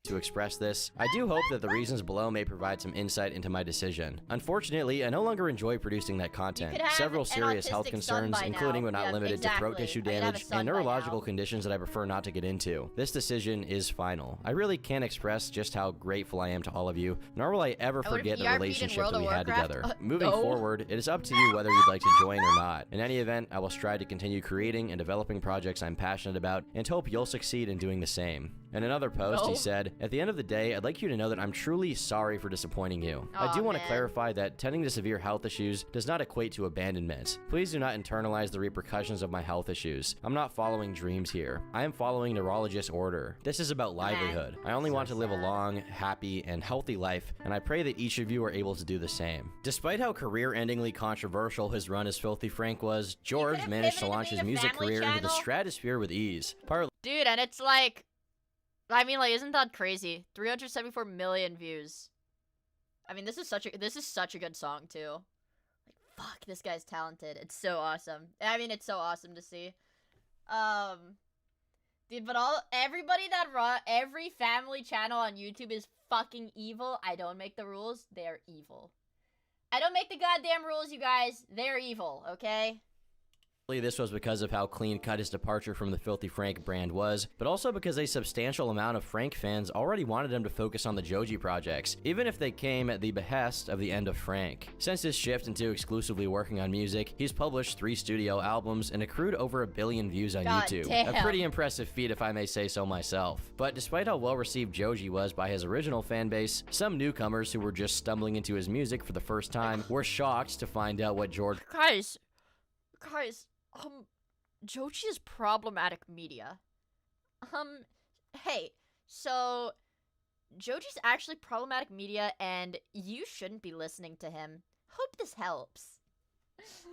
To express this, I do hope that the reasons below may provide some insight into my decision. Unfortunately, I no longer enjoy producing that content. Several serious health concerns, including but not limited to throat tissue damage and neurological conditions that I prefer not to get into. This decision is final. I really can't express just how grateful I am to all of you, nor will I ever forget the relationship that we had together. Moving forward, it is up to you whether you'd like to join or not. In any event, I will strive to continue creating and developing projects I'm passionate about and hope you'll succeed in doing the same." In another post, he said, "At the end of the day, I'd like you to know that I'm truly sorry for disappointing you. I do want to clarify that tending to severe health issues does not equate to abandonment. Please do not internalize the repercussions of my health issues. I'm not following dreams here. I am following neurologist's order. This is about livelihood. I only want to live a long, happy, and healthy life, and I pray that each of you are able to do the same." Despite how career-endingly controversial his run as Filthy Frank was, George managed to launch his music career into the stratosphere with ease. Dude, and it's like, I mean, like, isn't that crazy? 374 million views. I mean, this is such a good song too. Like, fuck, this guy's talented. It's so awesome. I mean, it's so awesome to see. Dude, but every family channel on YouTube is fucking evil. I don't make the rules. They're evil. I don't make the goddamn rules, you guys. They're evil, okay? This was because of how clean-cut his departure from the Filthy Frank brand was, but also because a substantial amount of Frank fans already wanted him to focus on the Joji projects, even if they came at the behest of the end of Frank. Since his shift into exclusively working on music, he's published 3 studio albums and accrued over 1 billion views on YouTube. Damn. A pretty impressive feat if I may say so myself. But despite how well-received Joji was by his original fanbase, some newcomers who were just stumbling into his music for the first time were shocked to find out what George... Guys, Joji is problematic media. Hey, so Joji's actually problematic media, and you shouldn't be listening to him. Hope this helps.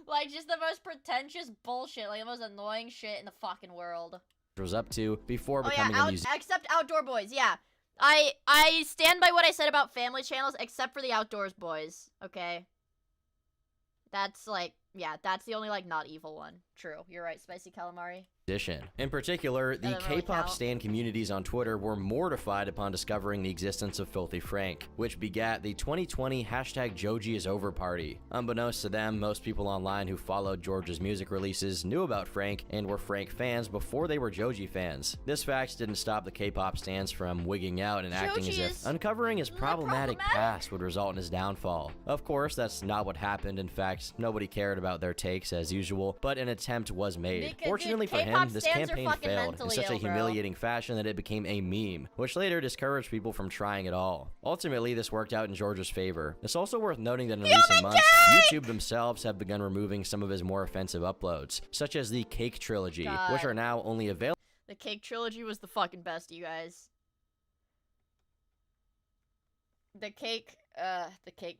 Like, just the most pretentious bullshit, like the most annoying shit in the fucking world. was up to before becoming a musician. Except Outdoor Boys, yeah. I stand by what I said about family channels, except for the Outdoors Boys, okay? That's like, yeah, that's the only, like, not evil one. True, you're right, Spicy Calamari. In particular, the K-pop stan communities on Twitter were mortified upon discovering the existence of Filthy Frank, which begat the 2020 #JojiIsOver party. Unbeknownst to them, most people online who followed George's music releases knew about Frank and were Frank fans before they were Joji fans. This fact didn't stop the K-pop stans from wigging out and acting as if uncovering his problematic past would result in his downfall. Of course, that's not what happened. In fact, nobody cared about their takes as usual, but an attempt was made. Fortunately for him, this campaign failed in such a humiliating fashion that it became a meme, which later discouraged people from trying at all. Ultimately, this worked out in George's favor. It's also worth noting that in recent months, YouTube themselves have begun removing some of his more offensive uploads, such as the Cake Trilogy, which are now only available. The Cake Trilogy was the fucking best, you guys. The Cake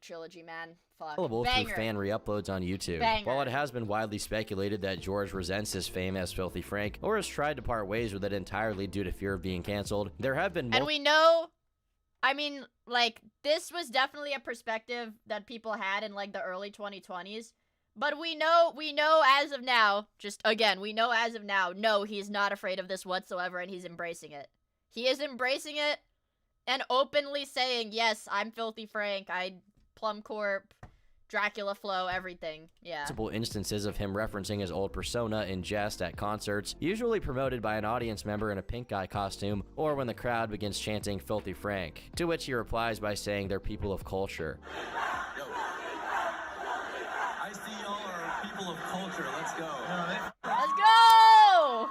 Trilogy, man. Fuck. Available through fan re-uploads on YouTube. Banger. While it has been widely speculated that George resents his fame as Filthy Frank, or has tried to part ways with it entirely due to fear of being canceled, there have been And we know, I mean, like, this was definitely a perspective that people had in, like, the early 2020s. But we know as of now, we know as of now, no, he's not afraid of this whatsoever, and he's embracing it. He is embracing it, and openly saying, yes, I'm Filthy Frank, I Plum Corp, Dracula Flow, everything. Yeah. Multiple instances of him referencing his old persona in jest at concerts, usually promoted by an audience member in a pink guy costume, or when the crowd begins chanting Filthy Frank, to which he replies by saying they're people of culture. I see y'all are people of culture, let's go. Let's go!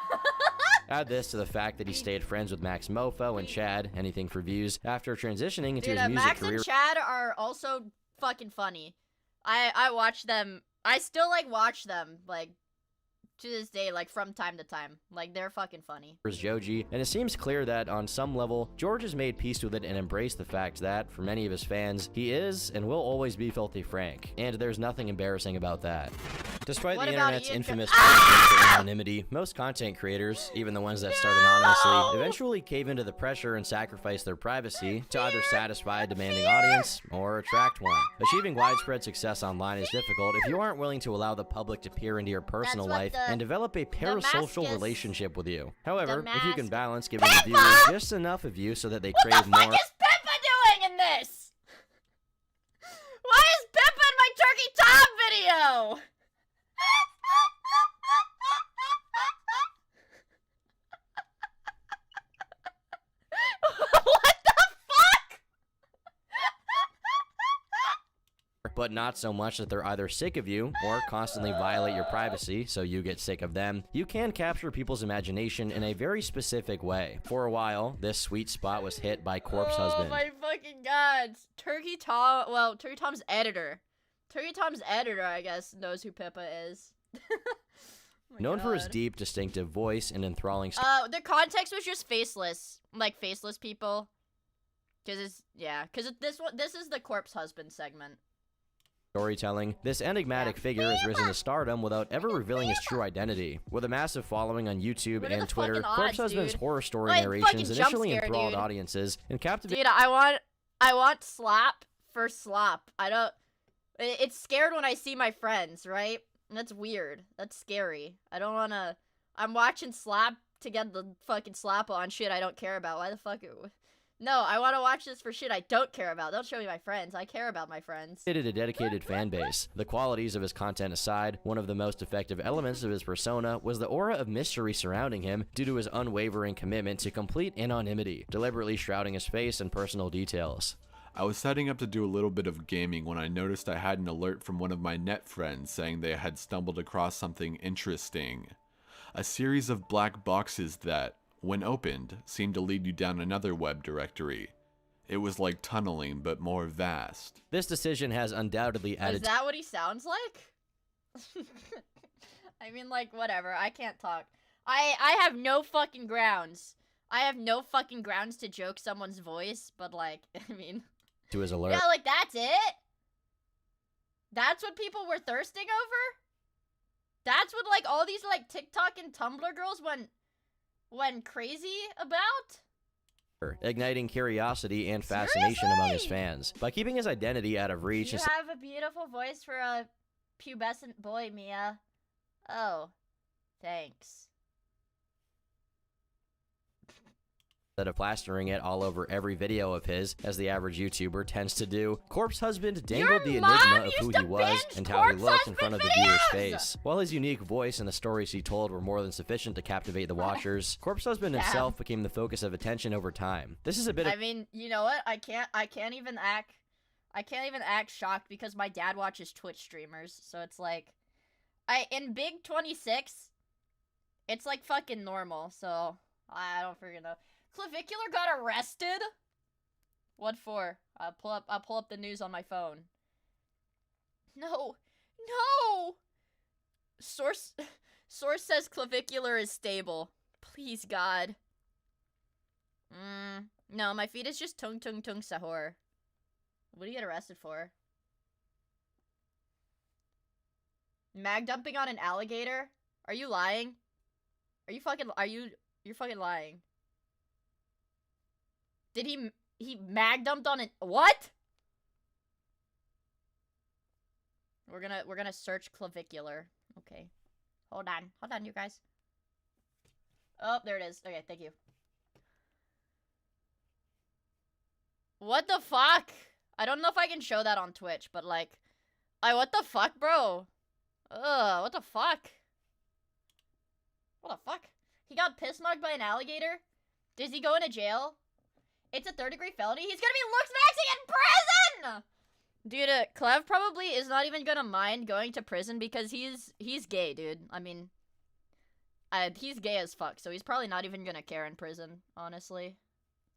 Add this to the fact that he stayed friends with Max Mofo and Chad, anything for views, after transitioning into his music Max career. and Chad are also fucking funny. I watch them. I still, like, watch them, like, to this day, like, from time to time. Like, they're fucking funny. Joji, and it seems clear that, on some level, George has made peace with it and embraced the fact that, for many of his fans, he is and will always be Filthy Frank, and there's nothing embarrassing about that. Despite the internet's infamous anonymity, most content creators, even the ones that start anonymously, eventually cave into the pressure and sacrifice their privacy to either satisfy a demanding audience or attract one. Achieving widespread success online is difficult if you aren't willing to allow the public to peer into your personal life and develop a parasocial relationship with you. However, if you can balance giving the viewers just enough of you so that they crave more. What is Pippa doing in this? Why is Pippa in my Turkey Tom video? What the fuck? But not so much that they're either sick of you or constantly violate your privacy, so you get sick of them. You can capture people's imagination in a very specific way. For a while, this sweet spot was hit by Corpse Husband. Oh my fucking god. Turkey Tom's editor. Turkey Tom's editor, I guess, knows who Pippa is. Known for his deep, distinctive voice and enthralling The context was just faceless. Like, faceless people. This is the Corpse Husband segment. Storytelling, this enigmatic figure has risen to stardom without ever revealing his true identity. With a massive following on YouTube and Twitter, Corpse Husband's horror story narrations initially enthralled audiences and captivated. Dude, I want slap for slop. It's scared when I see my friends, right? That's weird. That's scary. I don't wanna. I'm watching slap to get the fucking slap on shit I don't care about. Why the fuck? No, I want to watch this for shit I don't care about. Don't show me my friends. I care about my friends. Created a dedicated fan base. The qualities of his content aside, one of the most effective elements of his persona was the aura of mystery surrounding him due to his unwavering commitment to complete anonymity, deliberately shrouding his face and personal details. I was setting up to do a little bit of gaming when I noticed I had an alert from one of my net friends saying they had stumbled across something interesting. A series of black boxes that, when opened, seemed to lead you down another web directory. It was like tunneling, but more vast. This decision has undoubtedly added... Is that what he sounds like? I mean, like, whatever. I can't talk. I have no fucking grounds. I have no fucking grounds to joke someone's voice, but, like, I mean... to his alert. Yeah, like, that's it? That's what people were thirsting over? That's what, like, all these, like, TikTok and Tumblr girls went crazy about? Igniting curiosity and fascination among his fans. By keeping his identity out of reach... You have a beautiful voice for a pubescent boy, Miia. Oh, thanks. Instead of plastering it all over every video of his, as the average YouTuber tends to do, Corpse Husband dangled the enigma of who he was and how he looked in front of the viewer's face. While his unique voice and the stories he told were more than sufficient to captivate the watchers, Corpse Husband himself became the focus of attention over time. This is a bit of— I mean, you know what? I can't even act shocked because my dad watches Twitch streamers, so it's like, in Big 26, it's like fucking normal, so I don't freaking know. Clavicular got arrested? What for? I'll pull up the news on my phone. No. No! Source says Clavicular is stable. Please, God. No, my feed is just tung tung tung sahur. What do you get arrested for? Mag dumping on an alligator? Are you lying? You're fucking lying. Did he mag dumped on it? What? We're gonna search clavicular. Okay. Hold on, you guys. Oh, there it is. Okay, thank you. What the fuck? I don't know if I can show that on Twitch, but like, what the fuck, bro? Ugh, what the fuck? What the fuck? He got piss mugged by an alligator? Does he go into jail? It's a 3rd-degree felony? He's gonna be looks maxing in prison! Dude, Clev probably is not even gonna mind going to prison because he's gay, dude. I mean, he's gay as fuck, so he's probably not even gonna care in prison, honestly.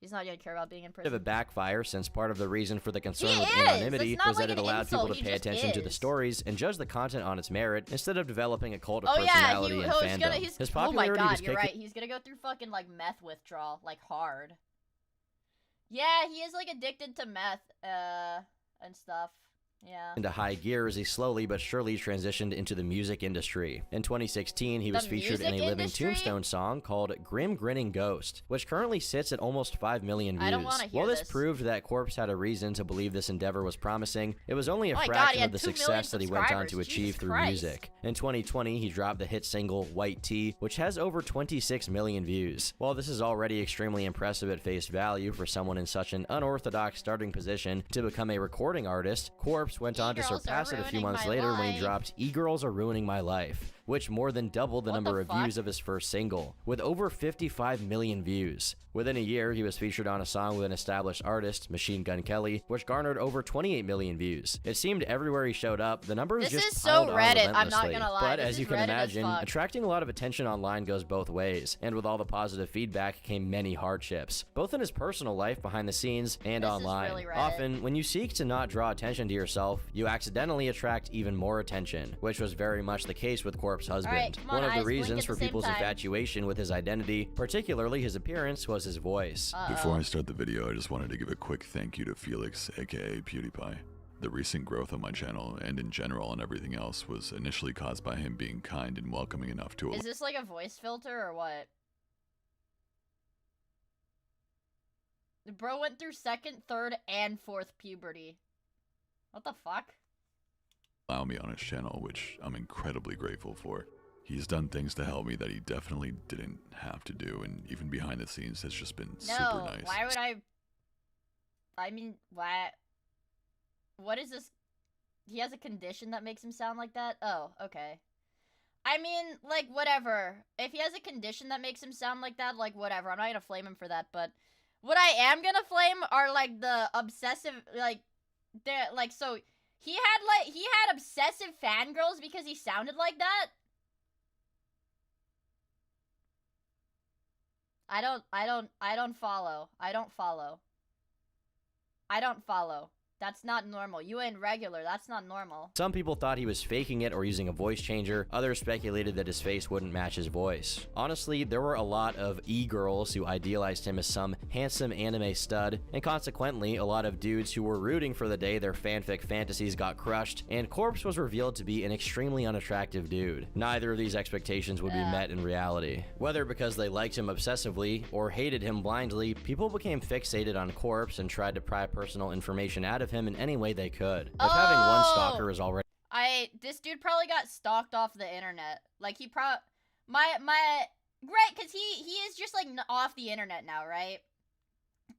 He's not gonna care about being in prison. Of a backfire, since part of the reason for the concern with anonymity was that it allowed people to pay attention to the stories and judge the content on its merit instead of developing a cult of personality and fandom. His popularity oh my god, was you're right. He's gonna go through fucking like meth withdrawal, like hard. Yeah, he is like addicted to meth, and stuff. Yeah. Into high gear as he slowly but surely transitioned into the music industry. In 2016, he was featured in a Living Tombstone song called Grim Grinning Ghost, which currently sits at almost 5 million views. I don't want to hear While this proved that Corpse had a reason to believe this endeavor was promising, it was only a God, fraction of the success that he went on to achieve Jesus through Christ. music. In 2020, he dropped the hit single White Tea, which has over 26 million views. While this is already extremely impressive at face value for someone in such an unorthodox starting position to become a recording artist, Corpse went on to surpass it a few months later when he dropped E-Girls Are Ruining My Life, which more than doubled the number of views of his first single, with over 55 million views. Within a year, he was featured on a song with an established artist, Machine Gun Kelly, which garnered over 28 million views. It seemed everywhere he showed up, the numbers just piled on Reddit, I'm not relentlessly. gonna lie. But This as is you can Reddit imagine, as fuck. attracting a lot of attention online goes both ways, and with all the positive feedback came many hardships, both in his personal life behind the scenes and online. really Reddit. Often, when you seek to not draw attention to yourself, you accidentally attract even more attention, which was very much the case with Corpse Husband. Alright, come on, One of the eyes, blink reasons at for the same people's time. infatuation with his identity, particularly his appearance, was his voice. Before I start the video, I just wanted to give a quick thank you to Felix, aka PewDiePie. The recent growth on my channel, and in general on everything else, was initially caused by him being kind and welcoming enough to Is this like a voice filter or what? The bro went through 2nd, 3rd, and 4th puberty. What the fuck? allow me on his channel, which I'm incredibly grateful for. He's done things to help me that he definitely didn't have to do, and even behind the scenes has just been super nice. Why would I I mean, what is this? He has a condition that makes him sound like that? Oh, okay. I mean, like, whatever. If he has a condition that makes him sound like that, like, whatever. I'm not gonna flame him for that, but what I am gonna flame are, like, the obsessive, like, so he had obsessive fangirls because he sounded like that? I don't follow. I don't follow. That's not normal. You ain't regular. That's not normal. Some people thought he was faking it or using a voice changer. Others speculated that his face wouldn't match his voice. Honestly, there were a lot of e-girls who idealized him as some handsome anime stud, and consequently, a lot of dudes who were rooting for the day their fanfic fantasies got crushed, and Corpse was revealed to be an extremely unattractive dude. Neither of these expectations would be met in reality. Whether because they liked him obsessively or hated him blindly, people became fixated on Corpse and tried to pry personal information out of him in any way they could. If having one stalker is already this dude probably got stalked off the internet. Like, he great, because he is just, like, off the internet now, right?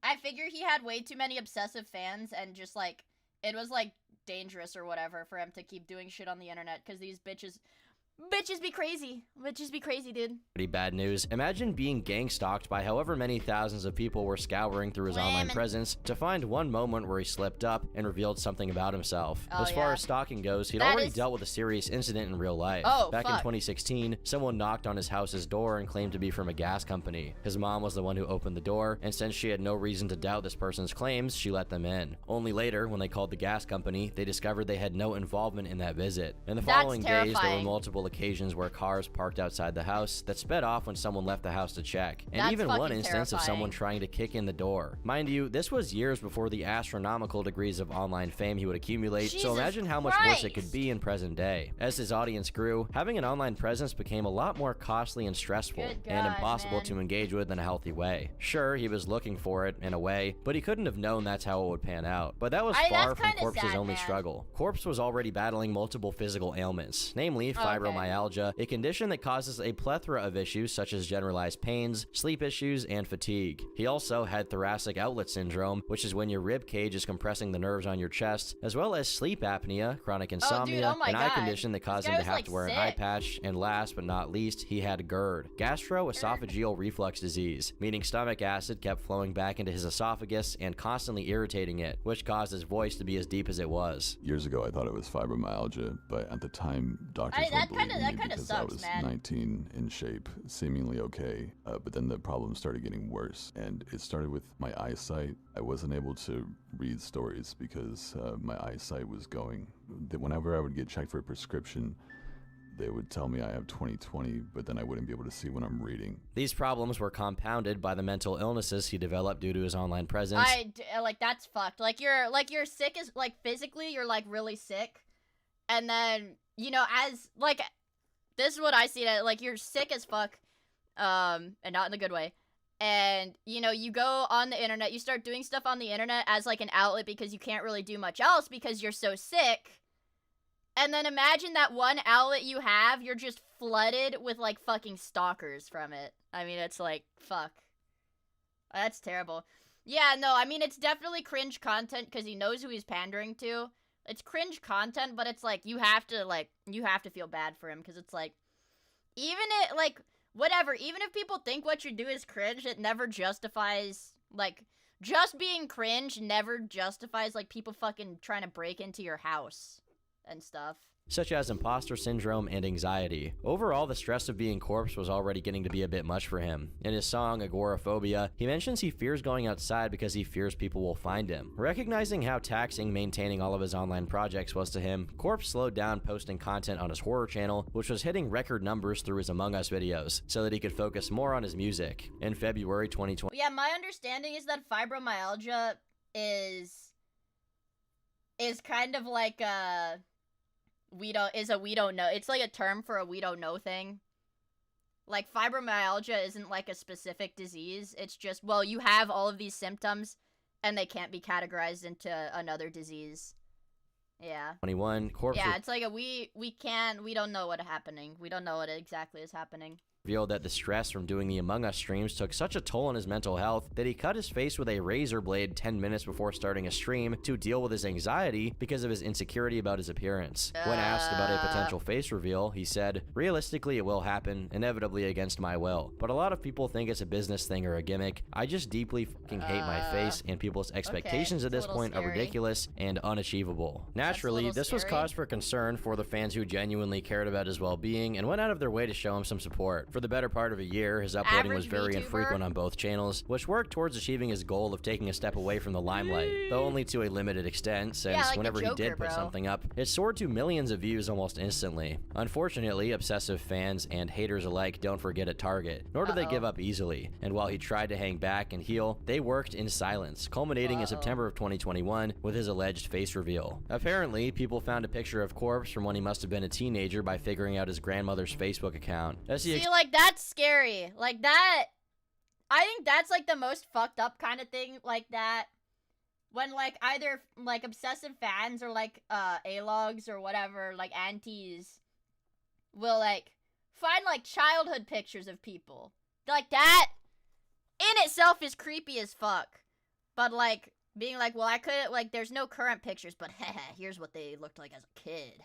I figure he had way too many obsessive fans, and just, like, it was, like, dangerous or whatever for him to keep doing shit on the internet, because these bitches be crazy. Bitches be crazy, dude. Pretty bad news. Imagine being gang stalked by however many thousands of people were scouring through his online presence to find one moment where he slipped up and revealed something about himself. As far as stalking goes, he'd already dealt with a serious incident in real life. Back in 2016, someone knocked on his house's door and claimed to be from a gas company. His mom was the one who opened the door, and since she had no reason to doubt this person's claims, she let them in. Only later, when they called the gas company, they discovered they had no involvement in that visit. In the following days, there were multiple occasions where cars parked outside the house that sped off when someone left the house to check, and even one instance of someone trying to kick in the door. Mind you, this was years before the astronomical degrees of online fame he would accumulate, so imagine how much worse it could be in present day. As his audience grew, having an online presence became a lot more costly and stressful, and impossible to engage with in a healthy way. Sure, he was looking for it, in a way, but he couldn't have known that's how it would pan out. But that was far from Corpse's only struggle. Corpse was already battling multiple physical ailments, namely fibromyalgia, a condition that causes a plethora of issues such as generalized pains, sleep issues, and fatigue. He also had thoracic outlet syndrome, which is when your rib cage is compressing the nerves on your chest, as well as sleep apnea, chronic insomnia, an eye condition that caused him to have to wear an eye patch, and last but not least, he had GERD, gastroesophageal reflux disease, meaning stomach acid kept flowing back into his esophagus and constantly irritating it, which caused his voice to be as deep as it was. Years ago, I thought it was fibromyalgia, but at the time, doctors weren't believing me because I was 19, in shape, seemingly okay, but then the problem started getting worse, and it started with my eyesight. I wasn't able to read stories because my eyesight was going. Whenever I would get checked for a prescription, they would tell me I have 20/20, but then I wouldn't be able to see when I'm reading. These problems were compounded by the mental illnesses he developed due to his online presence. Like, that's fucked. Like, you're sick as, like, physically, you're, like, really sick, and then, you know, as, like, this is what I see it, like, you're sick as fuck, and not in a good way, and, you know, you go on the internet, you start doing stuff on the internet as, like, an outlet because you can't really do much else because you're so sick, and then imagine that one outlet you have, you're just flooded with, like, fucking stalkers from it. I mean, it's like, fuck. That's terrible. Yeah, no, I mean, it's definitely cringe content because he knows who he's pandering to. It's cringe content, but it's like, you have to feel bad for him, because it's like, whatever, even if people think what you do is cringe, it never justifies, like, just being cringe never justifies, like, people fucking trying to break into your house and stuff. Such as imposter syndrome and anxiety. Overall, the stress of being Corpse was already getting to be a bit much for him. In his song, Agoraphobia, he mentions he fears going outside because he fears people will find him. Recognizing how taxing maintaining all of his online projects was to him, Corpse slowed down posting content on his horror channel, which was hitting record numbers through his Among Us videos, so that he could focus more on his music. In February 2020... Yeah, my understanding is that fibromyalgia is kind of like a... we don't know. It's like a term for a we don't know thing. Like, fibromyalgia isn't like a specific disease. It's just, well, you have all of these symptoms and they can't be categorized into another disease. Yeah. 21 Corpse. Yeah, it's like a we don't know what's happening. We don't know what exactly is happening. revealed that the stress from doing the Among Us streams took such a toll on his mental health that he cut his face with a razor blade 10 minutes before starting a stream to deal with his anxiety because of his insecurity about his appearance. When asked about a potential face reveal, he said, "Realistically, it will happen, inevitably against my will. But a lot of people think it's a business thing or a gimmick. I just deeply fucking hate my face, and people's expectations at this point are ridiculous and unachievable." Naturally, this was cause for concern for the fans who genuinely cared about his well-being and went out of their way to show him some support. For the better part of a year, his uploading was very infrequent on both channels, which worked towards achieving his goal of taking a step away from the limelight, though only to a limited extent, since whenever he did put something up, it soared to millions of views almost instantly. Unfortunately, obsessive fans and haters alike don't forget at Target, nor do they give up easily, and while he tried to hang back and heal, they worked in silence, culminating in September of 2021 with his alleged face reveal. Apparently, people found a picture of Corpse from when he must have been a teenager by figuring out his grandmother's Facebook account. See, like, that's scary. Like, that... I think that's, like, the most fucked up kind of thing like that. When, like, either, like, obsessive fans or, like, A-logs or whatever, like, antis will, like, find, like, childhood pictures of people. Like, that in itself is creepy as fuck. But, like, being like, well, I couldn't, like, there's no current pictures, but here's what they looked like as a kid.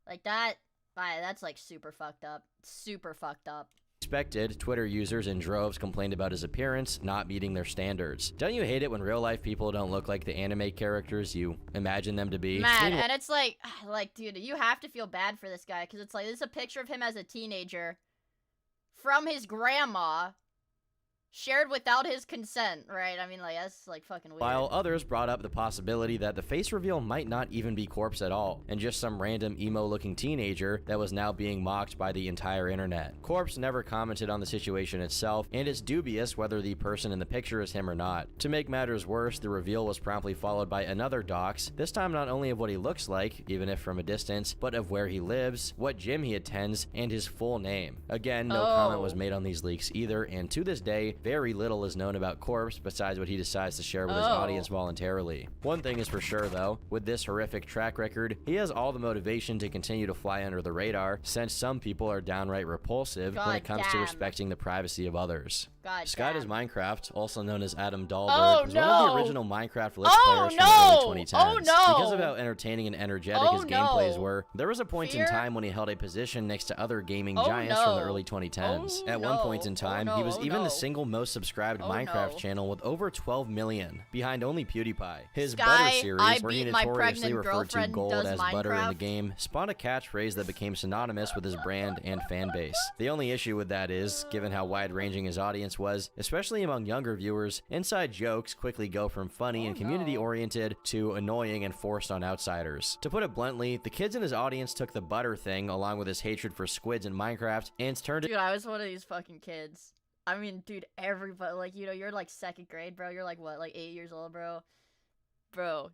Like, that's, like, super fucked up. Super fucked up. Expected, Twitter users in droves complained about his appearance not meeting their standards. Don't you hate it when real-life people don't look like the anime characters you imagine them to be? Man, and it's like, dude, you have to feel bad for this guy, because it's like, this is a picture of him as a teenager from his grandma, shared without his consent, right? I mean, like, that's, like, fucking weird. While others brought up the possibility that the face reveal might not even be Corpse at all, and just some random emo-looking teenager that was now being mocked by the entire internet. Corpse never commented on the situation itself, and it's dubious whether the person in the picture is him or not. To make matters worse, the reveal was promptly followed by another dox, this time not only of what he looks like, even if from a distance, but of where he lives, what gym he attends, and his full name. Again, no comment was made on these leaks either, and to this day, very little is known about Corpse besides what he decides to share with his audience voluntarily. One thing is for sure though, with this horrific track record, he has all the motivation to continue to fly under the radar, since some people are downright repulsive when it comes to respecting the privacy of others. Sky Does Minecraft, also known as Adam Dahlberg, was one of the original Minecraft Let's Players from the early 2010s. Because of how entertaining and energetic his gameplays were, there was a point in time when he held a position next to other gaming giants from the early 2010s. At one point in time, he was even the single most subscribed Minecraft channel with over 12 million, behind only PewDiePie. His Butter series, where he notoriously referred to gold as butter in the game, spawned a catchphrase that became synonymous with his brand and fan base. The only issue with that is, given how wide-ranging his audience was, especially among younger viewers, inside jokes quickly go from funny and community-oriented to annoying and forced on outsiders. To put it bluntly, the kids in his audience took the butter thing, along with his hatred for squids in Minecraft, and turned it— Dude, I was one of these fucking kids. I mean, dude, everybody, like, you know, you're like 2nd grade, bro. You're like, what, like 8 years old, bro? Bro.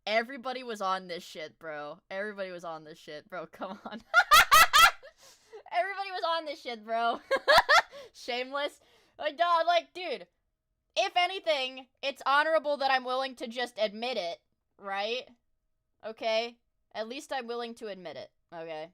Everybody was on this shit, bro. Everybody was on this shit, bro. Come on. Everybody was on this shit, bro. Shameless. Like, dog, like, dude, if anything, it's honorable that I'm willing to just admit it, right? Okay? At least I'm willing to admit it, okay?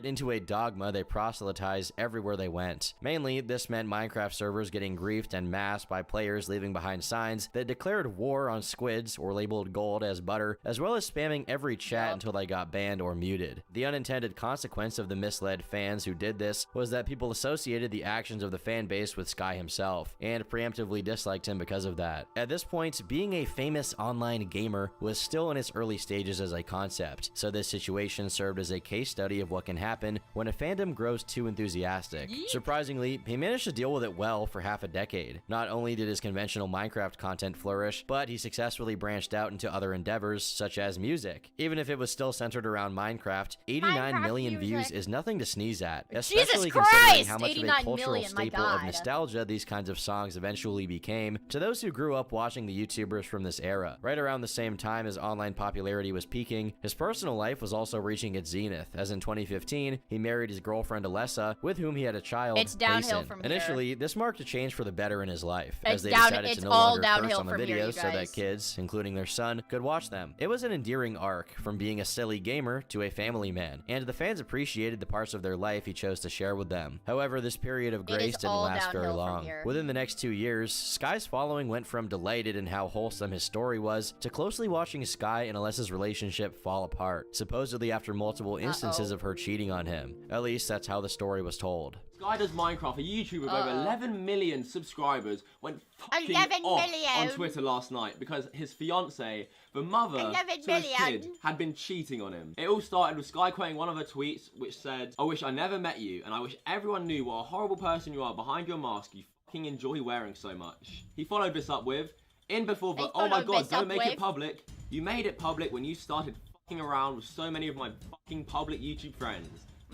Into a dogma they proselytized everywhere they went. Mainly, this meant Minecraft servers getting griefed en masse by players leaving behind signs that declared war on squids or labeled gold as butter, as well as spamming every chat until they got banned or muted. The unintended consequence of the misled fans who did this was that people associated the actions of the fan base with Sky himself, and preemptively disliked him because of that. At this point, being a famous online gamer was still in its early stages as a concept, so this situation served as a case study of what can happen when a fandom grows too enthusiastic. Surprisingly, he managed to deal with it well for half a decade. Not only did his conventional Minecraft content flourish, but he successfully branched out into other endeavors such as music. Even if it was still centered around Minecraft, 89 million views is nothing to sneeze at, especially considering how much of a cultural staple of nostalgia these kinds of songs eventually became to those who grew up watching the YouTubers from this era. Right around the same time as online popularity was peaking, his personal life was also reaching its zenith, as in 2015, 2016, he married his girlfriend Alessa, with whom he had a child, It's downhill Mason. from here. Initially, this marked a change for the better in his life, It's as they down- decided it's to no all longer curse downhill on the from here, videos you so that guys. kids, including their son, could watch them. It was an endearing arc from being a silly gamer to a family man, and the fans appreciated the parts of their life he chose to share with them. However, this period of grace didn't all last very downhill from long. here. Within the next 2 years, Sky's following went from delighted in how wholesome his story was to closely watching Sky and Alessa's relationship fall apart, supposedly after multiple instances of her cheating on him. At least that's how the story was told. Sky Does Minecraft, a YouTuber with over 11 million subscribers, went fucking 11 off million. on Twitter last night because his fiance, the mother 11 to his million. kid, had been cheating on him. It all started with Sky quoting one of her tweets, which said, "I wish I never met you, and I wish everyone knew what a horrible person you are behind your mask you fucking enjoy wearing so much." He followed this up with, "In before the, oh my god, don't make it public. You made it public when you started fucking around with so many of my fucking public YouTube friends.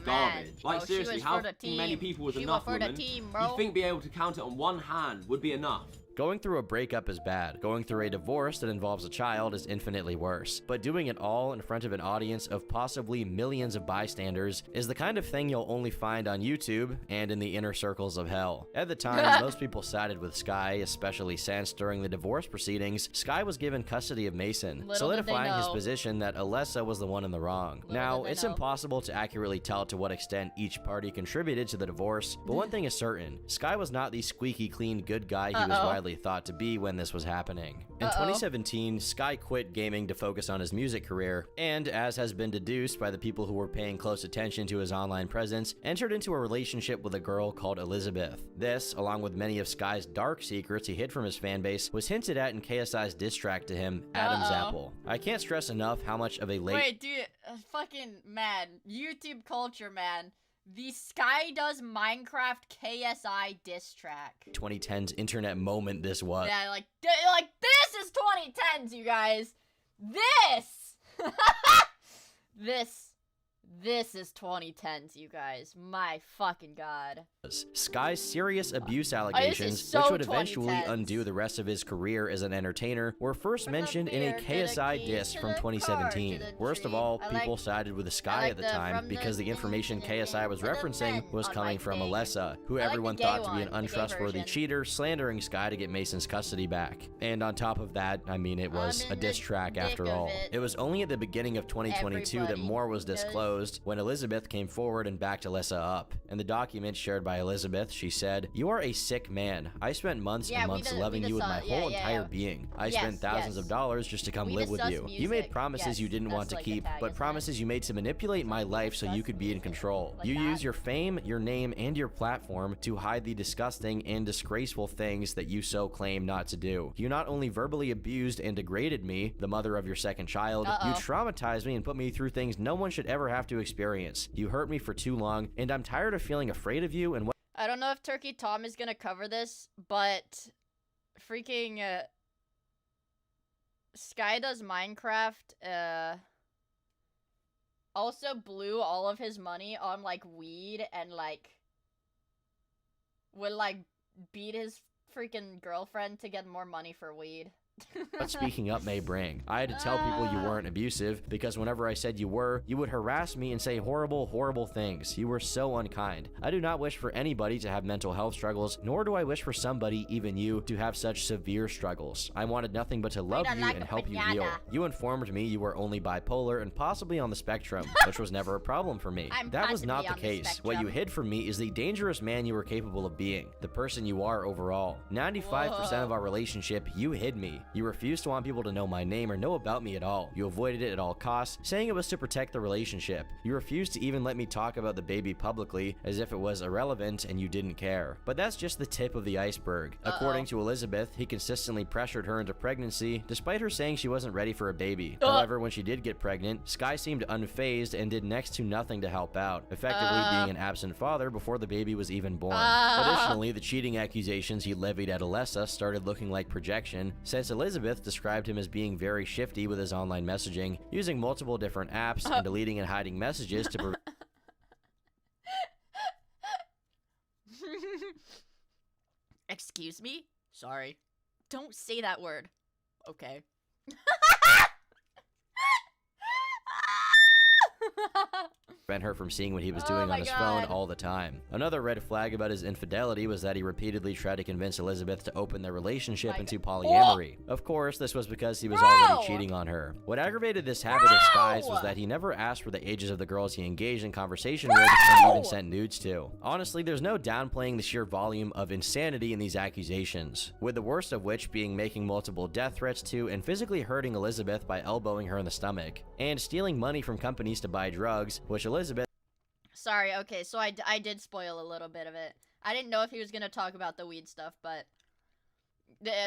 Garbage. bro, Like she seriously, was how for the fucking many team. people was She enough was for the women? team, bro. You'd think being able to count it on one hand would be enough." Going through a breakup is bad. Going through a divorce that involves a child is infinitely worse. But doing it all in front of an audience of possibly millions of bystanders is the kind of thing you'll only find on YouTube and in the inner circles of hell. At the time, most people sided with Sky, especially since during the divorce proceedings, Sky was given custody of Mason, Little solidifying did they his know. position that Alessa was the one in the wrong. Now, it's impossible to accurately tell to what extent each party contributed to the divorce, but one thing is certain, Sky was not the squeaky clean good guy he was widely thought to be when this was happening. In 2017, Sky quit gaming to focus on his music career, and as has been deduced by the people who were paying close attention to his online presence, entered into a relationship with a girl called Elizabeth. This, along with many of Sky's dark secrets he hid from his fanbase, was hinted at in KSI's diss track to him, Adam's Apple. I can't stress enough how much of a late- Wait, dude, fucking man, YouTube culture, man. The Sky Does Minecraft KSI diss track. 2010s internet moment this was. Yeah, like this is 2010s, you guys. This is 2010s, you guys. My fucking god. Sky's serious abuse allegations, so which would eventually 2010s. undo the rest of his career as an entertainer, were first mentioned in a KSI diss from 2017. Worst of all, people sided with the Sky at the time because the information KSI was referencing was coming from Alessa, who everyone thought to be an untrustworthy cheater, slandering Sky to get Mason's custody back. And on top of that, I mean, it was a diss track after all. It was only at the beginning of 2022 that more was disclosed when Elizabeth came forward and backed Alessa up. In the document shared by Elizabeth, she said, "You are a sick man. I spent months and months loving you with my whole entire being. I spent thousands of dollars just to come live with you. You made promises you didn't want to keep, but promises you made to manipulate my life so you could be in control. You use your fame, your name, and your platform to hide the disgusting and disgraceful things that you so claim not to do. You not only verbally abused and degraded me, the mother of your second child, you traumatized me and put me through things no one should ever have to experience. You hurt me for too long, and I'm tired of feeling afraid of you and what." I don't know if Turkey Tom is gonna cover this, but freaking Sky Does Minecraft also blew all of his money on like weed and like would like beat his freaking girlfriend to get more money for weed. What speaking up may bring. I had to tell people you weren't abusive because whenever I said you were, you would harass me and say horrible, horrible things. You were so unkind. I do not wish for anybody to have mental health struggles, nor do I wish for somebody, even you, to have such severe struggles. I wanted nothing but to love you and help you heal. You informed me you were only bipolar and possibly on the spectrum, which was never a problem for me. That was not the case. What you hid from me is the dangerous man you were capable of being, the person you are overall. 95% of our relationship, you hid me. You refused to want people to know my name or know about me at all. You avoided it at all costs, saying it was to protect the relationship. You refused to even let me talk about the baby publicly, as if it was irrelevant and you didn't care. But that's just the tip of the iceberg. According to Elizabeth, he consistently pressured her into pregnancy, despite her saying she wasn't ready for a baby. However, when she did get pregnant, Sky seemed unfazed and did next to nothing to help out, effectively being an absent father before the baby was even born. Additionally, the cheating accusations he levied at Alessa started looking like projection, since Elizabeth described him as being very shifty with his online messaging, using multiple different apps and deleting and hiding messages to Excuse me? Sorry. Don't say that word. Okay. prevent her from seeing what he was doing on his phone all the time. Another red flag about his infidelity was that he repeatedly tried to convince Elizabeth to open their relationship into polyamory. Of course, this was because he was already cheating on her. What aggravated this habit of Sky's was that he never asked for the ages of the girls he engaged in conversation with and even sent nudes to. Honestly, there's no downplaying the sheer volume of insanity in these accusations, with the worst of which being making multiple death threats to and physically hurting Elizabeth by elbowing her in the stomach, and stealing money from companies to buy drugs, which Elizabeth... Sorry, okay, so I did spoil a little bit of it. I didn't know if he was gonna talk about the weed stuff, but...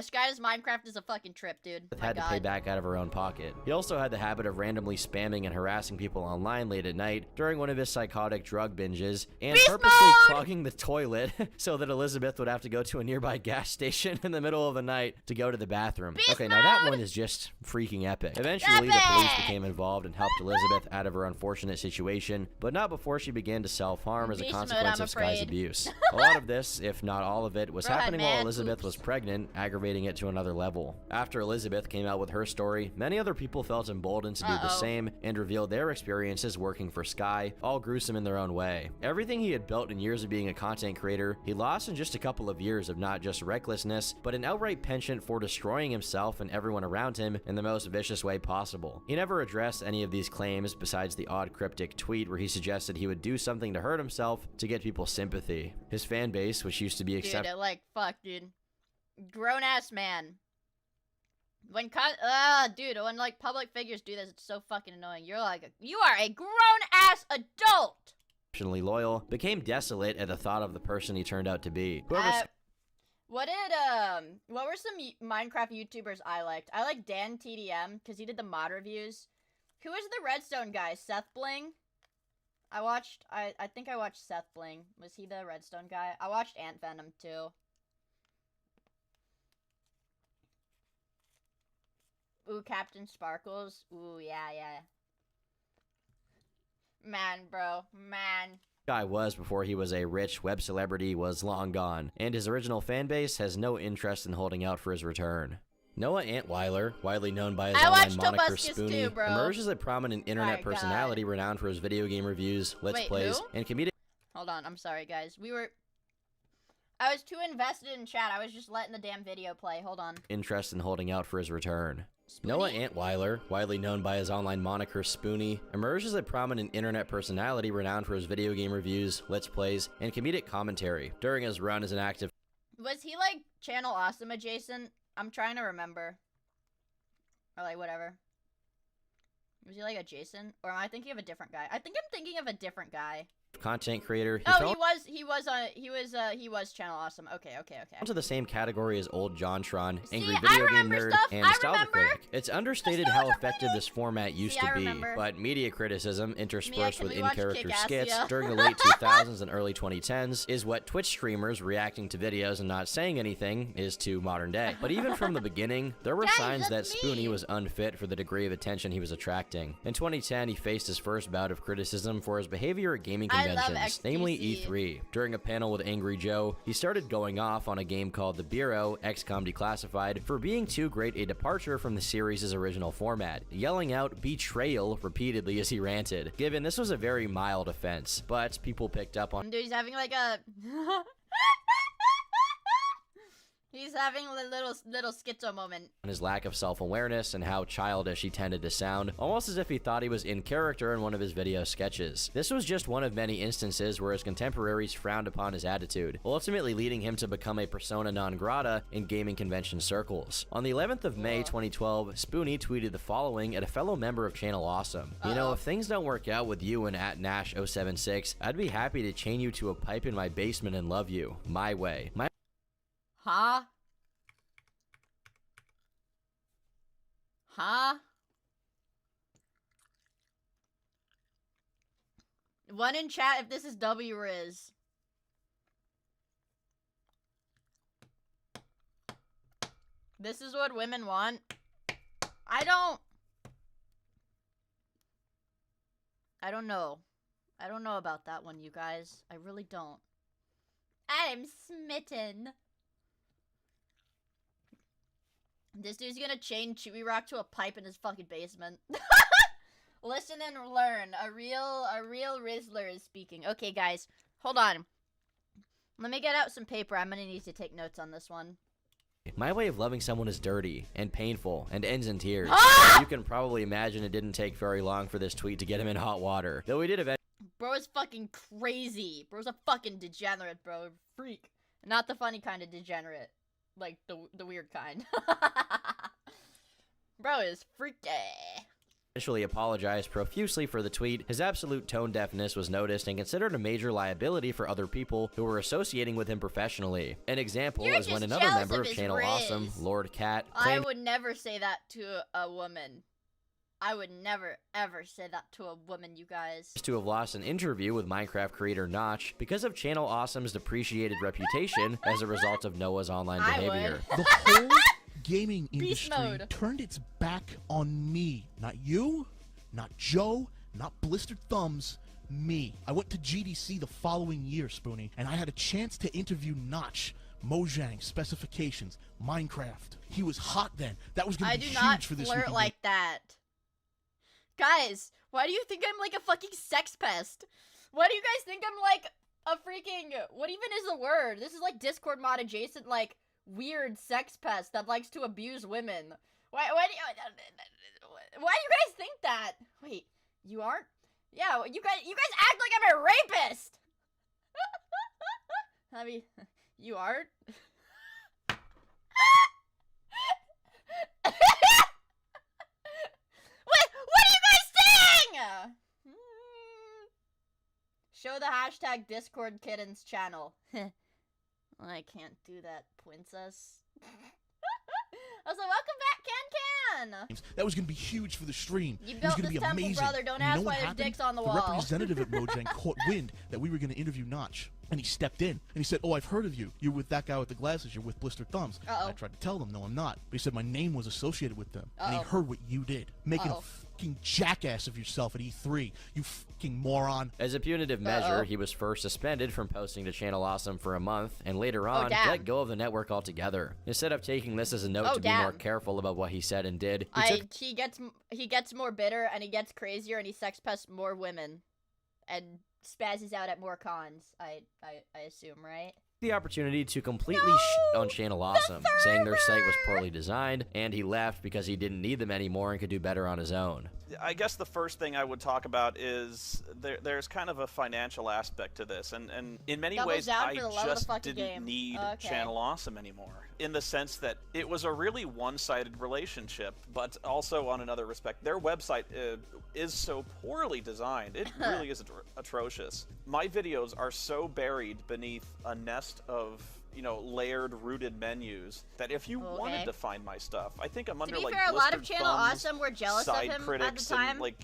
Sky's Minecraft is a fucking trip, dude. had to pay back out of her own pocket. He also had the habit of randomly spamming and harassing people online late at night during one of his psychotic drug binges, and purposely clogging the toilet so that Elizabeth would have to go to a nearby gas station in the middle of the night to go to the bathroom. Okay, now that one is just freaking epic. Eventually, the police became involved and helped Elizabeth out of her unfortunate situation, but not before she began to self-harm as a consequence of Sky's abuse. A lot of this, if not all of it, was happening while Elizabeth was pregnant, aggravating it to another level. After Elizabeth came out with her story, many other people felt emboldened to do the same and revealed their experiences working for Sky, all gruesome in their own way. Everything he had built in years of being a content creator, he lost in just a couple of years of not just recklessness, but an outright penchant for destroying himself and everyone around him in the most vicious way possible. He never addressed any of these claims besides the odd cryptic tweet where he suggested he would do something to hurt himself to get people's sympathy. His fan base, which used to be Dude, like, fuck, dude. Grown-ass man. When dude, when like public figures do this, it's so fucking annoying. You're like, you are a grown-ass adult! Exceptionally loyal, became desolate at the thought of the person he turned out to be. What were some Minecraft YouTubers I liked? I like Dan TDM, because he did the mod reviews. Who was the Redstone guy? Seth Bling? I think I watched Seth Bling. Was he the Redstone guy? I watched Ant Venom, too. Ooh, Captain Sparkles. Ooh, yeah. Man, bro. Man. Guy was before he was a rich web celebrity was long gone, and his original fan base has no interest in holding out for his return. Noah Antweiler, widely known by his online moniker Spoonie, emerged as a prominent internet personality renowned for his video game reviews, let's plays, and comedic... Hold on, I'm sorry, guys. I was too invested in chat. I was just letting the damn video play. Hold on. Interest in holding out for his return. Noah Antweiler, widely known by his online moniker Spoonie, emerged as a prominent internet personality renowned for his video game reviews, let's plays, and comedic commentary during his run as an active... Was he like Channel Awesome adjacent? I'm trying to remember. Or like whatever. Was he like adjacent? Or am I thinking of a different guy? I think I'm thinking of a different guy. Content creator. He was Channel Awesome. Okay. Into the same category as old JonTron, angry video game nerd, and nostalgia critic. It's understated how effective this format used to be, but media criticism interspersed with in-character skits during the late 2000s and early 2010s is what Twitch streamers reacting to videos and not saying anything is to modern day. But even from the beginning, there were signs that Spoonie was unfit for the degree of attention he was attracting. In 2010, he faced his first bout of criticism for his behavior at gaming conventions, namely E3. During a panel with Angry Joe, he started going off on a game called The Bureau, XCOM Declassified, for being too great a departure from the series' original format, yelling out betrayal repeatedly as he ranted. Given this was a very mild offense, but people picked up on... Dude, he's having like a... He's having a little schizo moment. His lack of self-awareness and how childish he tended to sound, almost as if he thought he was in character in one of his video sketches. This was just one of many instances where his contemporaries frowned upon his attitude, ultimately leading him to become a persona non grata in gaming convention circles. On the 11th of May 2012, Spoonie tweeted the following at a fellow member of Channel Awesome. You know, if things don't work out with you and at Nash076, I'd be happy to chain you to a pipe in my basement and love you. My way. Huh? One in chat if this is W Riz. This is what women want. I don't know. I don't know about that one, you guys. I really don't. I'm smitten. This dude's gonna chain Chewy Rock to a pipe in his fucking basement. Listen and learn. A real Rizzler is speaking. Okay, guys, hold on. Let me get out some paper. I'm gonna need to take notes on this one. My way of loving someone is dirty and painful and ends in tears. You can probably imagine it didn't take very long for this tweet to get him in hot water, though he did eventually. Bro is fucking crazy. Bro's a fucking degenerate, bro. Freak. Not the funny kind of degenerate. Like, the weird kind. Bro is freaky. Initially apologized profusely for the tweet. His absolute tone deafness was noticed and considered a major liability for other people who were associating with him professionally. An example is when another member of Channel Awesome, Lord Cat, I would never say that to a woman. I would never, ever say that to a woman, you guys. To have lost an interview with Minecraft creator Notch because of Channel Awesome's depreciated reputation as a result of Noah's online behavior. The whole gaming industry turned its back on me. Not you, not Joe, not Blistered Thumbs, me. I went to GDC the following year, Spoonie, and I had a chance to interview Notch. Mojang, specifications, Minecraft. He was hot then. That was going to be huge for this I do not flirt like that. Guys, why do you think I'm like a fucking sex pest? Why do you guys think I'm like a freaking, what even is the word? This is like Discord mod adjacent, like, weird sex pest that likes to abuse women. Why do you guys think that? Wait, you aren't? Yeah, you guys act like I'm a rapist! I mean, you aren't? What are you guys saying? Show the hashtag Discord Kittens channel. I can't do that, princess. Also, welcome back, Can. That was going to be huge for the stream. You it was built going to this be temple, amazing. brother. Don't And ask you know why what there's happened? dicks on the The wall. representative at Mojang caught wind that we were going to interview Notch, and he stepped in, and he said, "Oh, I've heard of you. You're with that guy with the glasses. You're with Blistered Thumbs." I tried to tell them, "No, I'm not." But he said my name was associated with them, and he heard what you did, making a fucking jackass of yourself at E3. You fucking moron. As a punitive measure, he was first suspended from posting to Channel Awesome for a month, and later on, damn. let go of the network altogether. Instead of taking this as a note to be more careful about what he said and did, he gets more bitter, and he gets crazier, and he sex pests more women, and spazzes out at more cons. I assume, right? the opportunity to completely shit on Channel Awesome, saying their site was poorly designed, and he left because he didn't need them anymore and could do better on his own. I guess the first thing I would talk about is there's kind of a financial aspect to this, and in many ways I just didn't need Channel Awesome anymore, in the sense that it was a really one-sided relationship, but also on another respect, their website is so poorly designed. It really is atrocious. My videos are so buried beneath a nest of, you know, layered, rooted menus that if you wanted to find my stuff, I think I'm under like a lot of Blistered Channel Thumbs, Awesome were jealous of side him critics, at the time. and like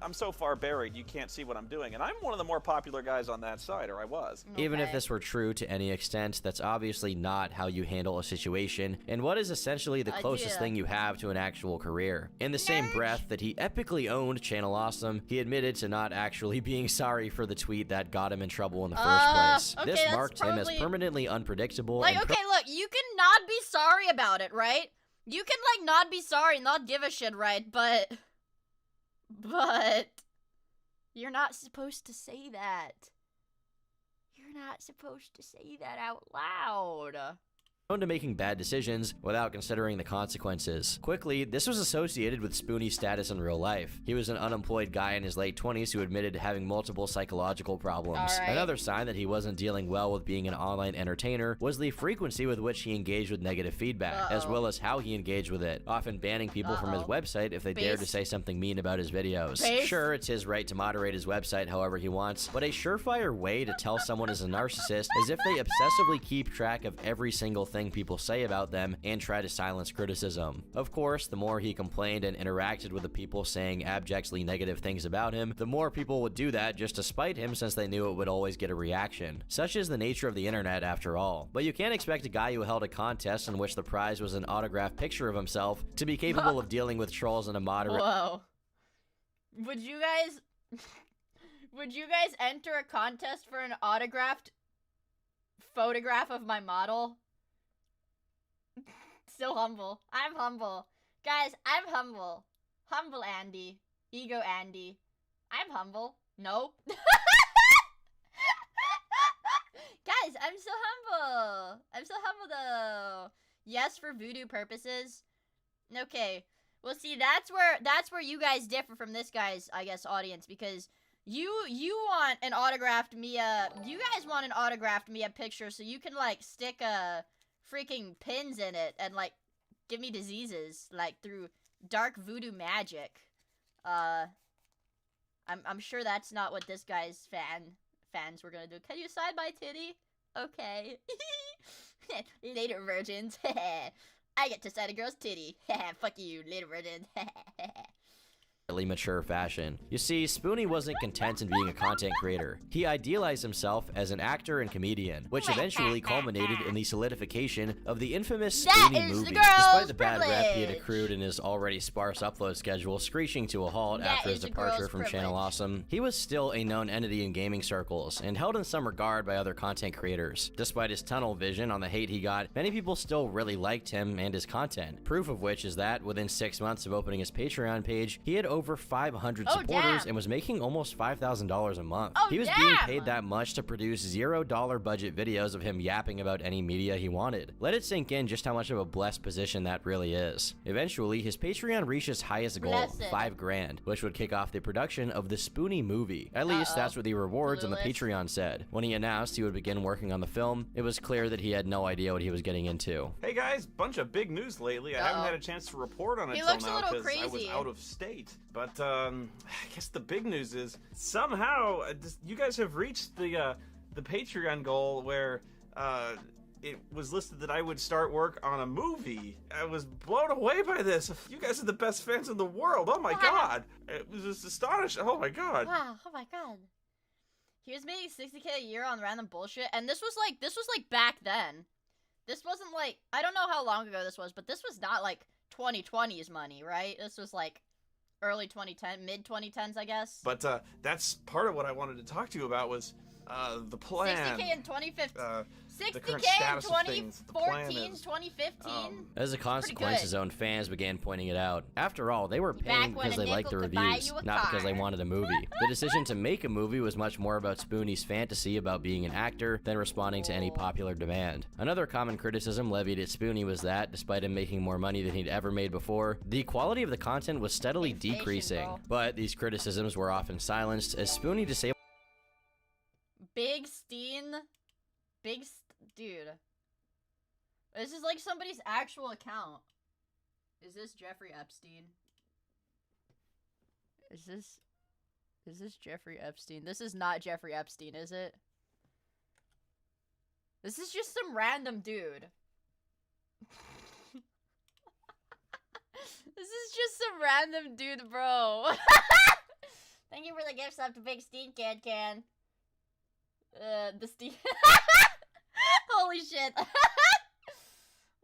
I'm so far buried you can't see what I'm doing, and I'm one of the more popular guys on that side, or I was. Even if this were true to any extent, that's obviously not how you handle a situation, and what is essentially the closest thing you have to an actual career. In the same breath that he epically owned Channel Awesome, he admitted to not actually being sorry for the tweet that got him in trouble in the first place. Okay, this marked him as permanently unpredictable. Like, okay, look, you can not be sorry about it, right? You can, like, not be sorry, not give a shit, right? But you're not supposed to say that. You're not supposed to say that out loud. Prone to making bad decisions without considering the consequences. Quickly, this was associated with Spoonie's status in real life. He was an unemployed guy in his late 20s who admitted to having multiple psychological problems. Another sign that he wasn't dealing well with being an online entertainer was the frequency with which he engaged with negative feedback, as well as how he engaged with it, often banning people from his website if they dared to say something mean about his videos. Sure, it's his right to moderate his website however he wants, but a surefire way to tell someone is a narcissist is if they obsessively keep track of every single thing people say about them and try to silence criticism. Of course, the more he complained and interacted with the people saying abjectly negative things about him, the more people would do that just to spite him, since they knew it would always get a reaction. Such is the nature of the internet after all. But you can't expect a guy who held a contest in which the prize was an autographed picture of himself to be capable of dealing with trolls in a moderate— Whoa. Would you guys enter a contest for an autographed photograph of my model? Still humble. I'm humble. Guys, I'm humble. Humble Andy. Ego Andy. I'm humble. No. Guys, I'm so humble. I'm so humble though. Yes, for voodoo purposes. Okay. Well, see, that's where you guys differ from this guy's, I guess, audience, because you want an autographed miia. You guys want an autographed miia picture so you can like stick freaking pins in it and like give me diseases like through dark voodoo magic. I'm sure that's not what this guy's fans were gonna do. Can you sign my titty? Okay. Later, virgins. I get to sign a girl's titty. Fuck you, later, virgins. Mature fashion. You see, Spoonie wasn't content in being a content creator. He idealized himself as an actor and comedian, which eventually culminated in the solidification of the infamous Spoonie movie. Despite the bad rep he had accrued in his already sparse upload schedule, screeching to a halt after his departure from Channel Awesome, he was still a known entity in gaming circles and held in some regard by other content creators. Despite his tunnel vision on the hate he got, many people still really liked him and his content. Proof of which is that within 6 months of opening his Patreon page, he had over 500 supporters and was making almost $5,000 a month. He was being paid that much to produce $0 budget videos of him yapping about any media he wanted. Let it sink in just how much of a blessed position that really is. Eventually, his Patreon reached his highest goal, $5 grand, which would kick off the production of the Spoonie movie. At least that's what the rewards on the Patreon said. When he announced he would begin working on the film, it was clear that he had no idea what he was getting into. Hey guys, bunch of big news lately. I haven't had a chance to report on it till now because I was out of state. But I guess the big news is somehow you guys have reached the Patreon goal where it was listed that I would start work on a movie. I was blown away by this. You guys are the best fans in the world. Oh my god. It was just astonishing. Oh my god. Wow, oh my god. He was making $60K a year on random bullshit, and this was like back then. This wasn't like, I don't know how long ago this was, but this was not like 2020's money, right? This was like early 2010, mid 2010s, I guess. But that's part of what I wanted to talk to you about was the plan. 60K in 2015. 60K in 2014, 2015. As a consequence, his own fans began pointing it out. After all, they were paying because they liked the reviews, not because they wanted a movie. The decision to make a movie was much more about Spoonie's fantasy about being an actor than responding to any popular demand. Another common criticism levied at Spoonie was that, despite him making more money than he'd ever made before, the quality of the content was steadily decreasing. But these criticisms were often silenced as Spoonie disabled. Dude. This is like somebody's actual account. Is this Jeffrey Epstein? Is this Jeffrey Epstein? This is not Jeffrey Epstein, is it? This is just some random dude. This is just some random dude, bro. Thank you for the gift sub to Big Steam Can. The Steam. Holy shit.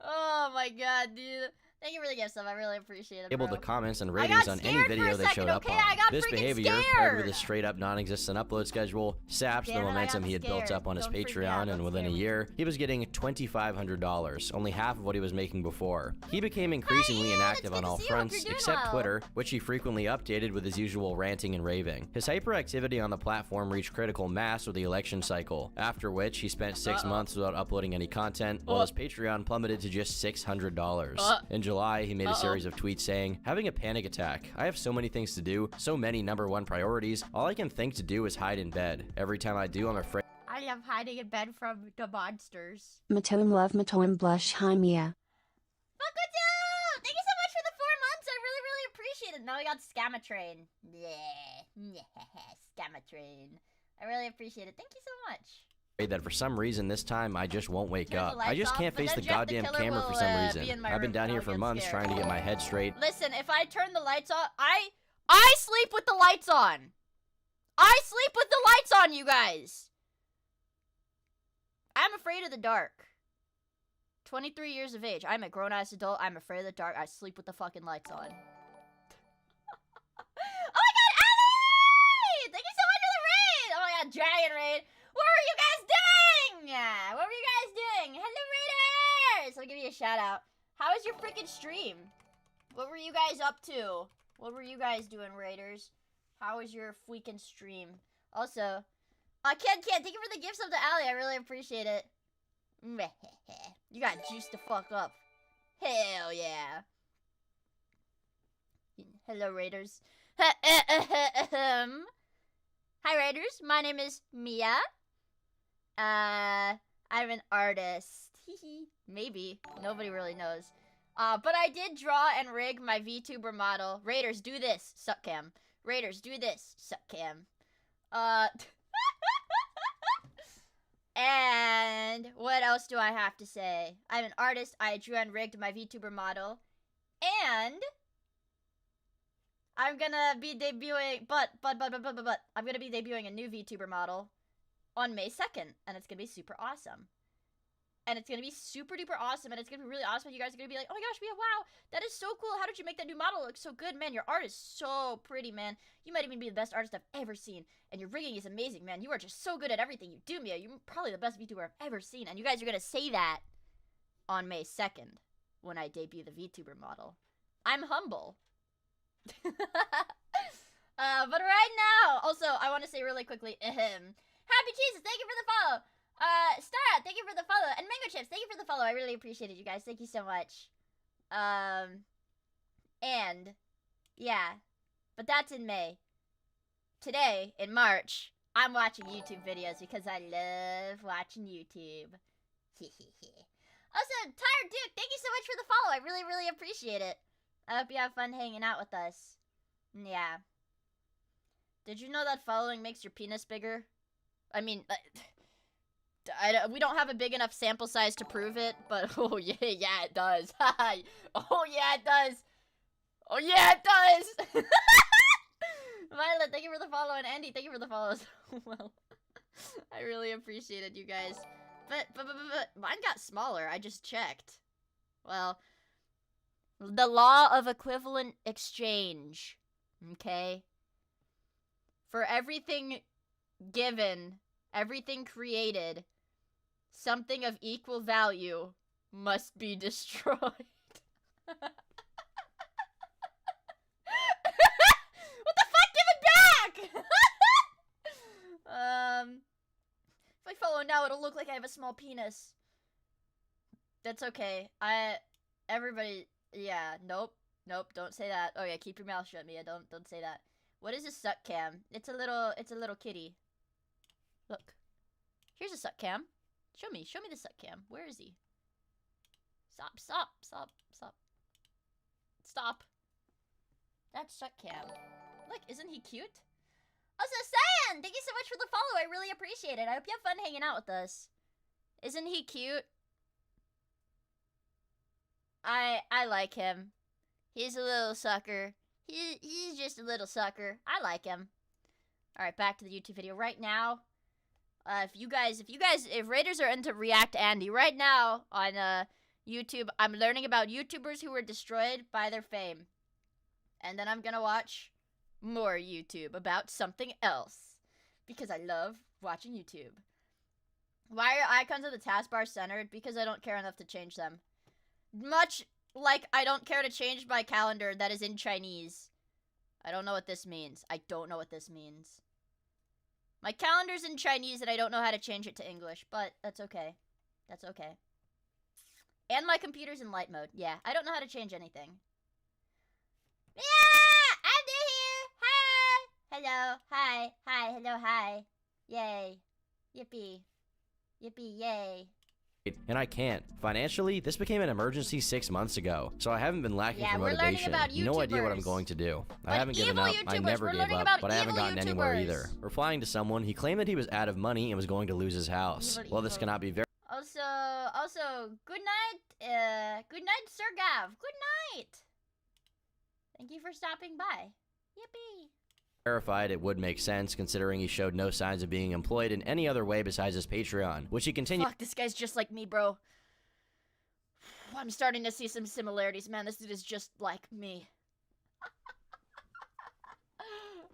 Oh my god, dude. Thank you for the gift sub. I really appreciate it, bro. Able to comments and ratings on any video they showed up on. This behavior, paired with a straight up non-existent upload schedule, sapped the momentum he had built up on his Patreon, and within a year, he was getting $2,500, only half of what he was making before. He became increasingly inactive on all fronts, except Twitter, which he frequently updated with his usual ranting and raving. His hyperactivity on the platform reached critical mass with the election cycle, after which he spent 6 months without uploading any content, while his Patreon plummeted to just $600. In July, he made a series of tweets saying, "Having a panic attack. I have so many things to do, so many #1 priorities. All I can think to do is hide in bed. Every time I do, I'm afraid." I am hiding in bed from the monsters. Matoem love, Matoem blush, hi Miia. Fuck with you! Thank you so much for the 4 months. I really, really appreciate it. Now we got Scamatrain. Yeah, Scamatrain. I really appreciate it. Thank you so much. That for some reason this time I just won't wake up. I just can't face the goddamn camera for some reason. I've been down here for months trying to get my head straight. Listen, if I turn the lights on, I sleep with the lights on. I sleep with the lights on, you guys. I'm afraid of the dark. 23 years of age. I'm a grown-ass adult. I'm afraid of the dark. I sleep with the fucking lights on. Oh my god, Ellie! Thank you so much for the raid! Oh my god, Dragon Raid. What were you guys doing? What were you guys doing? Hello, Raiders! I'll give you a shout out. How was your freaking stream? What were you guys up to? What were you guys doing, Raiders? How was your freaking stream? Also, Ken, thank you for the gifts of the alley. I really appreciate it. You got juice to fuck up. Hell yeah. Hello, Raiders. Hi, Raiders. My name is Miia. I'm an artist. Maybe. Nobody really knows. But I did draw and rig my VTuber model. Raiders, do this. Suck cam. Raiders, do this. Suck cam. And what else do I have to say? I'm an artist. I drew and rigged my VTuber model. And I'm gonna be debuting, but I'm gonna be debuting a new VTuber model on May 2nd, and it's gonna be super awesome. And it's gonna be super duper awesome, and it's gonna be really awesome. You guys are gonna be like, oh my gosh, Mia, wow, that is so cool. How did you make that new model look so good, man? Your art is so pretty, man. You might even be the best artist I've ever seen, and your rigging is amazing, man. You are just so good at everything you do, Mia. You're probably the best VTuber I've ever seen, and you guys are gonna say that on May 2nd when I debut the VTuber model. I'm humble. But right now, also, I want to say really quickly, Happy Jesus, thank you for the follow. Star, thank you for the follow. And Mango Chips, thank you for the follow. I really appreciate it, you guys. Thank you so much. And, yeah. But that's in May. Today, in March, I'm watching YouTube videos because I love watching YouTube. Also, Tired Duke, thank you so much for the follow. I really, really appreciate it. I hope you have fun hanging out with us. Yeah. Did you know that following makes your penis bigger? I mean, we don't have a big enough sample size to prove it, but oh yeah, it does. Oh yeah, it does. Oh yeah, it does. Violet, thank you for the follow, and Andy, thank you for the follow as well. I really appreciate it, you guys. But mine got smaller. I just checked. Well, the law of equivalent exchange. Okay. For everything given, everything created, something of equal value must be destroyed. What the fuck? Give it back! If I follow now, it'll look like I have a small penis. That's okay. Everybody, yeah, nope, don't say that. Oh yeah, keep your mouth shut, Mia. Don't say that. What is a suck cam? It's a little kitty. Look. Here's a suck cam. Show me the suck cam. Where is he? Stop. That's suck cam. Look, isn't he cute? Also, Cyan! Thank you so much for the follow. I really appreciate it. I hope you have fun hanging out with us. Isn't he cute? I like him. He's a little sucker. He's just a little sucker. I like him. Alright, back to the YouTube video. Right now, if Raiders are into React Andy, right now on YouTube, I'm learning about YouTubers who were destroyed by their fame. And then I'm gonna watch more YouTube about something else. Because I love watching YouTube. Why are icons of the taskbar centered? Because I don't care enough to change them. Much like I don't care to change my calendar that is in Chinese. I don't know what this means. My calendar's in Chinese and I don't know how to change it to English, but that's okay. And my computer's in light mode. Yeah, I don't know how to change anything. Yeah! I'm here! Hi! Hello, hi, hello, hi. Yay. Yippee. Yippee, yay. And I can't. Financially, this became an emergency 6 months ago, so I haven't been lacking for motivation. No idea what I'm going to do. I haven't given up. I never gave up, but I haven't gotten anywhere either. Replying to someone, he claimed that he was out of money and was going to lose his house. Well, this cannot be very. Also, good night, Sir Gav. Good night. Thank you for stopping by. Yippee. Verified, it would make sense considering he showed no signs of being employed in any other way besides his Patreon, which he continued. Fuck, this guy's just like me, bro. I'm starting to see some similarities, man. This dude is just like me.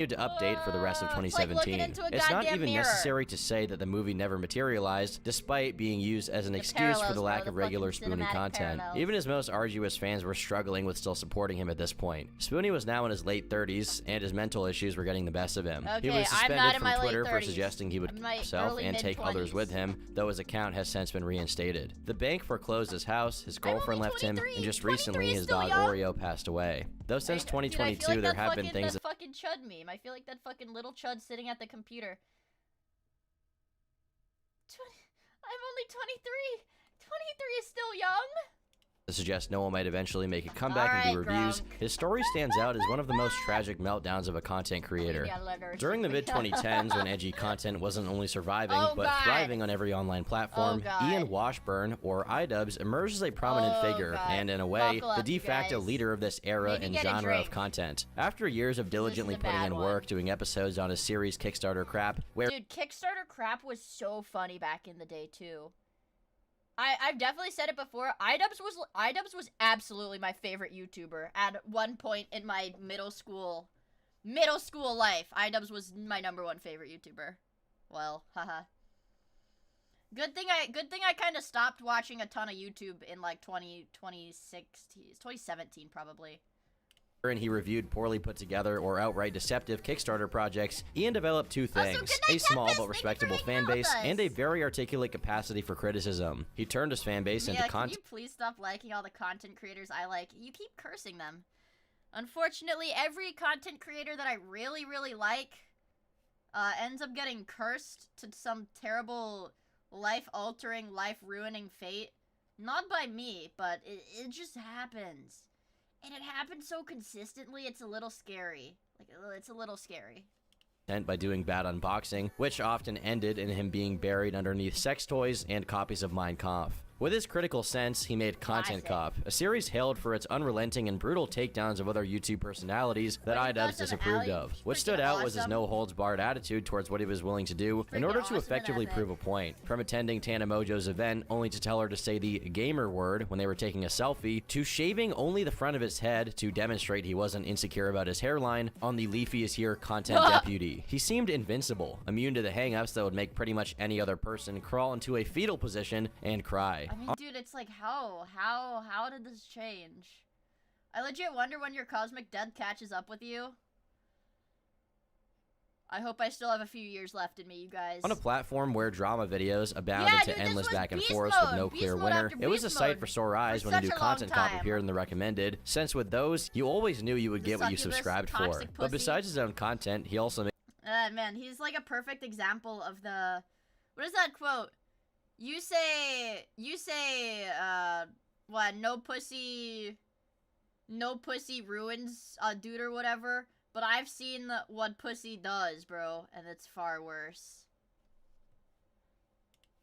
to update for the rest of 2017. It's not even necessary to say that the movie never materialized, despite being used as an excuse for the lack of regular Spoonie content. Even his most arduous fans were struggling with still supporting him at this point. Spoonie was now in his late 30s, and his mental issues were getting the best of him. He was suspended from Twitter for suggesting he would kill himself and take others with him, though his account has since been reinstated. The bank foreclosed his house, his girlfriend left him, and just recently his dog Oreo passed away. Though since 2022 there have been things that fucking chud meme. I feel like that fucking little chud sitting at the computer. I'm only 23. 23 is still young. to suggest Noah might eventually make a comeback and do reviews, his story stands out as one of the most tragic meltdowns of a content creator. During the mid-2010s, when edgy content wasn't only surviving, but thriving on every online platform, Ian Washburn, or iDubbbz, emerged as a prominent figure, and in a way, the de facto leader of this era and genre of content. After years of diligently putting in work, doing episodes on his series Kickstarter Crap, where— Dude, Kickstarter Crap was so funny back in the day, too. I've definitely said it before. iDubbbz was absolutely my favorite YouTuber at one point in my middle school life. iDubbbz was my '1 favorite YouTuber. Well, haha. Good thing I kind of stopped watching a ton of YouTube in like 2017 probably. And he reviewed poorly put together or outright deceptive Kickstarter projects, Ian developed two things: a small but respectable fan base and a very articulate capacity for criticism. He turned his fan base into content. Can you please stop liking all the content creators I like? You keep cursing them. Unfortunately, every content creator that I really, really like ends up getting cursed to some terrible life-altering, life-ruining fate. Not by me, but it just happens. And it happens so consistently, it's a little scary. Like, it's a little scary. By doing bad unboxing, which often ended in him being buried underneath sex toys and copies of Mein Kampf. With his critical sense, he made Content Cop, a series hailed for its unrelenting and brutal takedowns of other YouTube personalities that iDubbbz disapproved of. What stood out was his no-holds-barred attitude towards what he was willing to do in order to effectively prove a point. From attending Tana Mojo's event only to tell her to say the gamer word when they were taking a selfie, to shaving only the front of his head to demonstrate he wasn't insecure about his hairline on the Leafy is Here content deputy. He seemed invincible, immune to the hang-ups that would make pretty much any other person crawl into a fetal position and cry. I mean, dude, it's like, how did this change? I legit wonder when your cosmic death catches up with you. I hope I still have a few years left in me, you guys. On a platform where drama videos abounded to endless back and forth with no clear winner, it was a sight for sore eyes when a new Content Cop appeared in the recommended, since with those, you always knew you would get what you subscribed for. But besides his own content, he also made— man, he's like a perfect example of the— what is that quote? You say, what, no pussy ruins a dude or whatever, but I've seen what pussy does, bro, and it's far worse.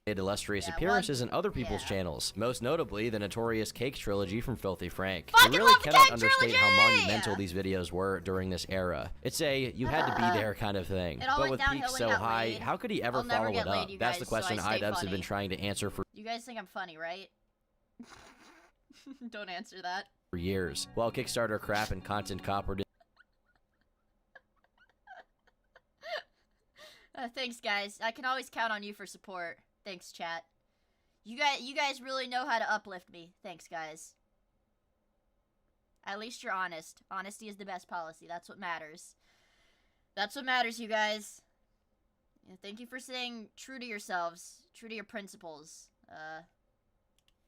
Made illustrious appearances in other people's channels, most notably the notorious Cake Trilogy from Filthy Frank. I really cannot understate how monumental these videos were during this era. It's a you had to be there kind of thing. But with peaks so high, how could he ever follow it up? That's the question iDubbbz have been trying to answer for— You guys think I'm funny, right? Don't answer that. For years. While Kickstarter Crap and Content Cop were— thanks, guys. I can always count on you for support. Thanks, chat. You guys really know how to uplift me. Thanks, guys. At least you're honest. Honesty is the best policy. That's what matters. That's what matters, you guys. Thank you for staying true to yourselves. True to your principles.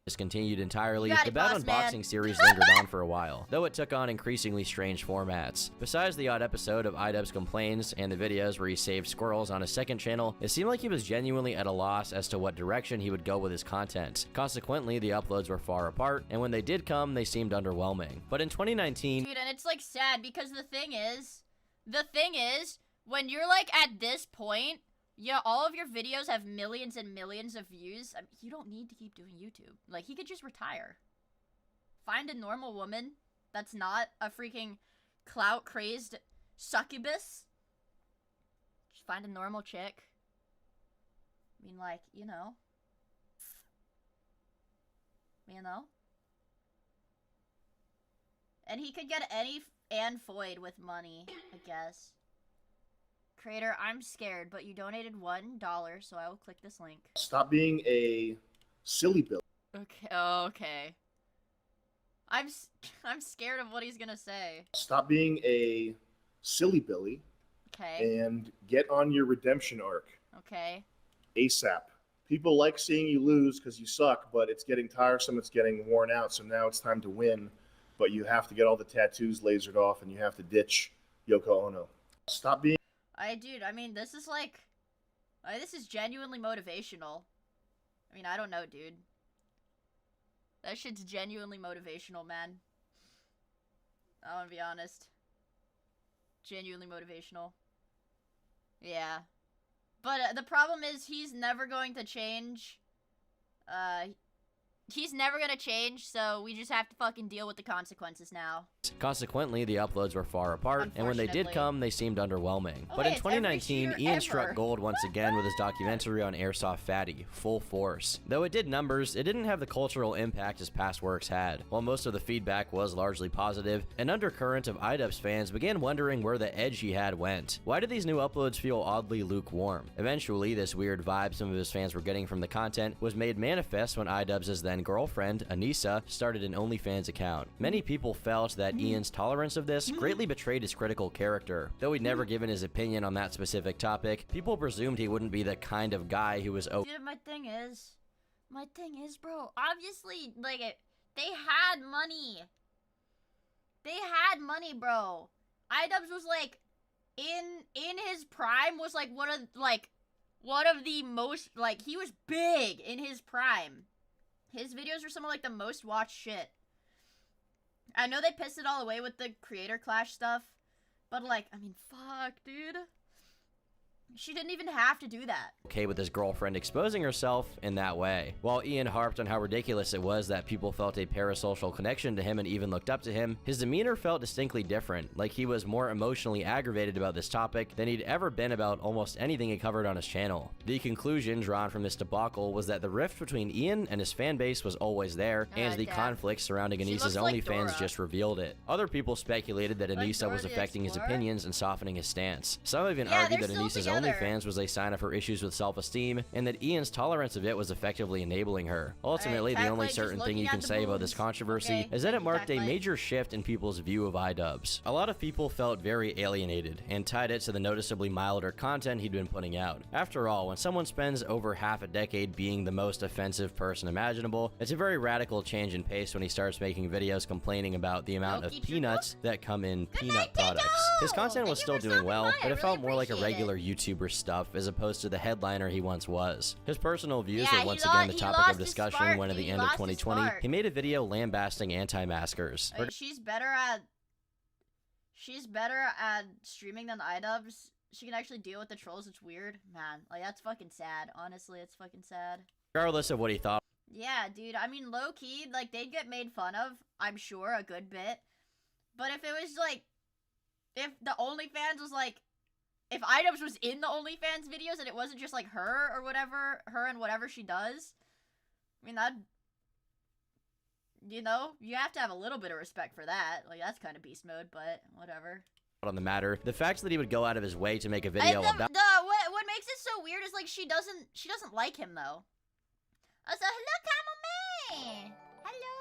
Discontinued entirely, the bad unboxing series lingered on for a while, though it took on increasingly strange formats. Besides the odd episode of iDubbbz Complains and the videos where he saved squirrels on his second channel, it seemed like he was genuinely at a loss as to what direction he would go with his content. Consequently, the uploads were far apart, and when they did come, they seemed underwhelming. But in 2019— Dude, and it's like sad because the thing is, when you're like at this point, yeah, all of your videos have millions and millions of views. I mean, you don't need to keep doing YouTube. Like, he could just retire. Find a normal woman that's not a freaking clout-crazed succubus. Just find a normal chick. I mean, like, you know. And he could get any Anne Foyd with money, I guess. Creator, I'm scared, but you donated $1, so I will click this link. Stop being a silly Billy. Okay. Oh, okay. I'm scared of what he's gonna say. Stop being a silly Billy. Okay. And get on your redemption arc. Okay. ASAP. People like seeing you lose because you suck, but it's getting tiresome, it's getting worn out, so now it's time to win. But you have to get all the tattoos lasered off, and you have to ditch Yoko Ono. Stop being... Dude, I mean, this is like... this is genuinely motivational. I mean, I don't know, dude. That shit's genuinely motivational, man. I wanna be honest. Genuinely motivational. Yeah. But the problem is he's never going to change. He's never gonna change, so we just have to fucking deal with the consequences now. Consequently, the uploads were far apart, and when they did come, they seemed underwhelming. Oh, but wait, in it's 2019, every Ian shooter struck ever. gold once again with his documentary on Airsoft Fatty, Full Force. Though it did numbers, it didn't have the cultural impact his past works had. While most of the feedback was largely positive, an undercurrent of IDubbbz fans began wondering where the edge he had went. Why did these new uploads feel oddly lukewarm? Eventually, this weird vibe some of his fans were getting from the content was made manifest when IDubbbz's then girlfriend, Anissa, started an OnlyFans account. Many people felt that Ian's tolerance of this greatly betrayed his critical character. Though he'd never given his opinion on that specific topic, people presumed he wouldn't be the kind of guy who was Dude, my thing is, bro, obviously, like, they had money. They had money, bro. IDubbbz was, like, in his prime, was, like, one of the most, like, he was big in his prime. His videos were some of, like, the most watched shit. I know they pissed it all away with the creator clash stuff, but, like, I mean, fuck, dude. She didn't even have to do that. Okay with his girlfriend exposing herself in that way. While Ian harped on how ridiculous it was that people felt a parasocial connection to him and even looked up to him, his demeanor felt distinctly different, like he was more emotionally aggravated about this topic than he'd ever been about almost anything he covered on his channel. The conclusion drawn from this debacle was that the rift between Ian and his fan base was always there, and the conflict surrounding Anissa's OnlyFans just revealed it. Other people speculated that Anissa was affecting his opinions and softening his stance. Some even argued that Anissa's OnlyFans was a sign of her issues with self-esteem, and that Ian's tolerance of it was effectively enabling her. Ultimately, the only certain thing you can say about this controversy is that it marked a major shift in people's view of IDubbbz. A lot of people felt very alienated, and tied it to the noticeably milder content he'd been putting out. After all, when someone spends over half a decade being the most offensive person imaginable, it's a very radical change in pace when he starts making videos complaining about the amount of peanuts that come in peanut products. His content was still doing well, but it felt more like a regular YouTuber stuff as opposed to the headliner he once was. His personal views were once again the topic of discussion when at the end of 2020, he made a video lambasting anti-maskers. She's better at streaming than IDubbbz. She can actually deal with the trolls. It's weird. Man, like, that's fucking sad. Honestly, it's fucking sad. Regardless of what he thought. Yeah, dude. I mean, low-key, like, they'd get made fun of, I'm sure, a good bit. But if it was, like, if the OnlyFans was, like, if IDubbbz was in the OnlyFans videos and it wasn't just, like, her or whatever, her and whatever she does, I mean, that, you know, you have to have a little bit of respect for that. Like, that's kind of beast mode, but whatever. On the matter, the fact that he would go out of his way to make a video about what makes it so weird is, like, she doesn't like him, though. So, hello, Camel. Hello.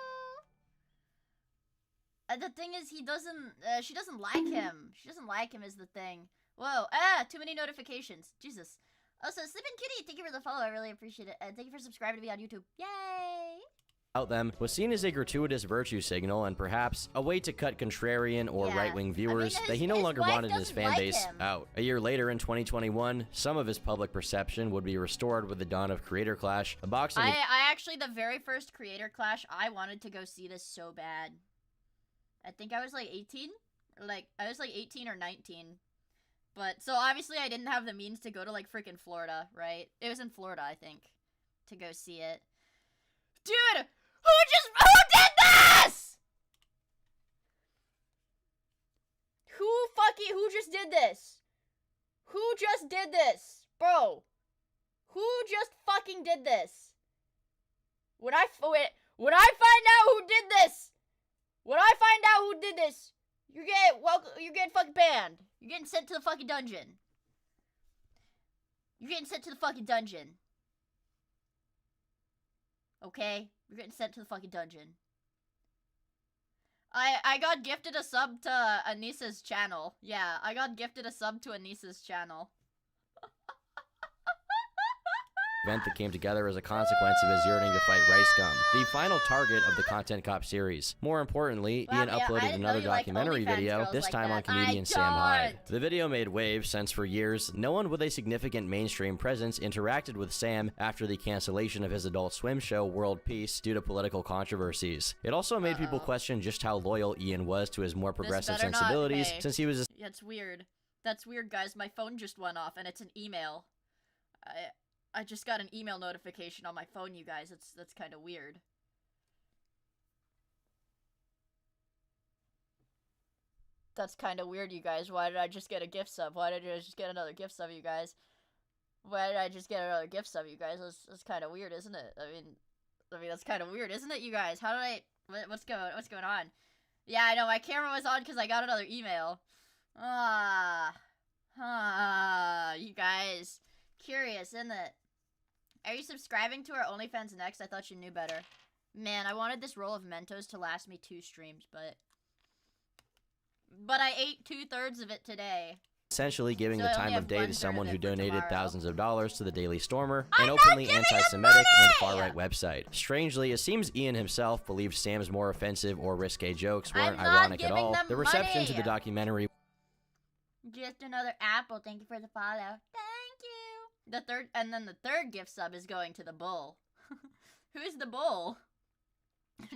The thing is, she doesn't like him. She doesn't like him is the thing. Whoa, too many notifications. Jesus. Also, Sleeping Kitty, thank you for the follow. I really appreciate it. Thank you for subscribing to me on YouTube. Yay! them was seen as a gratuitous virtue signal and perhaps a way to cut contrarian or right-wing viewers that he no longer wanted in his fan base out. A year later in 2021, some of his public perception would be restored with the dawn of Creator Clash, a boxing... I actually, the very first Creator Clash, I wanted to go see this so bad. I think I was like 18? I was like 18 or 19. But, so obviously I didn't have the means to go to like freaking Florida, right? It was in Florida, I think, to go see it. Dude! Who did this?! Who just did this? Who just did this? Bro. Who just fucking did this? When I find out who did this, you're getting fucking banned. You're getting sent to the fucking dungeon. You're getting sent to the fucking dungeon. Okay? You're getting sent to the fucking dungeon. I got gifted a sub to Anissa's channel. Yeah, I got gifted a sub to Anissa's channel. Event that came together as a consequence of his yearning to fight Rice Gum, the final target of the Content Cop series. More importantly, Ian uploaded another documentary video, this time on comedian Sam Hyde. The video made waves since for years, no one with a significant mainstream presence interacted with Sam after the cancellation of his Adult Swim show World Peace due to political controversies. It also made people question just how loyal Ian was to his more progressive sensibilities, since he was a That's weird. That's weird, guys. My phone just went off, and it's an email. I just got an email notification on my phone, you guys. That's kind of weird. That's kind of weird, you guys. Why did I just get a gift sub? Why did I just get another gift sub, you guys? Why did I just get another gift sub, you guys? That's kind of weird, isn't it? I mean, that's kind of weird, isn't it, you guys? How did I... What's going on? Yeah, I know, my camera was on because I got another email. You guys. Curious, isn't it? Are you subscribing to our OnlyFans next? I thought you knew better. Man, I wanted this roll of Mentos to last me 2 streams, but I ate 2/3 of it today. essentially giving So the I time only of have day to 1/3 someone of who it for donated tomorrow. thousands of dollars to the Daily Stormer, an openly anti-Semitic and far-right website. Strangely, it seems Ian himself believed Sam's more offensive or risque jokes weren't I'm not ironic at giving all. them The reception money. to the documentary Just another apple. Thank you for the follow. Thank you. The third gift sub is going to the bull. Who is the bull?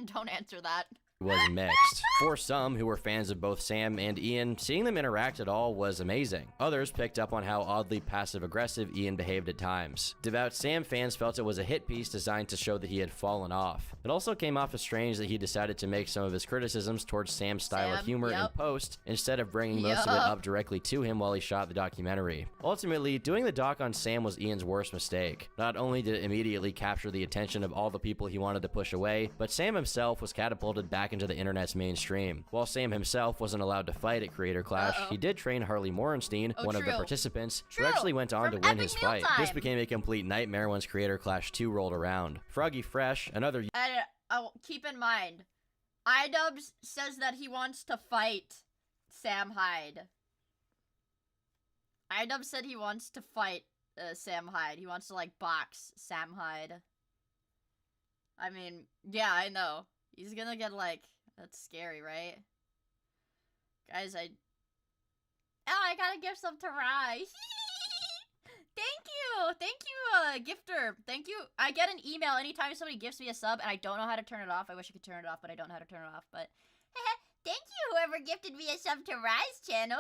Don't answer that. was mixed. For some who were fans of both Sam and Ian, seeing them interact at all was amazing. Others picked up on how oddly passive-aggressive Ian behaved at times. Devout Sam fans felt it was a hit piece designed to show that he had fallen off. It also came off as strange that he decided to make some of his criticisms towards Sam's style of humor in post, instead of bringing most of it up directly to him while he shot the documentary. Ultimately, doing the doc on Sam was Ian's worst mistake. Not only did it immediately capture the attention of all the people he wanted to push away, but Sam himself was catapulted back into the internet's mainstream. While Sam himself wasn't allowed to fight at Creator Clash, he did train Harley Morenstein, one of the participants, who actually went on to win his fight. This became a complete nightmare once Creator Clash 2 rolled around. Froggy Fresh, another keep in mind, iDubbbz says that he wants to fight Sam Hyde. iDubbbz said he wants to fight Sam Hyde. He wants to, like, box Sam Hyde. I mean, yeah, I know. He's gonna get, like... That's scary, right? Guys, I gotta give some to Rai. Thank you, gifter. Thank you. I get an email anytime somebody gifts me a sub, and I don't know how to turn it off. I wish I could turn it off, but I don't know how to turn it off, but... Thank you, whoever gifted me a sub to Rai's channel.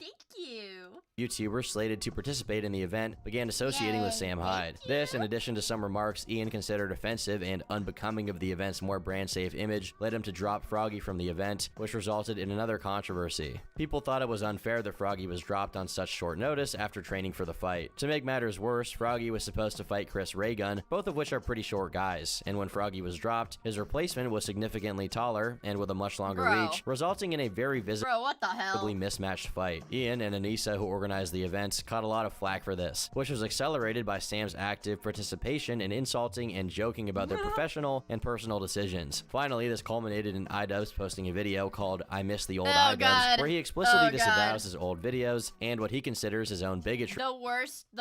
Thank you. YouTubers slated to participate in the event began associating with Sam Hyde. This, in addition to some remarks Ian considered offensive and unbecoming of the event's more brand-safe image, led him to drop Froggy from the event, which resulted in another controversy. People thought it was unfair that Froggy was dropped on such short notice after training for the fight. To make matters worse, Froggy was supposed to fight Chris Raygun, both of which are pretty short guys, and when Froggy was dropped, his replacement was significantly taller and with a much longer reach, resulting in a very visibly mismatched fight. Ian and Anissa, who organized the events, caught a lot of flack for this, which was accelerated by Sam's active participation in insulting and joking about their professional and personal decisions. Finally, this culminated in iDubbbz posting a video called I Miss the Old iDubbbz, where he explicitly disavows his old videos and what he considers his own bigotry. The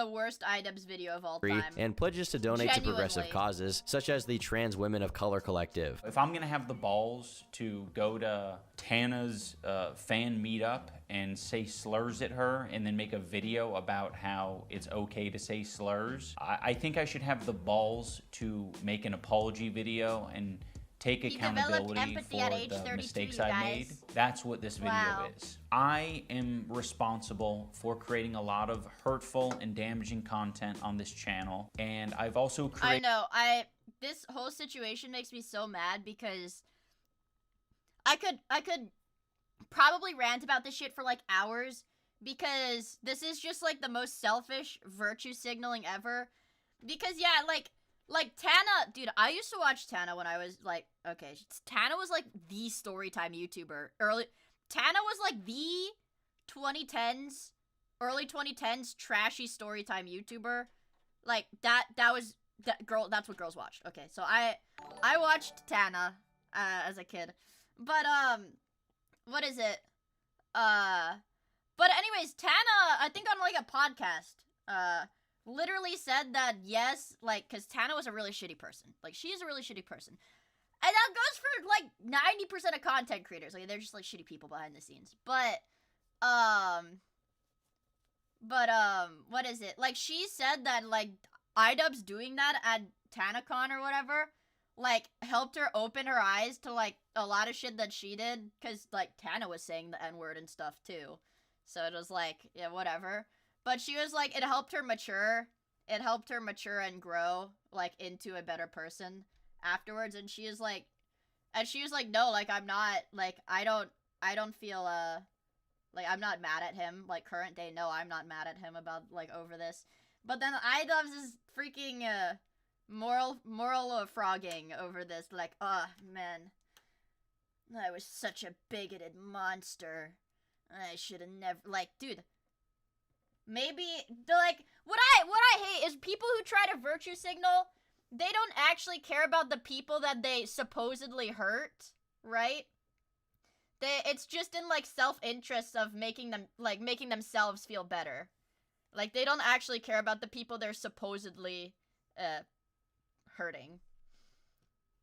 worst iDubbbz video of all time. And pledges to donate to progressive causes, such as the Trans Women of Color Collective. If I'm gonna have the balls to go to Tana's fan meetup and say slurs at her and then make a video about how it's okay to say slurs, I think I should have the balls to make an apology video and take accountability for the mistakes I made. That's what this video is. I am responsible for creating a lot of hurtful and damaging content on this channel, and I've also created... I know, this whole situation makes me so mad because I could probably rant about this shit for like hours because this is just like the most selfish virtue signaling ever. Because yeah, like Tana, dude, I used to watch Tana when I was like, okay, Tana was like the storytime YouTuber. Tana was like the 2010s early 2010s trashy storytime YouTuber. Like that's what girls watched. Okay, so I watched Tana as a kid. But what is it? But anyways, Tana, I think on like a podcast, literally said that yes, like, cause Tana was a really shitty person. Like, she is a really shitty person. And that goes for like 90% of content creators. Like, they're just like shitty people behind the scenes. But what is it? Like, she said that like iDubbbz doing that at TanaCon or whatever, like, helped her open her eyes to, like, a lot of shit that she did, because, like, Tana was saying the N-word and stuff, too. So it was like, yeah, whatever. But she was like, it helped her mature. It helped her mature and grow, like, into a better person afterwards. And she was like, no, like, I'm not, like, I don't feel, like, I'm not mad at him. Like, current day, no, I'm not mad at him about, like, over this. But then iDubbbz is freaking, moral frogging over this, like, oh, man. I was such a bigoted monster. I should have never, like, dude. Maybe, like, what I hate is people who try to virtue signal, they don't actually care about the people that they supposedly hurt, right? It's just in, like, self-interest of making themselves feel better. Like, they don't actually care about the people they're supposedly, hurting.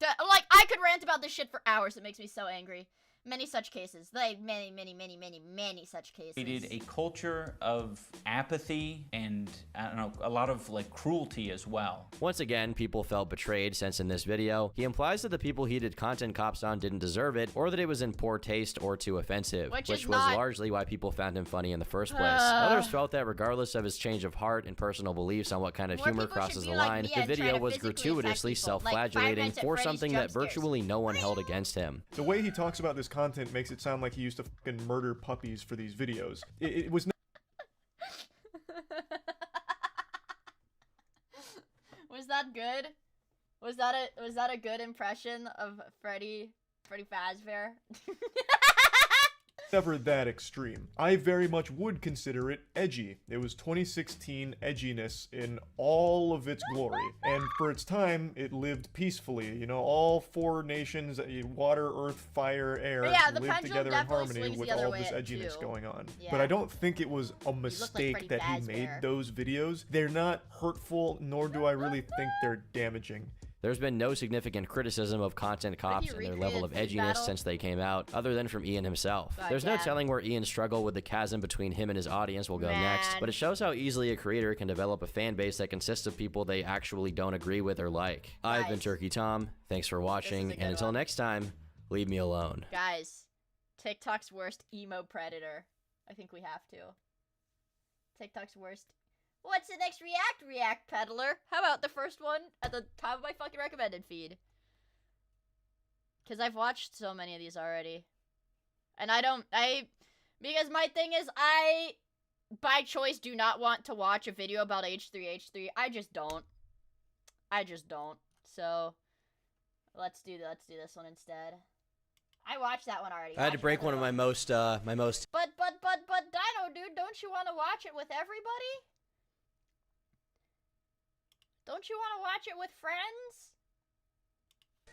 Like, I could rant about this shit for hours. It makes me so angry. Many such cases. Like, many such cases. Created a culture of apathy and, I don't know, a lot of, like, cruelty as well. Once again, people felt betrayed since in this video, he implies that the people he did content cops on didn't deserve it, or that it was in poor taste or too offensive, which was largely why people found him funny in the first place. Others felt that regardless of his change of heart and personal beliefs on what kind of humor crosses the line, the video was gratuitously self-flagellating for something that virtually no one held against him. The way he talks about this content makes it sound like he used to fucking murder puppies for these videos. It was Was that good? Was that a good impression of Freddy Fazbear? never that extreme. I very much would consider it edgy. It was 2016 edginess in all of its glory. And for its time, it lived peacefully. You know, all four nations, water, earth, fire, air, lived together in harmony with all this edginess going on. Yeah. But I don't think it was a mistake that he made those videos. They're not hurtful, nor do I really think they're damaging. There's been no significant criticism of content cops and their level of edginess since they came out, other than from Ian himself. There's no telling where Ian's struggle with the chasm between him and his audience will go next, but it shows how easily a creator can develop a fan base that consists of people they actually don't agree with or like. I've been Turkey Tom, thanks for watching, and until next time, leave me alone. Guys, TikTok's worst emo predator. I think we have to. TikTok's worst. What's the next React peddler? How about the first one at the top of my fucking recommended feed? Because I've watched so many of these already. And because my thing is, I, by choice, do not want to watch a video about H3H3. I just don't. So, let's do this one instead. I watched that one already. I had to break one of my most. But, Dino, dude, don't you want to watch it with everybody? Don't you want to watch it with friends?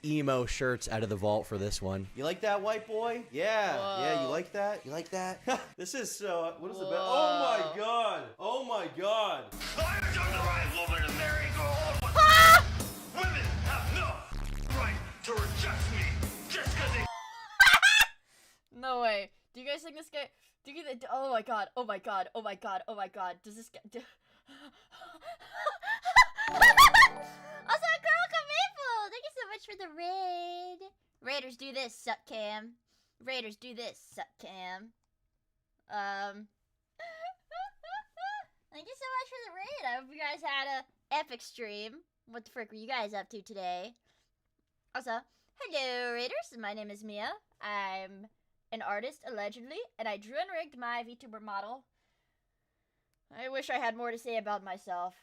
Emo shirts out of the vault for this one. You like that, white boy? Yeah. Whoa. Yeah, you like that? You like that? This is so... what is it about? Oh my god! Oh my god! I am the right woman to marry gold! Women have no right to reject me just because they... No way. Do you guys think this guy... oh my god. Oh my god. Oh my god. Oh my god. Does this guy... Also, Girl Maple, thank you so much for the raid. Raiders do this, suck cam. Raiders do this, suck cam. Thank you so much for the raid. I hope you guys had a epic stream. What the frick were you guys up to today? Also, hello Raiders, my name is Miia. I'm an artist, allegedly, and I drew and rigged my VTuber model. I wish I had more to say about myself.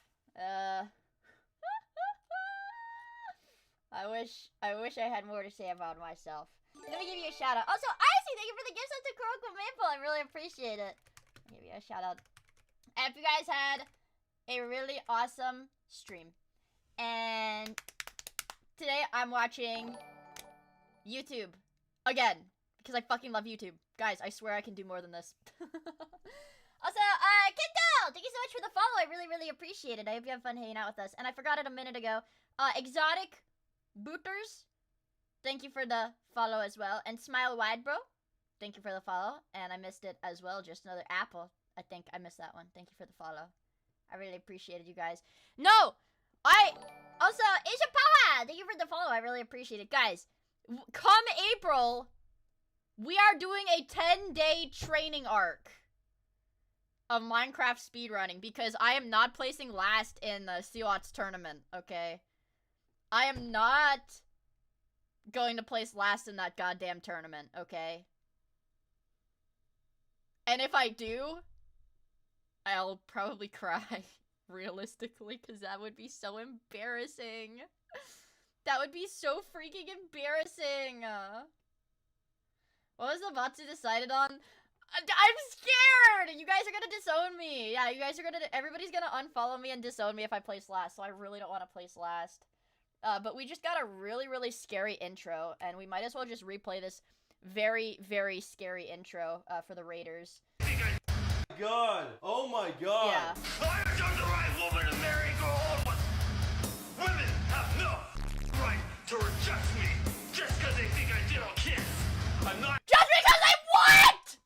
I wish I had more to say about myself. Let me give you a shout out. Also, Icy, thank you for the gifts up to Kuroko Maple. I really appreciate it. I'll give you a shout out. I hope you guys had a really awesome stream. And today I'm watching YouTube again because I fucking love YouTube. Guys, I swear I can do more than this. Also, Kendo, thank you so much for the follow. I really, really appreciate it. I hope you have fun hanging out with us. And I forgot it a minute ago. Exotic Booters, thank you for the follow as well. And Smile Wide Bro, thank you for the follow. And I missed it as well. Just another Apple. I think I missed that one. Thank you for the follow. I really appreciated you guys. No! Also, Asia Power, thank you for the follow. I really appreciate it. Guys, come April, we are doing a 10-day training arc of Minecraft speedrunning because I am not placing last in the Seawatts tournament, okay? I am not going to place last in that goddamn tournament, okay? And if I do, I'll probably cry, realistically, because that would be so embarrassing. That would be so freaking embarrassing. What was the Batsu decided on? I'm scared! You guys are gonna disown me. Yeah, you guys are gonna... Everybody's gonna unfollow me and disown me if I place last, so I really don't want to place last. But we just got a really, really scary intro, and we might as well just replay this very, very scary intro for the Raiders. God! Oh my God! Yeah. I am the right woman to marry gold. Women have no right to reject me just because they think I did a kiss. I'm not. Just because I what?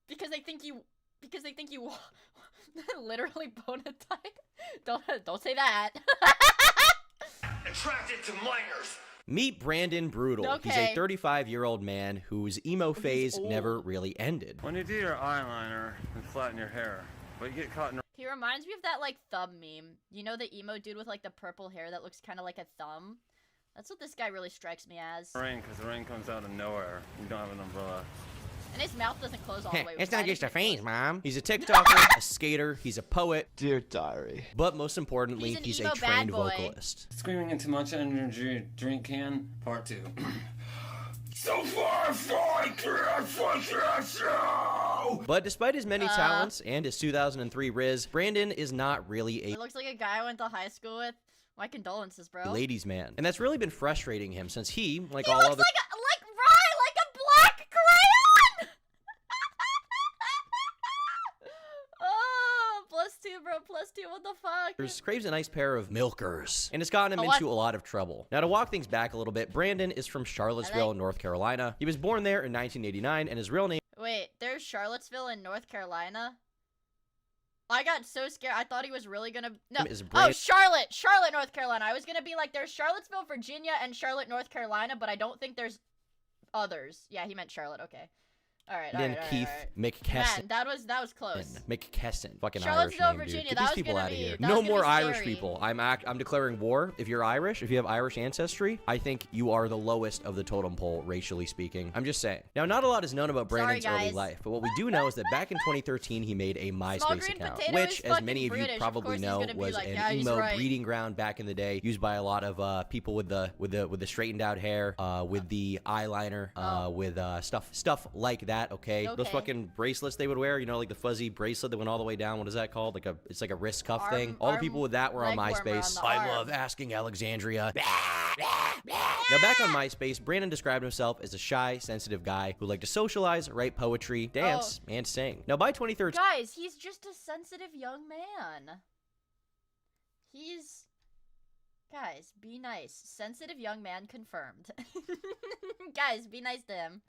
Because they think you literally bonatite. Don't say that. Attracted to minors. Meet Brandon Brutal. Okay. He's a 35-year-old man whose emo phase never really ended. When you do your eyeliner and flatten your hair, but you get caught in. He reminds me of that, like, thumb meme. You know the emo dude with, like, the purple hair that looks kind of like a thumb? That's what this guy really strikes me as. Rain, because the rain comes out of nowhere. You don't have an umbrella. And his mouth doesn't close all the way. It's not just a phase, Mom. He's a TikToker, a skater, he's a poet. Dear Diary. But most importantly, he's a trained vocalist. Screaming into much energy drink can, part 2. So far, But despite his many talents and his 2003 Riz, Brandon is not really It looks like a guy I went to high school with. My condolences, bro. ladies' man. And that's really been frustrating him since he, like He all looks other... like a black crayon! Oh, +2, bro, +2, what the fuck? craves a nice pair of milkers, and it's gotten him into a lot of trouble. Now, to walk things back a little bit, Brandon is from Charlottesville, North Carolina. He was born there in 1989, and his real name... Wait, there's Charlottesville in North Carolina? I got so scared. I thought he was really gonna... No. Oh, Charlotte, North Carolina. I was gonna be like, there's Charlottesville, Virginia, and Charlotte, North Carolina, but I don't think there's others. Yeah, he meant Charlotte. Okay. All right. Keith McKesson. Man, that was close. McKesson. Fucking Irish Charlottesville, name, Virginia. dude. Get That these was people gonna out of be- here. that No was gonna more be Irish scary. people. I'm declaring war. If you're Irish, if you have Irish ancestry, I think you are the lowest of the totem pole, racially speaking. I'm just saying. Now, not a lot is known about Brandon's early guys. life, but what we do know is that back in 2013, he made a MySpace Green account, Potato which, is as many fucking of you British. Of probably course he's know, gonna be was like, an yeah, he's emo right. breeding ground back in the day, used by a lot of people with the straightened out hair, with the eyeliner, with stuff like that. Okay, those fucking bracelets they would wear, you know, like the fuzzy bracelet that went all the way down. What is that called? It's like a wrist cuff thing. All the people with that were on MySpace. I love asking Alexandria. Now, back on MySpace, Brandon described himself as a shy, sensitive guy who liked to socialize, write poetry, dance, and sing. Now, by 2013, Guys, he's just a sensitive young man. Guys, be nice. Sensitive young man confirmed. Guys, be nice to him.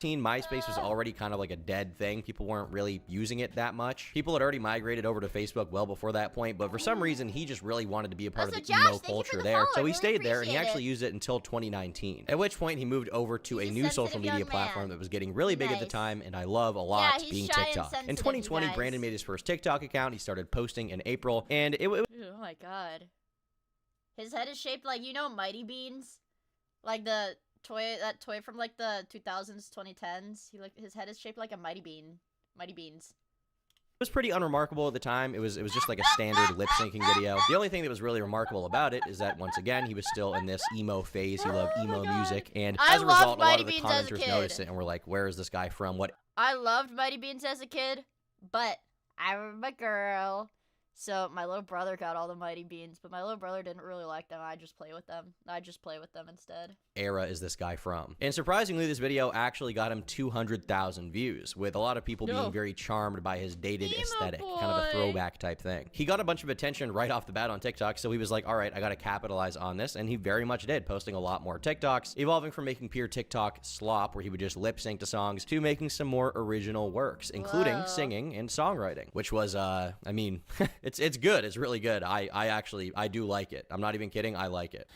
MySpace was already kind of like a dead thing. People weren't really using it that much. People had already migrated over to Facebook well before that point, but for some reason, he just really wanted to be a part of the emo culture there. So he stayed there, and he actually used it until 2019, at which point he moved over to a new social media platform that was getting really big at the time, and I love a lot, being TikTok. In 2020, Brandon made his first TikTok account. He started posting in April, and Oh my god. His head is shaped like, you know, Mighty Beans? Like that toy from like the 2000s, 2010s. His head is shaped like a Mighty Bean. Mighty Beans. It was pretty unremarkable at the time. It was just like a standard lip syncing video. The only thing that was really remarkable about it is that once again he was still in this emo phase. He loved emo music, and as a result, a lot of the commenters noticed it and were like, "Where is this guy from? What?" I loved Mighty Beans as a kid, but I'm a girl. So my little brother got all the Mighty Beans, but my little brother didn't really like them. I just play with them. I just play with them instead. Era is this guy from? And surprisingly, this video actually got him 200,000 views, with a lot of people being very charmed by his dated aesthetic, kind of a throwback type thing. He got a bunch of attention right off the bat on TikTok, so he was like, all right, I gotta capitalize on this, and he very much did, posting a lot more TikToks, evolving from making pure TikTok slop, where he would just lip sync to songs, to making some more original works, including singing and songwriting, which was, I mean, it's good. It's really good. I do like it. I'm not even kidding. I like it.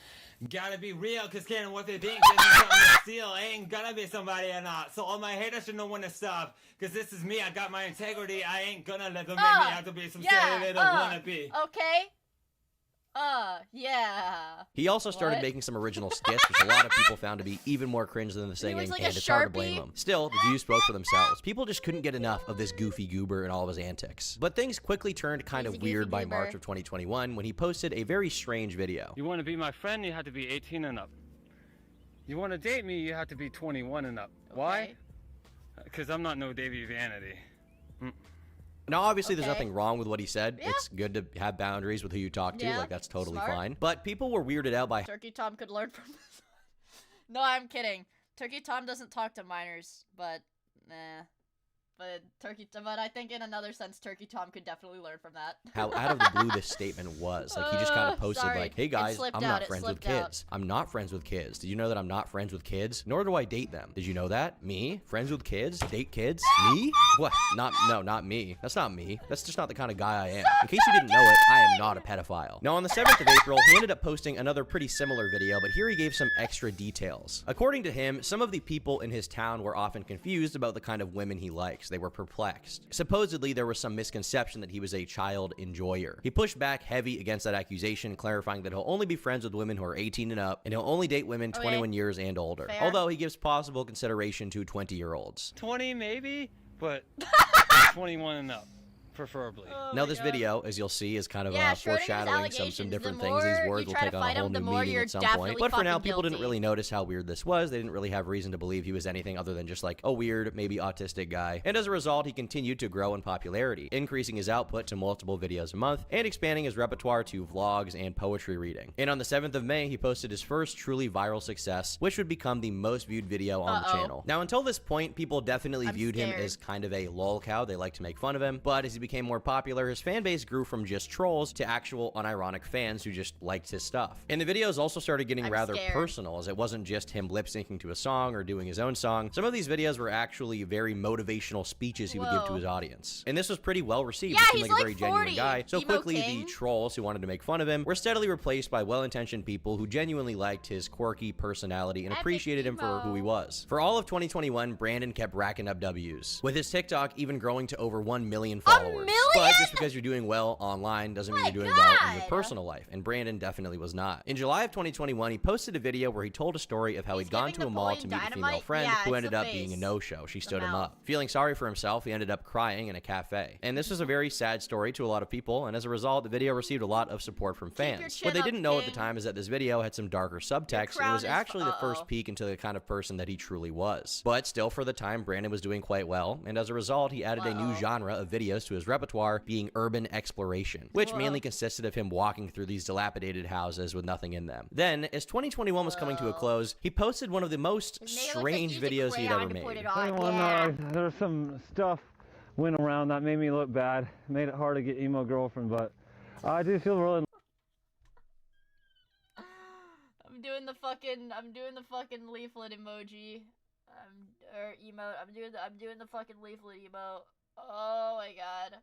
Gotta be real, cause Cannon, what they think this is something to steal. I ain't gonna be somebody or not. So all my haters should know when to stop. Cause this is me, I got my integrity. I ain't gonna let them make me out to be some silly little wannabe. Okay. Yeah. He also started making some original skits, which a lot of people found to be even more cringe than the singing, and it's hard to blame him. Still, the views spoke for themselves. People just couldn't get enough of this goofy goober and all of his antics. But things quickly turned kind of weird by March of 2021 when he posted a very strange video. You want to be my friend, you have to be 18 and up. You want to date me, you have to be 21 and up. Why? Because I'm not no Davey Vanity. Now, obviously, there's nothing wrong with what he said. Yeah. It's good to have boundaries with who you talk to. Like, that's totally fine. But people were weirded out by... Turkey Tom could learn from this. No, I'm kidding. Turkey Tom doesn't talk to minors, but... Nah. But I think in another sense, Turkey Tom could definitely learn from that. How out of the blue this statement was. Like, he just kind of posted like, hey guys, I'm not friends with kids. I'm not friends with kids. Did you know that I'm not friends with kids? Nor do I date them. Did you know that? Me? Friends with kids? Date kids? Me? What? Not me. That's not me. That's just not the kind of guy I am. In case you didn't know it, I am not a pedophile. Now, on the 7th of April, he ended up posting another pretty similar video, but here he gave some extra details. According to him, some of the people in his town were often confused about the kind of women he likes. They were perplexed. Supposedly, there was some misconception that he was a child enjoyer. He pushed back heavy against that accusation, clarifying that he'll only be friends with women who are 18 and up, and he'll only date women 21 years and older. Fair. Although he gives possible consideration to 20-year-olds. 20 maybe, but 21 and up. Preferably. Now this video, as you'll see, is kind of foreshadowing some different things. These words will take on a whole new meaning at some point. But for now, people didn't really notice how weird this was. They didn't really have reason to believe he was anything other than just like a weird, maybe autistic guy. And as a result, he continued to grow in popularity, increasing his output to multiple videos a month and expanding his repertoire to vlogs and poetry reading. And on the 7th of May, he posted his first truly viral success, which would become the most viewed video on the channel. Now, until this point, people definitely viewed him as kind of a lol cow. They liked to make fun of him, but as he became more popular, his fan base grew from just trolls to actual unironic fans who just liked his stuff. And the videos also started getting rather personal, as it wasn't just him lip syncing to a song or doing his own song. Some of these videos were actually very motivational speeches he would give to his audience. And this was pretty well received. Yeah, he seemed like a very genuine guy. So quickly, the trolls who wanted to make fun of him were steadily replaced by well-intentioned people who genuinely liked his quirky personality and appreciated him for who he was. For all of 2021, Brandon kept racking up W's, with his TikTok even growing to over 1 million followers. But just because you're doing well online doesn't mean you're doing well in your personal life, and Brandon definitely was not. In July of 2021, he posted a video where he told a story of how he'd gone to a mall to meet a female friend who ended up being a no-show. She stood him up. Feeling sorry for himself, he ended up crying in a cafe. And this was a very sad story to a lot of people, and as a result, the video received a lot of support from fans. What they didn't know at the time is that this video had some darker subtext, and it was actually the first peek into the kind of person that he truly was. But still, for the time, Brandon was doing quite well, and as a result, he added a new genre of videos to his repertoire, being urban exploration, which mainly consisted of him walking through these dilapidated houses with nothing in them. Then, as 2021 was coming to a close, he posted one of the most strange videos he'd ever made. There's some stuff went around that made me look bad, made it hard to get emo girlfriend, but I do feel really... I'm doing the fucking leaflet emoji. Or emote. I'm doing the fucking leaflet emote. Oh my god.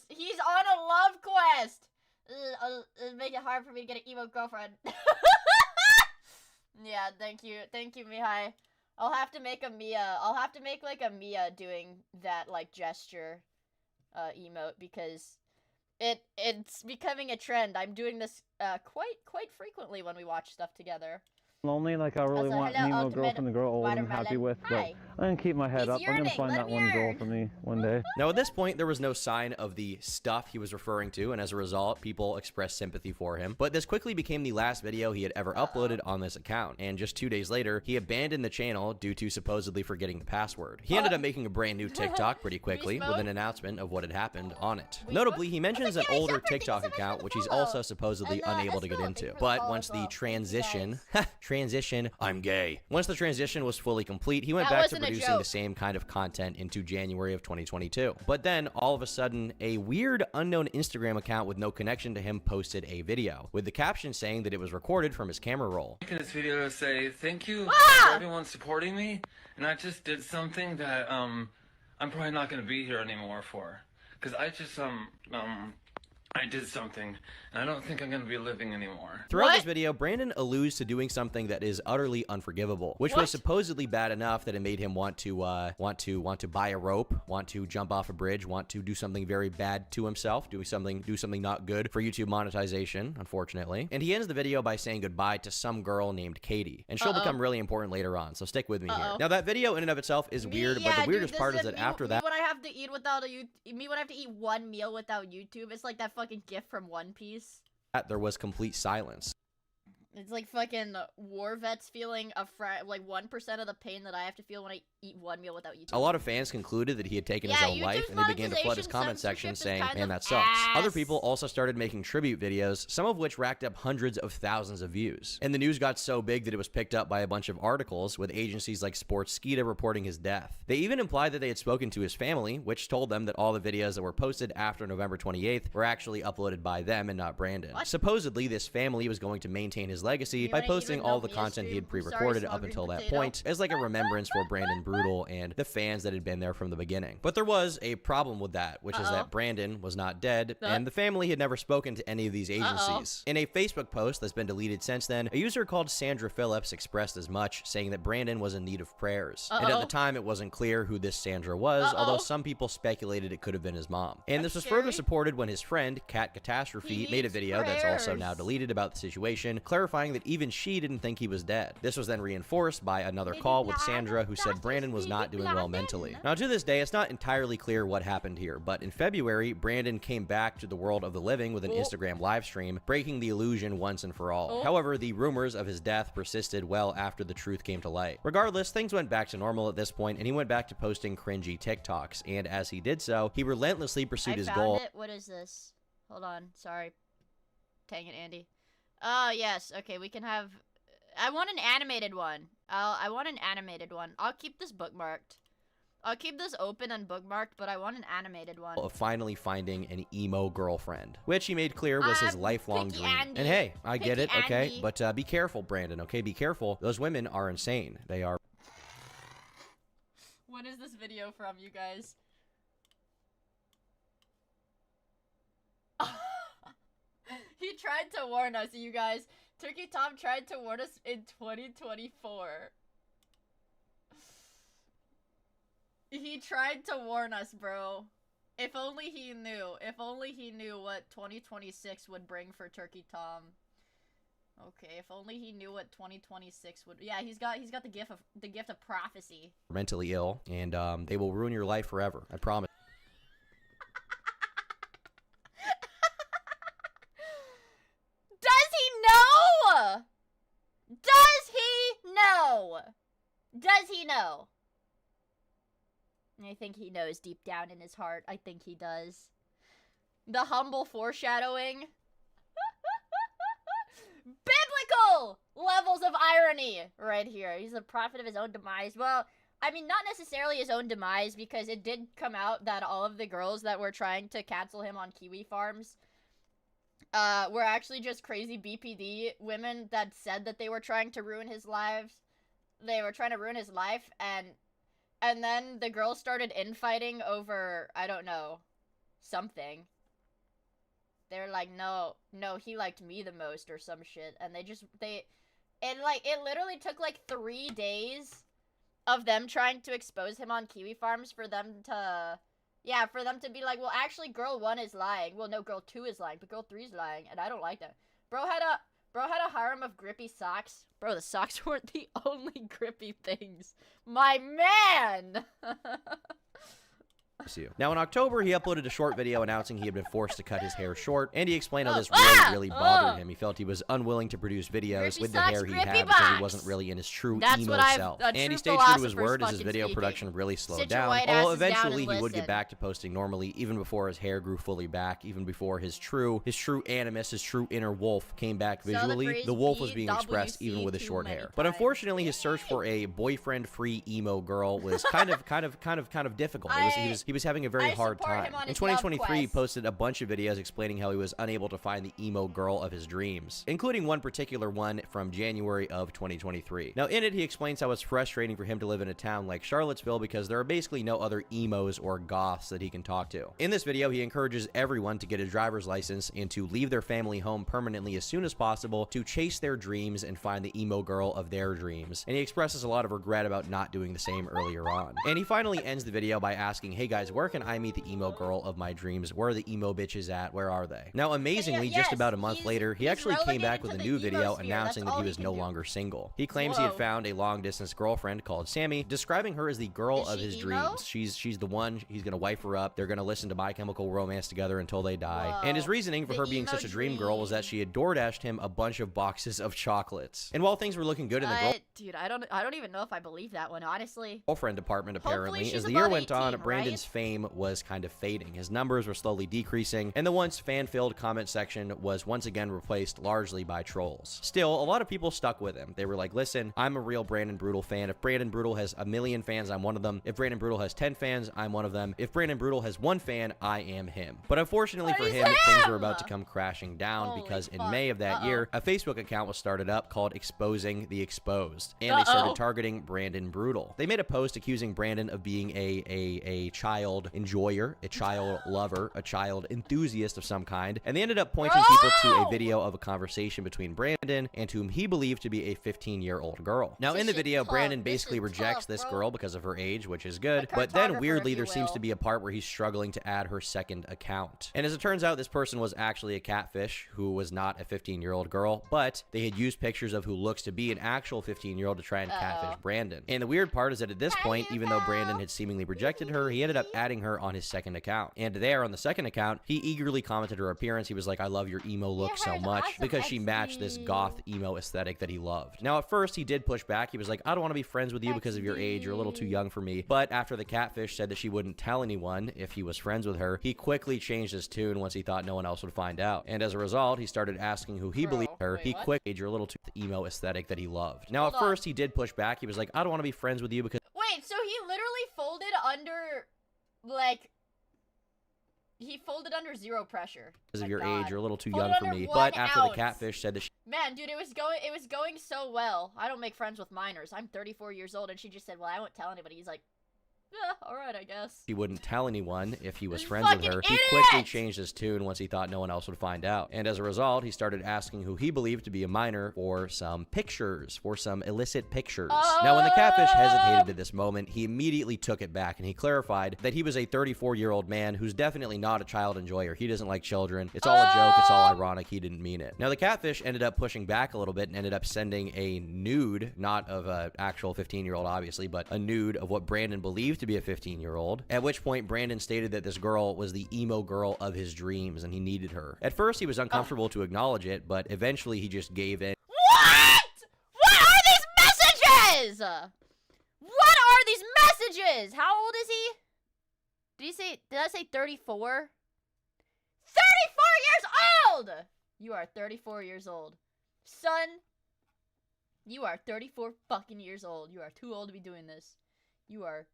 He's on a love quest! It'll make it hard for me to get an emo girlfriend. Yeah, thank you, Mihai. I'll have to make a miia. I'll have to make, like, a miia doing that, like, gesture, emote, because it's becoming a trend. I'm doing this, quite frequently when we watch stuff together. lonely, like I really want Nemo girl from the girl old I'm happy with, but I'm gonna keep my head up. I'm gonna find that one girl for me one day. Now at this point, there was no sign of the stuff he was referring to, and as a result, people expressed sympathy for him. But this quickly became the last video he had ever uploaded on this account, and just 2 days later, he abandoned the channel due to supposedly forgetting the password. He ended up making a brand new TikTok pretty quickly with an announcement of what had happened on it. Notably, he mentions an older TikTok account, which he's also supposedly unable to get into. But once the transition, I'm gay. Once the transition was fully complete, he went back to producing the same kind of content into January of 2022. But then, all of a sudden, a weird unknown Instagram account with no connection to him posted a video, with the caption saying that it was recorded from his camera roll. I'm making this video to say thank you for everyone supporting me, and I just did something that I'm probably not gonna be here anymore for, because I just I did something, and I don't think I'm gonna be living anymore. Throughout this video, Brandon alludes to doing something that is utterly unforgivable, which was supposedly bad enough that it made him want to buy a rope, want to jump off a bridge, want to do something very bad to himself, do something not good for YouTube monetization, unfortunately. And he ends the video by saying goodbye to some girl named Katie, and she'll become really important later on. So stick with me here. Now that video in and of itself is weird, but the weirdest part is that after that, when I have to eat without when I have to eat one meal without YouTube, it's like that fucking gift from One Piece. there was complete silence. It's like fucking war vets feeling like 1% of the pain that I have to feel when I eat one meal without YouTube. A lot of fans concluded that he had taken his own life, and they began to flood his comment section saying, man, that sucks. Other people also started making tribute videos, some of which racked up hundreds of thousands of views. And the news got so big that it was picked up by a bunch of articles, with agencies like Sportskeeda reporting his death. They even implied that they had spoken to his family, which told them that all the videos that were posted after November 28th were actually uploaded by them and not Brandon. Supposedly, this family was going to maintain his legacy by posting all the content he had pre-recorded up until that point as like a remembrance for Brandon Brutal and the fans that had been there from the beginning. But there was a problem with that, which is that Brandon was not dead, and the family had never spoken to any of these agencies. In a Facebook post that's been deleted since then, a user called Sandra Phillips expressed as much, saying that Brandon was in need of prayers. And at the time, it wasn't clear who this Sandra was, although some people speculated it could have been his mom. And this was further supported when his friend, Cat Catastrophe, made a video that's also now deleted about the situation, clarifying that even she didn't think he was dead. This was then reinforced by another call with Sandra, who said Brandon was not doing well mentally. Now, to this day, it's not entirely clear what happened here, but in February, Brandon came back to the world of the living with an Instagram live stream, breaking the illusion once and for all. However, the rumors of his death persisted well after the truth came to light. Regardless, things went back to normal at this point, and he went back to posting cringy TikToks, and as he did so, he relentlessly pursued his goal. What is this? Hold on, sorry. Dang it, Andy. Oh, yes. Okay, we can have... I want an animated one. I want an animated one. I'll keep this bookmarked. I'll keep this open and bookmarked, but I want an animated one. Of finally finding an emo girlfriend, which he made clear was his lifelong dream. Andy. And hey, I get it, okay? Andy. But be careful, Brandon, okay? Be careful. Those women are insane. They are... What is this video from, you guys? He tried to warn us, you guys. Turkey Tom tried to warn us in 2024. He tried to warn us, bro. If only he knew. If only he knew what 2026 would bring for Turkey Tom. Okay, if only he knew what 2026 would. Yeah, he's got the gift of prophecy. Mentally ill, and they will ruin your life forever. I promise. Does he know? I think he knows deep down in his heart. I think he does. The humble foreshadowing. Biblical levels of irony right here. He's a prophet of his own demise. Well, I mean, not necessarily his own demise, because it did come out that all of the girls that were trying to cancel him on Kiwi Farms were actually just crazy BPD women that said that they were trying to ruin his lives. They were trying to ruin his life, and then the girls started infighting over, I don't know, something. They were like, no, he liked me the most, or some shit, and it literally took like 3 days of them trying to expose him on Kiwi Farms for them to be like, well, actually, girl 1 is lying. Well, no, girl 2 is lying, but girl 3 is lying, and I don't like that. Bro Bro had a harem of grippy socks. Bro, the socks weren't the only grippy things. My man! Now in October, he uploaded a short video announcing he had been forced to cut his hair short, and he explained how this really bothered him. He felt he was unwilling to produce videos with the hair he had because he wasn't really in his true emo self. And he stayed true to his word as his video production really slowed down, although eventually he would get back to posting normally even before his hair grew fully back, even before his true animus, his true inner wolf came back visually. The wolf was being expressed even with his short hair. But unfortunately, his search for a boyfriend-free emo girl was kind of difficult. He was having a very hard time. In 2023, he posted a bunch of videos explaining how he was unable to find the emo girl of his dreams, including one particular one from January of 2023. Now, in it, he explains how it's frustrating for him to live in a town like Charlottesville because there are basically no other emos or goths that he can talk to. In this video, he encourages everyone to get a driver's license and to leave their family home permanently as soon as possible to chase their dreams and find the emo girl of their dreams. And he expresses a lot of regret about not doing the same earlier on. And he finally ends the video by asking, hey guys, where can I meet the emo girl of my dreams? Where are the emo bitches at? Where are they? Now, amazingly, just about a month later, he actually came back with a new video announcing that he was no longer single. He claims he had found a long-distance girlfriend called Sammy, describing her as the girl of his dreams. She's the one. He's gonna wife her up. They're gonna listen to My Chemical Romance together until they die. And his reasoning for her being such a dream girl was that she had DoorDashed him a bunch of boxes of chocolates. And while things were looking good in the Dude, I don't even know if I believe that one, honestly. Girlfriend department, apparently, as the year went on, Brandon's fame was kind of fading. His numbers were slowly decreasing, and the once fan-filled comment section was once again replaced largely by trolls. Still, a lot of people stuck with him. They were like, listen, I'm a real Brandon Brutal fan. If Brandon Brutal has 1 million fans, I'm one of them. If Brandon Brutal has 10 fans, I'm one of them. If Brandon Brutal has 1 fan, I am him. But unfortunately for him, things were about to come crashing down because in May of that year, a Facebook account was started up called Exposing the Exposed, and they started targeting Brandon Brutal. They made a post accusing Brandon of being a child enjoyer, a child lover, a child enthusiast of some kind, and they ended up pointing people to a video of a conversation between Brandon and whom he believed to be a 15-year-old girl. Now, in the video, Brandon basically rejects this girl because of her age, which is good, but then weirdly, there seems to be a part where he's struggling to add her second account. And as it turns out, this person was actually a catfish who was not a 15-year-old girl, but they had used pictures of who looks to be an actual 15-year-old to try and catfish Brandon. And the weird part is that at this point, even though Brandon had seemingly rejected her, he ended up adding her on his second account. And there on the second account, he eagerly commented her appearance. He was like, I love your emo look so much, because she matched this goth emo aesthetic that he loved. Now, at first, he did push back. He was like, I don't want to be friends with you because of your age. You're a little too young for me. But after the catfish said that she wouldn't tell anyone if he was friends with her, he quickly changed his tune once he thought no one else would find out. And as a result, he started asking who he believed her. He quickly, you're a little too emo aesthetic that he loved. Now, at first, he did push back. He was like, I don't want to be friends with you because... Wait, so he literally folded under, like... He folded under zero pressure. Because of your age, you're a little too young for me. But after the catfish said that she... Man, dude, it was going so well. I don't make friends with minors. I'm 34 years old, and she just said, well, I won't tell anybody. He's like, yeah, alright, I guess. He wouldn't tell anyone if he was friends with her. He quickly changed his tune once he thought no one else would find out. And as a result, he started asking who he believed to be a minor for some pictures, for some illicit pictures. Now, when the catfish hesitated at this moment, he immediately took it back, and he clarified that he was a 34-year-old man who's definitely not a child enjoyer. He doesn't like children. It's all a joke. It's all ironic. He didn't mean it. Now, the catfish ended up pushing back a little bit and ended up sending a nude, not of an actual 15-year-old, obviously, but a nude of what Brandon believed to be a 15-year-old, at which point Brandon stated that this girl was the emo girl of his dreams and he needed her. At first, he was uncomfortable to acknowledge it, but eventually he just gave in. What? What are these messages? What are these messages? How old is he? Did I say 34? 34 years old! You are 34 years old. Son, you are 34 fucking years old. You are too old to be doing this. You are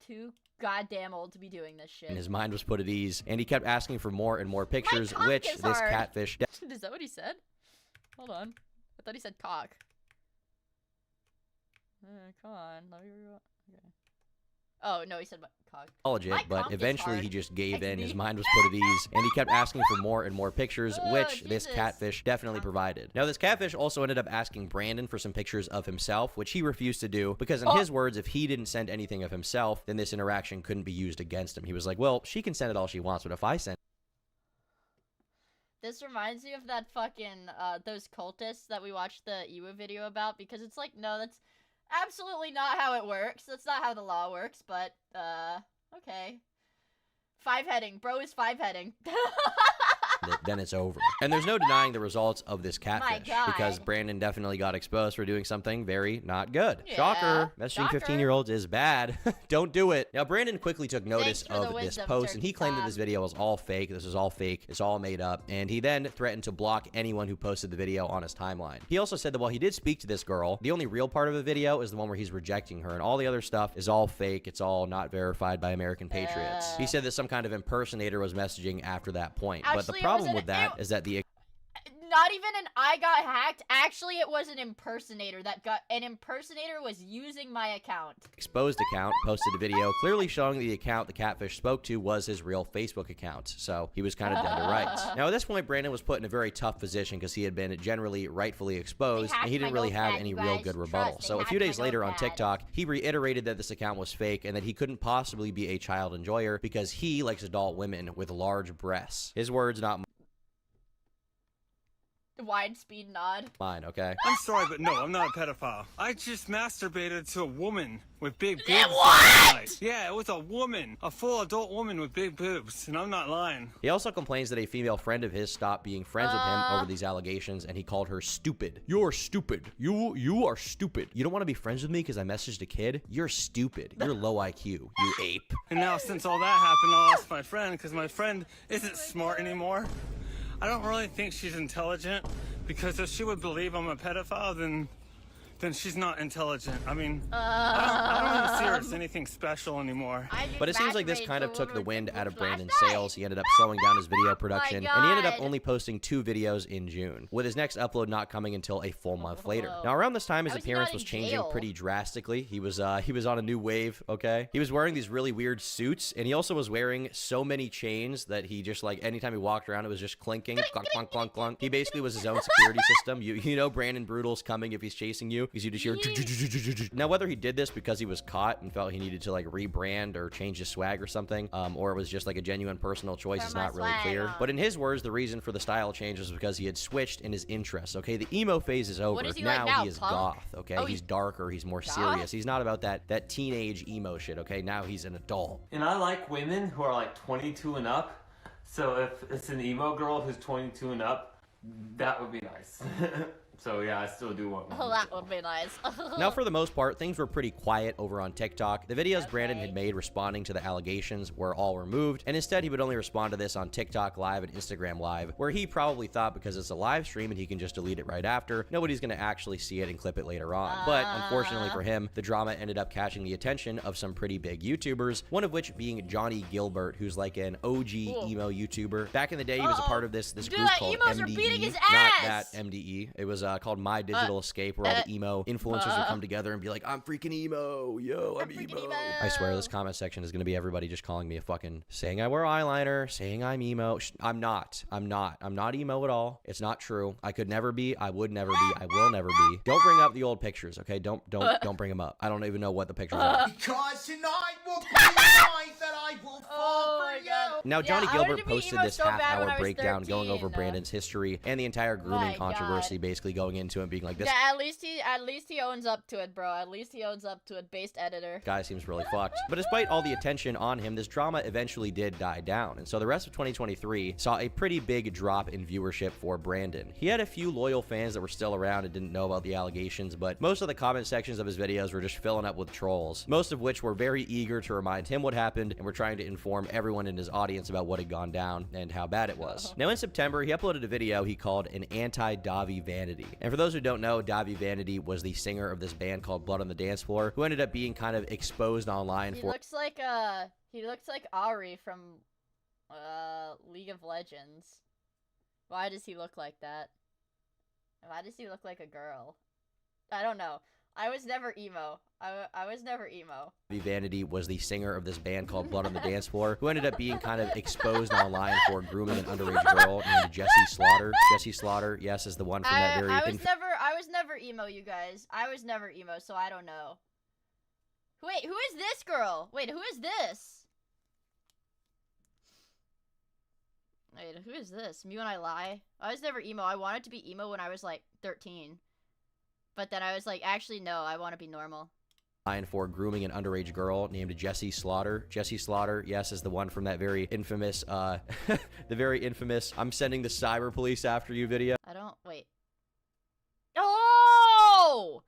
too goddamn old to be doing this shit. And his mind was put at ease, and he kept asking for more and more pictures, which this catfish... Is that what he said? Hold on. I thought he said cock. Come on. Okay. Oh, no, he said cock. But eventually he just gave in. His mind was put at ease, and he kept asking for more and more pictures, which this catfish definitely provided. Now, this catfish also ended up asking Brandon for some pictures of himself, which he refused to do, because in his words, if he didn't send anything of himself, then this interaction couldn't be used against him. He was like, well, she can send it all she wants, but if I send... This reminds me of that fucking, those cultists that we watched the Iwa video about, because it's like, no, that's absolutely not how it works. That's not how the law works, but, okay. Five-heading. Bro is five-heading. Then it's over. And there's no denying the results of this catfish, because Brandon definitely got exposed for doing something very not good. Yeah, shocker. Messaging 15-year-olds is bad. Don't do it. Now, Brandon quickly took notice of this post, and he claimed that this video was all fake. This was all fake. It's all made up. And he then threatened to block anyone who posted the video on his timeline. He also said that while he did speak to this girl, the only real part of the video is the one where he's rejecting her, and all the other stuff is all fake. It's all not verified by American patriots. He said that some kind of impersonator was messaging after that point. Actually, but the problem with that is that the not even an I got hacked. Actually, it was an impersonator was using my account. Exposed account posted a video clearly showing the account the catfish spoke to was his real Facebook account. So he was kind of dead to rights. Now at this point, Brandon was put in a very tough position because he had been generally rightfully exposed and he didn't really have any real good rebuttal. So a few days later on TikTok, he reiterated that this account was fake and that he couldn't possibly be a child enjoyer because he likes adult women with large breasts. His words, not wide speed nod. Mine, okay? I'm sorry, but no, I'm not a pedophile. I just masturbated to a woman with big boobs. What? Yeah, it was a woman. A full adult woman with big boobs, and I'm not lying. He also complains that a female friend of his stopped being friends with him over these allegations, and he called her stupid. You're stupid. You are stupid. You don't want to be friends with me because I messaged a kid? You're stupid. You're low IQ, you ape. And now since all that happened, I lost my friend because my friend isn't smart anymore. I don't really think she's intelligent, because if she would believe I'm a pedophile, then she's not intelligent. I mean, I don't even see her as anything special anymore. But it seems like this kind of took the wind out of Brandon's sails. He ended up slowing down his video production, and he ended up only posting 2 videos in June, with his next upload not coming until a full month later. Now, around this time, his appearance was changing pretty drastically. He was on a new wave, okay? He was wearing these really weird suits, and he also was wearing so many chains that he just, like, anytime he walked around, it was just clinking, clunk, clunk, clunk, clunk. He basically was his own security system. You know Brandon Brutal's coming if he's chasing you, because you just hear... Now, whether he did this because he was caught and felt he needed to, like, rebrand or change his swag or something, or it was just, like, a genuine personal choice is not really clear. But in his words, the reason for the style change was because he had switched in his interests, okay? The emo phase is over. What is he now, like now, he is punk? goth, okay? He's darker, he's more serious. He's not about that teenage emo shit, okay? Now he's an adult. And I like women who are like 22 and up. So if it's an emo girl who's 22 and up, that would be nice. So yeah, I still do want one. Oh, that would be nice. Now, for the most part, things were pretty quiet over on TikTok. The videos Brandon had made responding to the allegations were all removed, and instead he would only respond to this on TikTok Live and Instagram Live, where he probably thought because it's a live stream and he can just delete it right after, nobody's going to actually see it and clip it later on. But unfortunately for him, the drama ended up catching the attention of some pretty big YouTubers, one of which being Johnny Gilbert, who's like an OG emo YouTuber. Back in the day, he was a part of this group called MDE, not that MDE. It was called My Digital Escape, where all the emo influencers would come together and be like, I'm freaking emo, yo, I'm emo. I swear this comment section is going to be everybody just calling me a fucking, saying I wear eyeliner, saying I'm emo. I'm not emo at all. It's not true. I could never be. I would never be. I will never be. Don't bring up the old pictures, okay? Don't bring them up. I don't even know what the pictures are. Because tonight will be the night that I will fall for you. Now, Johnny Gilbert posted this half-hour breakdown going over Brandon's history and the entire grooming controversy, basically going into him being like this. Yeah, at least he owns up to it, bro. At least he owns up to it. Based editor. Guy seems really fucked. But despite all the attention on him, this drama eventually did die down. And so the rest of 2023 saw a pretty big drop in viewership for Brandon. He had a few loyal fans that were still around and didn't know about the allegations, but most of the comment sections of his videos were just filling up with trolls, most of which were very eager to remind him what happened and were trying to inform everyone in his audience about what had gone down and how bad it was. Now, in September, he uploaded a video he called an anti-Davi Vanity. And for those who don't know, Davi Vanity was the singer of this band called Blood on the Dance Floor, who ended up being kind of exposed online he looks like Ari from League of Legends. Why does he look like that? Why does he look like a girl? I don't know. I was never emo. I was never emo. Vanity was the singer of this band called Blood on the Dance Floor, who ended up being kind of exposed online for grooming an underage girl named Jessie Slaughter. Jessie Slaughter, yes, is the one from that very... I was never emo, you guys. I was never emo, so I don't know. Wait, who is this girl? Wait, who is this? Wait, who is this? Me When I Lie? I was never emo. I wanted to be emo when I was like 13. But then I was like, actually, no, I want to be normal. For grooming an underage girl named Jessie Slaughter. Jessie Slaughter, yes, is the one from that very infamous, the very infamous "I'm sending the cyber police after you" video. I don't, wait. Oh!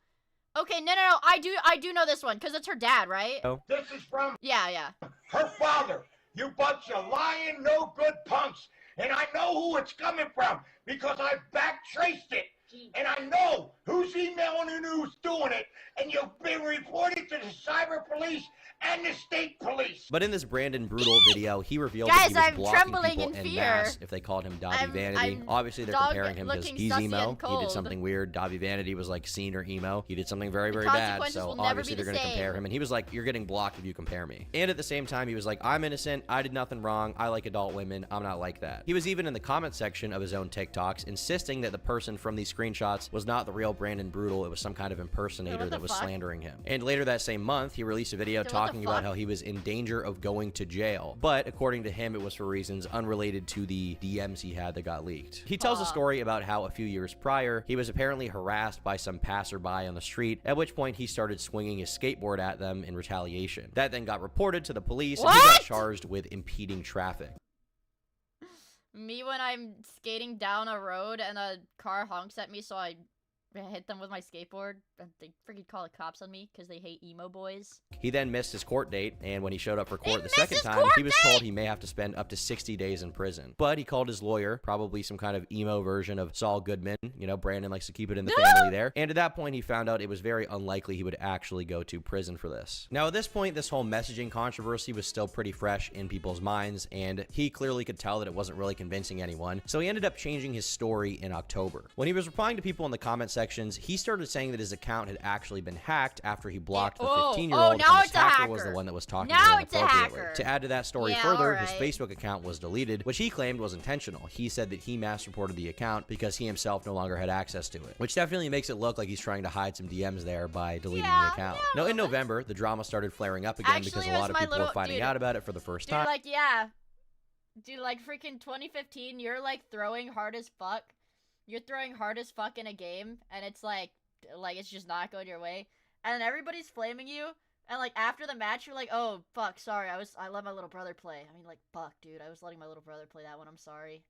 Okay, no. I do know this one, because it's her dad, right? Oh. This is from Yeah. her father. You bunch of lying, no good punks. And I know who it's coming from, because I backtraced it. And I know who's emailing and who's doing it. And you've been reported to the cyber police and the state police. But in this Brandon Brutal video, he revealed that he was blocking people en masse if they called him Dobby Vanity. Obviously, they're comparing him because he's emo. He did something weird. Dobby Vanity was like senior emo. He did something very, very bad. So obviously, they're going to compare him. And he was like, "You're getting blocked if you compare me." And at the same time, he was like, "I'm innocent. I did nothing wrong. I like adult women. I'm not like that." He was even in the comment section of his own TikToks insisting that the person from these screenshots was not the real Brandon Brutal. It was some kind of impersonator that was slandering him. And later that same month, he released a video talking about how he was in danger of going to jail. But according to him, it was for reasons unrelated to the DMs he had that got leaked. He tells a story about how a few years prior, he was apparently harassed by some passerby on the street, at which point he started swinging his skateboard at them in retaliation. That then got reported to the police, and he got charged with impeding traffic. Me when I'm skating down a road and a car honks at me, so I hit them with my skateboard. They freaking call the cops on me because they hate emo boys. He then missed his court date, and when he showed up for court the second time, he was told he may have to spend up to 60 days in prison. But he called his lawyer, probably some kind of emo version of Saul Goodman. You know, Brandon likes to keep it in the family there. And at that point, he found out it was very unlikely he would actually go to prison for this. Now, at this point, this whole messaging controversy was still pretty fresh in people's minds, and he clearly could tell that it wasn't really convincing anyone. So he ended up changing his story in October. When he was replying to people in the comment sections, he started saying that his account had actually been hacked after he blocked the 15-year-old, and this hacker was the one that was talking to him inappropriately. To add to that story further, his Facebook account was deleted, which he claimed was intentional. He said that he mass reported the account because he himself no longer had access to it, which definitely makes it look like he's trying to hide some DMs there by deleting the account. Now, in November, the drama started flaring up again because a lot of people were finding out about it for the first time. Like, dude, like freaking 2015, you're like throwing hard as fuck. You're throwing hard as fuck in a game, and it's like it's just not going your way, and then everybody's flaming you, and like after the match you're like, oh fuck, sorry, I let my little brother play. I mean, like, fuck, dude, I was letting my little brother play that one, I'm sorry.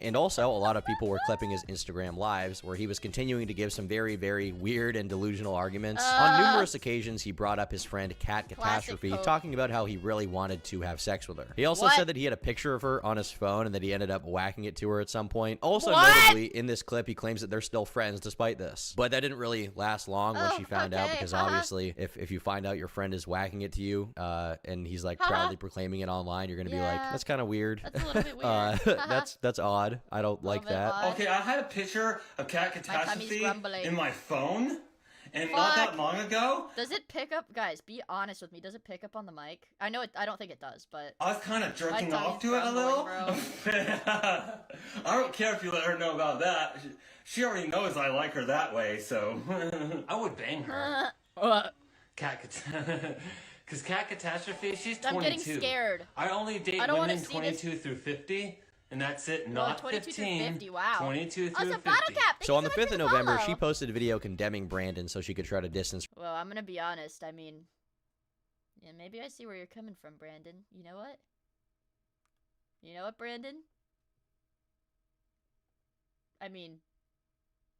And also, a lot of people were clipping his Instagram lives where he was continuing to give some very, very weird and delusional arguments. On numerous occasions, he brought up his friend Cat Catastrophe, talking about how he really wanted to have sex with her. He also said that he had a picture of her on his phone and that he ended up whacking it to her at some point. Also, notably, in this clip, he claims that they're still friends despite this. But that didn't really last long once she found out, because obviously, if you find out your friend is whacking it to you, and he's like proudly proclaiming it online, you're gonna be like, that's kind of weird. That's a little bit weird. That's odd. I don't like that. Okay, I had a picture of Cat Catastrophe in my phone, and not that long ago. Does it pick up, guys? Be honest with me. Does it pick up on the mic? I know it. I don't think it does, but I was kind of jerking off to it a little. I don't care if you let her know about that. She already knows I like her that way, so I would bang her. Because Cat Catastrophe, she's 22. I'm getting scared. I only date women 22 through 50. And that's it, not 22 15. Through 50, wow. 22 through 50. So on the 5th of November, she posted a video condemning Brandon so she could try to distance. Well, I'm gonna be honest. I mean, yeah, maybe I see where you're coming from, Brandon. You know what? You know what, Brandon? I mean,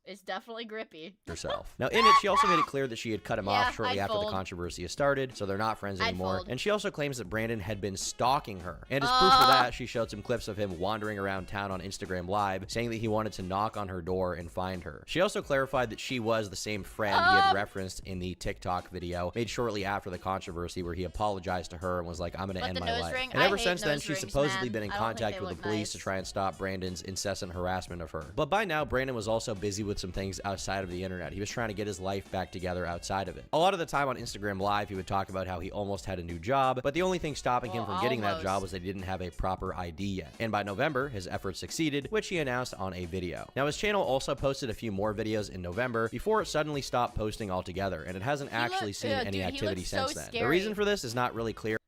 it's definitely grippy. Herself. Now, in it, she also made it clear that she had cut him off shortly after the controversy had started, so they're not friends anymore. And she also claims that Brandon had been stalking her. And as proof for that, she showed some clips of him wandering around town on Instagram Live, saying that he wanted to knock on her door and find her. She also clarified that she was the same friend he had referenced in the TikTok video made shortly after the controversy, where he apologized to her and was like, I'm gonna end my life. And ever since then, she's supposedly been in contact with the police to try and stop Brandon's incessant harassment of her. But by now, Brandon was also busy with some things outside of the internet. He was trying to get his life back together outside of it. A lot of the time on Instagram Live, he would talk about how he almost had a new job, but the only thing stopping him from getting that job was that he didn't have a proper ID yet. And by November, his efforts succeeded, which he announced on a video. Now, his channel also posted a few more videos in November before it suddenly stopped posting altogether, and it hasn't actually seen any activity since then. The reason for this is not really clear.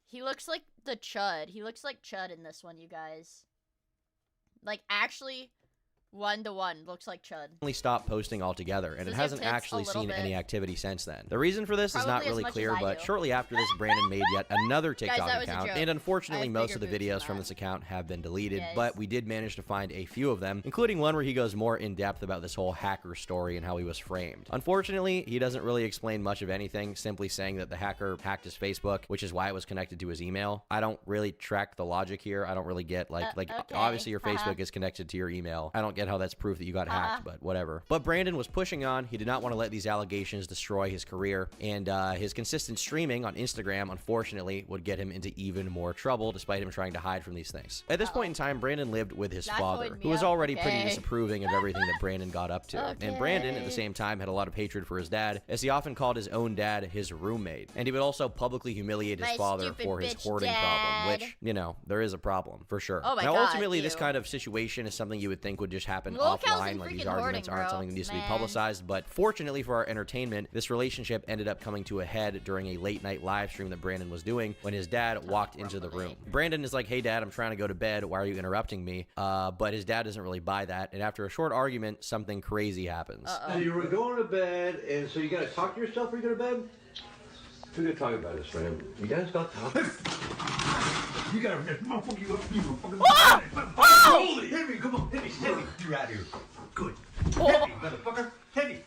He looks like the Chud. He looks like Chud in this one, you guys. Like, actually, 1-to-1 looks like Chud. Only stopped posting altogether, and it hasn't actually seen any activity since then. The reason for this is not really clear, but shortly after this, Brandon made yet another TikTok account, and unfortunately most of the videos from this account have been deleted, but we did manage to find a few of them, including one where he goes more in depth about this whole hacker story and how he was framed. Unfortunately, he doesn't really explain much of anything, simply saying that the hacker hacked his Facebook, which is why it was connected to his email. I don't really track the logic here. I don't really get, like obviously your Facebook is connected to your email. I don't get how that's proof that you got hacked, but whatever. But Brandon was pushing on. He did not want to let these allegations destroy his career, and his consistent streaming on Instagram, unfortunately, would get him into even more trouble, despite him trying to hide from these things. At this point in time, Brandon lived with his father, who was already pretty disapproving of everything that Brandon got up to. And Brandon, at the same time, had a lot of hatred for his dad, as he often called his own dad his roommate. And he would also publicly humiliate his father for his hoarding problem, which, you know, there is a problem, for sure. Oh my now, God, ultimately, this kind of situation is something you would think would just happen offline, like these arguments aren't something that needs to be publicized, but fortunately for our entertainment, this relationship ended up coming to a head during a late night live stream that Brandon was doing when his dad walked into the room. Brandon is like, "Hey dad, I'm trying to go to bed, why are you interrupting me?" But his dad doesn't really buy that, and after a short argument, something crazy happens. So you were going to bed, and so you gotta talk to yourself before you go to bed? We're gonna talk about this, man. You guys got to talk. You gotta motherfucker, you fucking holy! Hit me, come on, hit me, you're out here. Good. Hit me, motherfucker, hit me.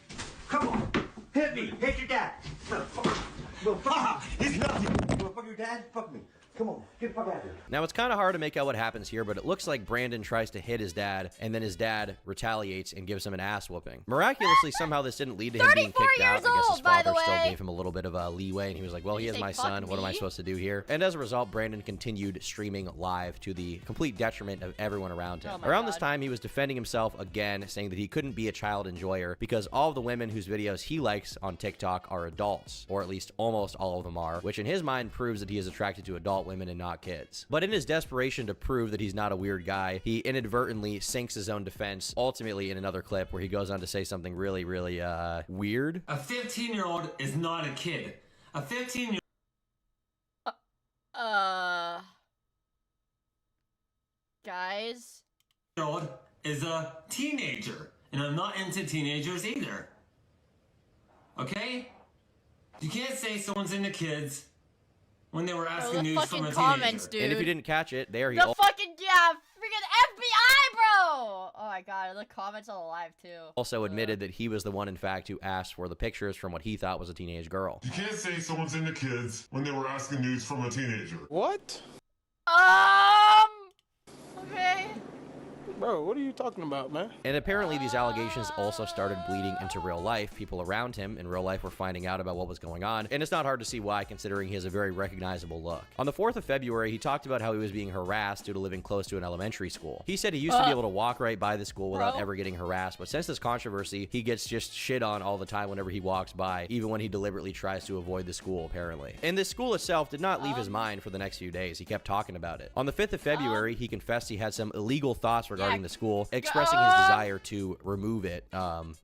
Come on, hit me, hit your dad. Motherfucker, he's nothing. Motherfucker, your dad, fuck me. Come on, get the fuck out of here. Now, it's kind of hard to make out what happens here, but it looks like Brandon tries to hit his dad, and then his dad retaliates and gives him an ass whooping. Miraculously, somehow this didn't lead to him being kicked out. I guess his father still gave him a little bit of a leeway, and he was like, well, he is my son. What am I supposed to do here? And as a result, Brandon continued streaming live to the complete detriment of everyone around him. Around this time, he was defending himself again, saying that he couldn't be a child enjoyer because all of the women whose videos he likes on TikTok are adults, or at least almost all of them are, which in his mind proves that he is attracted to adult women and not kids. But in his desperation to prove that he's not a weird guy, he inadvertently sinks his own defense, ultimately in another clip where he goes on to say something really, really, weird. A 15-year-old is not a kid. A 15-year-old... Guys? ...is a teenager, and I'm not into teenagers either. Okay? You can't say someone's into kids when they were asking news from a teenager. Dude. And if you didn't catch it, there he... The fucking, yeah, freaking FBI, bro! Oh my God, the comments are alive, too. Also admitted that he was the one, in fact, who asked for the pictures from what he thought was a teenage girl. You can't say someone's into kids when they were asking news from a teenager. What? Okay. Bro, what are you talking about, man? And apparently these allegations also started bleeding into real life. People around him in real life were finding out about what was going on, and it's not hard to see why, considering he has a very recognizable look. On the 4th of February, he talked about how he was being harassed due to living close to an elementary school. He said he used to be able to walk right by the school without ever getting harassed, but since this controversy, he gets just shit on all the time whenever he walks by, even when he deliberately tries to avoid the school, apparently. And this school itself did not leave his mind for the next few days. He kept talking about it. On the 5th of February, he confessed he had some illegal thoughts regarding the school, expressing his desire to remove it,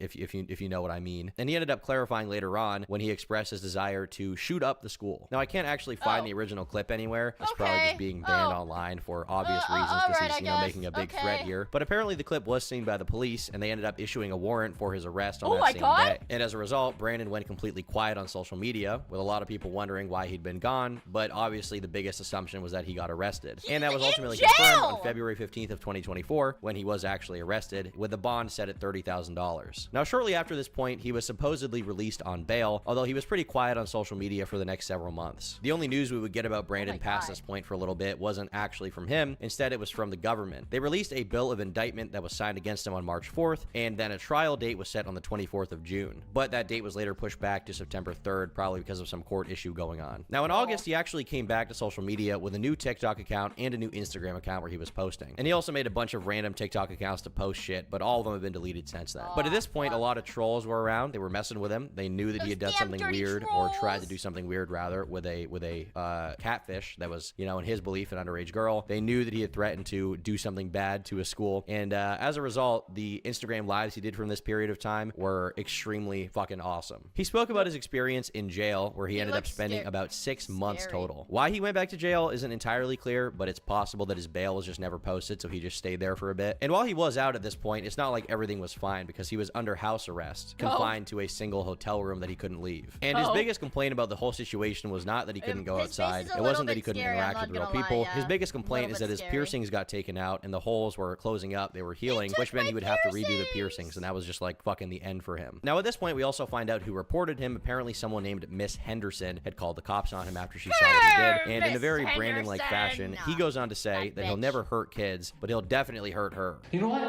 if you know what I mean. And he ended up clarifying later on when he expressed his desire to shoot up the school. Now, I can't actually find the original clip anywhere. It's probably just being banned online for obvious reasons, because he's, you know, making a big threat here. But apparently the clip was seen by the police, and they ended up issuing a warrant for his arrest on that same day. And as a result, Brandon went completely quiet on social media, with a lot of people wondering why he'd been gone, but obviously the biggest assumption was that he got arrested. And that was ultimately confirmed on February 15th of 2024, when he was actually arrested, with the bond set at $30,000. Now, shortly after this point, he was supposedly released on bail, although he was pretty quiet on social media for the next several months. The only news we would get about Brandon past this point for a little bit wasn't actually from him. Instead, it was from the government. They released a bill of indictment that was signed against him on March 4th, and then a trial date was set on the 24th of June. But that date was later pushed back to September 3rd, probably because of some court issue going on. Now, in August, he actually came back to social media with a new TikTok account and a new Instagram account where he was posting. And he also made a bunch of random random TikTok accounts to post shit, but all of them have been deleted since then. But at this point, a lot of trolls were around. They were messing with him. They knew that he had done something weird, or tried to do something weird, rather, with a catfish that was, you know, in his belief, an underage girl. They knew that he had threatened to do something bad to a school, and as a result, the Instagram lives he did from this period of time were extremely fucking awesome. He spoke about his experience in jail, where he ended up spending about 6 months total. Why he went back to jail isn't entirely clear, but it's possible that his bail was just never posted, so he just stayed there for a bit. And while he was out at this point, it's not like everything was fine, because he was under house arrest, confined to a single hotel room that he couldn't leave. And his biggest complaint about the whole situation was not that he couldn't go outside. It wasn't that he couldn't interact with real people. His biggest complaint is that his piercings got taken out and the holes were closing up. They were healing, which meant he would have to redo the piercings, and that was just like fucking the end for him. Now at this point, we also find out who reported him. Apparently someone named Miss Henderson had called the cops on him after she saw what he did. And in a very Brandon-like fashion, he goes on to say that he'll never hurt kids, but he'll definitely hurt her. You know what?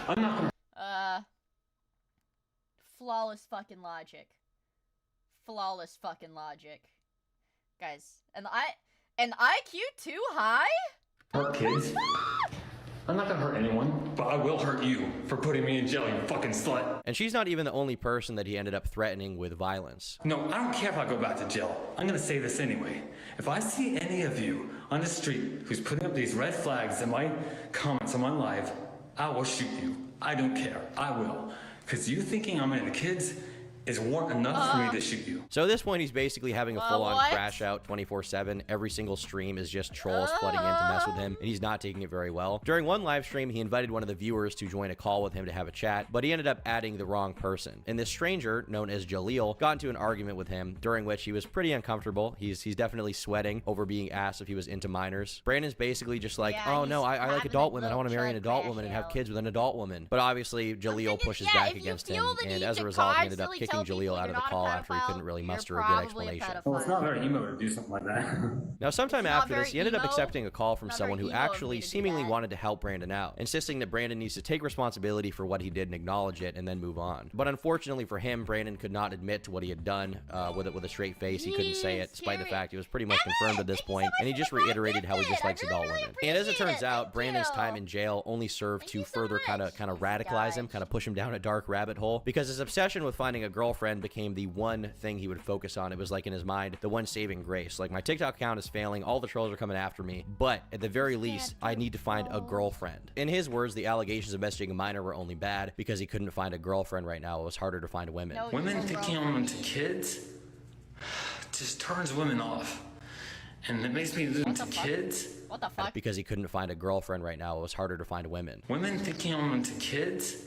I'm not gonna... Flawless fucking logic. Flawless fucking logic. Guys, an IQ too high? hurt kids. I'm not gonna hurt anyone, but I will hurt you for putting me in jail, you fucking slut. And she's not even the only person that he ended up threatening with violence. No, I don't care if I go back to jail. I'm gonna say this anyway. If I see any of you on the street who's putting up these red flags in my comments on my live, I will shoot you. I don't care. I will. Because you thinking I'm into kids is warrant enough for me to shoot you. So at this point, he's basically having a full-on crash out 24/7. Every single stream is just trolls flooding in to mess with him, and he's not taking it very well. During one live stream, he invited one of the viewers to join a call with him to have a chat, but he ended up adding the wrong person. And this stranger, known as Jaleel, got into an argument with him, during which he was pretty uncomfortable. He's definitely sweating over being asked if he was into minors. Brandon's basically just like, oh no, I like adult women. I want to marry an adult woman and have kids with an adult woman. But obviously, Jaleel pushes back against him, and as a result, he ended up kicking Jaleel out of the call after he couldn't really muster a good explanation. Well, it's not very emo to do something like that. Now, sometime after this, he ended up accepting a call from someone who actually seemingly wanted to help Brandon out, insisting that Brandon needs to take responsibility for what he did and acknowledge it and then move on. But unfortunately for him, Brandon could not admit to what he had done with a straight face. He couldn't say it, despite the fact it was pretty much confirmed at this point, and he just reiterated how he just likes adult women. And as it turns out, Brandon's time in jail only served to further kind of radicalize him, kind of push him down a dark rabbit hole, because his obsession with finding a girlfriend became the one thing he would focus on. It was like in his mind, the one saving grace. Like, my TikTok account is failing, all the trolls are coming after me, but at the very least, I need to find a girlfriend. In his words, the allegations of messaging a minor were only bad because he couldn't find a girlfriend right now. It was harder to find women. Women thinking I'm into kids just turns women off. And it makes me into kids. What the fuck? Because he couldn't find a girlfriend right now. It was harder to find women. Women thinking I'm into kids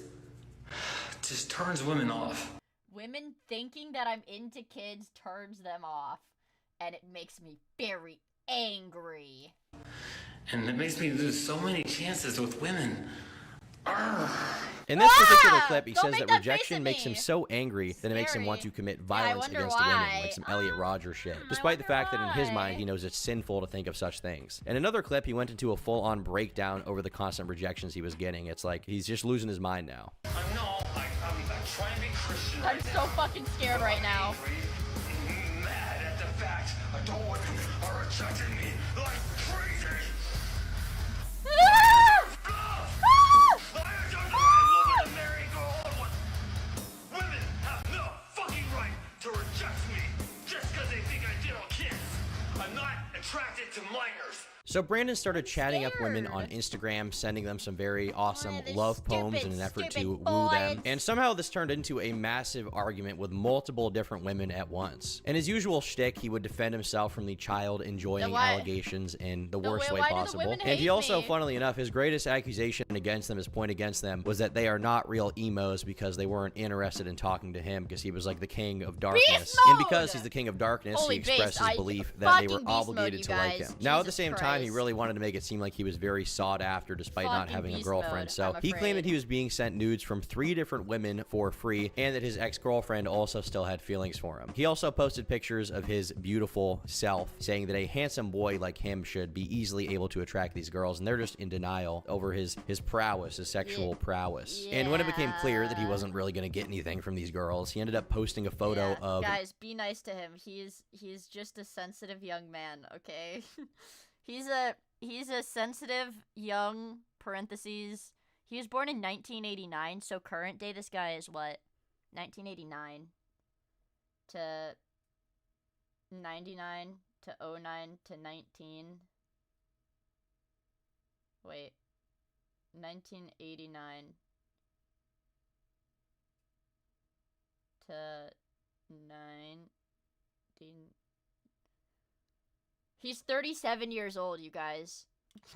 just turns women off. Women thinking that I'm into kids turns them off, and it makes me very angry. And it makes me lose so many chances with women. In this particular clip, he says that rejection makes him so angry that it makes him want to commit violence against the women, like some Elliot Rodgers shit, despite the fact that in his mind, he knows it's sinful to think of such things. In another clip, he went into a full-on breakdown over the constant rejections he was getting. It's like he's just losing his mind now. I know, I'm trying to be Christian. I'm so fucking scared right now. Mad at the fact adult women are rejecting me like crazy. Women have no fucking right to reject me just because they think I did on kids. I'm not attracted to minors. So Brandon started chatting up women on Instagram, sending them some very awesome love poems in an effort to woo them. And somehow this turned into a massive argument with multiple different women at once. In his usual shtick, he would defend himself from the child enjoying allegations in the worst way possible. And he also, funnily enough, his greatest accusation against them, his point against them, was that they are not real emos because they weren't interested in talking to him because he was like the king of darkness. And because he's the king of darkness, he expressed his belief that they were obligated to like him. Now at the same time, he really wanted to make it seem like he was very sought after despite not having a girlfriend. So he claimed that he was being sent nudes from 3 different women for free and that his ex-girlfriend also still had feelings for him. He also posted pictures of his beautiful self, saying that a handsome boy like him should be easily able to attract these girls, and they're just in denial over his prowess, his sexual prowess. And when it became clear that he wasn't really going to get anything from these girls, he ended up posting a photo of... Guys, be nice to him. He's just a sensitive young man, okay? He's a sensitive young, parentheses, He was born in 1989, so current day, this guy is what? 1989 to 99 to 09 to 19. Wait. 1989 to 19. He's 37 years old, you guys.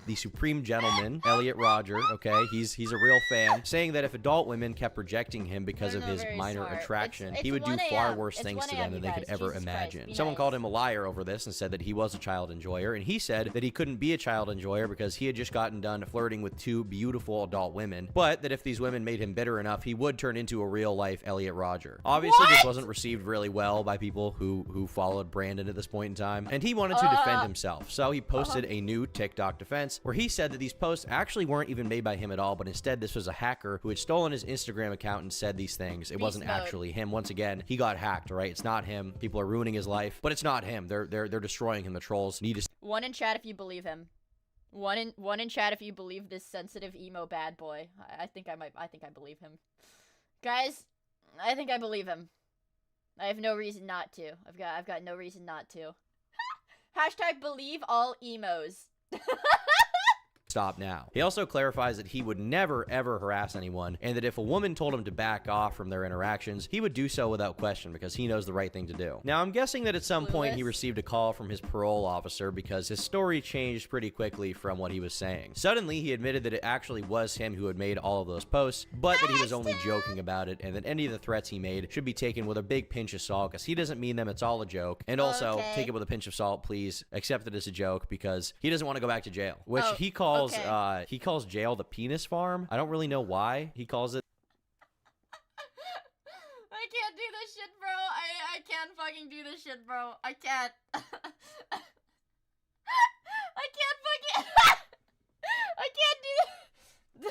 The supreme gentleman, Elliot Rodger, okay, he's a real fan, saying that if adult women kept rejecting him because of his minor attraction, he would do far worse things to them than they could ever imagine. Someone called him a liar over this and said that he was a child enjoyer, and he said that he couldn't be a child enjoyer because he had just gotten done flirting with 2 beautiful adult women, but that if these women made him bitter enough, he would turn into a real-life Elliot Rodger. Obviously, this wasn't received really well by people who followed Brandon at this point in time, and he wanted to defend himself, so he posted a new TikTok defense where he said that these posts actually weren't even made by him at all, but instead this was a hacker who had stolen his Instagram account and said these things. It wasn't actually him. Once again, he got hacked, right? It's not him. People are ruining his life, but it's not him. They're destroying him. The trolls need to. One in chat if you believe him. One in chat if you believe this sensitive emo bad boy. I think I believe him. Guys, I think I believe him. I have no reason not to. I've got no reason not to. Hashtag believe all emos. Stop now. He also clarifies that he would never ever harass anyone, and that if a woman told him to back off from their interactions, he would do so without question because he knows the right thing to do. Now, I'm guessing that at some point he received a call from his parole officer because his story changed pretty quickly from what he was saying. Suddenly, he admitted that it actually was him who had made all of those posts, but that he was only joking about it, and that any of the threats he made should be taken with a big pinch of salt because he doesn't mean them, it's all a joke. And also, take it with a pinch of salt, please. Accept it as a joke because he doesn't want to go back to jail, which he calls jail the penis farm. I don't really know why he calls it. I can't do this shit, bro. I can't fucking do this shit, bro. I can't. I can't fucking. I can't do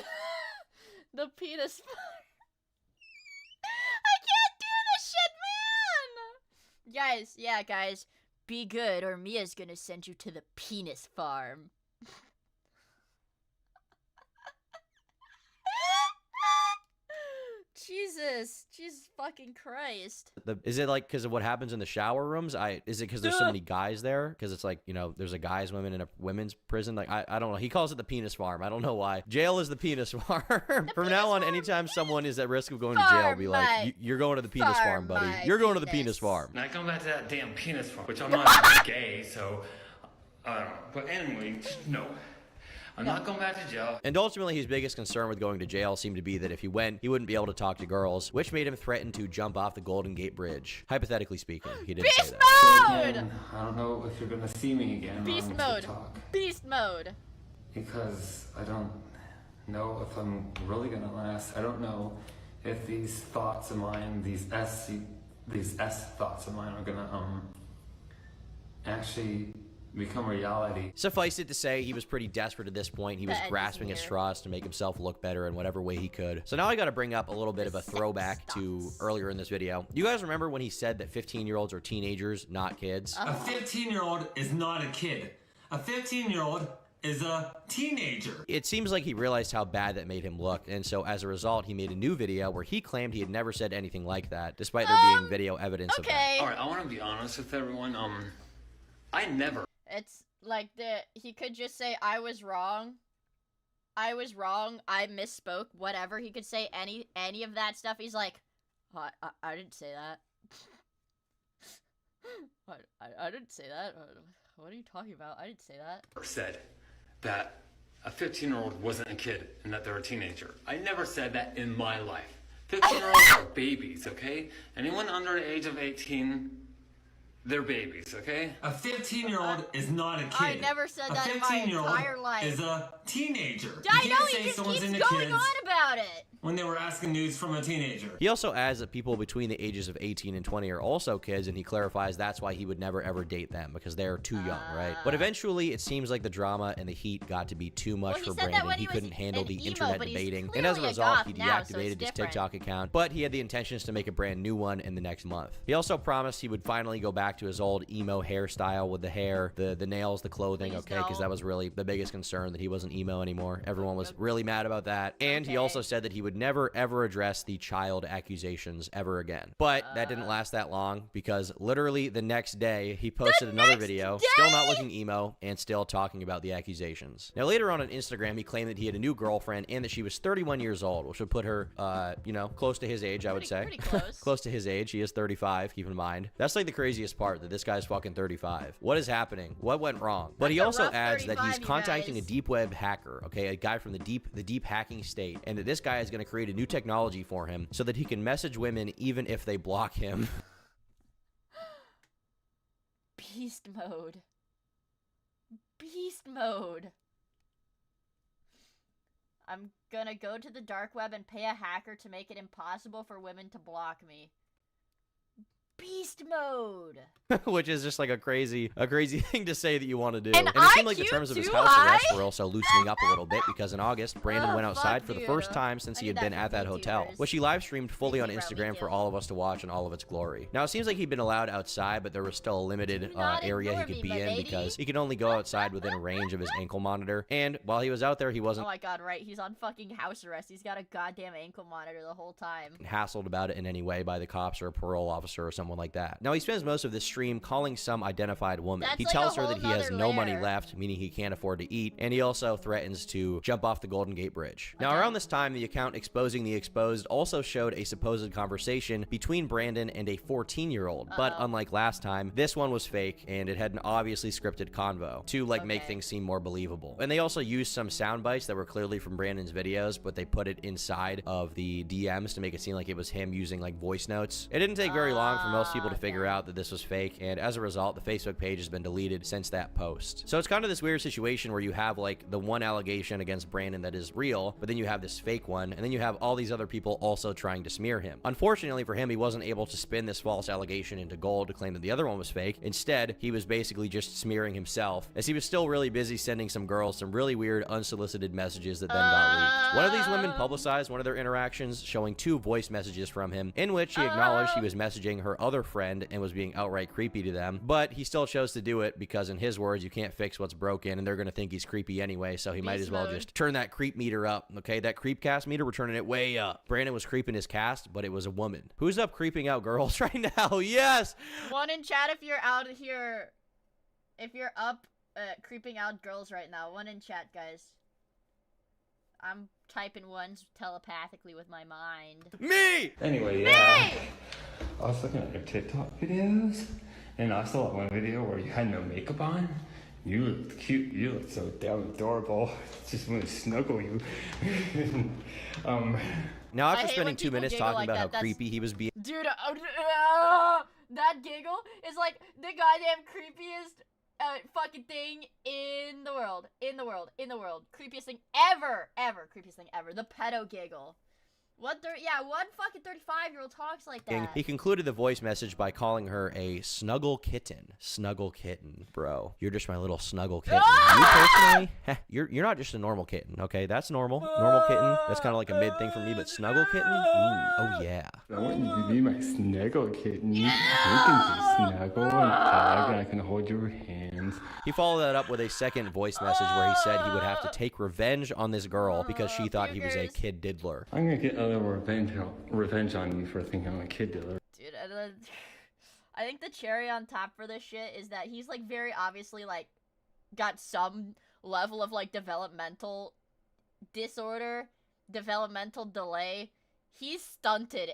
the penis farm. I can't do this shit, man. Guys, yeah, guys, be good or Mia's gonna send you to the penis farm. Jesus fucking Christ. Is it like because of what happens in the shower rooms? Is it because there's so many guys there? Because it's like, you know, there's a guys, women, and a women's prison. Like, I don't know. He calls it the penis farm. I don't know why. Jail is the penis farm. From now on, anytime someone is at risk of going to jail, be like, you're going to the penis farm, buddy. You're going to the penis farm. Now going back to that damn penis farm, which I'm not even gay, so I don't know. But anyway, no. I'm not going back to jail. And ultimately, his biggest concern with going to jail seemed to be that if he went, he wouldn't be able to talk to girls, which made him threaten to jump off the Golden Gate Bridge. Hypothetically speaking, he didn't say that. Beast mode! I don't know if you're gonna see me again. Beast on mode. TikTok, Beast mode. because I don't know if I'm really gonna last. I don't know if these thoughts of mine, these S thoughts of mine, are gonna actually become reality. Suffice it to say, he was pretty desperate at this point. He was grasping at straws to make himself look better in whatever way he could. So now I got to bring up a little bit of a throwback to earlier in this video. You guys remember when he said that 15-year-olds are teenagers, not kids? A 15-year-old is not a kid. A 15-year-old is a teenager. It seems like he realized how bad that made him look, and so as a result, he made a new video where he claimed he had never said anything like that, despite there being video evidence of that. All right, I want to be honest with everyone. I never. It's like he could just say, I was wrong. I was wrong. I misspoke. Whatever. He could say any of that stuff. He's like, I didn't say that. I didn't say that. What are you talking about? I didn't say that. Said that a 15-year-old wasn't a kid and that they're a teenager. I never said that in my life. 15-year-olds are babies, okay? Anyone under the age of 18, they're babies, okay? A 15-year-old is not a kid. I never said that in my entire life. Is a teenager. I know, he just keeps going on about it. when they were asking news from a teenager. He also adds that people between the ages of 18 and 20 are also kids, and he clarifies that's why he would never ever date them, because they're too young, right? But eventually, it seems like the drama and the heat got to be too much for Brandon. He couldn't handle the internet debating, and as a result, he deactivated his TikTok account, but he had the intentions to make a brand new one in the next month. He also promised he would finally go back to his old emo hairstyle with the hair, the nails, the clothing, okay, because that was really the biggest concern, that he wasn't emo anymore. Everyone was really mad about that, and he also said that he would never ever address the child accusations ever again. But that didn't last that long, because literally the next day he posted another video, still not looking emo and still talking about the accusations. Now later on Instagram, he claimed that he had a new girlfriend and that she was 31 years old, which would put her you know, close to his age, I would say. Pretty close. Close to his age. He is 35, keep in mind. That's like the craziest part, that this guy's fucking 35. What is happening? What went wrong? But he also adds that he's contacting a deep web hacker, okay, a guy from the deep hacking state, and that this guy is going to create a new technology for him so that he can message women even if they block him. Beast mode. Beast mode. I'm gonna go to the dark web and pay a hacker to make it impossible for women to block me. Beast mode. Which is just like a crazy thing to say that you want to do. And it seemed like the terms of his house arrest were also loosening up a little bit, because in August, Brandon went outside for the first time since he had been at that hotel, which he live streamed fully on Instagram for all of us to watch in all of its glory. Now, it seems like he'd been allowed outside, but there was still a limited area he could be in, because he could only go outside within range of his ankle monitor. And while he was out there, he wasn't— oh my god, right, he's on fucking house arrest. He's got a goddamn ankle monitor the whole time. Hassled about it in any way by the cops or a parole officer or someone like that. Now, he spends most of this stream calling some identified woman. He tells her that he has no money left, meaning he can't afford to eat, and he also threatens to jump off the Golden Gate Bridge. Now, around this time, the account exposing the exposed also showed a supposed conversation between Brandon and a 14-year-old, but unlike last time, this one was fake, and it had an obviously scripted convo to make things seem more believable. And they also used some sound bites that were clearly from Brandon's videos, but they put it inside of the DMs to make it seem like it was him using like voice notes. It didn't take very long for most people to figure out that this was fake, and as a result, the Facebook page has been deleted since that post. So it's kind of this weird situation where you have like the one allegation against Brandon that is real, but then you have this fake one, and then you have all these other people also trying to smear him. Unfortunately for him, he wasn't able to spin this false allegation into gold to claim that the other one was fake. Instead, he was basically just smearing himself, as he was still really busy sending some girls some really weird unsolicited messages that then got leaked. One of these women publicized one of their interactions, showing 2 voice messages from him, in which he acknowledged he was messaging her other friend and was being outright creepy to them, but he still chose to do it because, in his words, you can't fix what's broken, and they're gonna think he's creepy anyway, so he might as well just turn that creep meter up, okay? That creep cast meter, we're turning it way up. Brandon was creeping his cast, but it was a woman. Who's up creeping out girls right now? Yes! One in chat if you're out here, if you're up creeping out girls right now. One in chat, guys. I'm typing ones telepathically with my mind. Me! Anyway, yeah. I was looking at your TikTok videos, and I saw one video where you had no makeup on. You looked cute. You looked so damn adorable. Just want to snuggle you. Now, after spending 2 minutes talking about how creepy he was being— dude, that giggle is like the goddamn creepiest fucking thing in the world. Creepiest thing ever. Creepiest thing ever. The pedo giggle. What fucking 35-year-old talks like that? He concluded the voice message by calling her a snuggle kitten. Snuggle kitten, bro. You're just my little snuggle kitten. You personally, you're not just a normal kitten, okay? That's normal. Normal kitten, that's kind of like a mid thing for me, but snuggle kitten? Ooh, oh yeah. I want you to be my snuggle kitten. You can just snuggle and hug, and I can hold your hands. He followed that up with a second voice message where he said he would have to take revenge on this girl because she thought he was a kid diddler. I'm gonna get a little revenge on you for thinking I'm a kid dealer. Dude, I think the cherry on top for this shit is that he's like very obviously like got some level of like developmental disorder, developmental delay. He's stunted,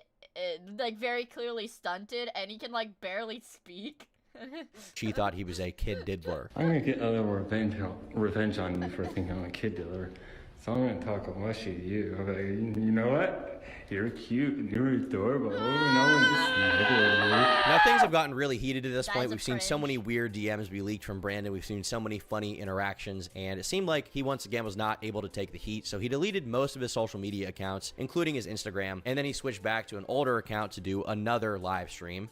like very clearly stunted, and he can like barely speak. She thought he was a kid diddler. I'm gonna get a little revenge on you for thinking I'm a kid dealer. So I'm gonna talk a mushy to you. I'm like, you know what? You're cute and you're adorable. Now things have gotten really heated at this That point. is a We've seen so many weird DMs be leaked from Brandon. We've seen so many funny interactions, and it seemed like he once again was not able to take the heat. So he deleted most of his social media accounts, including his Instagram, and then he switched back to an older account to do another live stream,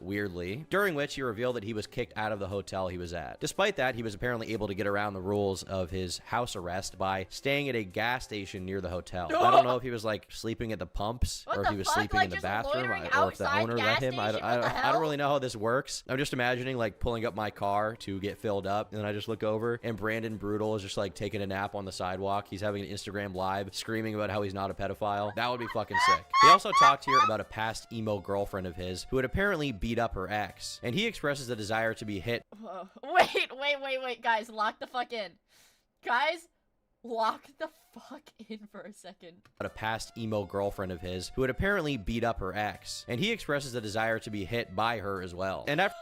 weirdly, during which he revealed that he was kicked out of the hotel he was at. Despite that, he was apparently able to get around the rules of his house arrest by staying at a gas station near the hotel. I don't know if he was like sleeping at the pumps or if he was sleeping in the bathroom or if the owner let him. I don't really know how this works. I'm just imagining like pulling up my car to get filled up, and then I just look over and Brandon Brutal is just like taking a nap on the sidewalk. He's having an Instagram live screaming about how he's not a pedophile. That would be fucking sick. He also talked here about a past emo girlfriend of his who had apparently beat up her ex, and he expresses a desire to be hit. Wait, guys, lock the fuck in. Guys, lock the fuck in for a second. A past emo girlfriend of his who had apparently beat up her ex, and he expresses a desire to be hit by her as well. And after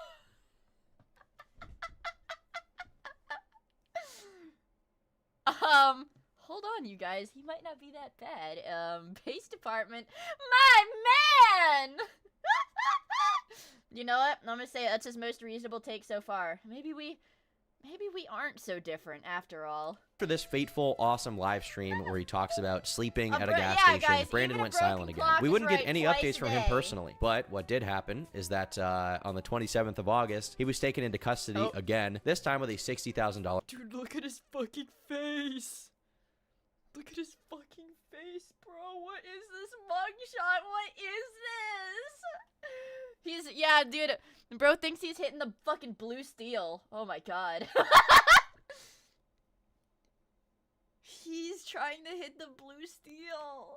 hold on, you guys. He might not be that bad. Base department, my man. You know what? I'm gonna say that's his most reasonable take so far. Maybe we aren't so different after all. After this fateful, awesome live stream where he talks about sleeping at a gas station, guys, Brandon went silent again. We wouldn't get any updates from him personally, but what did happen is that on the 27th of August, he was taken into custody again, this time with a $60,000. Dude, look at his fucking face. Look at his fucking face, bro. What is this mugshot? What is this? Yeah, dude. Bro thinks he's hitting the fucking blue steel. Oh my god. He's trying to hit the blue steel.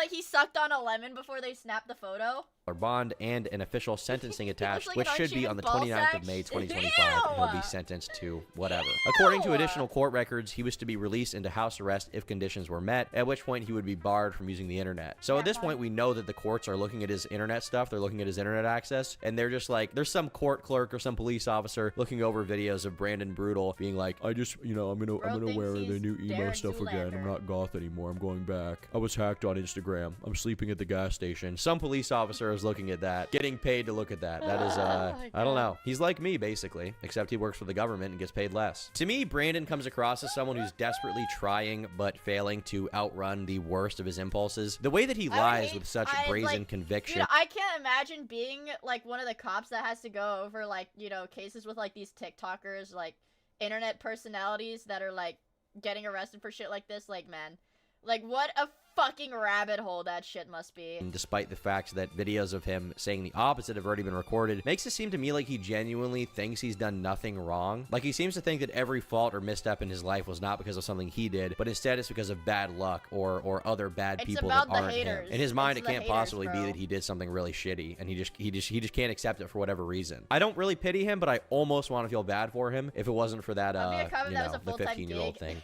He sucked on a lemon before they snapped the photo. Bond and an official sentencing attached, like which should be on the 29th of May 2025, and he'll be sentenced to whatever. According to additional court records, he was to be released into house arrest if conditions were met, at which point he would be barred from using the internet. So at this point, we know that the courts are looking at his internet stuff, they're looking at his internet access, and they're just like, there's some court clerk or some police officer looking over videos of Brandon Brutal being like, I just, I'm gonna wear the new emo stuff again. I'm not goth anymore. I'm going back. I was hacked on Instagram. I'm sleeping at the gas station. Some police officer is looking at that, getting paid to look at that. That is, I don't know. He's like me, basically, except he works for the government and gets paid less. To me, Brandon comes across as someone who's desperately trying but failing to outrun the worst of his impulses. The way that he lies with such brazen conviction. Dude, I can't imagine being, like, one of the cops that has to go over, like, cases with, like, these TikTokers, like, internet personalities that are, like, getting arrested for shit like this. Like, man. Like, what a fucking rabbit hole that shit must be. And despite the fact that videos of him saying the opposite have already been recorded, makes it seem to me like he genuinely thinks he's done nothing wrong. Like, he seems to think that every fault or misstep in his life was not because of something he did, but instead it's because of bad luck or other bad people that aren't him. In his mind, it can't possibly be that he did something really shitty, and he just can't accept it for whatever reason. I don't really pity him, but I almost want to feel bad for him if it wasn't for that, the 15-year-old thing.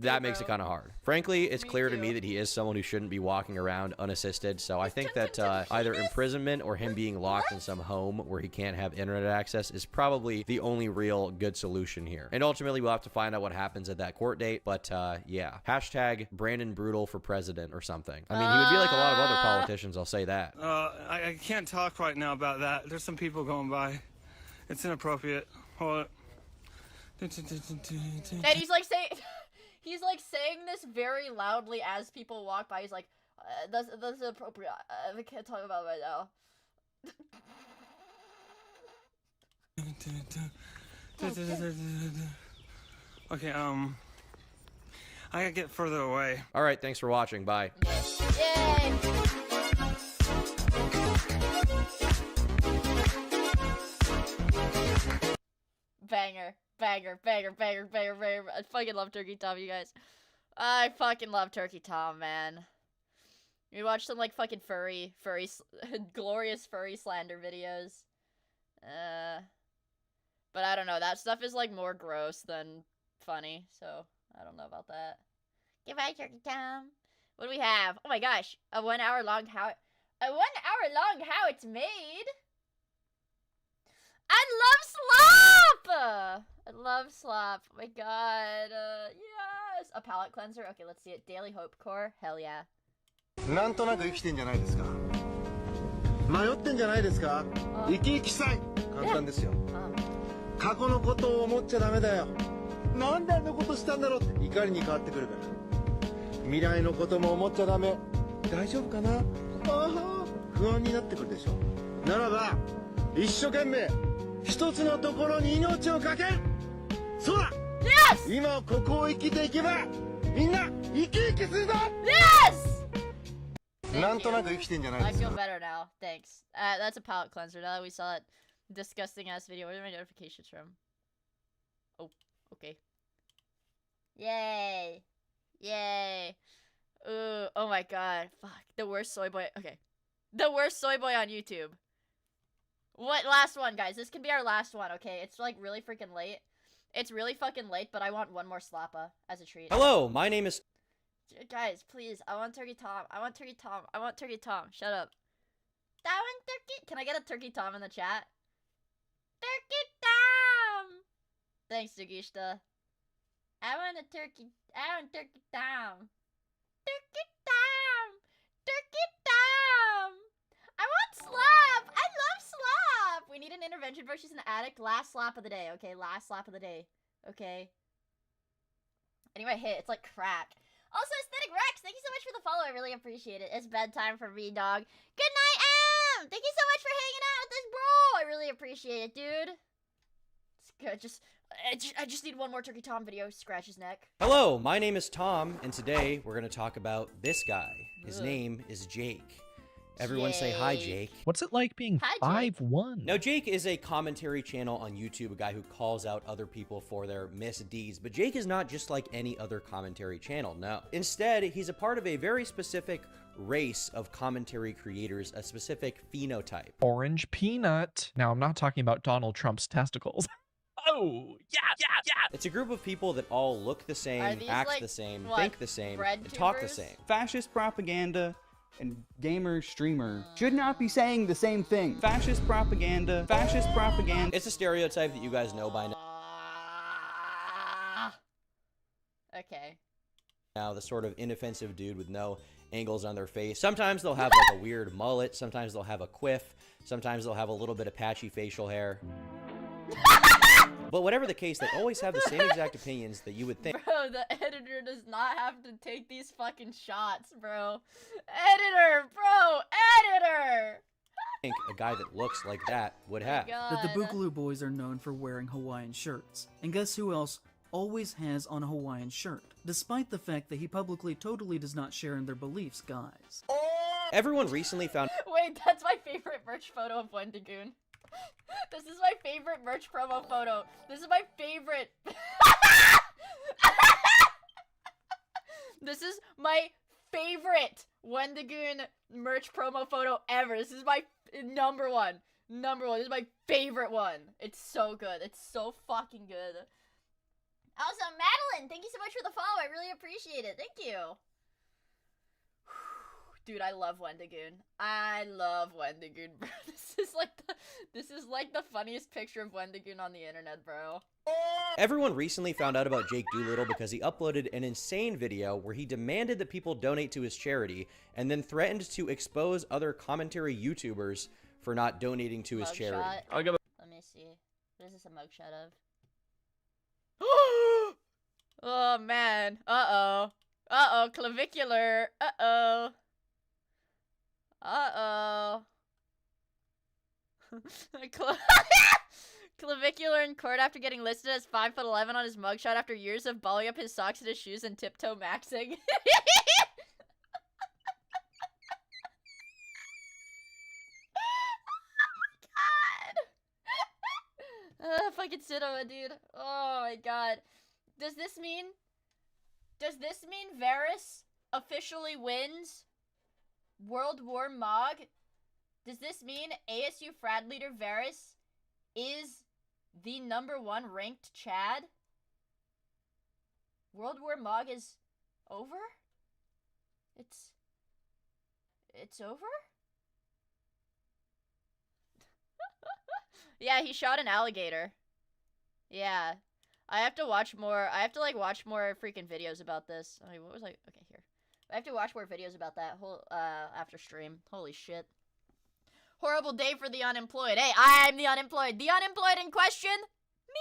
That makes it kind of hard. Frankly, it's clear to me that he is someone who shouldn't be walking around unassisted, so I think that either imprisonment or him being locked in some home where he can't have internet access is probably the only real good solution here. And ultimately, we'll have to find out what happens at that court date, but yeah. Hashtag Brandon Brutal for president or something. I mean, he would be like a lot of other politicians, I'll say that. I can't talk right now about that. There's some people going by. It's inappropriate. Hold it. And he's like saying... He's like saying this very loudly as people walk by. He's like, that's appropriate. We can't talk about it right now. Okay, I gotta get further away. All right, thanks for watching. Bye. Yay! Banger. I fucking love Turkey Tom, you guys. I fucking love Turkey Tom, man. We watched some, like, fucking glorious furry slander videos. But I don't know, that stuff is, like, more gross than funny, so I don't know about that. Goodbye, Turkey Tom. What do we have? Oh my gosh, a 1 hour long how it's made. I love slop! Oh my god, yes! A palate cleanser? Okay, let's see it. Daily Hope Core. Hell yeah. なんとなく生きてんじゃないですか。迷ってんじゃないですか。生き生きしたい。簡単ですよ。過去のことを思っちゃダメだよ。なんであんなことしたんだろうって怒りに変わってくるから。未来のことも思っちゃダメ。大丈夫かな。不安になってくるでしょ。ならば一生懸命一つのところに命をかける。そうだ。Yes! 今ここを生きていけばみんな生き生きするぞ。 Yes! なんとなく生きてんじゃないですか。 I feel better now. Thanks. That's a palate cleanser. Now that we saw that disgusting ass video. Where are my notifications from? Oh, okay. Yay. Yay. Ooh, oh my god. Fuck. The worst soy boy. Okay. The worst soy boy on YouTube. What? Last one, guys. This can be our last one, okay? It's like really freaking late. It's really fucking late, but I want one more slappa as a treat. Hello, my name is... Guys, please. I want Turkey Tom. I want Turkey Tom. I want Turkey Tom. Shut up. I want Turkey. Can I get a Turkey Tom in the chat? Turkey Tom! Thanks, Sugishta. I want a turkey. I want Turkey Tom. Turkey Tom! Turkey Tom! I want slap! I love slap! We need an intervention versus an addict. Last slap of the day, okay? Last slap of the day. Okay. Anyway, hit. It's like crack. Also, Aesthetic Rex, thank you so much for the follow. I really appreciate it. It's bedtime for me, dog. Good night, Em! Thank you so much for hanging out with us, bro! I really appreciate it, dude. It's good. I just need one more Turkey Tom video. Scratch his neck. Hello, my name is Tom, and today we're going to talk about this guy. His name is Jake. Everyone say hi, Jake. What's it like being 5'1"? Now, Jake is a commentary channel on YouTube, a guy who calls out other people for their misdeeds. But Jake is not just like any other commentary channel, no. Instead, he's a part of a very specific race of commentary creators, a specific phenotype. Orange peanut. Now, I'm not talking about Donald Trump's testicles. Oh, yeah. It's a group of people that all look the same, act like, the same, what, think the same, and talk the same. Fascist propaganda and gamer streamer should not be saying the same thing. Fascist propaganda, fascist propaganda. It's a stereotype that you guys know by now. Okay. Now, the sort of inoffensive dude with no angles on their face. Sometimes they'll have like a weird mullet. Sometimes they'll have a quiff. Sometimes they'll have a little bit of patchy facial hair. But whatever the case, they always have the same exact opinions that you would think. Bro, the editor does not have to take these fucking shots, bro. Editor, bro, editor! Think a guy that looks like that would have. That the Boogaloo Boys are known for wearing Hawaiian shirts. And guess who else always has on a Hawaiian shirt? Despite the fact that he publicly totally does not share in their beliefs, guys. Everyone recently found... Wait, that's my favorite merch photo of Wendigoon. This is my favorite merch promo photo. This is my favorite. This is my favorite Wendigoon merch promo photo ever. This is my number one. This is my favorite one. It's so good. It's so fucking good. Also, Madeline, thank you so much for the follow. I really appreciate it. Thank you. Dude, I love Wendigoon. I love Wendigoon, bro. This is like the funniest picture of Wendigoon on the internet, bro. Everyone recently found out about Jake Doolittle because he uploaded an insane video where he demanded that people donate to his charity and then threatened to expose other commentary YouTubers for not donating to his charity. Let me see. What is this a mugshot of? Oh, man. Uh-oh. Uh-oh, clavicular. Uh-oh. Uh-oh. Clavicular in court after getting listed as 5'11" on his mugshot after years of balling up his socks and his shoes and tiptoe maxing. Oh my god. Fucking Cinema, dude. Oh my god. Does this mean Varys officially wins World War Mog? Does this mean ASU frat leader Varys is the #1 ranked Chad? World War Mog is over? It's over? Yeah, he shot an alligator. Yeah. I have to watch more. I have to like watch more freaking videos about this. I mean, what was I? Okay, here. I have to watch more videos about that whole after stream. Holy shit. Horrible day for the unemployed. Hey, I'm the unemployed. The unemployed in question? Me.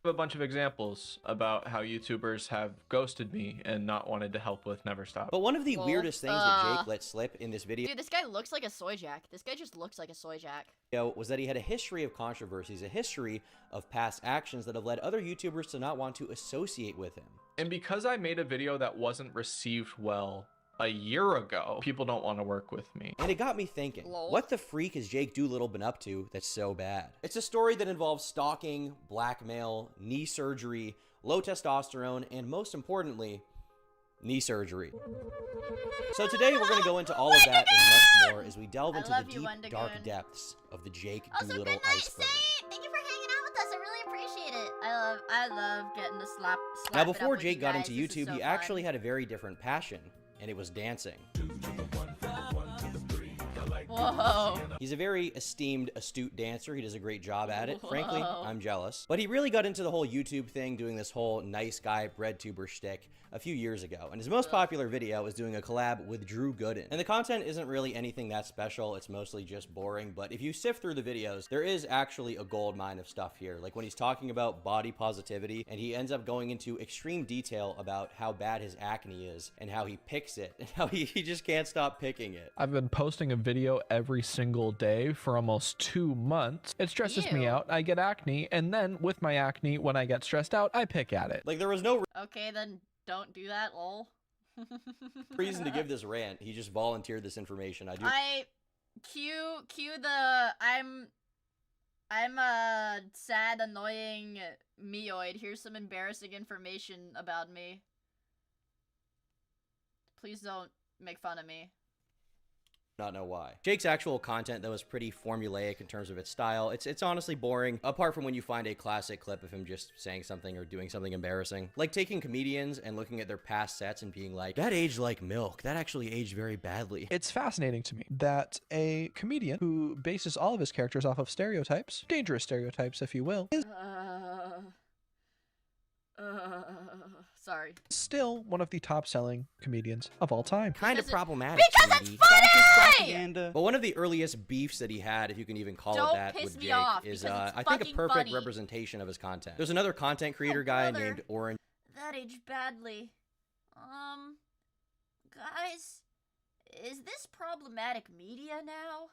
A bunch of examples about how YouTubers have ghosted me and not wanted to help with Never Stop. But one of the weirdest things that Jake let slip in this video, Dude, this guy looks like a soy jack. This guy just looks like a soy jack. was that he had a history of controversies, a history of past actions that have led other YouTubers to not want to associate with him. And because I made a video that wasn't received well a year ago, people don't want to work with me. And it got me thinking, what the freak has Jake Doolittle been up to that's so bad? It's a story that involves stalking, blackmail, knee surgery, low testosterone, and most importantly, knee surgery. So today we're going to go into all of that and much more as we delve into the deep, dark depths of the Jake Doolittle iceberg. Thank you for hanging out with us. I really appreciate it. I love getting to slap Now, before Jake got into YouTube, he actually had a very different passion, and it was dancing. Whoa. He's a very esteemed, astute dancer. He does a great job at it. Frankly, I'm jealous. But he really got into the whole YouTube thing, doing this whole nice guy bread tuber shtick a few years ago. And his most popular video is doing a collab with Drew Gooden. And the content isn't really anything that special. It's mostly just boring. But if you sift through the videos, there is actually a gold mine of stuff here. Like when he's talking about body positivity, and he ends up going into extreme detail about how bad his acne is and how he picks it and how he just can't stop picking it. I've been posting a video every single day for almost 2 months. It stresses me out. I get acne, and then with my acne, when I get stressed out, I pick at it. Like there was no Okay, then don't do that, lol. reason to give this rant. He just volunteered this information. Cue the I'm a sad, annoying meoid. Here's some embarrassing information about me. Please don't make fun of me. Not know why. Jake's actual content, though, is pretty formulaic in terms of its style. It's honestly boring, apart from when you find a classic clip of him just saying something or doing something embarrassing. Like taking comedians and looking at their past sets and being like, that aged like milk. That actually aged very badly. It's fascinating to me that a comedian who bases all of his characters off of stereotypes, dangerous stereotypes if you will, is sorry. still one of the top-selling comedians of all time. Kind of problematic. Because it's funny! But one of the earliest beefs that he had, if you can even call it that, with Jake, is I think a perfect representation of his content. There's another content creator guy named Orange. That aged badly. Guys, is this problematic media now?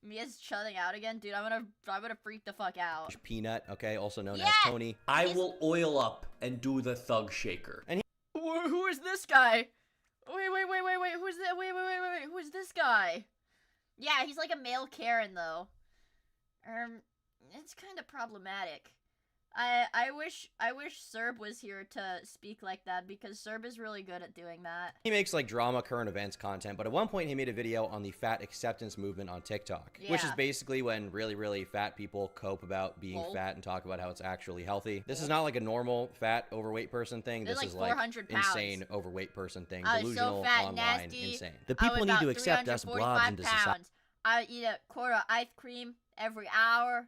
Mia's shutting out again, dude. I'm gonna freak the fuck out. Peanut, okay, also known as Tony. I will oil up and do the thug shaker. And who is this guy? Wait. Who's that? Wait. Who's this guy? Yeah, he's like a male Karen though. It's kind of problematic. I wish Serb was here to speak like that, because Serb is really good at doing that. He makes like drama, current events content, but at one point he made a video on the fat acceptance movement on TikTok, which is basically when really, really fat people cope about being fat and talk about how it's actually healthy. This is not like a normal fat overweight person thing. This is like insane overweight person thing. Delusional, so fat, online, nasty. insane. The people need to accept us blobs into society. I eat a quart of ice cream every hour.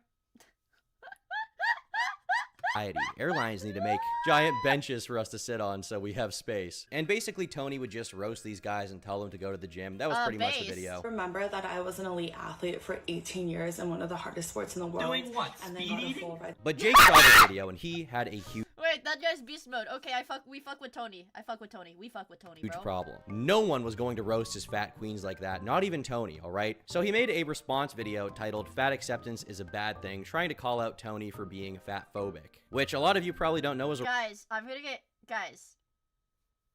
Airlines need to make giant benches for us to sit on so we have space. And basically Tony would just roast these guys and tell them to go to the gym. That was pretty much the video. Remember that I was an elite athlete for 18 years in one of the hardest sports in the world. Doing what? And then Speed got a eating? full ride. But Jake saw this video and he had a huge Wait, that guy's beast mode. Okay, we fuck with Tony. We fuck with Tony, bro. problem. No one was going to roast his fat queens like that, not even Tony, all right? So he made a response video titled "Fat Acceptance is a Bad Thing," trying to call out Tony for being fat phobic, which a lot of you probably don't know is Guys,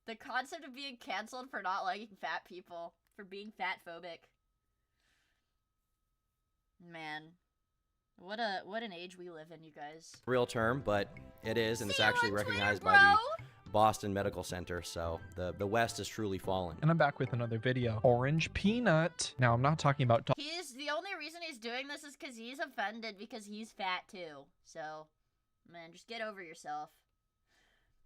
the concept of being canceled for not liking fat people, for being fat phobic. Man. What an age we live in, you guys. real term, but it is, and it's actually recognized by the Boston Medical Center, so the West is truly fallen. And I'm back with another video. Orange Peanut. Now, I'm not talking about... The only reason he's doing this is because he's offended because he's fat too. So, man, just get over yourself.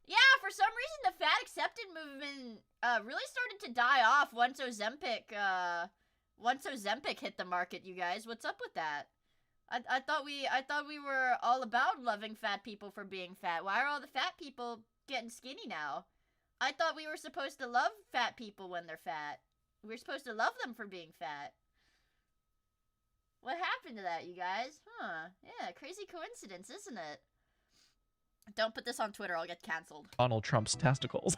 Yeah, for some reason the fat acceptance movement really started to die off once Ozempic hit the market, you guys. What's up with that? I thought we were all about loving fat people for being fat. Why are all the fat people getting skinny now? I thought we were supposed to love fat people when they're fat. We were supposed to love them for being fat. What happened to that, you guys? Huh. Yeah, crazy coincidence, isn't it? Don't put this on Twitter, I'll get canceled. Donald Trump's testicles.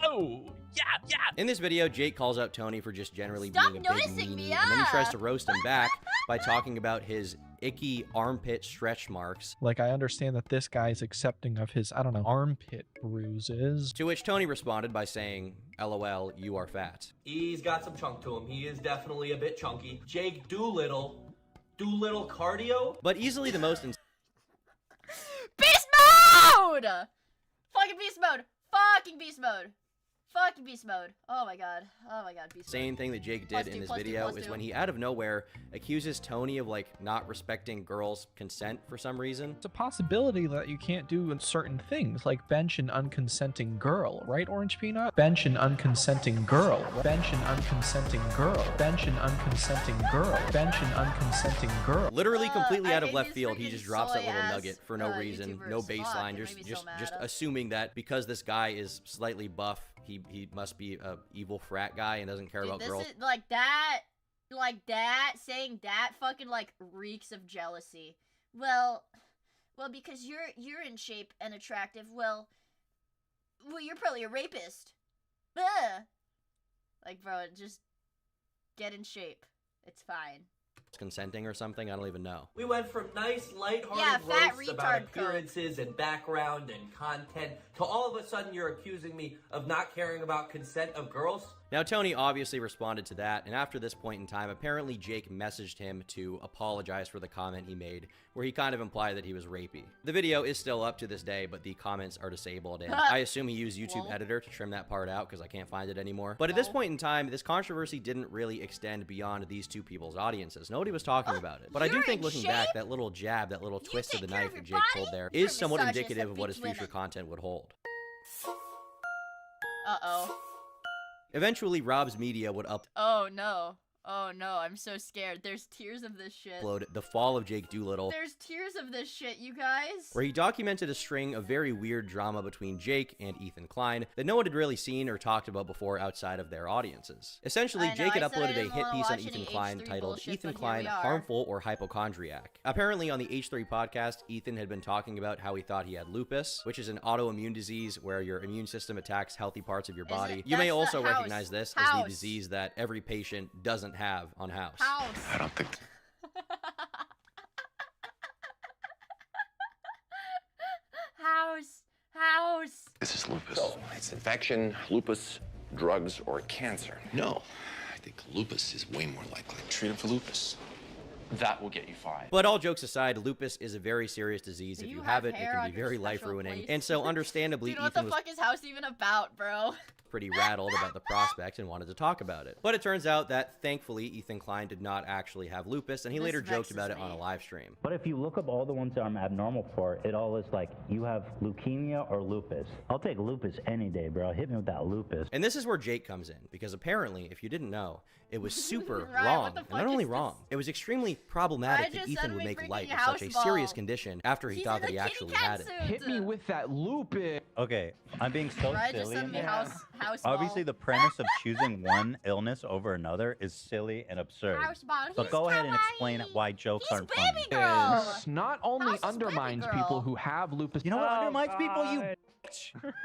Oh, yeah, yeah. In this video, Jake calls out Tony for just generally Stop being a big noticing meanie, me, and then he tries to roast him back by talking about his icky armpit stretch marks. Like, I understand that this guy's accepting of his, I don't know, armpit bruises. To which Tony responded by saying, LOL, you are fat. He's got some chunk to him. He is definitely a bit chunky. Jake Doolittle cardio? But easily the most Beast mode! Fucking beast mode! Fucking beast mode! Fucking beast mode. Oh my god. Oh my god, beast mode. insane thing that Jake did in this video is when he out of nowhere accuses Tony of like not respecting girls' consent for some reason. It's a possibility that you can't do certain things, like bench an unconsenting girl, right, Orange Peanut? Bench an unconsenting girl. Bench an unconsenting girl. Bench an unconsenting girl. Bench an unconsenting girl. Literally completely out of left field, he just drops that little nugget for no reason, no baseline, just assuming that because this guy is slightly buff, he must be a evil frat guy and doesn't care about girls. Is, like that, saying that fucking like reeks of jealousy. Well, because you're in shape and attractive. Well, you're probably a rapist. Ugh. Like, bro, just get in shape. It's fine. Consenting or something, I don't even know. We went from nice, lighthearted roasts about appearances and background and content to all of a sudden you're accusing me of not caring about consent of girls? Now, Tony obviously responded to that, and after this point in time, apparently Jake messaged him to apologize for the comment he made, where he kind of implied that he was rapey. The video is still up to this day, but the comments are disabled, and I assume he used YouTube Editor to trim that part out because I can't find it anymore. But at this point in time, this controversy didn't really extend beyond these two people's audiences. Nobody was talking about it. But I do think looking back, that little jab, that little twist of the knife that Jake pulled there is somewhat indicative of what his future content would hold. Uh-oh. Eventually, Rob's Media would Oh no. Oh no, I'm so scared. There's tears of this shit. upload The Fall of Jake Doolittle. There's tears of this shit, you guys. Where he documented a string of very weird drama between Jake and Ethan Klein that no one had really seen or talked about before outside of their audiences. Essentially, Jake had uploaded a hit piece on Ethan Klein titled Ethan Klein, Harmful or Hypochondriac. Apparently on the H3 podcast, Ethan had been talking about how he thought he had lupus, which is an autoimmune disease where your immune system attacks healthy parts of your body. You may also recognize this as the disease that every patient doesn't have on House. I don't think. House. This is lupus. So, it's infection, lupus, drugs, or cancer. No, I think lupus is way more likely. Treat him for lupus. That will get you fine. But all jokes aside, lupus is a very serious disease. If you have it, it can be very life-ruining. And so, understandably, Dude, what the fuck is House even about, bro? Pretty rattled about the prospect and wanted to talk about it. But it turns out that, thankfully, Ethan Klein did not actually have lupus, and he later joked about it on a live stream. But if you look up all the ones that I'm abnormal for, it all is like, you have leukemia or lupus. I'll take lupus any day, bro. Hit me with that lupus. And this is where Jake comes in, because apparently, if you didn't know, it was super wrong. And not only wrong, it was extremely problematic that Ethan would make light of such a serious condition after he thought that he actually had it. Hit me with that lupus. Okay, I'm being so silly. House Obviously, the premise of choosing one illness over another is silly and absurd. But go ahead and explain why jokes aren't funny. This not only undermines people who have lupus. You know what undermines people? You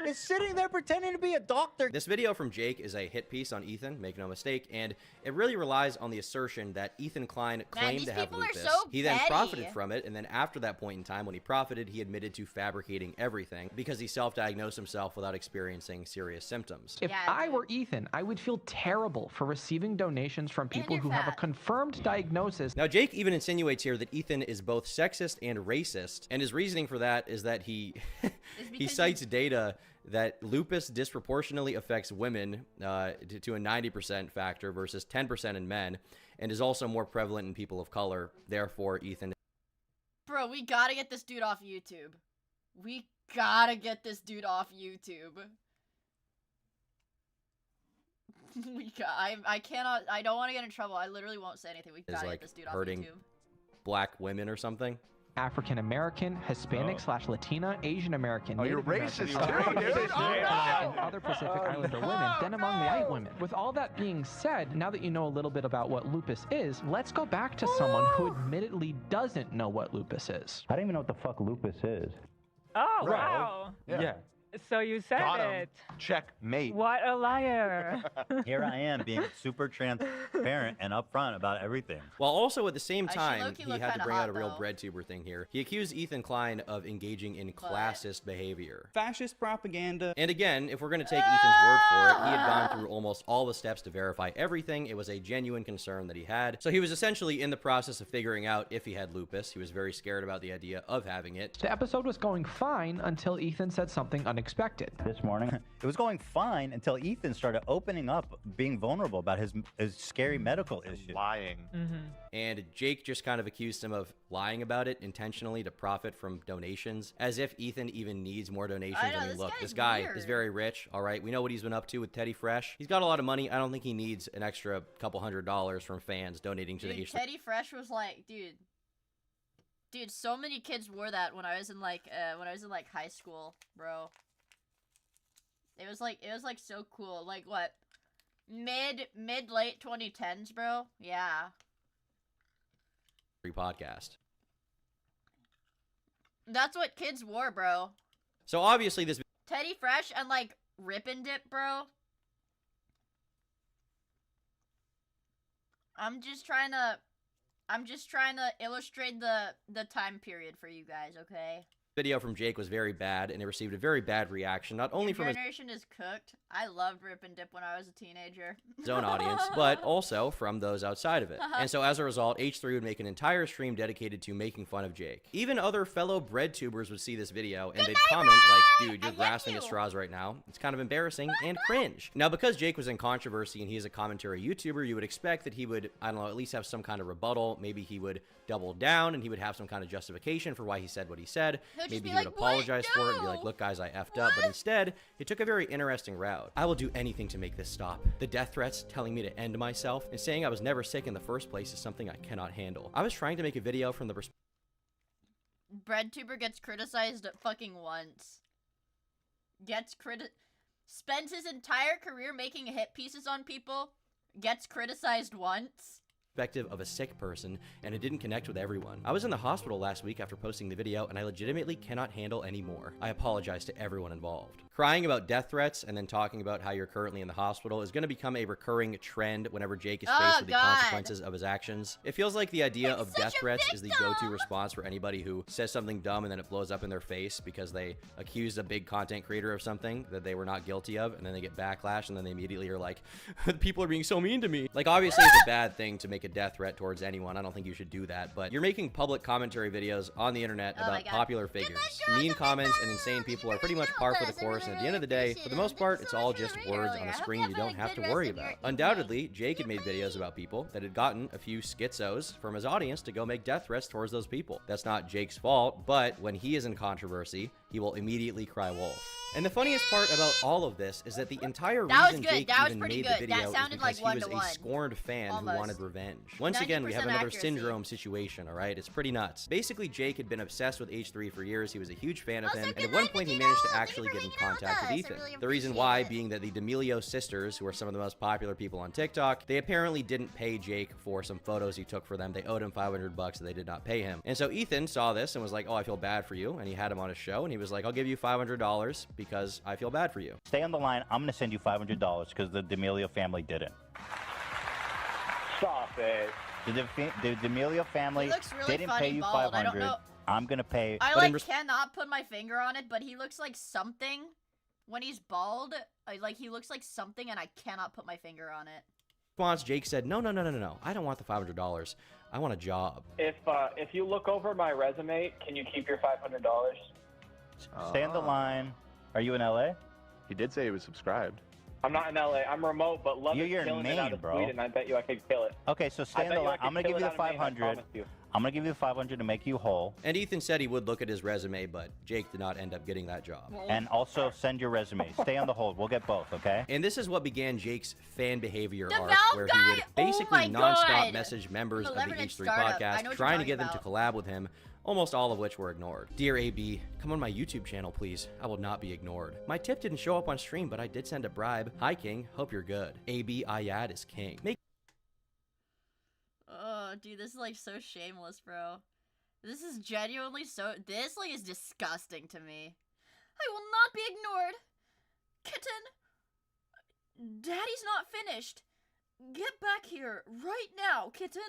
is sitting there pretending to be a doctor. This video from Jake is a hit piece on Ethan, make no mistake, and it really relies on the assertion that Ethan Klein claimed to have lupus. He then profited from it, and then after that point in time when he profited, he admitted to fabricating everything because he self-diagnosed himself without experiencing serious symptoms. If I were Ethan, I would feel terrible for receiving donations from people who have a confirmed diagnosis. Now, Jake even insinuates here that Ethan is both sexist and racist, and his reasoning for that is that he he cites data that lupus disproportionately affects women to a 90% factor versus 10% in men, and is also more prevalent in people of color. Therefore, Ethan... Bro, we gotta get this dude off YouTube. We gotta get this dude off YouTube. I cannot, I don't want to get in trouble. I literally won't say anything. We gotta get this dude off YouTube. black women or something. African American, Hispanic / Latina, Asian American, Oh, Native you're racist, American, dude. and other Pacific Islander women than among white women. With all that being said, now that you know a little bit about what lupus is, let's go back to someone who admittedly doesn't know what lupus is. I don't even know what the fuck lupus is. Oh, wow. Yeah. So you said Got him. it. Checkmate. What a liar. Here I am being super transparent and upfront about everything. While also at the same I time, low-key he look had to kinda bring out a hot, real though. bread tuber thing here. He accused Ethan Klein of engaging in classist behavior. Fascist propaganda. And again, if we're going to take Ethan's word for it, he had gone through almost all the steps to verify everything. It was a genuine concern that he had. So he was essentially in the process of figuring out if he had lupus. He was very scared about the idea of having it. The episode was going fine until Ethan said something unexpected. This morning, it was going fine until Ethan started opening up, being vulnerable about his scary medical issues. Lying. And Jake just kind of accused him of lying about it intentionally to profit from donations, as if Ethan even needs more donations. I know, mean, this look, guy's this guy weird. is very rich, all right? We know what he's been up to with Teddy Fresh. He's got a lot of money. I don't think he needs an extra couple $100 from fans donating to the Dude, H3. Teddy Fresh was like, dude, so many kids wore that when I was in like high school, bro. It was like so cool. Like what? Mid late 2010s, bro. Yeah. Podcast. That's what kids wore, bro. So obviously this Teddy Fresh and like Rip and Dip, bro. I'm just trying to illustrate the time period for you guys, okay? video from Jake was very bad, and it received a very bad reaction, not only from his Generation is cooked. I loved Rip and Dip when I was a teenager. own audience, but also from those outside of it. And so as a result, H3 would make an entire stream dedicated to making fun of Jake. Even other fellow bread tubers would see this video, and they'd comment like, dude, you're grasping at straws right now. It's kind of embarrassing and cringe. Now, because Jake was in controversy and he is a commentary YouTuber, you would expect that he would, I don't know, at least have some kind of rebuttal. Maybe he would double down and he would have some kind of justification for why he said what he said. Maybe he would apologize for it and be like, look guys, I effed up. But instead, he took a very interesting route. I will do anything to make this stop. The death threats telling me to end myself and saying I was never sick in the first place is something I cannot handle. I was trying to make a video from the perspective. BreadTuber gets criticized fucking once. Spends his entire career making hit pieces on people. Gets criticized once. Of a sick person, and it didn't connect with everyone. I was in the hospital last week after posting the video, and I legitimately cannot handle anymore. I apologize to everyone involved. Crying about death threats and then talking about how you're currently in the hospital is going to become a recurring trend whenever Jake is faced with the consequences of his actions. It feels like the idea of death threats is the go-to response for anybody who says something dumb and then it blows up in their face because they accused a big content creator of something that they were not guilty of, and then they get backlash, and then they immediately are like, people are being so mean to me. Like, obviously it's a bad thing to make a death threat towards anyone. I don't think you should do that, but you're making public commentary videos on the internet about popular figures. Mean comments and insane people are pretty much par for the course, and at the end of the day, for the most part, it's all just words on a screen you don't have to worry about. Undoubtedly, Jake had made videos about people that had gotten a few schizos from his audience to go make death threats towards those people. That's not Jake's fault, but when he is in controversy, he will immediately cry wolf. And the funniest part about all of this is that the entire reason Jake even made the video is because he was a scorned fan who wanted revenge. Once again, we have another syndrome situation, all right? It's pretty nuts. Basically, Jake had been obsessed with H3 for years. He was a huge fan of him, and at one point he managed to actually get in contact with Ethan. The reason why being that the D'Amelio sisters, who are some of the most popular people on TikTok, they apparently didn't pay Jake for some photos he took for them. They owed him $500 and they did not pay him. And so Ethan saw this and was like, oh, I feel bad for you. And he had him on his show, and he was like, I'll give you $500 because I feel bad for you. Stay on the line. I'm going to send you $500 because the D'Amelio family didn't. Stop it. The D'Amelio family really didn't pay you bald. I don't $500. know. I'm going to pay. I like cannot put my finger on it, but he looks like something when he's bald. Like he looks like something, and I cannot put my finger on it. Response, Jake said, no, I don't want the $500. I want a job. If you look over my resume, can you keep your $500? Stay on the line. Are you in LA? He did say he was subscribed. I'm not in LA. I'm remote, but love You're killing in it out Maine, of bro. Sweden. I bet you I could kill it. Okay, so stay on the line. I'm gonna give you the 500. I'm gonna give you 500 to make you whole. And Ethan said he would look at his resume, but Jake did not end up getting that job. And also send your resume. Stay on the hold. We'll get both, okay? And this is what began Jake's fan behavior The arc, Valve where guy? he would basically Oh my nonstop God. message members From of the 11 H3 startup. I know podcast, what trying you're to get them to talking collab with him, almost all of which were ignored. Dear AB, come on my YouTube channel, please. I will not be ignored. My tip didn't show up on stream, but I did send a bribe. Hi, King. Hope you're good. AB Ayad is king. Oh, dude, this is like so shameless, bro. This is genuinely so. This like is disgusting to me. I will not be ignored. Kitten, Daddy's not finished. Get back here right now, kitten.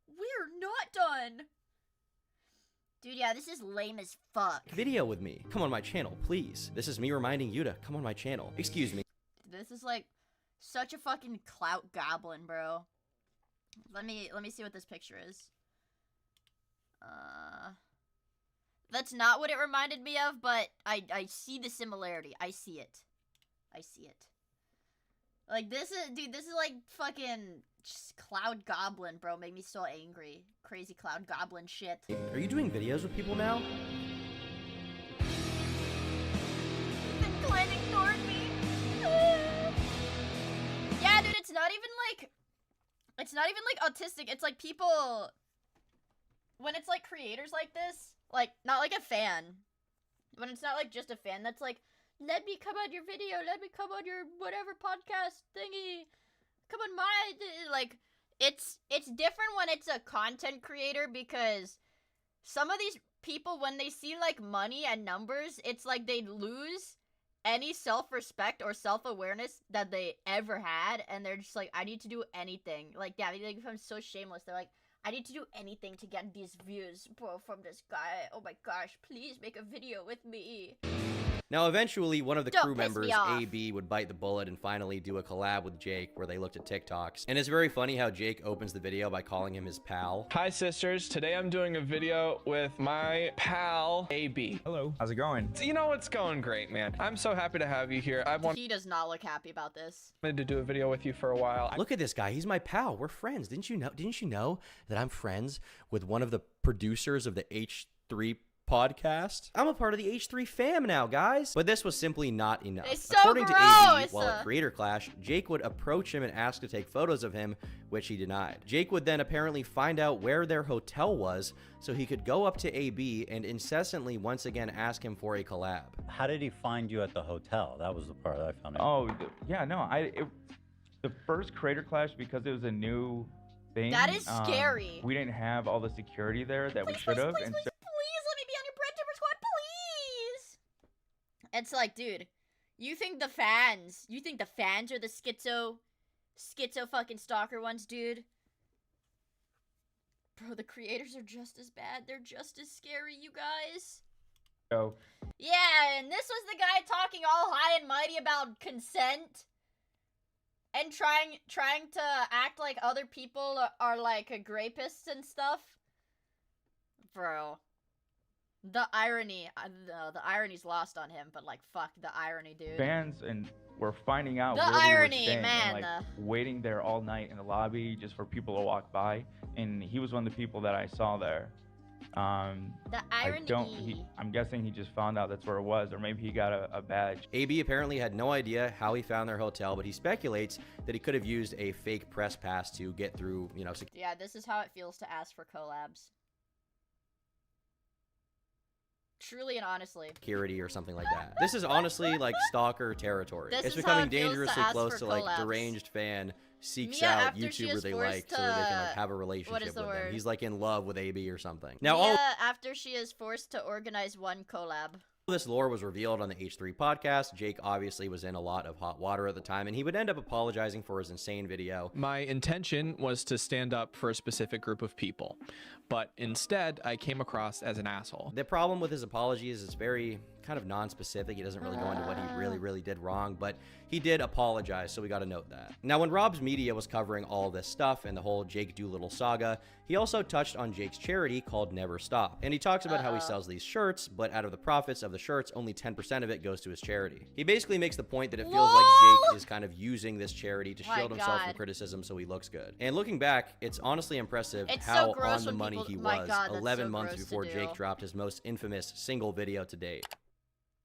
We're not done. Dude, yeah, this is lame as fuck. Video with me. Come on my channel, please. This is me reminding you to come on my channel. Excuse me. This is like such a fucking clout goblin, bro. Let me see what this picture is. That's not what it reminded me of, but I see the similarity. I see it. I see it. Like, this is, dude, this is like fucking just cloud goblin, bro. Made me so angry. Crazy cloud goblin shit. Are you doing videos with people now? Glenn ignored me. Yeah, dude, it's not even like autistic. It's like people, when it's like creators like this, like not like a fan, when it's not like just a fan that's like, let me come on your video, let me come on your whatever podcast thingy, come on my, like, it's different when it's a content creator, because some of these people, when they see like money and numbers, it's like they lose any self-respect or self-awareness that they ever had, and they're just like, I need to do anything. Like, yeah, they become so shameless. They're like, I need to do anything to get these views, bro, from this guy. Oh my gosh, please make a video with me. Now, eventually, one of the Don't crew piss me members, off. AB, would bite the bullet and finally do a collab with Jake where they looked at TikToks. And it's very funny how Jake opens the video by calling him his pal. Hi, sisters. Today I'm doing a video with my pal, AB. Hello. How's it going? You know, it's going great, man. I'm so happy to have you here. I've wanted He does not look happy about this. to do a video with you for a while. Look at this guy. He's my pal. We're friends. Didn't you know that I'm friends with one of the producers of the H3 podcast? I'm a part of the H3 fam now, guys. But this was simply not enough. It's so According to AB, gross. while at Creator Clash, Jake would approach him and ask to take photos of him, which he denied. Jake would then apparently find out where their hotel was so he could go up to AB and incessantly once again ask him for a collab. How did he find you at the hotel? That was the part that I found out. Oh, yeah, no, the first Creator Clash, because it was a new thing. That is scary. We didn't have all the security there that we should have, and so Please let me be on your Bread Tipper squad, please. It's like, dude, you think the fans are the schizo fucking stalker ones, dude? Bro, the creators are just as bad. They're just as scary, you guys. so Yeah, and this was the guy talking all high and mighty about consent and trying to act like other people are like rapists and stuff. Bro. The irony's lost on him, but like, fuck the irony, dude. fans and we're finding out The where irony, we were staying, man. and, like, waiting there all night in the lobby just for people to walk by, and he was one of the people that I saw there. The irony. I'm guessing he just found out that's where it was, or maybe he got a badge. AB apparently had no idea how he found their hotel, but he speculates that he could have used a fake press pass to get through, Yeah, this is how it feels to ask for collabs. Truly and honestly. security or something like that. This is honestly like stalker territory. This It's is how becoming it feels to dangerously ask close for to like collabs. deranged fan seeks Miia, out after she YouTubers is they forced like so that they can like to- have a what relationship is with the them. word? He's like in love with AB or something. Now, Now all after she is forced to organize one collab. this lore was revealed on the H3 podcast. Jake obviously was in a lot of hot water at the time, and he would end up apologizing for his insane video. My intention was to stand up for a specific group of people, but instead I came across as an asshole. The problem with his apology is it's very kind of non-specific. He doesn't really go into what he really did wrong, but he did apologize, so we got to note that. Now, when Rob's Media was covering all this stuff and the whole Jake Doolittle saga, he also touched on Jake's charity called Never Stop. And he talks about how he sells these shirts, but out of the profits of the shirts, only 10% of it goes to his charity. He basically makes the point that it feels like Jake is kind of using this charity to shield himself from criticism so he looks good. And looking back, it's honestly impressive how on the money he was 11 months before Jake dropped his most infamous single video to date.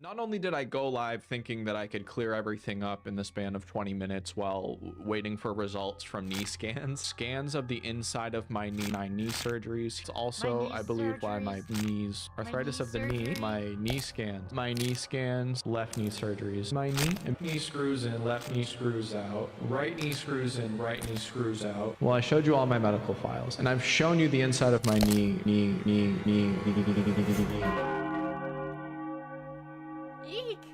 Not only did I go live thinking that I could clear everything up in the span of 20 minutes while waiting for results from knee scans of the inside of my knee surgeries. It's also, I believe, why my knees, arthritis of the knee, my knee scans, left knee surgeries, my knee screws in, left knee screws out, right knee screws in, right knee screws out. Well, I showed you all my medical files, and I've shown you the inside of my knee.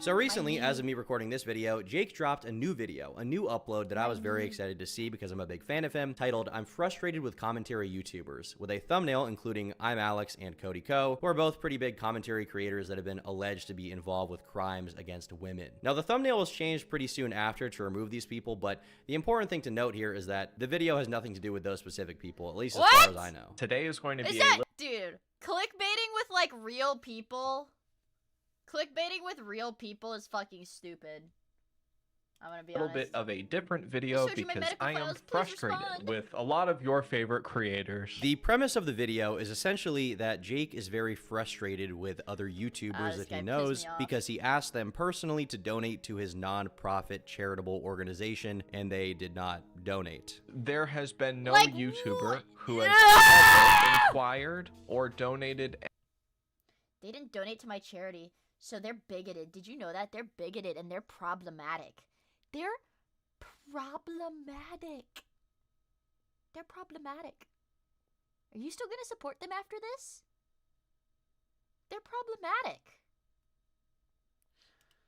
So recently, as of me recording this video, Jake dropped a new video, a new upload that I was very excited to see because I'm a big fan of him, titled I'm Frustrated with Commentary YouTubers, with a thumbnail including I'm Alex and Cody Co, who are both pretty big commentary creators that have been alleged to be involved with crimes against women. Now, the thumbnail was changed pretty soon after to remove these people, but the important thing to note here is that the video has nothing to do with those specific people, at least as far as I know. Today is going to be dude, clickbaiting with, like, real people? Clickbaiting with real people is fucking stupid. I'm gonna be honest. A little bit of a different video because I am frustrated with a lot of your favorite creators. The premise of the video is essentially that Jake is very frustrated with other YouTubers that he knows because he asked them personally to donate to his non-profit charitable organization and they did not donate. There has been no YouTuber who has ever inquired or donated. They didn't donate to my charity. So they're bigoted. Did you know that? They're bigoted and they're problematic. They're problematic. They're problematic. Are you still gonna support them after this? They're problematic.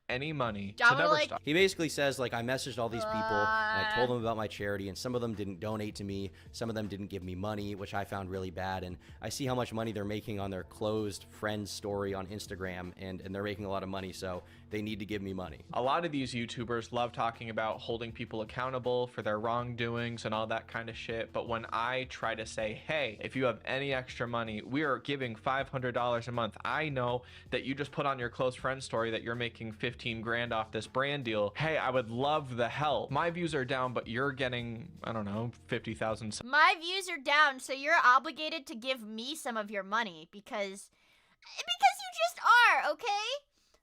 Any money to never stop. He basically says, like, I messaged all these people and I told them about my charity and some of them didn't donate to me, some of them didn't give me money, which I found really bad, and I see how much money they're making on their closed friends story on Instagram, and they're making a lot of money, so they need to give me money. A lot of these YouTubers love talking about holding people accountable for their wrongdoings and all that kind of shit, but when I try to say, hey, if you have any extra money, we are giving $500 a month. I know that you just put on your close friend story that you're making 15 grand off this brand deal. Hey, I would love the help. My views are down, but you're getting, I don't know, 50,000. My views are down, so you're obligated to give me some of your money because you just are, okay?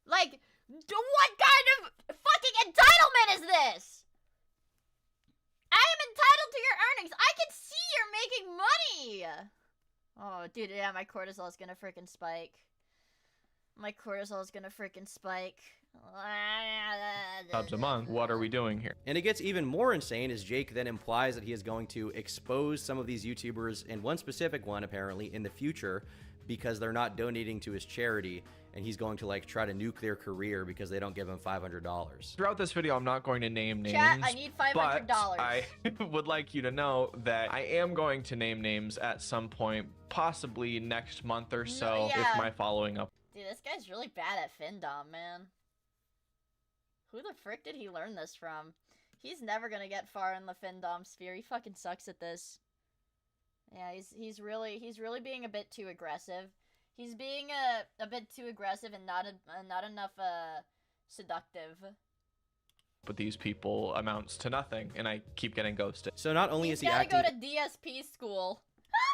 Like, what kind of fucking entitlement is this? I am entitled to your earnings. I can see you're making money. Oh, dude, yeah, my cortisol is gonna freaking spike. My cortisol is gonna freaking spike. Subs a month. What are we doing here? And it gets even more insane as Jake then implies that he is going to expose some of these YouTubers, and one specific one apparently, in the future because they're not donating to his charity, and he's going to, like, try to nuke their career because they don't give him $500. Throughout this video, I'm not going to name names. Chat, I need $500. But I would like you to know that I am going to name names at some point, possibly next month or so, if my following up. Dude, this guy's really bad at Findom, man. Who the frick did he learn this from? He's never gonna get far in the Findom sphere. He fucking sucks at this. Yeah, he's really being a bit too aggressive. He's being a bit too aggressive and not enough seductive. But these people amounts to nothing, and I keep getting ghosted. So not only is he gotta acting go to DSP school.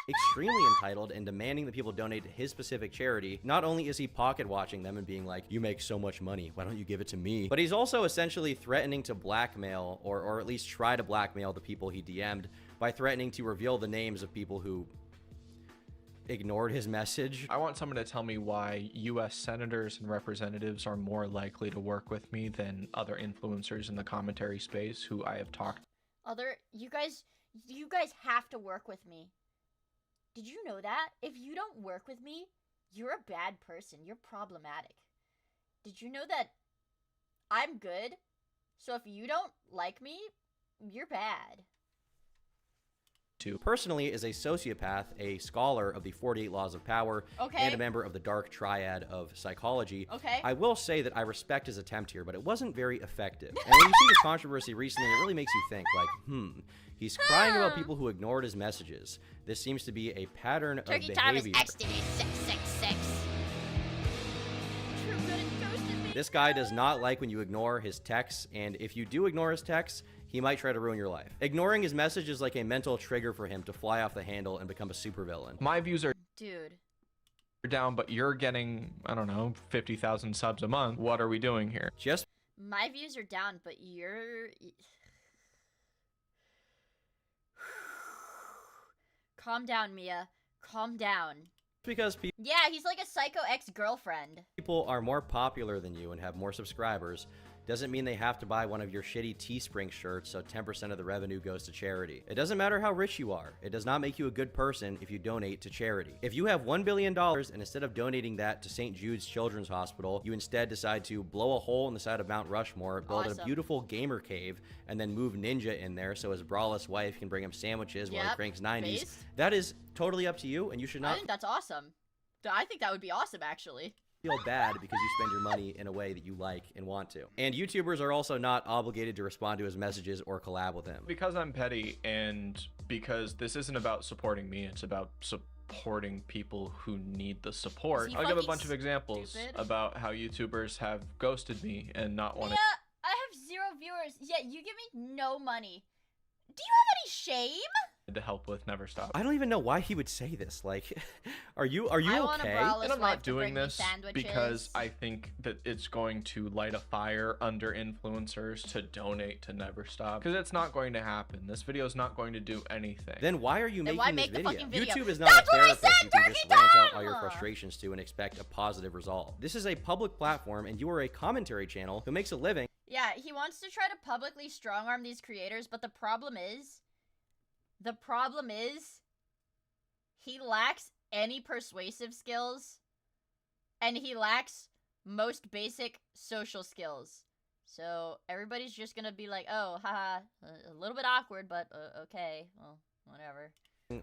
extremely entitled and demanding that people donate to his specific charity, not only is he pocket watching them and being like, you make so much money, why don't you give it to me? But he's also essentially threatening to blackmail, or at least try to blackmail the people he DM'd by threatening to reveal the names of people who ignored his message. I want someone to tell me why US senators and representatives are more likely to work with me than other influencers in the commentary space who I have talked. You guys have to work with me. Did you know that? If you don't work with me, you're a bad person. You're problematic. Did you know that I'm good? So if you don't like me, you're bad. personally is a sociopath, a scholar of the 48 Laws of Power, and a member of the dark triad of psychology. I will say that I respect his attempt here, but it wasn't very effective. And when you see this controversy recently, it really makes you think, like, he's crying about people who ignored his messages. This seems to be a pattern of behavior. This guy does not like when you ignore his texts, and if you do ignore his texts, he might try to ruin your life. Ignoring his message is like a mental trigger for him to fly off the handle and become a supervillain. My views are Dude. down, but you're getting, I don't know, 50,000 subs a month. What are we doing here? Just My views are down, but you're... Calm down, Miia. Calm down. because Yeah, he's like a psycho ex-girlfriend. people are more popular than you and have more subscribers doesn't mean they have to buy one of your shitty Teespring shirts so 10% of the revenue goes to charity. It doesn't matter how rich you are. It does not make you a good person if you donate to charity. If you have $1 billion and instead of donating that to St. Jude's Children's Hospital, you instead decide to blow a hole in the side of Mount Rushmore, build a beautiful gamer cave, and then move Ninja in there so his braless wife can bring him sandwiches while he cranks 90s, that is totally up to you, and you should not I think that's awesome. I think that would be awesome, actually. Feel bad because you spend your money in a way that you like and want to. And YouTubers are also not obligated to respond to his messages or collab with him. Because I'm petty and because this isn't about supporting me, it's about supporting people who need the support. I'll give a bunch of examples about how YouTubers have ghosted me and not wanting I have 0 viewers, yet you give me no money. Do you have any shame? to help with Never Stop. I don't even know why he would say this. Like, are you okay? And I'm not doing this because I think that it's going to light a fire under influencers to donate to Never Stop. Because it's not going to happen. This video is not going to do anything. Then why are you Then making why this make the video? fucking video? YouTube is not That's a what I therapist said, you can just Turkey rant out Time! all your frustrations to and expect a positive result. This is a public platform and you are a commentary channel who makes a living. Yeah, he wants to try to publicly strong-arm these creators, but the problem is, he lacks any persuasive skills, and he lacks most basic social skills. So everybody's just gonna be like, oh, haha, a little bit awkward, but okay, well, whatever.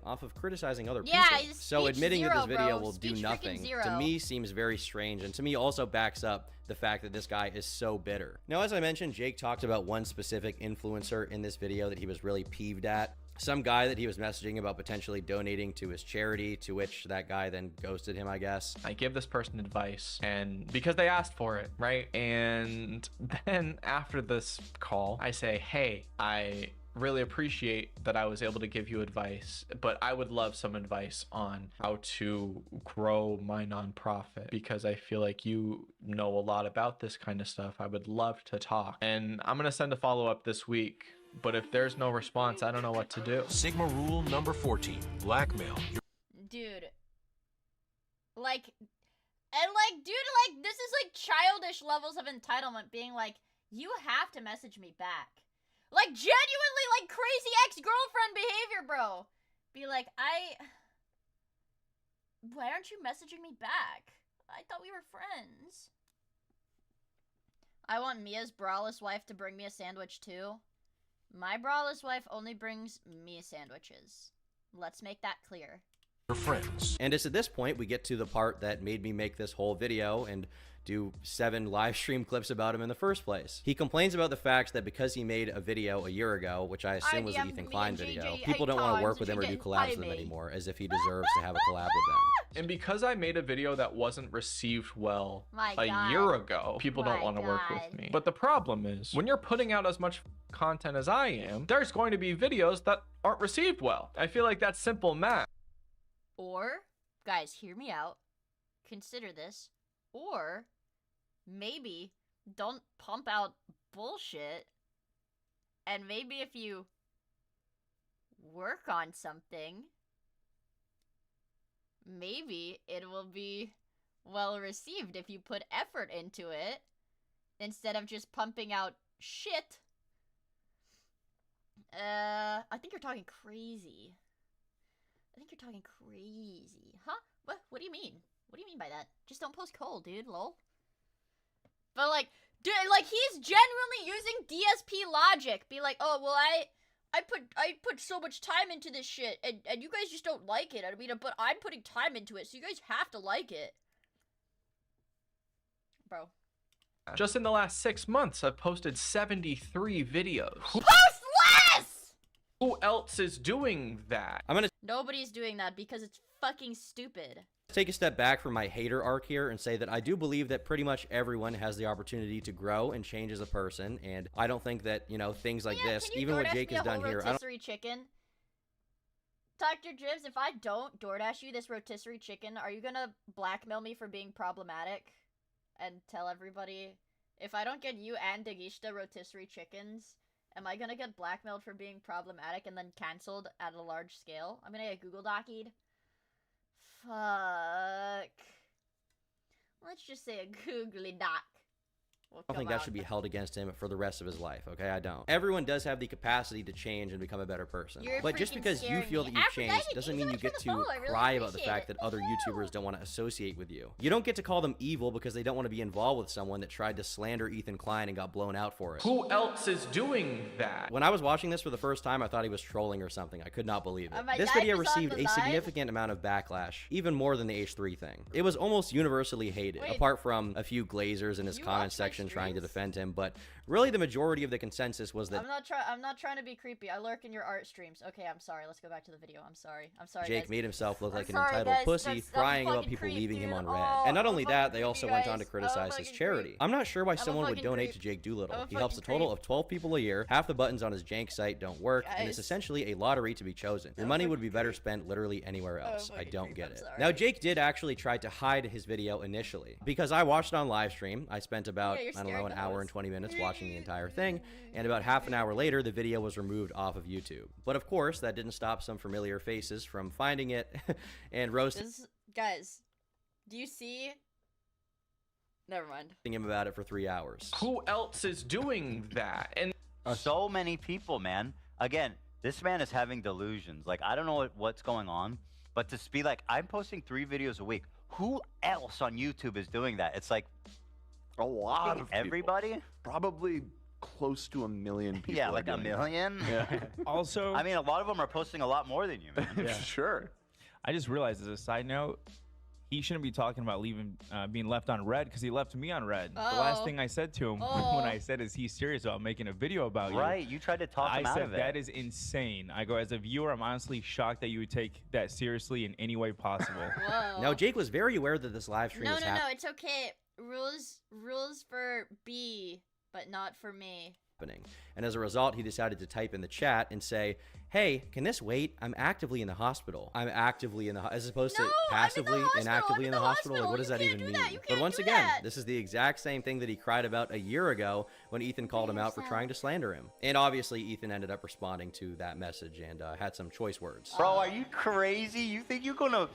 Off of criticizing other Yeah, people. he's So speech admitting that zero, this video bro. will Speech do freaking nothing, zero. to me seems very strange, and to me also backs up the fact that this guy is so bitter. Now, as I mentioned, Jake talked about one specific influencer in this video that he was really peeved at. Some guy that he was messaging about potentially donating to his charity, to which that guy then ghosted him, I guess. I give this person advice, and because they asked for it, right? And then after this call, I say, hey, I really appreciate that I was able to give you advice, but I would love some advice on how to grow my nonprofit because I feel like you know a lot about this kind of stuff. I would love to talk. And I'm gonna send a follow-up this week, but if there's no response, I don't know what to do. Sigma rule number 14, blackmail. Dude. Like, this is like childish levels of entitlement, being like, you have to message me back. Like, genuinely, like, crazy ex-girlfriend behavior, bro. Be like, why aren't you messaging me back? I thought we were friends. I want Mia's braless wife to bring me a sandwich, too. My braless wife only brings me sandwiches. Let's make that clear. Friends. And it's at this point we get to the part that made me make this whole video and do 7 live stream clips about him in the first place. He complains about the fact that because he made a video a year ago, which I assume was the Ethan Klein video, people don't want to work with him or do collabs with him anymore, as if he deserves to have a collab with them. And because I made a video that wasn't received well a God. year ago, people don't want to work with me. But the problem is, when you're putting out as much content as I am, there's going to be videos that aren't received well. I feel like that's simple math. Or, guys, hear me out. Consider this. Or, maybe, don't pump out bullshit. And maybe if you work on something, maybe it will be well received if you put effort into it instead of just pumping out shit. I think you're talking crazy. Huh? What do you mean? What do you mean by that? Just don't post cold, dude, lol. But like, dude, like, he's genuinely using DSP logic. Be like, oh, well, I put so much time into this shit, and you guys just don't like it. I mean, but I'm putting time into it, so you guys have to like it. Bro. Just in the last 6 months, I've posted 73 videos. Post less! Who else is doing that? I'm gonna Nobody's doing that because it's fucking stupid. take a step back from my hater arc here and say that I do believe that pretty much everyone has the opportunity to grow and change as a person, and I don't think that, you know, things like this, even what Jake has done here, I don't... Rotisserie chicken? Dr. Dribs, if I don't DoorDash you this rotisserie chicken, are you gonna blackmail me for being problematic? And tell everybody, if I don't get you and Dagishta rotisserie chickens, am I gonna get blackmailed for being problematic and then cancelled at a large scale? I'm gonna get Google Docied. Fuck. Let's just say a googly doc. I don't think that should be held against him for the rest of his life, okay? I don't. Everyone does have the capacity to change and become a better person. But just because you feel that you've changed doesn't mean you get to cry about the fact that other YouTubers don't want to associate with you. You don't get to call them evil because they don't want to be involved with someone that tried to slander Ethan Klein and got blown out for it. Who else is doing that? When I was watching this for the first time, I thought he was trolling or something. I could not believe it. This video received a significant amount of backlash, even more than the H3 thing. It was almost universally hated, apart from a few glazers in his comment section trying to defend him, but really the majority of the consensus was that I'm not trying to be creepy. I lurk in your art streams. Okay, I'm sorry. Let's go back to the video. I'm sorry. Jake guys. made himself look like an sorry, entitled guys. pussy, crying about people leaving him on red. And not only that, they also went on to criticize his charity. I'm not sure why someone would donate to Jake Doolittle. He helps a total of 12 people a year. Half the buttons on his jank site don't work, and it's essentially a lottery to be chosen. Your money would be better spent literally anywhere else. I don't get it. Now, Jake did actually try to hide his video initially, because I watched it on live stream. I spent about, I don't know, an hour and 20 minutes watching the entire thing, and about half an hour later, the video was removed off of YouTube. But of course, that didn't stop some familiar faces from finding it and roasting Guys, do you see? Never mind. Him about it for 3 hours. Who else is doing that? And so many people, man. Again, this man is having delusions. Like, I don't know what's going on, but to be like, I'm posting 3 videos a week. Who else on YouTube is doing that? It's like a lot of everybody. People. Probably close to 1 million people. Yeah, like 1 million. Yeah. Also, I mean, a lot of them are posting a lot more than you, man. Yeah. Sure. I just realized, as a side note, he shouldn't be talking about being left on red, because he left me on red. The last thing I said to him when I said, "Is he serious about making a video about you?" Right, you tried to talk him out of it. I said, that is insane. I go, as a viewer, I'm honestly shocked that you would take that seriously in any way possible. Now, Jake was very aware that this live stream was happening. No, it's okay. Rules for B, but not for me. And as a result, he decided to type in the chat and say, "Hey, can this wait? I'm actively in the hospital. I'm actively in the as opposed to passively and actively in the hospital. Like, what does that even mean?" But once again, this is the exact same thing that he cried about a year ago when Ethan called him out for trying to slander him. And obviously, Ethan ended up responding to that message and had some choice words. Bro, are you crazy? You think you're gonna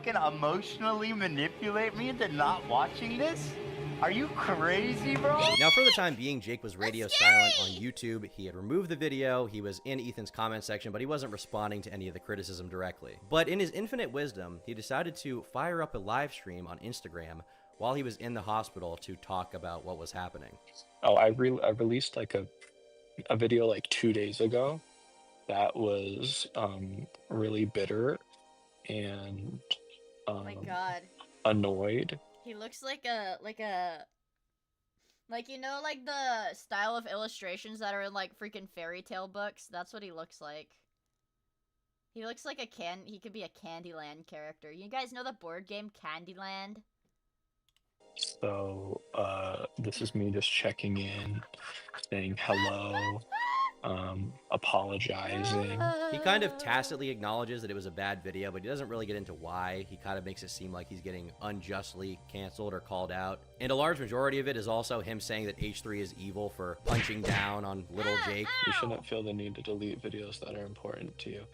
emotionally manipulate me into not watching this? Are you crazy, bro? Now, for the time being, Jake was radio silent on YouTube. He had removed the video. He was in Ethan's comment section, but he wasn't responding to any of the criticism directly. But in his infinite wisdom, he decided to fire up a live stream on Instagram while he was in the hospital to talk about what was happening. Oh, I released like a video like 2 days ago that was really bitter and oh my God. Annoyed. He looks like you know, like the style of illustrations that are in like freaking fairy tale books. That's what he looks like. He looks like he could be a Candyland character. You guys know the board game Candyland? So this is me just checking in, saying hello, apologizing. He kind of tacitly acknowledges that it was a bad video, but he doesn't really get into why. He kind of makes it seem like he's getting unjustly canceled or called out. And a large majority of it is also him saying that H3 is evil for punching down on little Jake. You shouldn't feel the need to delete videos that are important to you.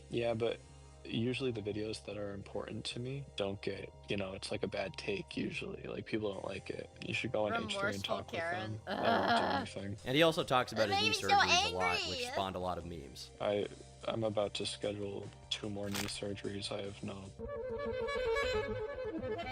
Yeah, but usually the videos that are important to me don't get, you know, it's like a bad take usually. Like, people don't like it. You should go on H3 and talk with them. That won't do anything. And he also talks about his knee surgeries a lot, which spawned a lot of memes. I'm about to schedule 2 more knee surgeries. I have no...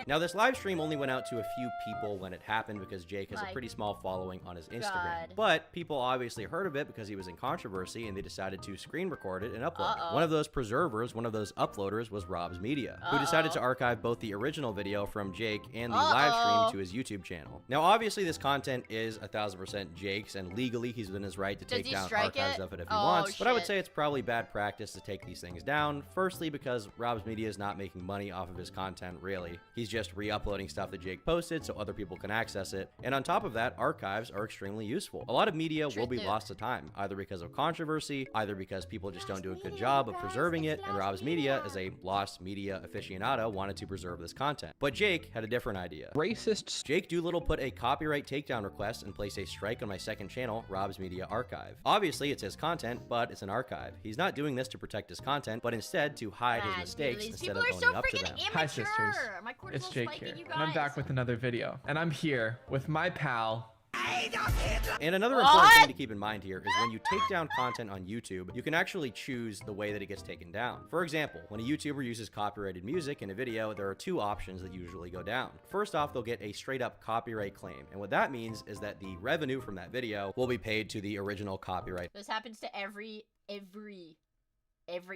Now, this live stream only went out to a few people when it happened because Jake has My a pretty small following on his Instagram. God. But people obviously heard of it because he was in controversy and they decided to screen record it and upload it. Uh-oh. One of those preservers, one of those uploaders was Rob's Media, who decided to archive both the original video from Jake and the live stream to his YouTube channel. Now, obviously, this content is 1000% Jake's, and legally he's within his right to take down archives of it if he wants, but I would say it's probably bad practice to take these things down. Firstly, because Rob's Media is not making money off of his content, really. He's just re-uploading stuff that Jake posted so other people can access it. And on top of that, archives are extremely useful. A lot of media will be lost to time, either because of controversy, either because people just don't do a good job of preserving it, and Rob's Media, as a lost media aficionado, wanted to preserve this content. But Jake had a different idea. Racists. Jake Doolittle put a copyright takedown request and placed a strike on my second channel, Rob's Media Archive. Obviously, it's his content, but it's an archive. He's not doing this to protect his content, but instead to hide his mistakes instead of owning up to them. Hi, sisters. It's Jake here, and I'm back with another video. And I'm here with my pal. And another important thing to keep in mind here is when you take down content on YouTube, you can actually choose the way that it gets taken down. For example, when a YouTuber uses copyrighted music in a video, there are two options that usually go down. First off, they'll get a straight up copyright claim. And what that means is that the revenue from that video will be paid to the original copyright This happens to every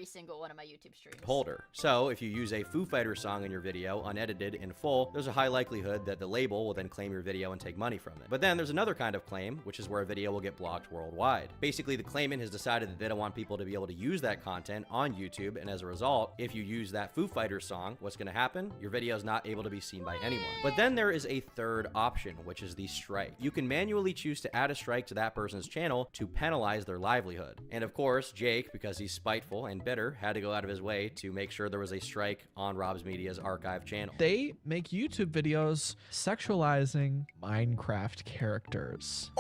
single one of my YouTube streams. holder. So if you use a Foo Fighters song in your video, unedited in full, there's a high likelihood that the label will then claim your video and take money from it. But then there's another kind of claim, which is where a video will get blocked worldwide. Basically, the claimant has decided that they don't want people to be able to use that content on YouTube, and as a result, if you use that Foo Fighters song, what's going to happen? Your video is not able to be seen by anyone. But then there is a third option, which is the strike. You can manually choose to add a strike to that person's channel to penalize their livelihood. And of course, Jake, because he's spiteful and bitter, had to go out of his way to make sure there was a strike on Rob's Media's archive channel. They make YouTube videos sexualizing Minecraft characters.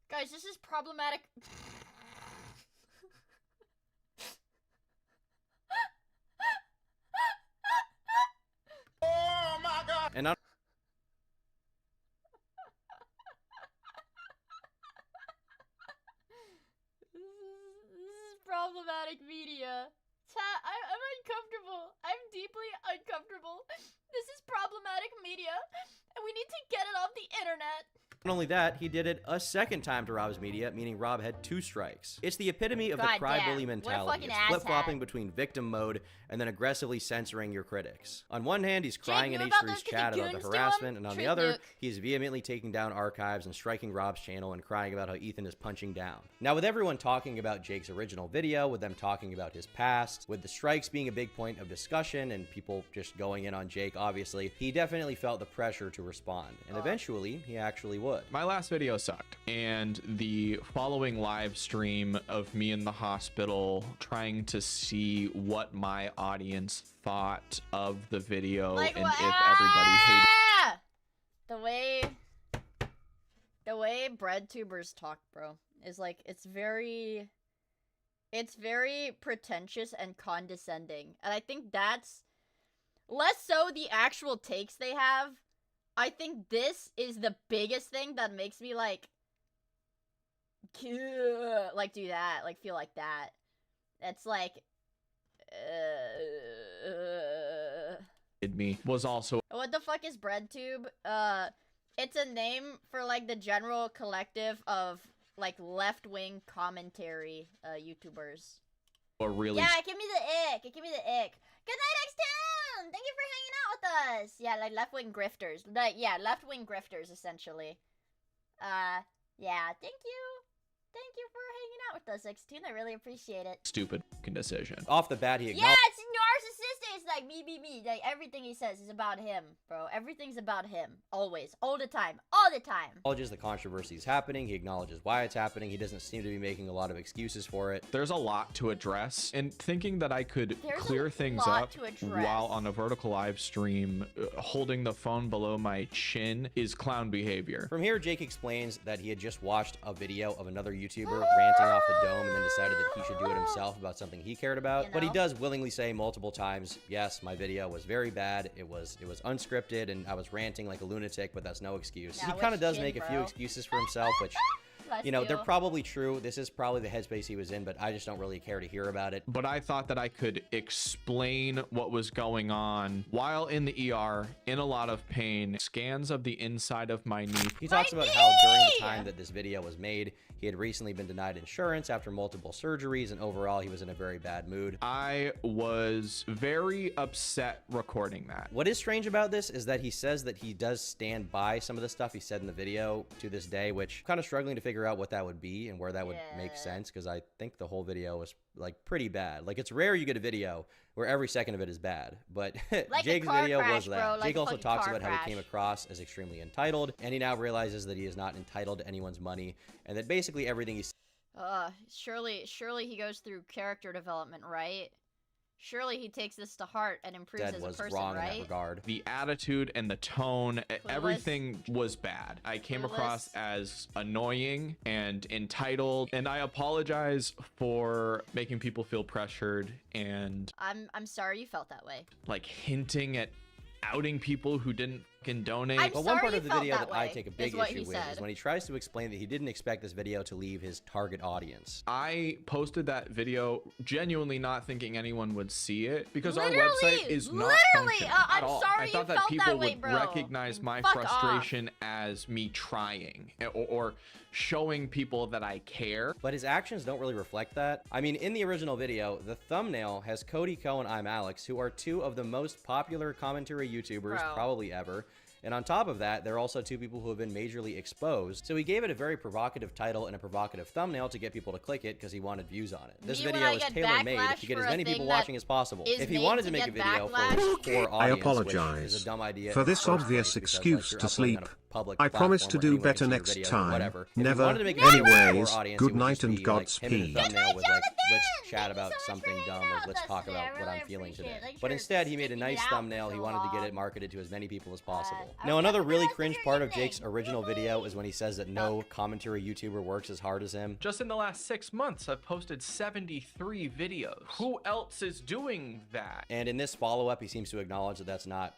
Guys, this is problematic. Oh my God! And not This is problematic media. I'm uncomfortable. I'm deeply uncomfortable. This is problematic media, and we need to get it off the internet. Not only that, he did it a second time to Rob's Media, meaning Rob had 2 strikes. It's the epitome of the cry-bully mentality. It's flip-flopping between victim mode and then aggressively censoring your critics. On one hand, he's crying in H3's chat about the harassment, and on the other, he's vehemently taking down archives and striking Rob's channel and crying about how Ethan is punching down. Now, with everyone talking about Jake's original video, with them talking about his past, with the strikes being a big point of discussion and people just going in on Jake, obviously, he definitely felt the pressure to respond, and eventually, he actually would. My last video sucked, and the following live stream of me in the hospital trying to see what my audience thought of the video and if everybody hated the way bread tubers talk, bro, is like it's very pretentious and condescending, and I think that's less so the actual takes they have. I think this is the biggest thing that makes me like do that, like feel like that. It's like me was also what the fuck is BreadTube? It's a name for like the general collective of like left-wing commentary YouTubers. a really Give me the ick. Give me the ick. Good night, X-Town! Thank you for hanging out with us! Yeah, like left-wing grifters. Left-wing grifters, essentially. Yeah, thank you. Thank you for hanging out with us, X-Toon. I really appreciate it. stupid decision. Off the bat, he Yeah, acknowledged it's narcissistic. It's like me. Like, everything he says is about him, bro. Everything's about him. Always. All the time. All the time. acknowledges the controversy is happening. He acknowledges why it's happening. He doesn't seem to be making a lot of excuses for it. There's a lot to address, and thinking that I could There's clear a things lot up to address. while on a vertical live stream, holding the phone below my chin is clown behavior. From here, Jake explains that he had just watched a video of another YouTuber ranting off the dome and then decided that he should do it himself about something he cared about. But he does willingly say multiple times, yes, my video was very bad. It was unscripted and I was ranting like a lunatic, but that's no excuse. Nah, He kind of which does chin, make a few bro? excuses for himself, which you know, they're probably true. This is probably the headspace he was in, but I just don't really care to hear about it. But I thought that I could explain what was going on while in the ER, in a lot of pain, scans of the inside of my knee. He talks about how during the time that this video was made, he had recently been denied insurance after multiple surgeries, and overall he was in a very bad mood. I was very upset recording that. What is strange about this is that he says that he does stand by some of the stuff he said in the video to this day, which I'm kind of struggling to figure out what that would be and where that would make sense, because I think the whole video was like pretty bad. Like, it's rare you get a video where every second of it is bad, but like Jake's video was that. Bro, like Jake also talks about how crash. he came across as extremely entitled, and he now realizes that he is not entitled to anyone's money, and that basically everything he surely he goes through character development, right? Surely he takes this to heart and improves as a person, wrong right? in that regard. The attitude and the tone, everything was bad. I came across as annoying and entitled, and I apologize for making people feel pressured and I'm sorry you felt that way. like hinting at outing people who didn't fucking donate. But one part of the video that I take a big what issue he with said. is when he tries to explain that he didn't expect this video to leave his target audience. I posted that video genuinely not thinking anyone would see it because our Literally, website is not functioning I'm at all. sorry I thought you that felt people that way, would bro. recognize my Fuck frustration as me trying or showing people that I care. But his actions don't really reflect that. I mean, in the original video, the thumbnail has Cody Ko and I'm Alex, who are two of the most popular commentary YouTubers probably ever. And on top of that, there are also two people who have been majorly exposed. So he gave it a very provocative title and a provocative thumbnail to get people to click it because he wanted views on it. This video is tailor-made to get as many people watching as possible. If he wanted to make a video for his core I audience, which is apologize a dumb idea for in the this first obvious place, because, excuse you're to uploading sleep. on a public I promise to platform do anyway, better so your next videos or time. whatever. If he Never. wanted to make a video for a Anyways, core audience, good it would night just and be, like, him in a Godspeed. thumbnail with like, let's chat about something dumb or let's talk about what I'm feeling today. But instead, he made a nice thumbnail. He wanted to get it marketed to as many people as possible. Now, another really cringe part of Jake's original video is when he says that no commentary YouTuber works as hard as him. Just in the last 6 months, I've posted 73 videos. Who else is doing that? And in this follow-up, he seems to acknowledge that that's not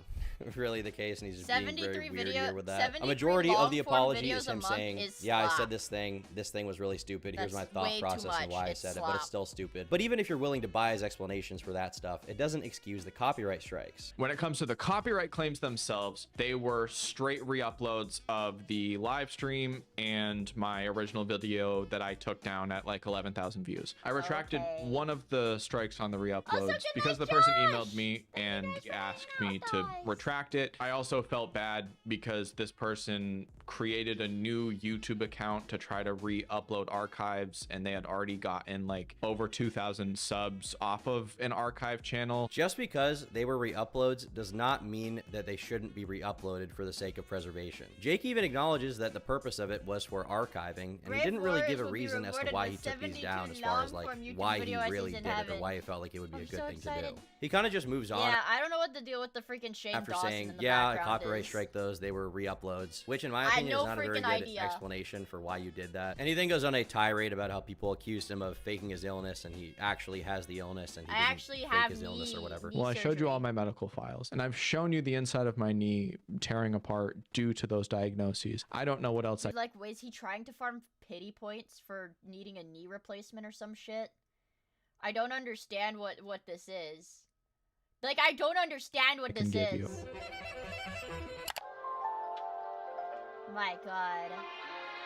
really the case, and he's just being very weird here with that. A majority of the apology is him saying, yeah, I said this thing was really stupid. Here's my thought process and why I said it, but it's still stupid. But even if you're willing to buy his explanations for that stuff, it doesn't excuse the copyright strikes. When it comes to the copyright claims themselves, they were straight re-uploads of the live stream and my original video that I took down at like 11,000 views. I retracted one of the strikes on the re-uploads because the person emailed me and asked me to retract it. I also felt bad because this person created a new YouTube account to try to re-upload archives, and they had already gotten like over 2,000 subs off of an archive channel. Just because they were re-uploads does not mean that they shouldn't be re-uploaded for the sake of preservation. Jake even acknowledges that the purpose of it was for archiving, and he didn't really give a reason as to why he took these down, as far as like why he really did it or why he felt like it would be a good thing to do. He kind of just moves on. Yeah, I don't know what to deal with the freaking Shane After Dawson saying, in the yeah, background copyright is. strike those, they were re-uploads, which in my opinion is not a very good explanation for why you did that. And he then goes on a tirade about how people accused him of faking his illness, and he actually has the illness, and he didn't fake his illness or whatever. Well, I showed you all my medical files, and I've shown you the inside of my knee tearing apart due to those diagnoses. I don't know what else Like, is he trying to farm pity points for needing a knee replacement or some shit? I don't understand what this is. Like, I don't understand what this is. My god.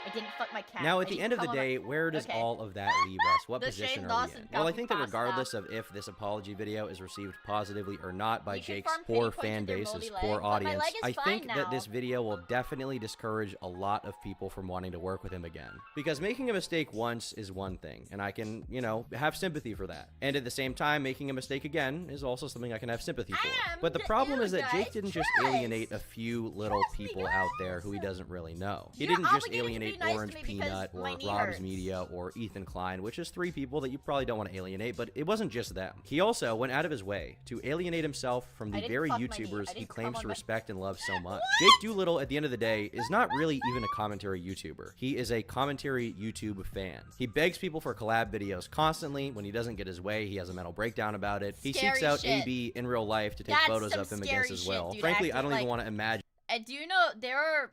I didn't fuck my cat. Now, at the end of the day, where does all of that leave us? What The position Shane are we Dawson in? Well, I think that coffee regardless of if this apology video is received positively or not by Jake's farm poor pity points fan with your base, moldy his leg, poor but my audience, leg is I fine think that now. this video will definitely discourage a lot of people from wanting to work with him again. Because making a mistake once is one thing, and I can, you know, have sympathy for that. And at the same time, making a mistake again is also something I can have sympathy for. But the problem is that Jake didn't just alienate a few little people out there who he doesn't really know. He didn't just alienate Orange Peanut or Rob's Media or Ethan Klein, which is three people that you probably don't want to alienate, but it wasn't just them. He also went out of his way to alienate himself from the very YouTubers he claims to respect and love so much. Jake Doolittle, at the end of the day, is not really even a commentary YouTuber. He is a commentary YouTube fan. He begs people for collab videos constantly. When he doesn't get his way, he has a mental breakdown about it. He seeks out AB in real life to take photos of him against as well. Frankly, I don't even want to imagine. Do you know there are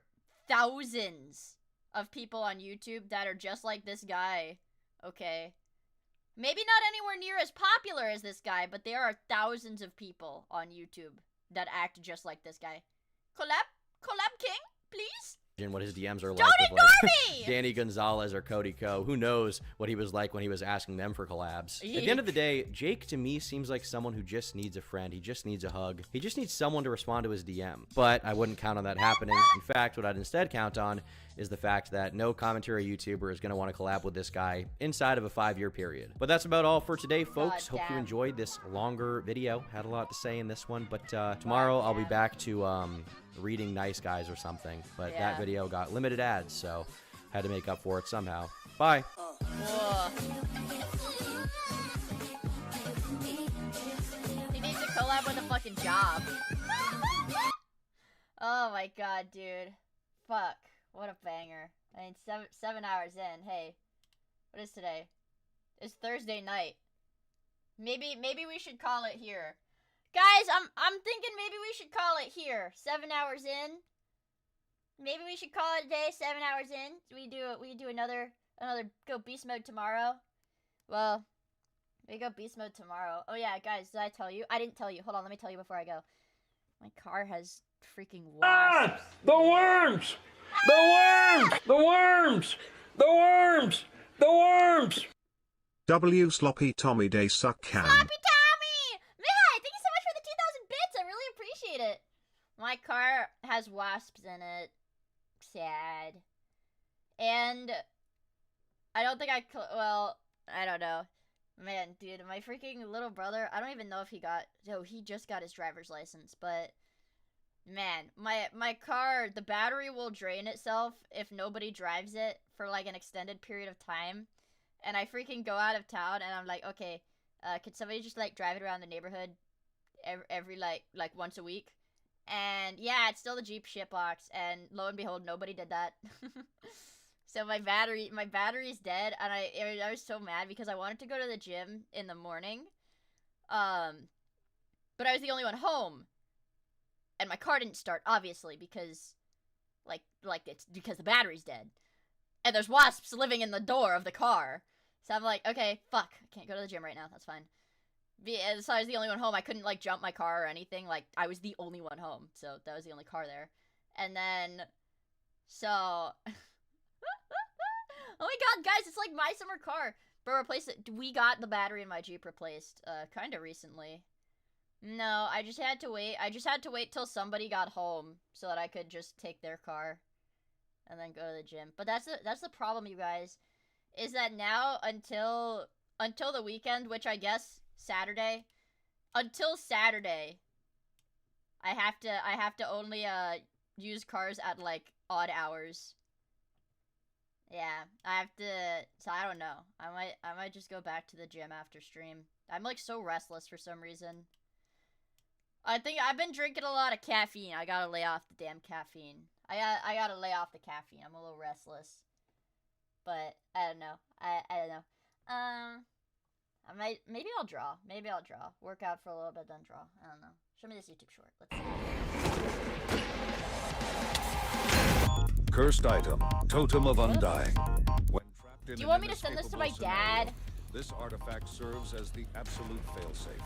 thousands of people on YouTube that are just like this guy. Okay. Maybe not anywhere near as popular as this guy, but there are thousands of people on YouTube that act just like this guy. Collab King, please? And what his DMs are Don't like with ignore like me! Danny Gonzalez or Cody Co. Who knows what he was like when he was asking them for collabs. At the end of the day, Jake to me seems like someone who just needs a friend. He just needs a hug. He just needs someone to respond to his DM. But I wouldn't count on that happening. In fact, what I'd instead count on is the fact that no commentary YouTuber is going to want to collab with this guy inside of a 5-year period. But that's about all for today, folks. Hope you enjoyed this longer video. Had a lot to say in this one, but tomorrow I'll be back to reading Nice Guys or something. But that video got limited ads, so had to make up for it somehow. Bye. He needs to collab with a fucking job. Oh my god, dude. Fuck. What a banger. I mean, 7 hours in. Hey, what is today? It's Thursday night. Maybe we should call it here. Guys, I'm thinking maybe we should call it here. 7 hours in. Maybe we should call it a day. 7 hours in. We do another go beast mode tomorrow. Well, we go beast mode tomorrow. Oh yeah, guys, did I tell you? I didn't tell you. Hold on, let me tell you before I go. My car has freaking wasps. The worms! The worms! The worms! The worms! The worms! W Sloppy Tommy Day Suck Cam. Sloppy Tommy! Miia, thank you so much for the 2,000 bits. I really appreciate it. My car has wasps in it. Sad. And I don't think well, I don't know. Man, dude, my freaking little brother, I don't even know if he just got his driver's license, but man, my car, the battery will drain itself if nobody drives it for like an extended period of time. And I freaking go out of town and I'm like, okay, could somebody just like drive it around the neighborhood every like once a week? And yeah, it's still the Jeep shitbox, and lo and behold, nobody did that. So my battery's dead, and I was so mad because I wanted to go to the gym in the morning. But I was the only one home. And my car didn't start, obviously, because like it's because the battery's dead. And there's wasps living in the door of the car. So I'm like, okay, fuck, I can't go to the gym right now. That's fine. So I was the only one home. I couldn't like jump my car or anything. Like I was the only one home, so that was the only car there. And then, so, oh my god, guys, it's like my summer car. But replace it. We got the battery in my Jeep replaced, kind of recently. No, I just had to wait. I just had to wait till somebody got home so that I could just take their car and then go to the gym. But that's the problem, you guys, is that now until the weekend, which I guess Saturday, until Saturday, I have to only use cars at like odd hours. Yeah, I have to. So I don't know. I might just go back to the gym after stream. I'm like so restless for some reason. I think I've been drinking a lot of caffeine. I gotta lay off the damn caffeine. I gotta lay off the caffeine. I'm a little restless. But I don't know. I don't know. Maybe I'll draw. Maybe I'll draw. Work out for a little bit, then draw. I don't know. Show me this YouTube short. Let's see. Cursed item, Totem of Undying. When trapped in Do you want me to send this to my dad? This artifact serves as the absolute failsafe.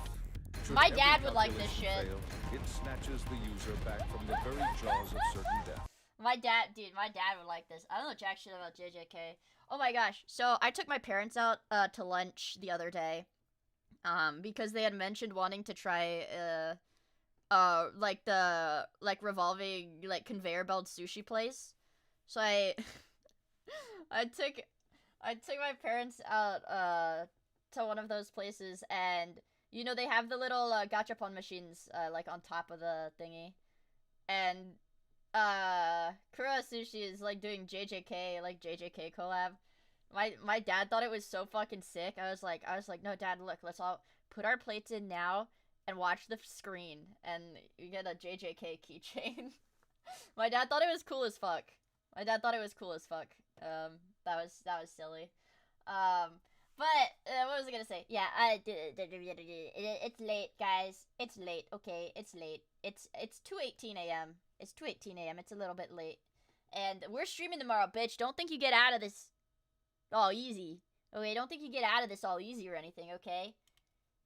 Should My every dad would like this calculation shit. fail, it snatches the user back from the very jaws of certain death. My dad would like this. I don't know jack shit about JJK. Oh my gosh. So I took my parents out to lunch the other day. Because they had mentioned wanting to try like the revolving like conveyor belt sushi place. So I took my parents out to one of those places, and you know they have the little gachapon machines like on top of the thingy. And Kura Sushi is like doing JJK collab. My dad thought it was so fucking sick. I was like, no, Dad, look, let's all put our plates in now and watch the screen, and you get a JJK keychain. My dad thought it was cool as fuck. That was silly. But what was I gonna say? Yeah, it's late, guys. It's late. Okay, it's late. It's 2:18 a.m. It's 2:18 a.m. It's a little bit late. And we're streaming tomorrow, bitch. Don't think you get out of this all easy. Okay, don't think you get out of this all easy or anything, okay?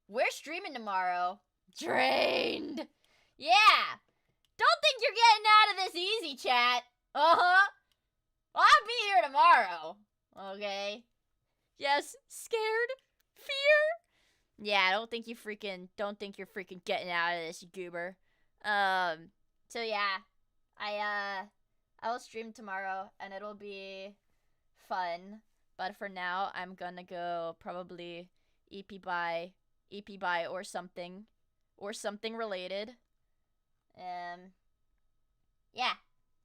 We're streaming tomorrow. Drained. Yeah. Don't think you're getting out of this easy, chat. Uh-huh. I'll be here tomorrow. Okay. Yes, scared. Fear. Yeah, don't think you're freaking getting out of this, you goober. So yeah. I will stream tomorrow and it'll be fun. But for now, I'm gonna go probably EP buy or something related. Yeah.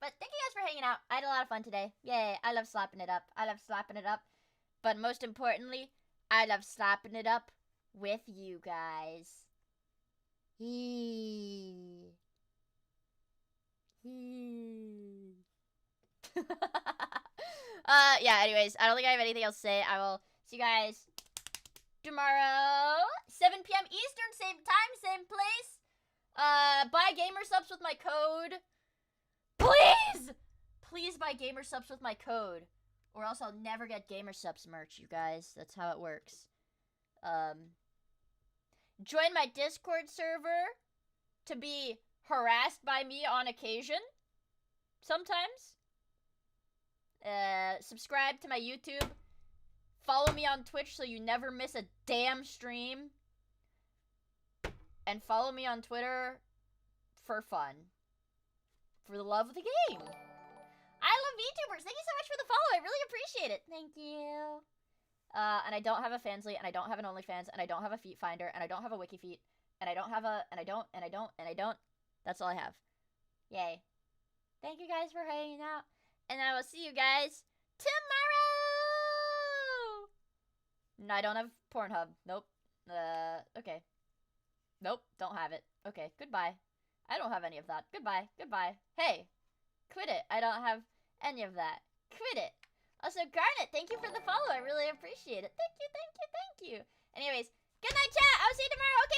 But thank you guys for hanging out. I had a lot of fun today. Yay, I love slapping it up. But most importantly, I love slapping it up with you guys. Yeah, anyways, I don't think I have anything else to say. I will see you guys tomorrow, 7 p.m. Eastern, same time, same place. Buy gamer subs with my code. Please! Please buy gamer subs with my code. Or else I'll never get gamer subs merch, you guys. That's how it works. Join my Discord server to be harassed by me on occasion. Sometimes. Subscribe to my YouTube. Follow me on Twitch so you never miss a damn stream. And follow me on Twitter for fun. For the love of the game. I love VTubers. Thank you so much for the follow. I really appreciate it. Thank you. And I don't have a Fansly, and I don't have an OnlyFans, and I don't have a Feet Finder, and I don't have a WikiFeet, and I don't have a, and I don't. That's all I have. Yay. Thank you guys for hanging out. And I will see you guys tomorrow! No, I don't have Pornhub. Nope. Okay. Nope, don't have it. Okay, goodbye. I don't have any of that. Goodbye. Hey, quit it. I don't have any of that. Quit it. Also, Garnet, thank you for the follow. I really appreciate it. Thank you. Anyways, good night, chat. I'll see you tomorrow.